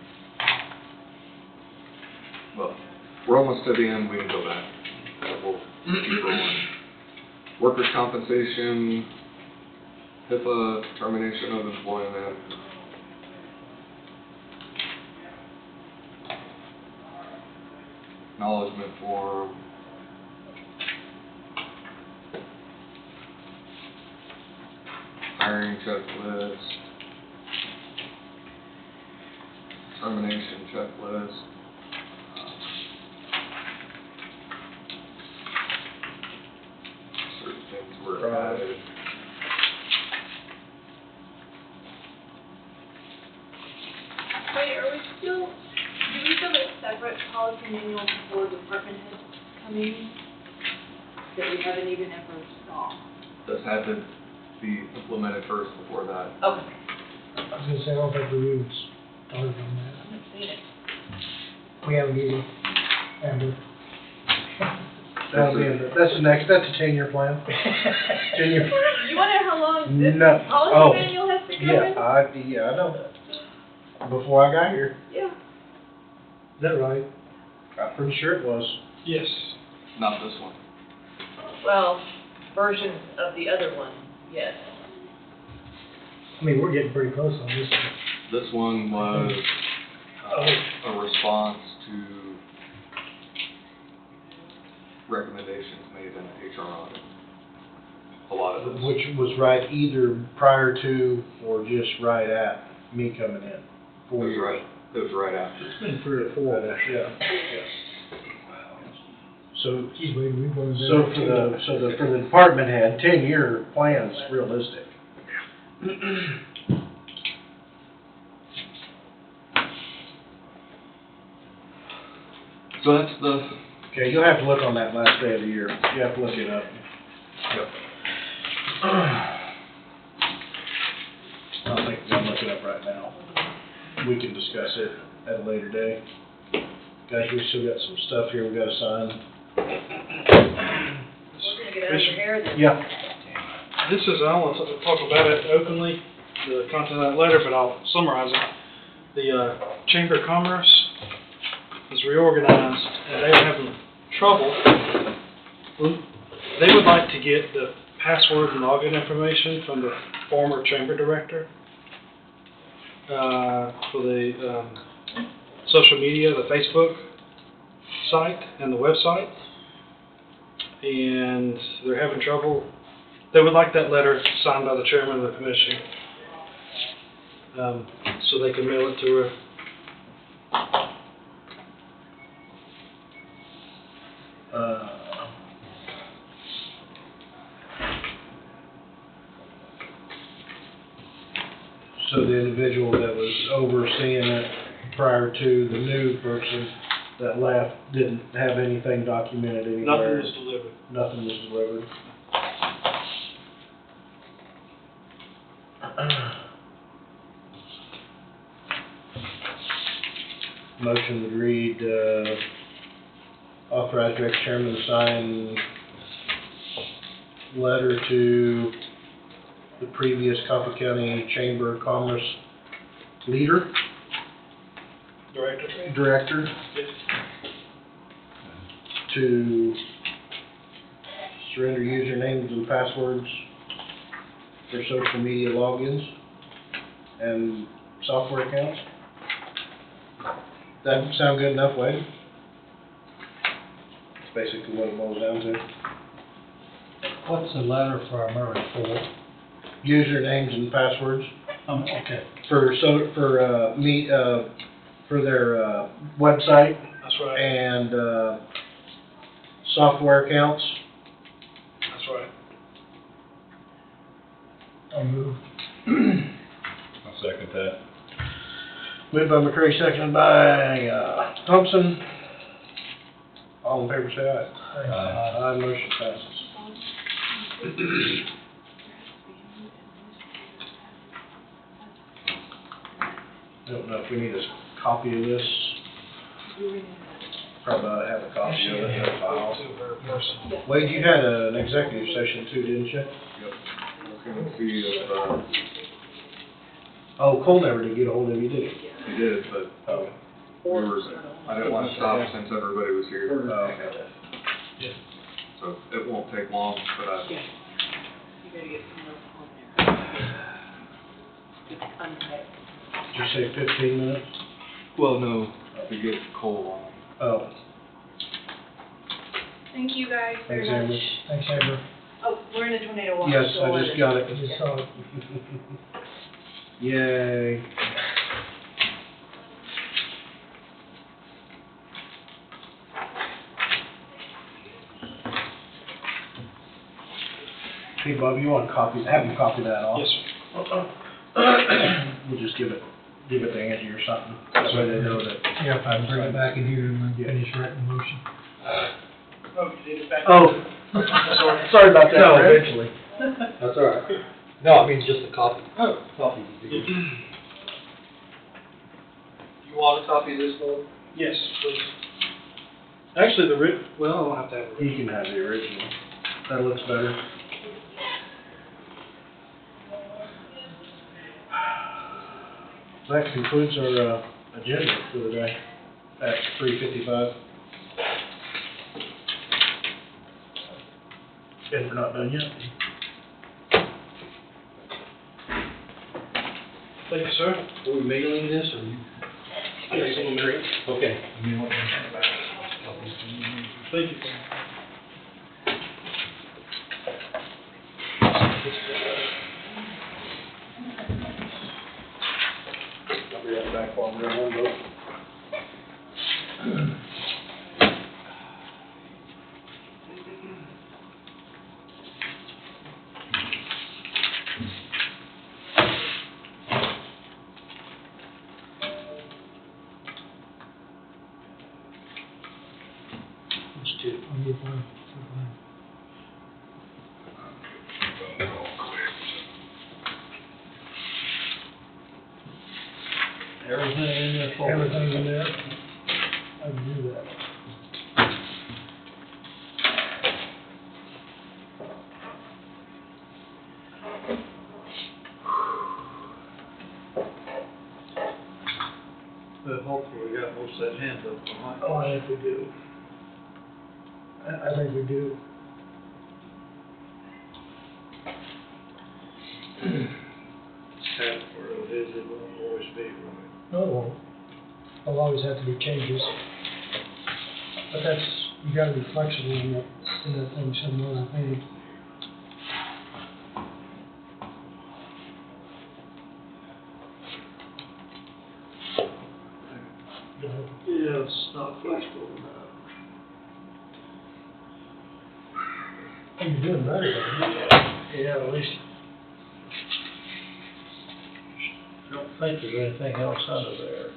Well, we're almost to the end, we can go back. We'll keep rolling. Workers' compensation, HIPAA, termination of employment. Acknowledgement form. Hiring checklist. Termination checklist. Certain things were added. Wait, are we still, do we still have a separate policy manual for department heads coming that we haven't even ever saw? This had to be implemented first before that. Okay. I was gonna say, I don't think we even started on that. I haven't seen it. We haven't either. Amber. That's the next, that's a 10-year plan. 10-year. You wonder how long this No. policy Oh. manual has been Yeah, going? I know that. Before I got here. Yeah. Is that right? I'm pretty sure it was. Yes. Not this one. Well, versions of the other one, yes. I mean, we're getting pretty close on this. This one was a response to recommendations made in the HR audit. A lot of this. Which was right either prior to or just right at me coming in. It was right. It was right after. It's been 3 or 4. Yeah. So, Geez, wait, we've gone for the department head, 10-year plan's realistic. So that's the. Okay, you'll have to look on that last day of the year. You have to look it up. Yep. I don't think we're gonna look it up right now. We can discuss it at a later day. Guys, we still got some stuff here we gotta sign. We're gonna get out of here then. Yeah. This is, I don't want to talk about it openly, the content of that letter, but I'll summarize it. The Chamber of Commerce is reorganized, and they are having trouble. They would like to get the password and login information from the former chamber director for the social media, the Facebook site and the website. And they're having trouble. They would like that letter signed by the chairman of the commission, so they can mail it to her. So the individual that was overseeing it prior to the new person that left didn't have anything documented anywhere. Nothing was delivered. Nothing was delivered. Motion would read, authorize director chairman to sign letter to the previous Coffee County Chamber of Commerce leader, director, Yes. to surrender usernames and passwords for social media logins and software accounts. That sound good enough, Wade? That's basically what it boils down to. What's the letter for Murray for? Usernames and passwords Okay. for their website That's right. and software accounts. That's right. I'll move. I'll second that. Moved by McCray, seconded by Thompson. All in favor, say aye. Aye, motion passes. I don't know if we need a copy of this. Probably ought to have a copy of it in the file. To her personally. Wade, you had an executive session too, didn't you? Yep. I was gonna see if, Oh, Cole never did get a hold of you, did he? he did, but, Oh. I didn't wanna stop since everybody was here. Oh. So it won't take long, but You gotta get some else on there. It's untyped. Did you say 15 minutes? well, no, to get Cole on. Oh, Thank you guys very thanks, much. Amber. Thanks, Amber. Oh, we're in a tornado watch. Yes, so I just got it. Just saw it. Yay. Hey, Bob, you want to have him copy that off? Yes, sir. We'll just give it to Angie or something, that way they know that. Yeah, if I can bring it back in here and then finish writing the motion. Oh, you need it back. Oh, sorry about that. No, Brad. eventually. That's all right. No, I mean, just a copy. Oh. Copy would be good. You want a copy of this, Lord? Yes, please. Actually, well, I don't have to have it. You can have the original. That looks better. That concludes our agenda for the day at 3:55. And we're not done yet. Thank you, sir. Are we mailing this or you? Yes, I'm agree. Okay. Thank you. I'll be right back while we're on vote. Just two. I'll get one. Everything in there for. Everything in there. I can do that. But hopefully we got most of that hand up behind. Oh, I think we do. I think we do. Half for a visit won't always be right. No, it won't. There'll always have to be changes. But that's, you gotta be flexible in that thing somewhere, I think. Yeah, it's not flexible enough. Oh, you're doing better, though. Yeah, at least. Don't think there's anything else under there.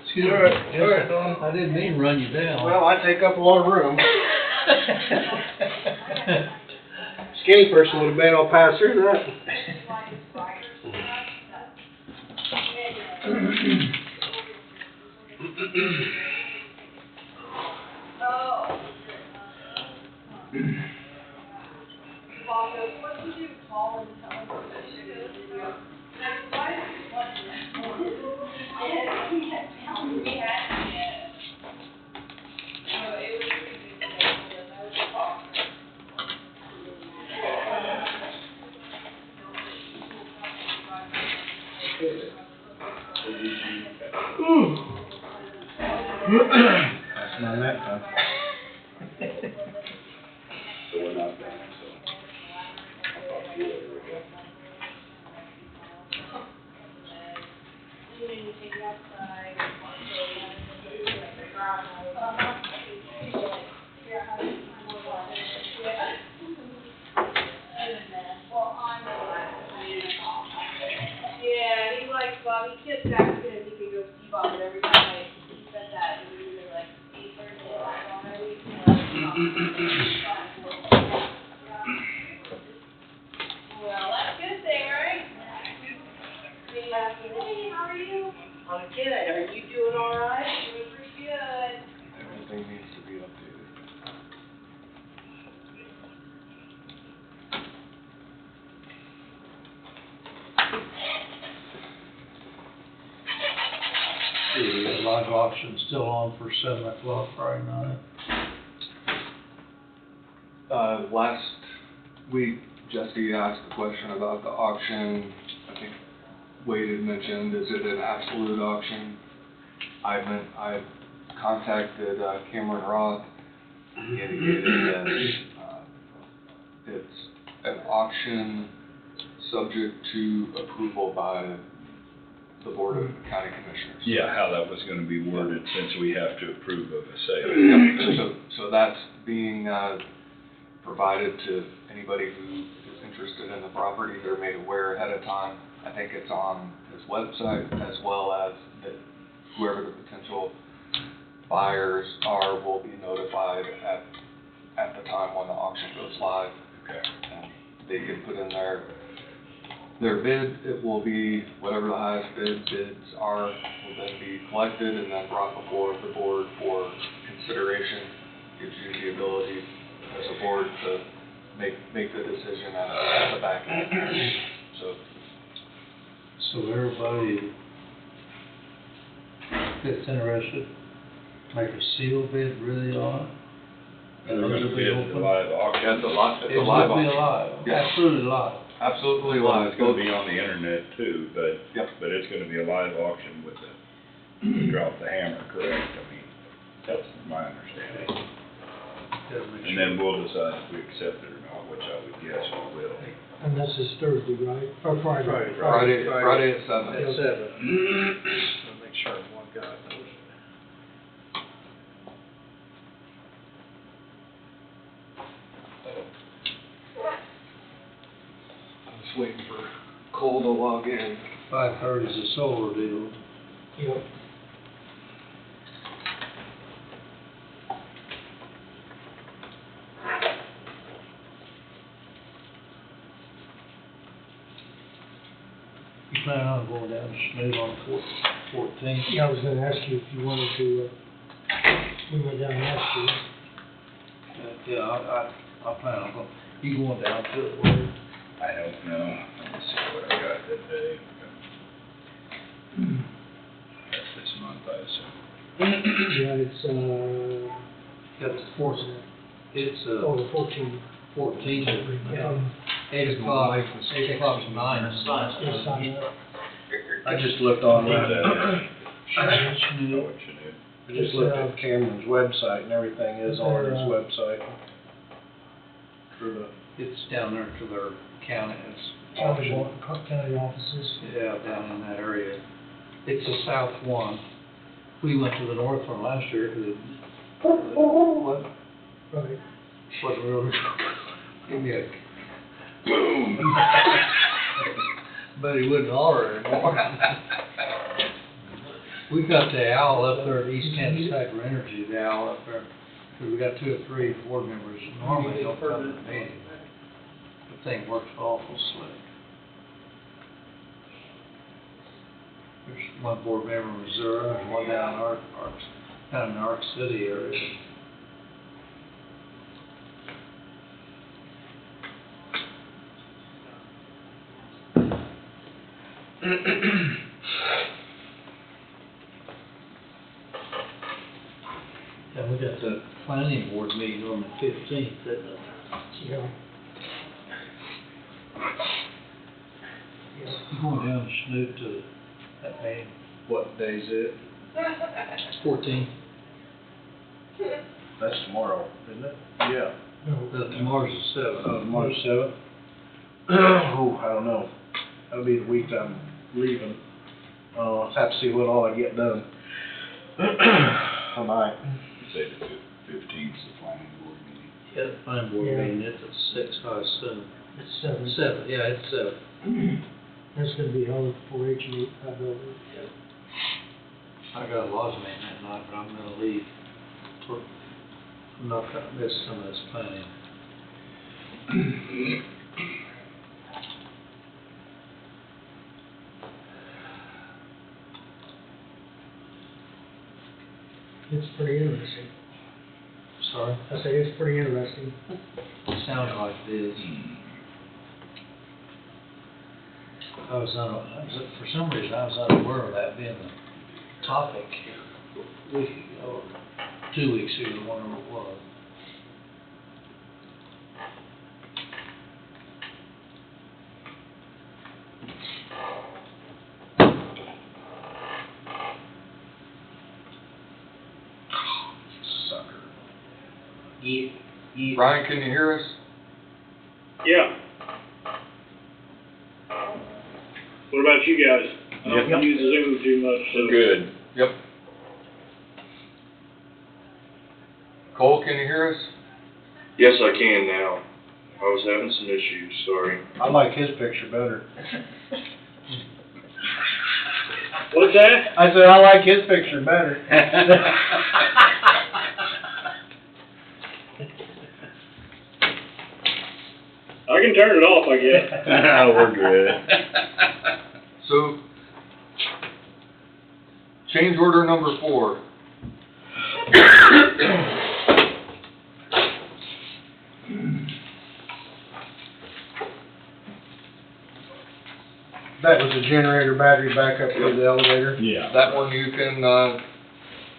Excuse me. All right, Don. I didn't mean to run you down. Well, I take up a lot of room. Skinny person would have been able to pass through that. That's my nap time. So we're not done, so I'll talk to you later, okay? Yeah, he likes Bob, he kissed back, he could go see spot, but every time I said that, it was either like 8:30 on my week, well, that's a good thing, right? Hey, how are you? I'm good. Are you doing all right? Doing pretty good. Everything needs to be updated. The live auction's still on for 7 o'clock Friday night. Last week, Jesse asked the question about the auction. I think Wade had mentioned, is it an absolute auction? I contacted Cameron Roth. He indicated that it's an auction subject to approval by the Board of County Commissioners. Yeah, how that was gonna be worded, since we have to approve of a sale. So that's being provided to anybody who is interested in the property. They're made aware ahead of time. I think it's on his website, as well as that whoever the potential buyers are will be notified at the time when the auction goes live. Okay. And they can put in their bid. It will be whatever the highest bids are, will then be collected and then brought before the board for consideration. Gives you the ability as a board to make the decision at the back end. So everybody that's interested, make a seal bid really on it? And they're gonna bid the live auction. Yeah, it's a live It's gonna be live, Yeah. absolutely live. Absolutely Well, live. it's gonna be on the internet too, but, Yep. but it's gonna be a live auction with the, drop the hammer, correct? I mean, that's my understanding. And then we'll decide if we accept it or not, which I would guess we will. And this is Thursday, right? Or Friday? Friday at 7. At 7. I'll make sure one guy knows. I'm just waiting for Cole to log in. 5:30 is a solar deal. Yep. You plan on going down to Snood on 14th? Yeah, I was gonna ask you if you wanted to, we went down last year. Yeah, I plan on going, you going down to it, Wade? I don't know. Let me see what I got that day. That's this month, I assume. Yeah, it's, Got the fourth, it's, oh, the 14th. 14th, 8 o'clock, 8 o'clock to 9. Just sign up. I just looked on Where's that. that at? Snood. What you do? I just looked at Cameron's website and everything is on his website. For the, It's down there to their county, it's County offices. yeah, down in that area. It's the south one. We went to the north one last year, 'cause it wasn't Right. really, give me a Boom. but he wouldn't holler anymore. We've got the owl up there at East Kansas Cyber Energy, the owl up there. 'Cause we got 2 or 3 board members, normally don't come to the meeting. The thing works awful slick. There's one board member in Missouri, there's one down in down in the Arc City area. And we got the planning board meeting on the 15th, isn't it? Yeah. You going down to Snood to that meeting? what day is it? 14th. That's tomorrow, isn't it? Yeah. Tomorrow's the 7th. March 7th? Oh, I don't know. That'll be the week I'm leaving. I'll have to see what all I get done. Tonight. Say the 15th is the planning board meeting. Yeah, the planning board Yeah. meeting, it's at 6, I assume. It's 7. 7, yeah, it's 7. That's gonna be held at the 4-H meet, I believe. I got a lodge meeting that night, but I'm gonna leave. I'm not gonna miss some of this planning. It's pretty interesting. Sorry? I say it's pretty interesting. Sounds like it is. For some reason, I was unaware of that being the topic a week ago, or 2 weeks ago, whatever it was. Sucker. Brian, can you hear us? Yeah. What about you guys? I don't use Zoom too much, so. We're good. Yep. Cole, can you hear us? Yes, I can now. I was having some issues, sorry. I like his picture better. What's that? I said, I like his picture better. I can turn it off, I guess. We're good. So, change order number 4. That was a generator battery backup for the elevator? Yeah. That one you can,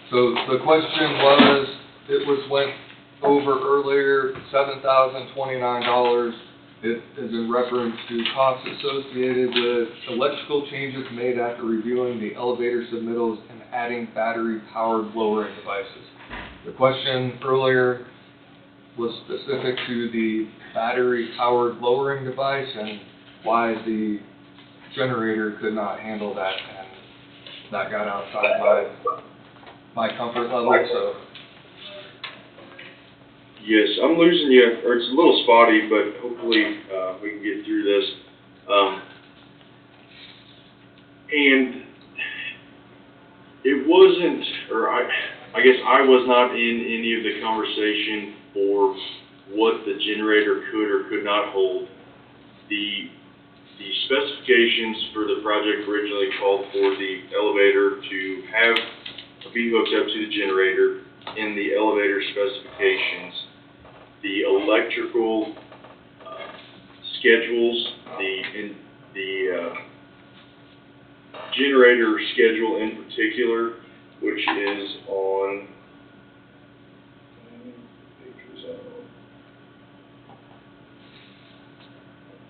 so the question was, it went over earlier, $7,029. It is in reference to costs associated with electrical changes made after reviewing the elevator submittals and adding battery-powered lowering devices. The question earlier was specific to the battery-powered lowering device and why the generator could not handle that, and that got outside my comfort level, so. Yes, I'm losing you, or it's a little spotty, but hopefully, we can get through this. And it wasn't, or I guess I was not in any of the conversation for what the generator could or could not hold. The specifications for the project originally called for the elevator to be hooked up to the generator in the elevator specifications. The electrical schedules, the generator schedule in particular, which is on,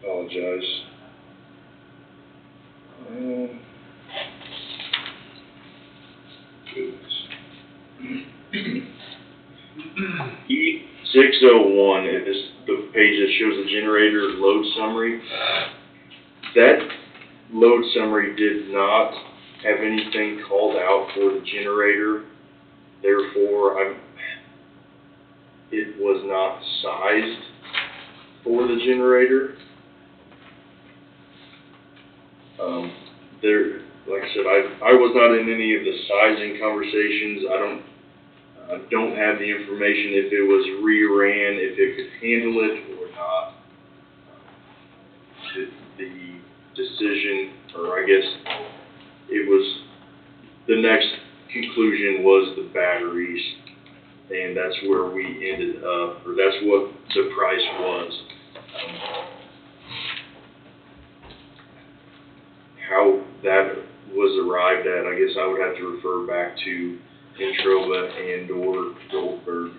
apologize. Goodness. E601 is the page that shows the generator load summary. That load summary did not have anything called out for the generator. Therefore, it was not sized for the generator. Like I said, I was not in any of the sizing conversations. I don't have the information if it was re-ran, if it could handle it or not. The decision, or I guess it was, the next conclusion was the batteries, and that's where we ended up, or that's what the price was. How that was arrived at, I guess I would have to refer back to Introva and/or Goldberg.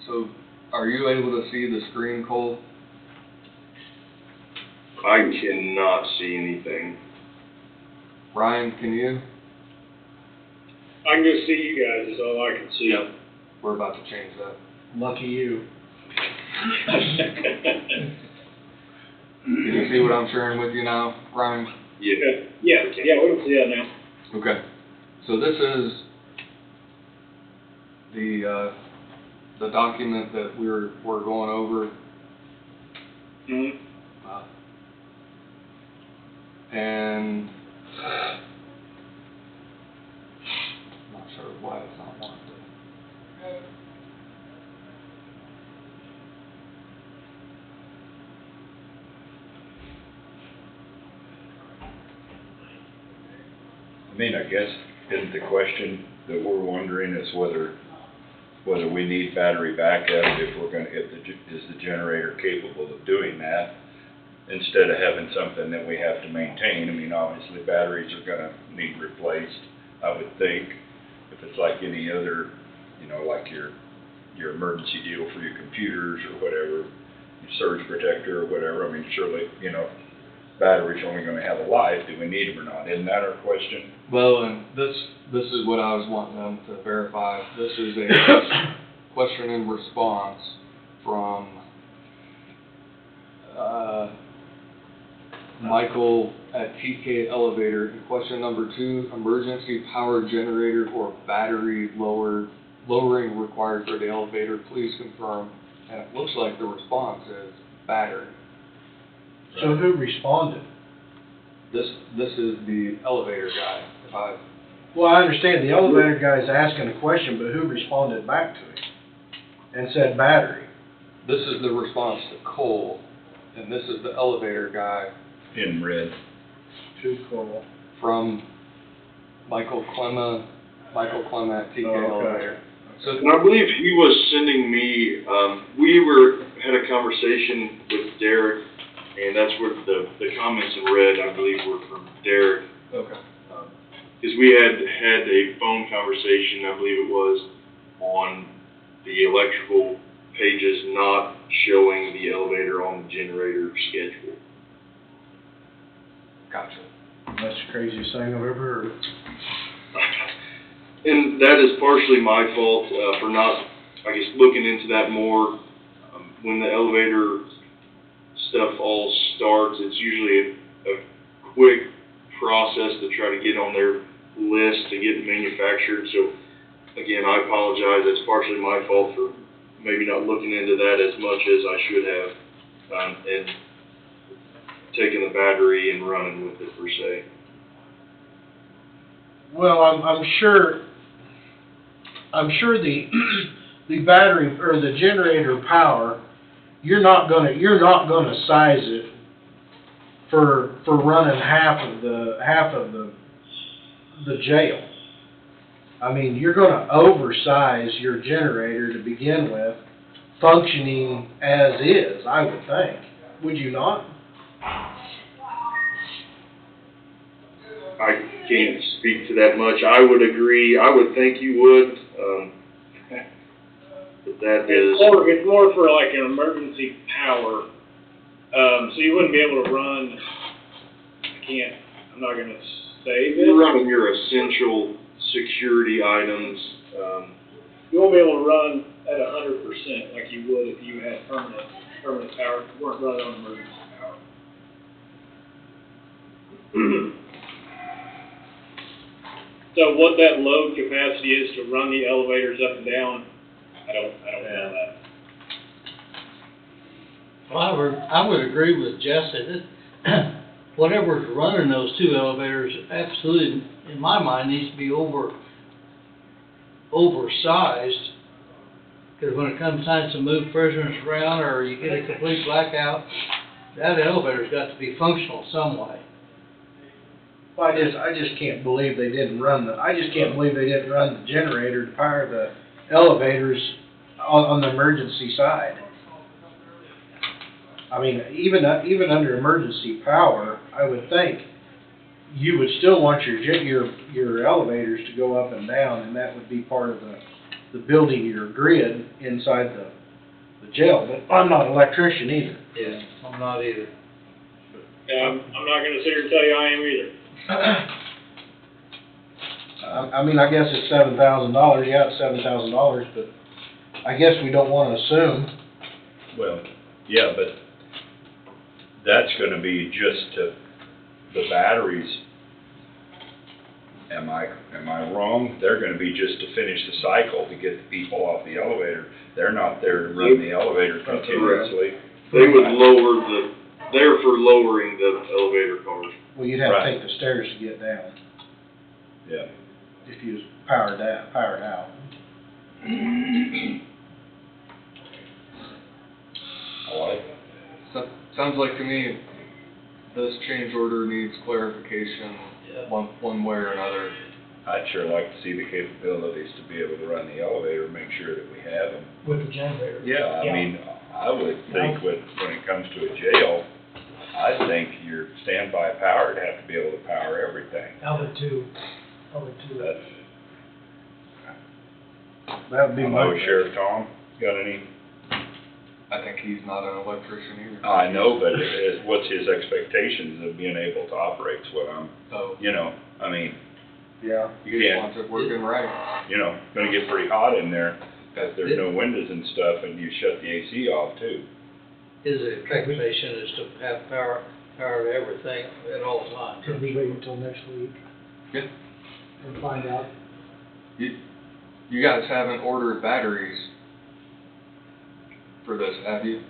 So, are you able to see the screen, Cole? I cannot see anything. Ryan, can you? I can just see you guys, is all I can see. Yep. We're about to change that. Lucky you. Can you see what I'm sharing with you now, Ryan? Yeah. Yeah, we can see that now. Okay. So this is the document that we're going over. Mm-hmm. And I mean, I guess, isn't the question that we're wondering is whether we need battery backup, if is the generator capable of doing that, instead of having something that we have to maintain. I mean, obviously, batteries are gonna need replaced, I would think, if it's like any other, you know, like your emergency deal for your computers or whatever, your surge protector or whatever. I mean, surely, you know, batteries are only gonna have a life, do we need them or not? Isn't that our question? Well, and this is what I was wanting them to verify. This is a question and response from, Michael at TK Elevator. Question number 2, emergency power generator or battery lowering required for the elevator, please confirm. And it looks like the response is battery. So who responded? This is the elevator guy. Well, I understand the elevator guy's asking a question, but who responded back to him and said battery? This is the response to Cole, and this is the elevator guy In red. To Cole. from Michael Clemma at TK Elevator. So, and I believe he was sending me, had a conversation with Derek, and that's where the comments in red, I believe, were from Derek. Okay. Because we had a phone conversation, I believe it was, on the electrical pages not showing the elevator on the generator schedule. Gotcha. That's the craziest thing I've ever heard. And that is partially my fault for not, I guess, looking into that more. When the elevator stuff all starts, it's usually a quick process to try to get on their list to get it manufactured. So, again, I apologize. It's partially my fault for maybe not looking into that as much as I should have, and taking the battery and running with it, per se. Well, I'm sure the the battery or the generator power, you're not gonna size it for running half of the jail. I mean, you're gonna oversize your generator to begin with, functioning as is, I would think. Would you not? I can't speak to that much. I would agree. I would think you would. But that is. It's more for like an emergency power. So you wouldn't be able to run. I'm not going to say this. You're running your essential security items. You won't be able to run at 100% like you would if you had permanent power. You weren't running on emergency power. So what that load capacity is to run the elevators up and down, I don't know that. Well, I would agree with Jesse that whatever's running those two elevators absolutely, in my mind, needs to be oversized. Because when it comes time to move prisoners around or you get a complete blackout, that elevator's got to be functional some way. Well, I just can't believe they didn't run the generator to power the elevators on the emergency side. I mean, even under emergency power, I would think you would still want your elevators to go up and down, and that would be part of the building your grid inside the jail. But I'm not an electrician either. Yeah, I'm not either. I'm not going to sit here and tell you I am either. I mean, I guess it's $7,000. Yeah, it's $7,000, but I guess we don't want to assume. Well, yeah, but that's gonna be just to the batteries. Am I wrong? They're gonna be just to finish the cycle to get the people off the elevator. They're not there to run the elevator continuously. They would they're for lowering the elevator cars. Well, you'd have to take the stairs to get down. Yeah. If you was powered out. I like it. So, sounds like to me, this change order needs clarification one way or another. I'd sure like to see the capabilities to be able to run the elevator, make sure that we have them. With the generator. Yeah, I mean, I would think when it comes to a jail, I think your standby power would have to be able to power everything. I would too. That's, That would be I my. know Sheriff Tom, got any? I think he's not an electrician either. I know, but what's his expectations of being able to operate is what I'm, So, I mean, Yeah. you he can't, wants it working right. gonna get pretty hot in there, if there's no windows and stuff, and you shut the AC off too. His expectation is to have power to everything at all times. Could we wait until next week Yeah. and find out? You guys haven't ordered batteries for this, have you?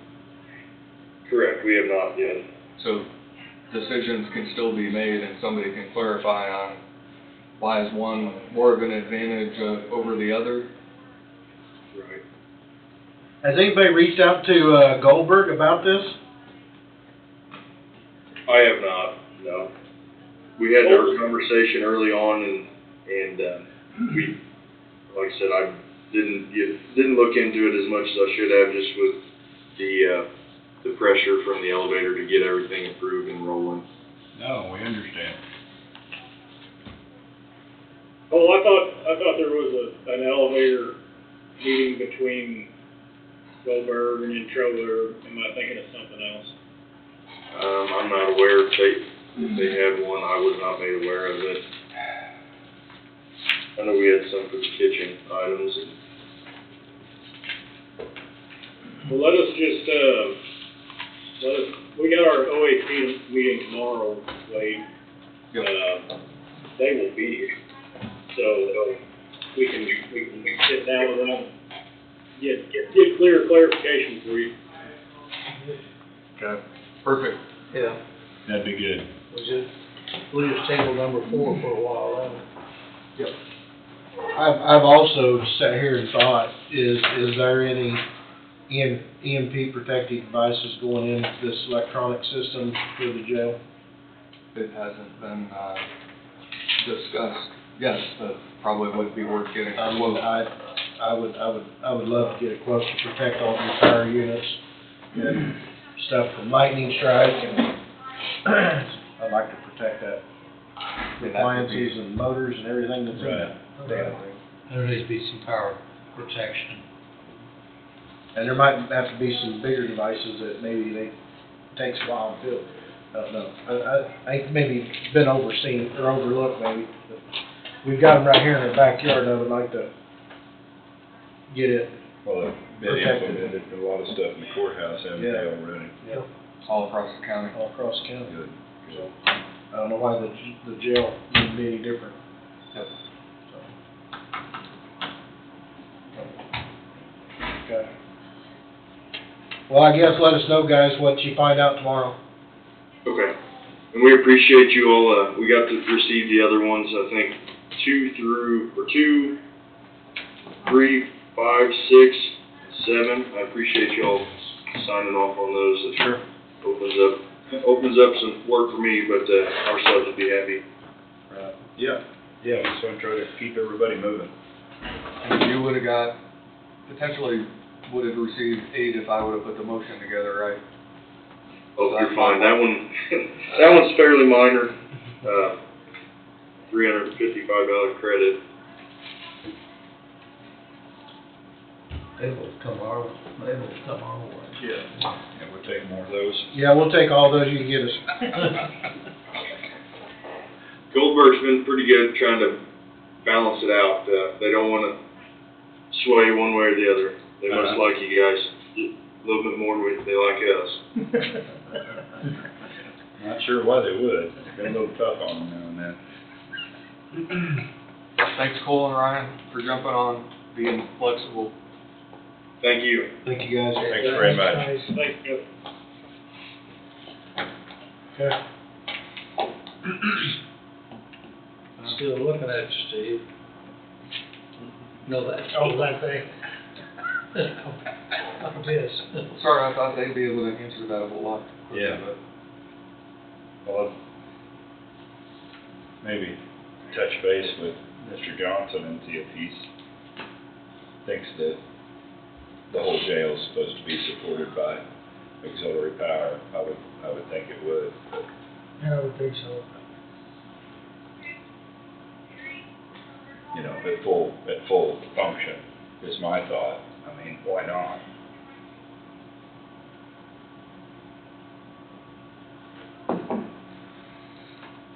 Correct, we have not yet. So decisions can still be made and somebody can clarify on why is one more of an advantage over the other? Right. Has anybody reached out to Goldberg about this? I have not, no. We had our conversation early on and we, like I said, I didn't look into it as much as I should have, just with the pressure from the elevator to get everything approved and rolling. No, we understand. Oh, I thought there was an elevator meeting between Goldberg and Troller. Am I thinking of something else? I'm not aware if they had one. I was not made aware of it. I know we had some for the kitchen items. Well, we got our OAC meeting tomorrow, Wade. They will be here. So we can sit down with them, get clear clarification for you. Okay, perfect. Yeah, That'd be good. we'll just table number 4 for a while, Yep. I've also sat here and thought, is there any EMP protected devices going in this electronic system for the jail? It hasn't been discussed yet, but probably would be worth getting a quote. I would love to get a quote to protect all the fire units and stuff from lightning strike, and I'd like to protect that. Appliances and motors and everything that's in that damn thing. There needs to be some power protection. And there might have to be some bigger devices that maybe takes a while to build. I don't know. I think maybe it's been overseen or overlooked maybe. But we've got them right here in our backyard, and I would like to get it. Well, they've been implemented, a lot of stuff in the courthouse, haven't they, Yeah. already? Yeah. All across the county. All across the county. Good. So, I don't know why the jail would be any different. Yep. Okay. Well, I guess let us know, guys, what you find out tomorrow. Okay. And we appreciate you all. We got to receive the other ones, I think, 2, 3, 5, 6, 7. I appreciate you all signing off on those. It opens up some work for me, but our subs will be happy. Right. Yeah, we just want to try to keep everybody moving. And you would've potentially would've received 8 if I would've put the motion together, right? Oh, you're fine. That one's fairly minor. $355 credit. They will come our way. Yeah, we'll take more of those. Yeah, we'll take all those you can get us. Goldberg's been pretty good trying to balance it out. They don't want to sway one way or the other. They must like you guys a little bit more than they like us. Not sure why they would. Been a little tough on them now and then. Thanks, Cole and Ryan, for jumping on, being flexible. Thank you. Thank you, guys. Thanks very much. Thank you. Okay. Still looking at you, Steve. No, that's. Oh, that thing. Look at this. Sorry, I thought they'd be able to answer that a whole lot quicker, Yeah. but Well, maybe touch base with Mr. Johnson and see if he's, thinks that the whole jail is supposed to be supported by auxiliary power. I would think it would, but Yeah, I would think so. you know, at full function is my thought. I mean, why not?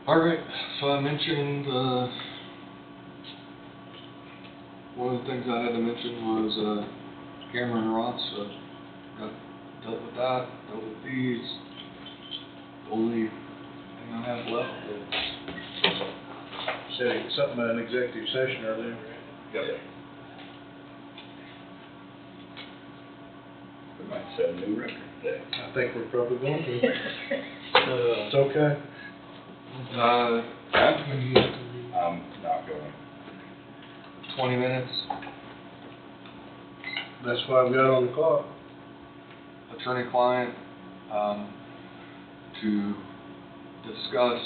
All right, so I mentioned, one of the things I had to mention was, Cameron Ross, so got dealt with that, dealt with these. The only thing I have left is, Said something about an executive session earlier. Yep. We might set a new record today. I think we're probably going to. It's okay. I'm not going. 20 minutes, That's why I've got on the clock. attorney-client, to discuss,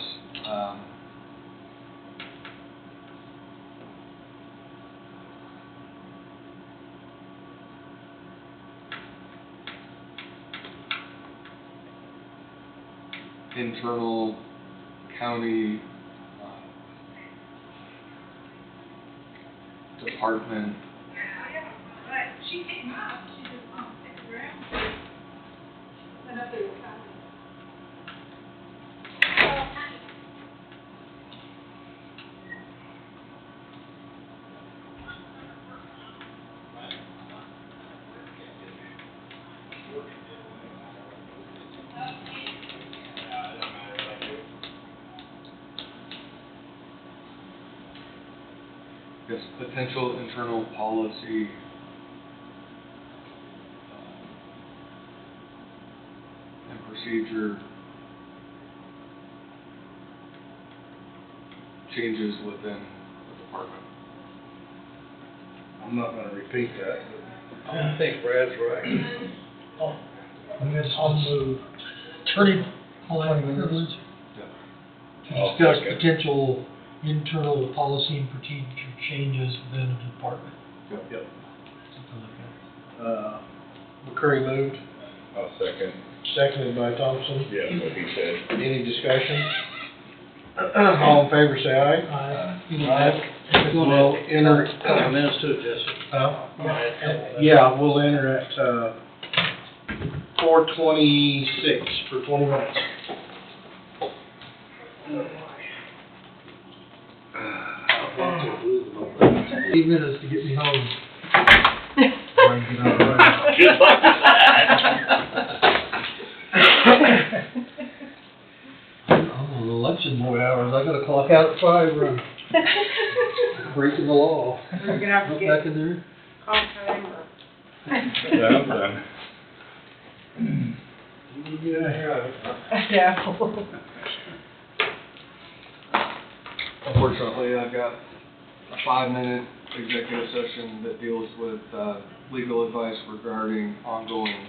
internal county, department She came up, she just won't stick around. Went up there with Kylie. Yes, potential internal policy, and procedure changes within the department. I'm not gonna repeat that. I think Brad's right. I'll move. Attorney, 20 minutes. To I'll discuss second. potential internal policy and procedure changes within the department. Yep. Something like that. McCurry moved, I'll second. seconded by Thompson. Yeah, what he said. Any discussion? All in favor, say aye. Aye. We'll enter. Couple of minutes to it, Jesse. Yeah, we'll enter at, 4:26 for 20 minutes. 8 minutes to get me home. Just like that. I'm on election board hours, I gotta clock out at 5, or I'm breaking the law. We're gonna have to Look get back in there. call time or. Yeah, I'm done. Yeah. Unfortunately, I've got a 5-minute executive session that deals with, legal advice regarding ongoing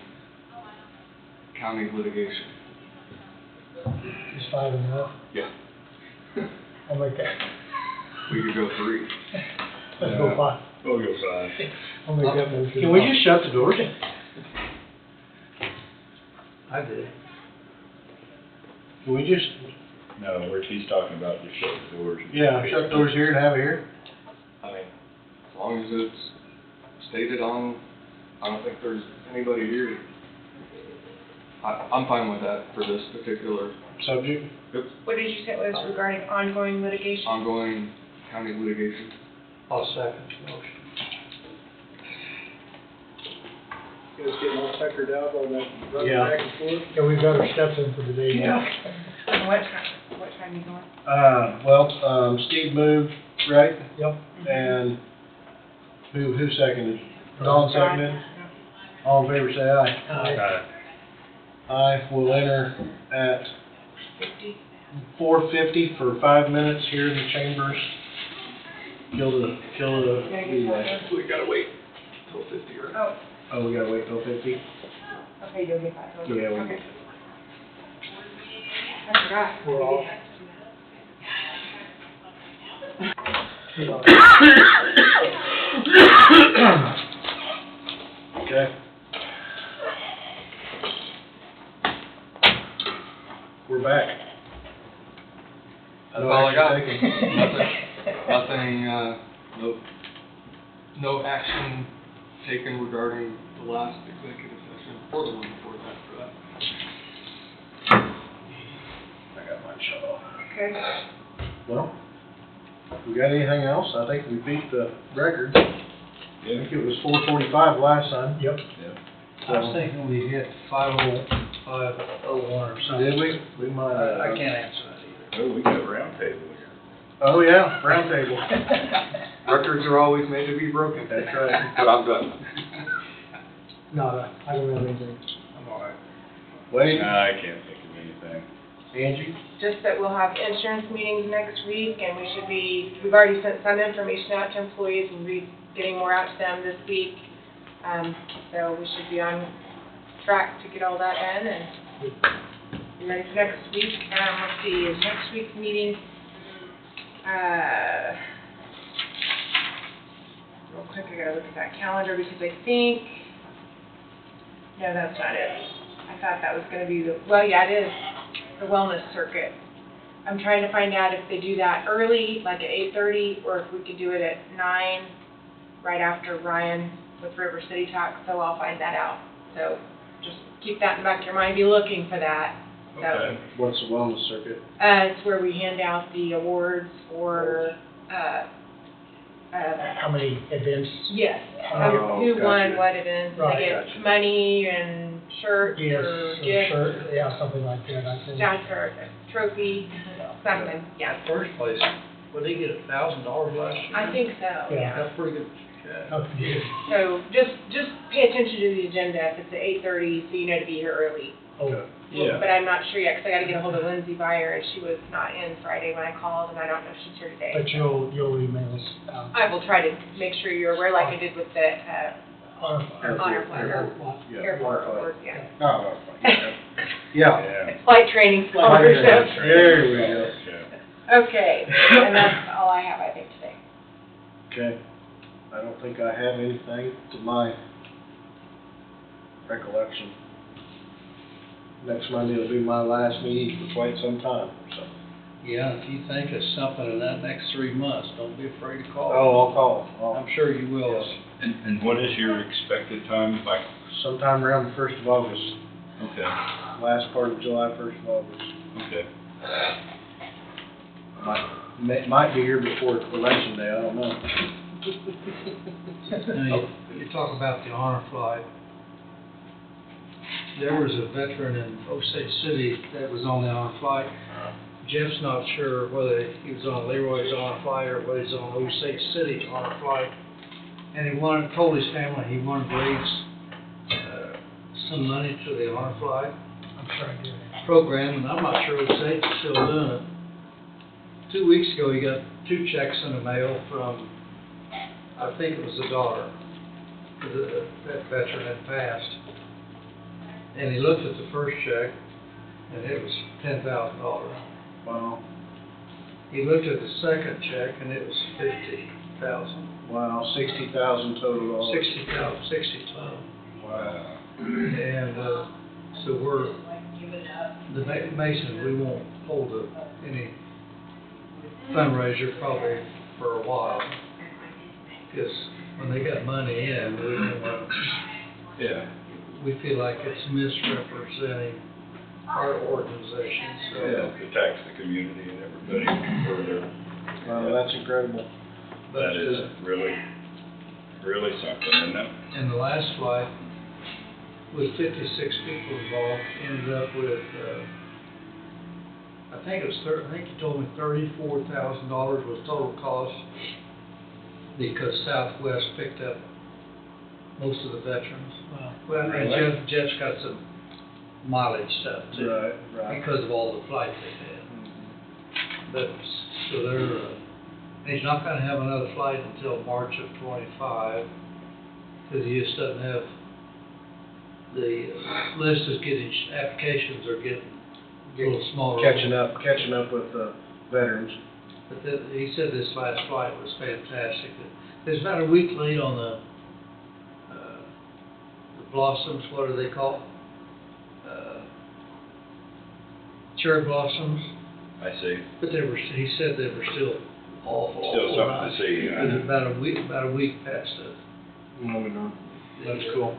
county litigation. Is 5 enough? Yeah. I'll make that, We could go 3. let's go 5. We'll go 5. I'll make that motion. Can we just shut the doors? I did. Can we just, No, he's talking about just shut the doors. yeah, shut the doors here and have it here? I mean, as long as it's stated on, I don't think there's anybody here. I'm fine with that for this particular Subject? What did you say it was regarding ongoing litigation? ongoing county litigation. I'll second the motion. You guys getting all tuckered out on that running back and forth? Yeah, we've got our steps in for today. Yeah. What time you going? Steve moved, right? Yep. And who seconded? Don seconded? All in favor, say aye. Aye, we'll enter at 4:50 for 5 minutes here in the chambers. Kill the. We gotta wait till 50 or. Oh, Oh, we gotta wait till 50? okay, you'll get that. Yeah, we- Okay. I forgot. We're off. Okay. We're back. That's No all I got. action taken. Nothing, no action taken regarding the last executive session or the one before that for that. I got mine shut off. Okay. Well, we got anything else? I think we beat the record. I think it was 4:45 last time. Yep. I was thinking we hit 5:01 or something. Did we? We might have. I can't answer that either. Oh, we got round table here. Oh, yeah, round table. Records are always made to be broken. That's right. But I'm done. Nada, I don't have anything. I'm all right. Wade? I can't think of anything. Angie? Just that we'll have insurance meetings next week, and we've already sent some information out to employees, and we'll be getting more out to them this week. So we should be on track to get all that in, and be ready for next week. Let's see, is next week's meeting, real quick, I gotta look at that calendar, because I think, no, that's not it. I thought that was gonna be well, yeah, it is, the wellness circuit. I'm trying to find out if they do that early, like at 8:30, or if we could do it at 9, right after Ryan with River City Talk, so I'll find that out. So just keep that in the back of your mind, be looking for that. So, Okay. What's the wellness circuit? it's where we hand out the awards for, How many events? yes, Oh, who won gotcha. what events, Right. they get Gotcha. money and shirts Yes, or or gifts, shirt, yeah, something like that, I think. down for a trophy, something, yeah. First place, would they get $1,000 last year? I think so, Yeah. yeah. That's pretty good. Yeah. Okay, good. So just pay attention to the agenda if it's at 8:30, so you know to be here early. Oh, Yeah. But I'm not sure yet, because I gotta get a hold of Lindsay Byer, and she was not in Friday when I called, and I don't know if she's here today. but you'll email us out. I will try to make sure you're aware, like I did with the, honor flag, or Yeah. airport awards, yeah. Oh, okay. Yeah. Yeah. Flight training scholarship. There we go. Okay, and that's all I have, I think, today. Okay. I don't think I have anything to my recollection. Next Monday will be my last meeting for quite some time, so. Yeah, if you think of something in that next 3 months, don't be afraid to call. Oh, I'll call. I'm sure you will. Yes. And what is your expected time, like, Sometime around the 1st of August, okay, last part of July, 1st of August. okay. Might be here before election day, I don't know. Now, you talk about the honor flight. There was a veteran in Osage City that was on the honor flight. Jeff's not sure whether he was on Leroy's honor flight or whether he's on Osage City honor flight. And he told his family he wanted to raise some money to the honor flight I'm sure I did. program, and I'm not sure Osage is still doing it. 2 weeks ago, he got 2 checks in the mail from, I think it was the daughter, because that veteran had passed. And he looked at the first check, and it was $10,000. Wow. He looked at the second check, and it was $50,000. Wow, 60,000 total dollars. 60,000. Wow. And, so the Masons, we won't hold any fundraiser probably for a while. Because when they got money in, we don't want, Yeah. we feel like it's misrepresenting our organization, so. Yeah, to tax the community and everybody further. Wow, that's incredible. That is really, really something, isn't it? And the last flight, with 56 people involved, ended up with, I think you told me $34,000 was total cost, because Southwest picked up most of the veterans. Well, and Really? Jeff's got some mileage stuff too. Right. Because of all the flights they've had. But, so they're, he's not gonna have another flight until March of '25, because he just doesn't have, the list is getting, applications are getting a little smaller. catching up with the veterans. But he said this last flight was fantastic. It's about a week late on the blossoms, what are they called? Cherry blossoms, I see. but he said they were still awful. Still something nice. to see. It was about a week past it. That's cool.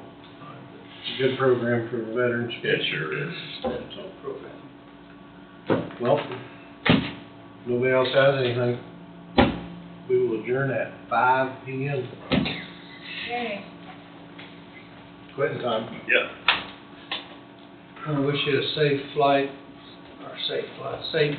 It's a good program for the veterans. It sure is. That's on program. Well, nobody else has anything. We will adjourn at 5 p.m. Okay. Quitting time. Yeah. I wish you a safe flight, safe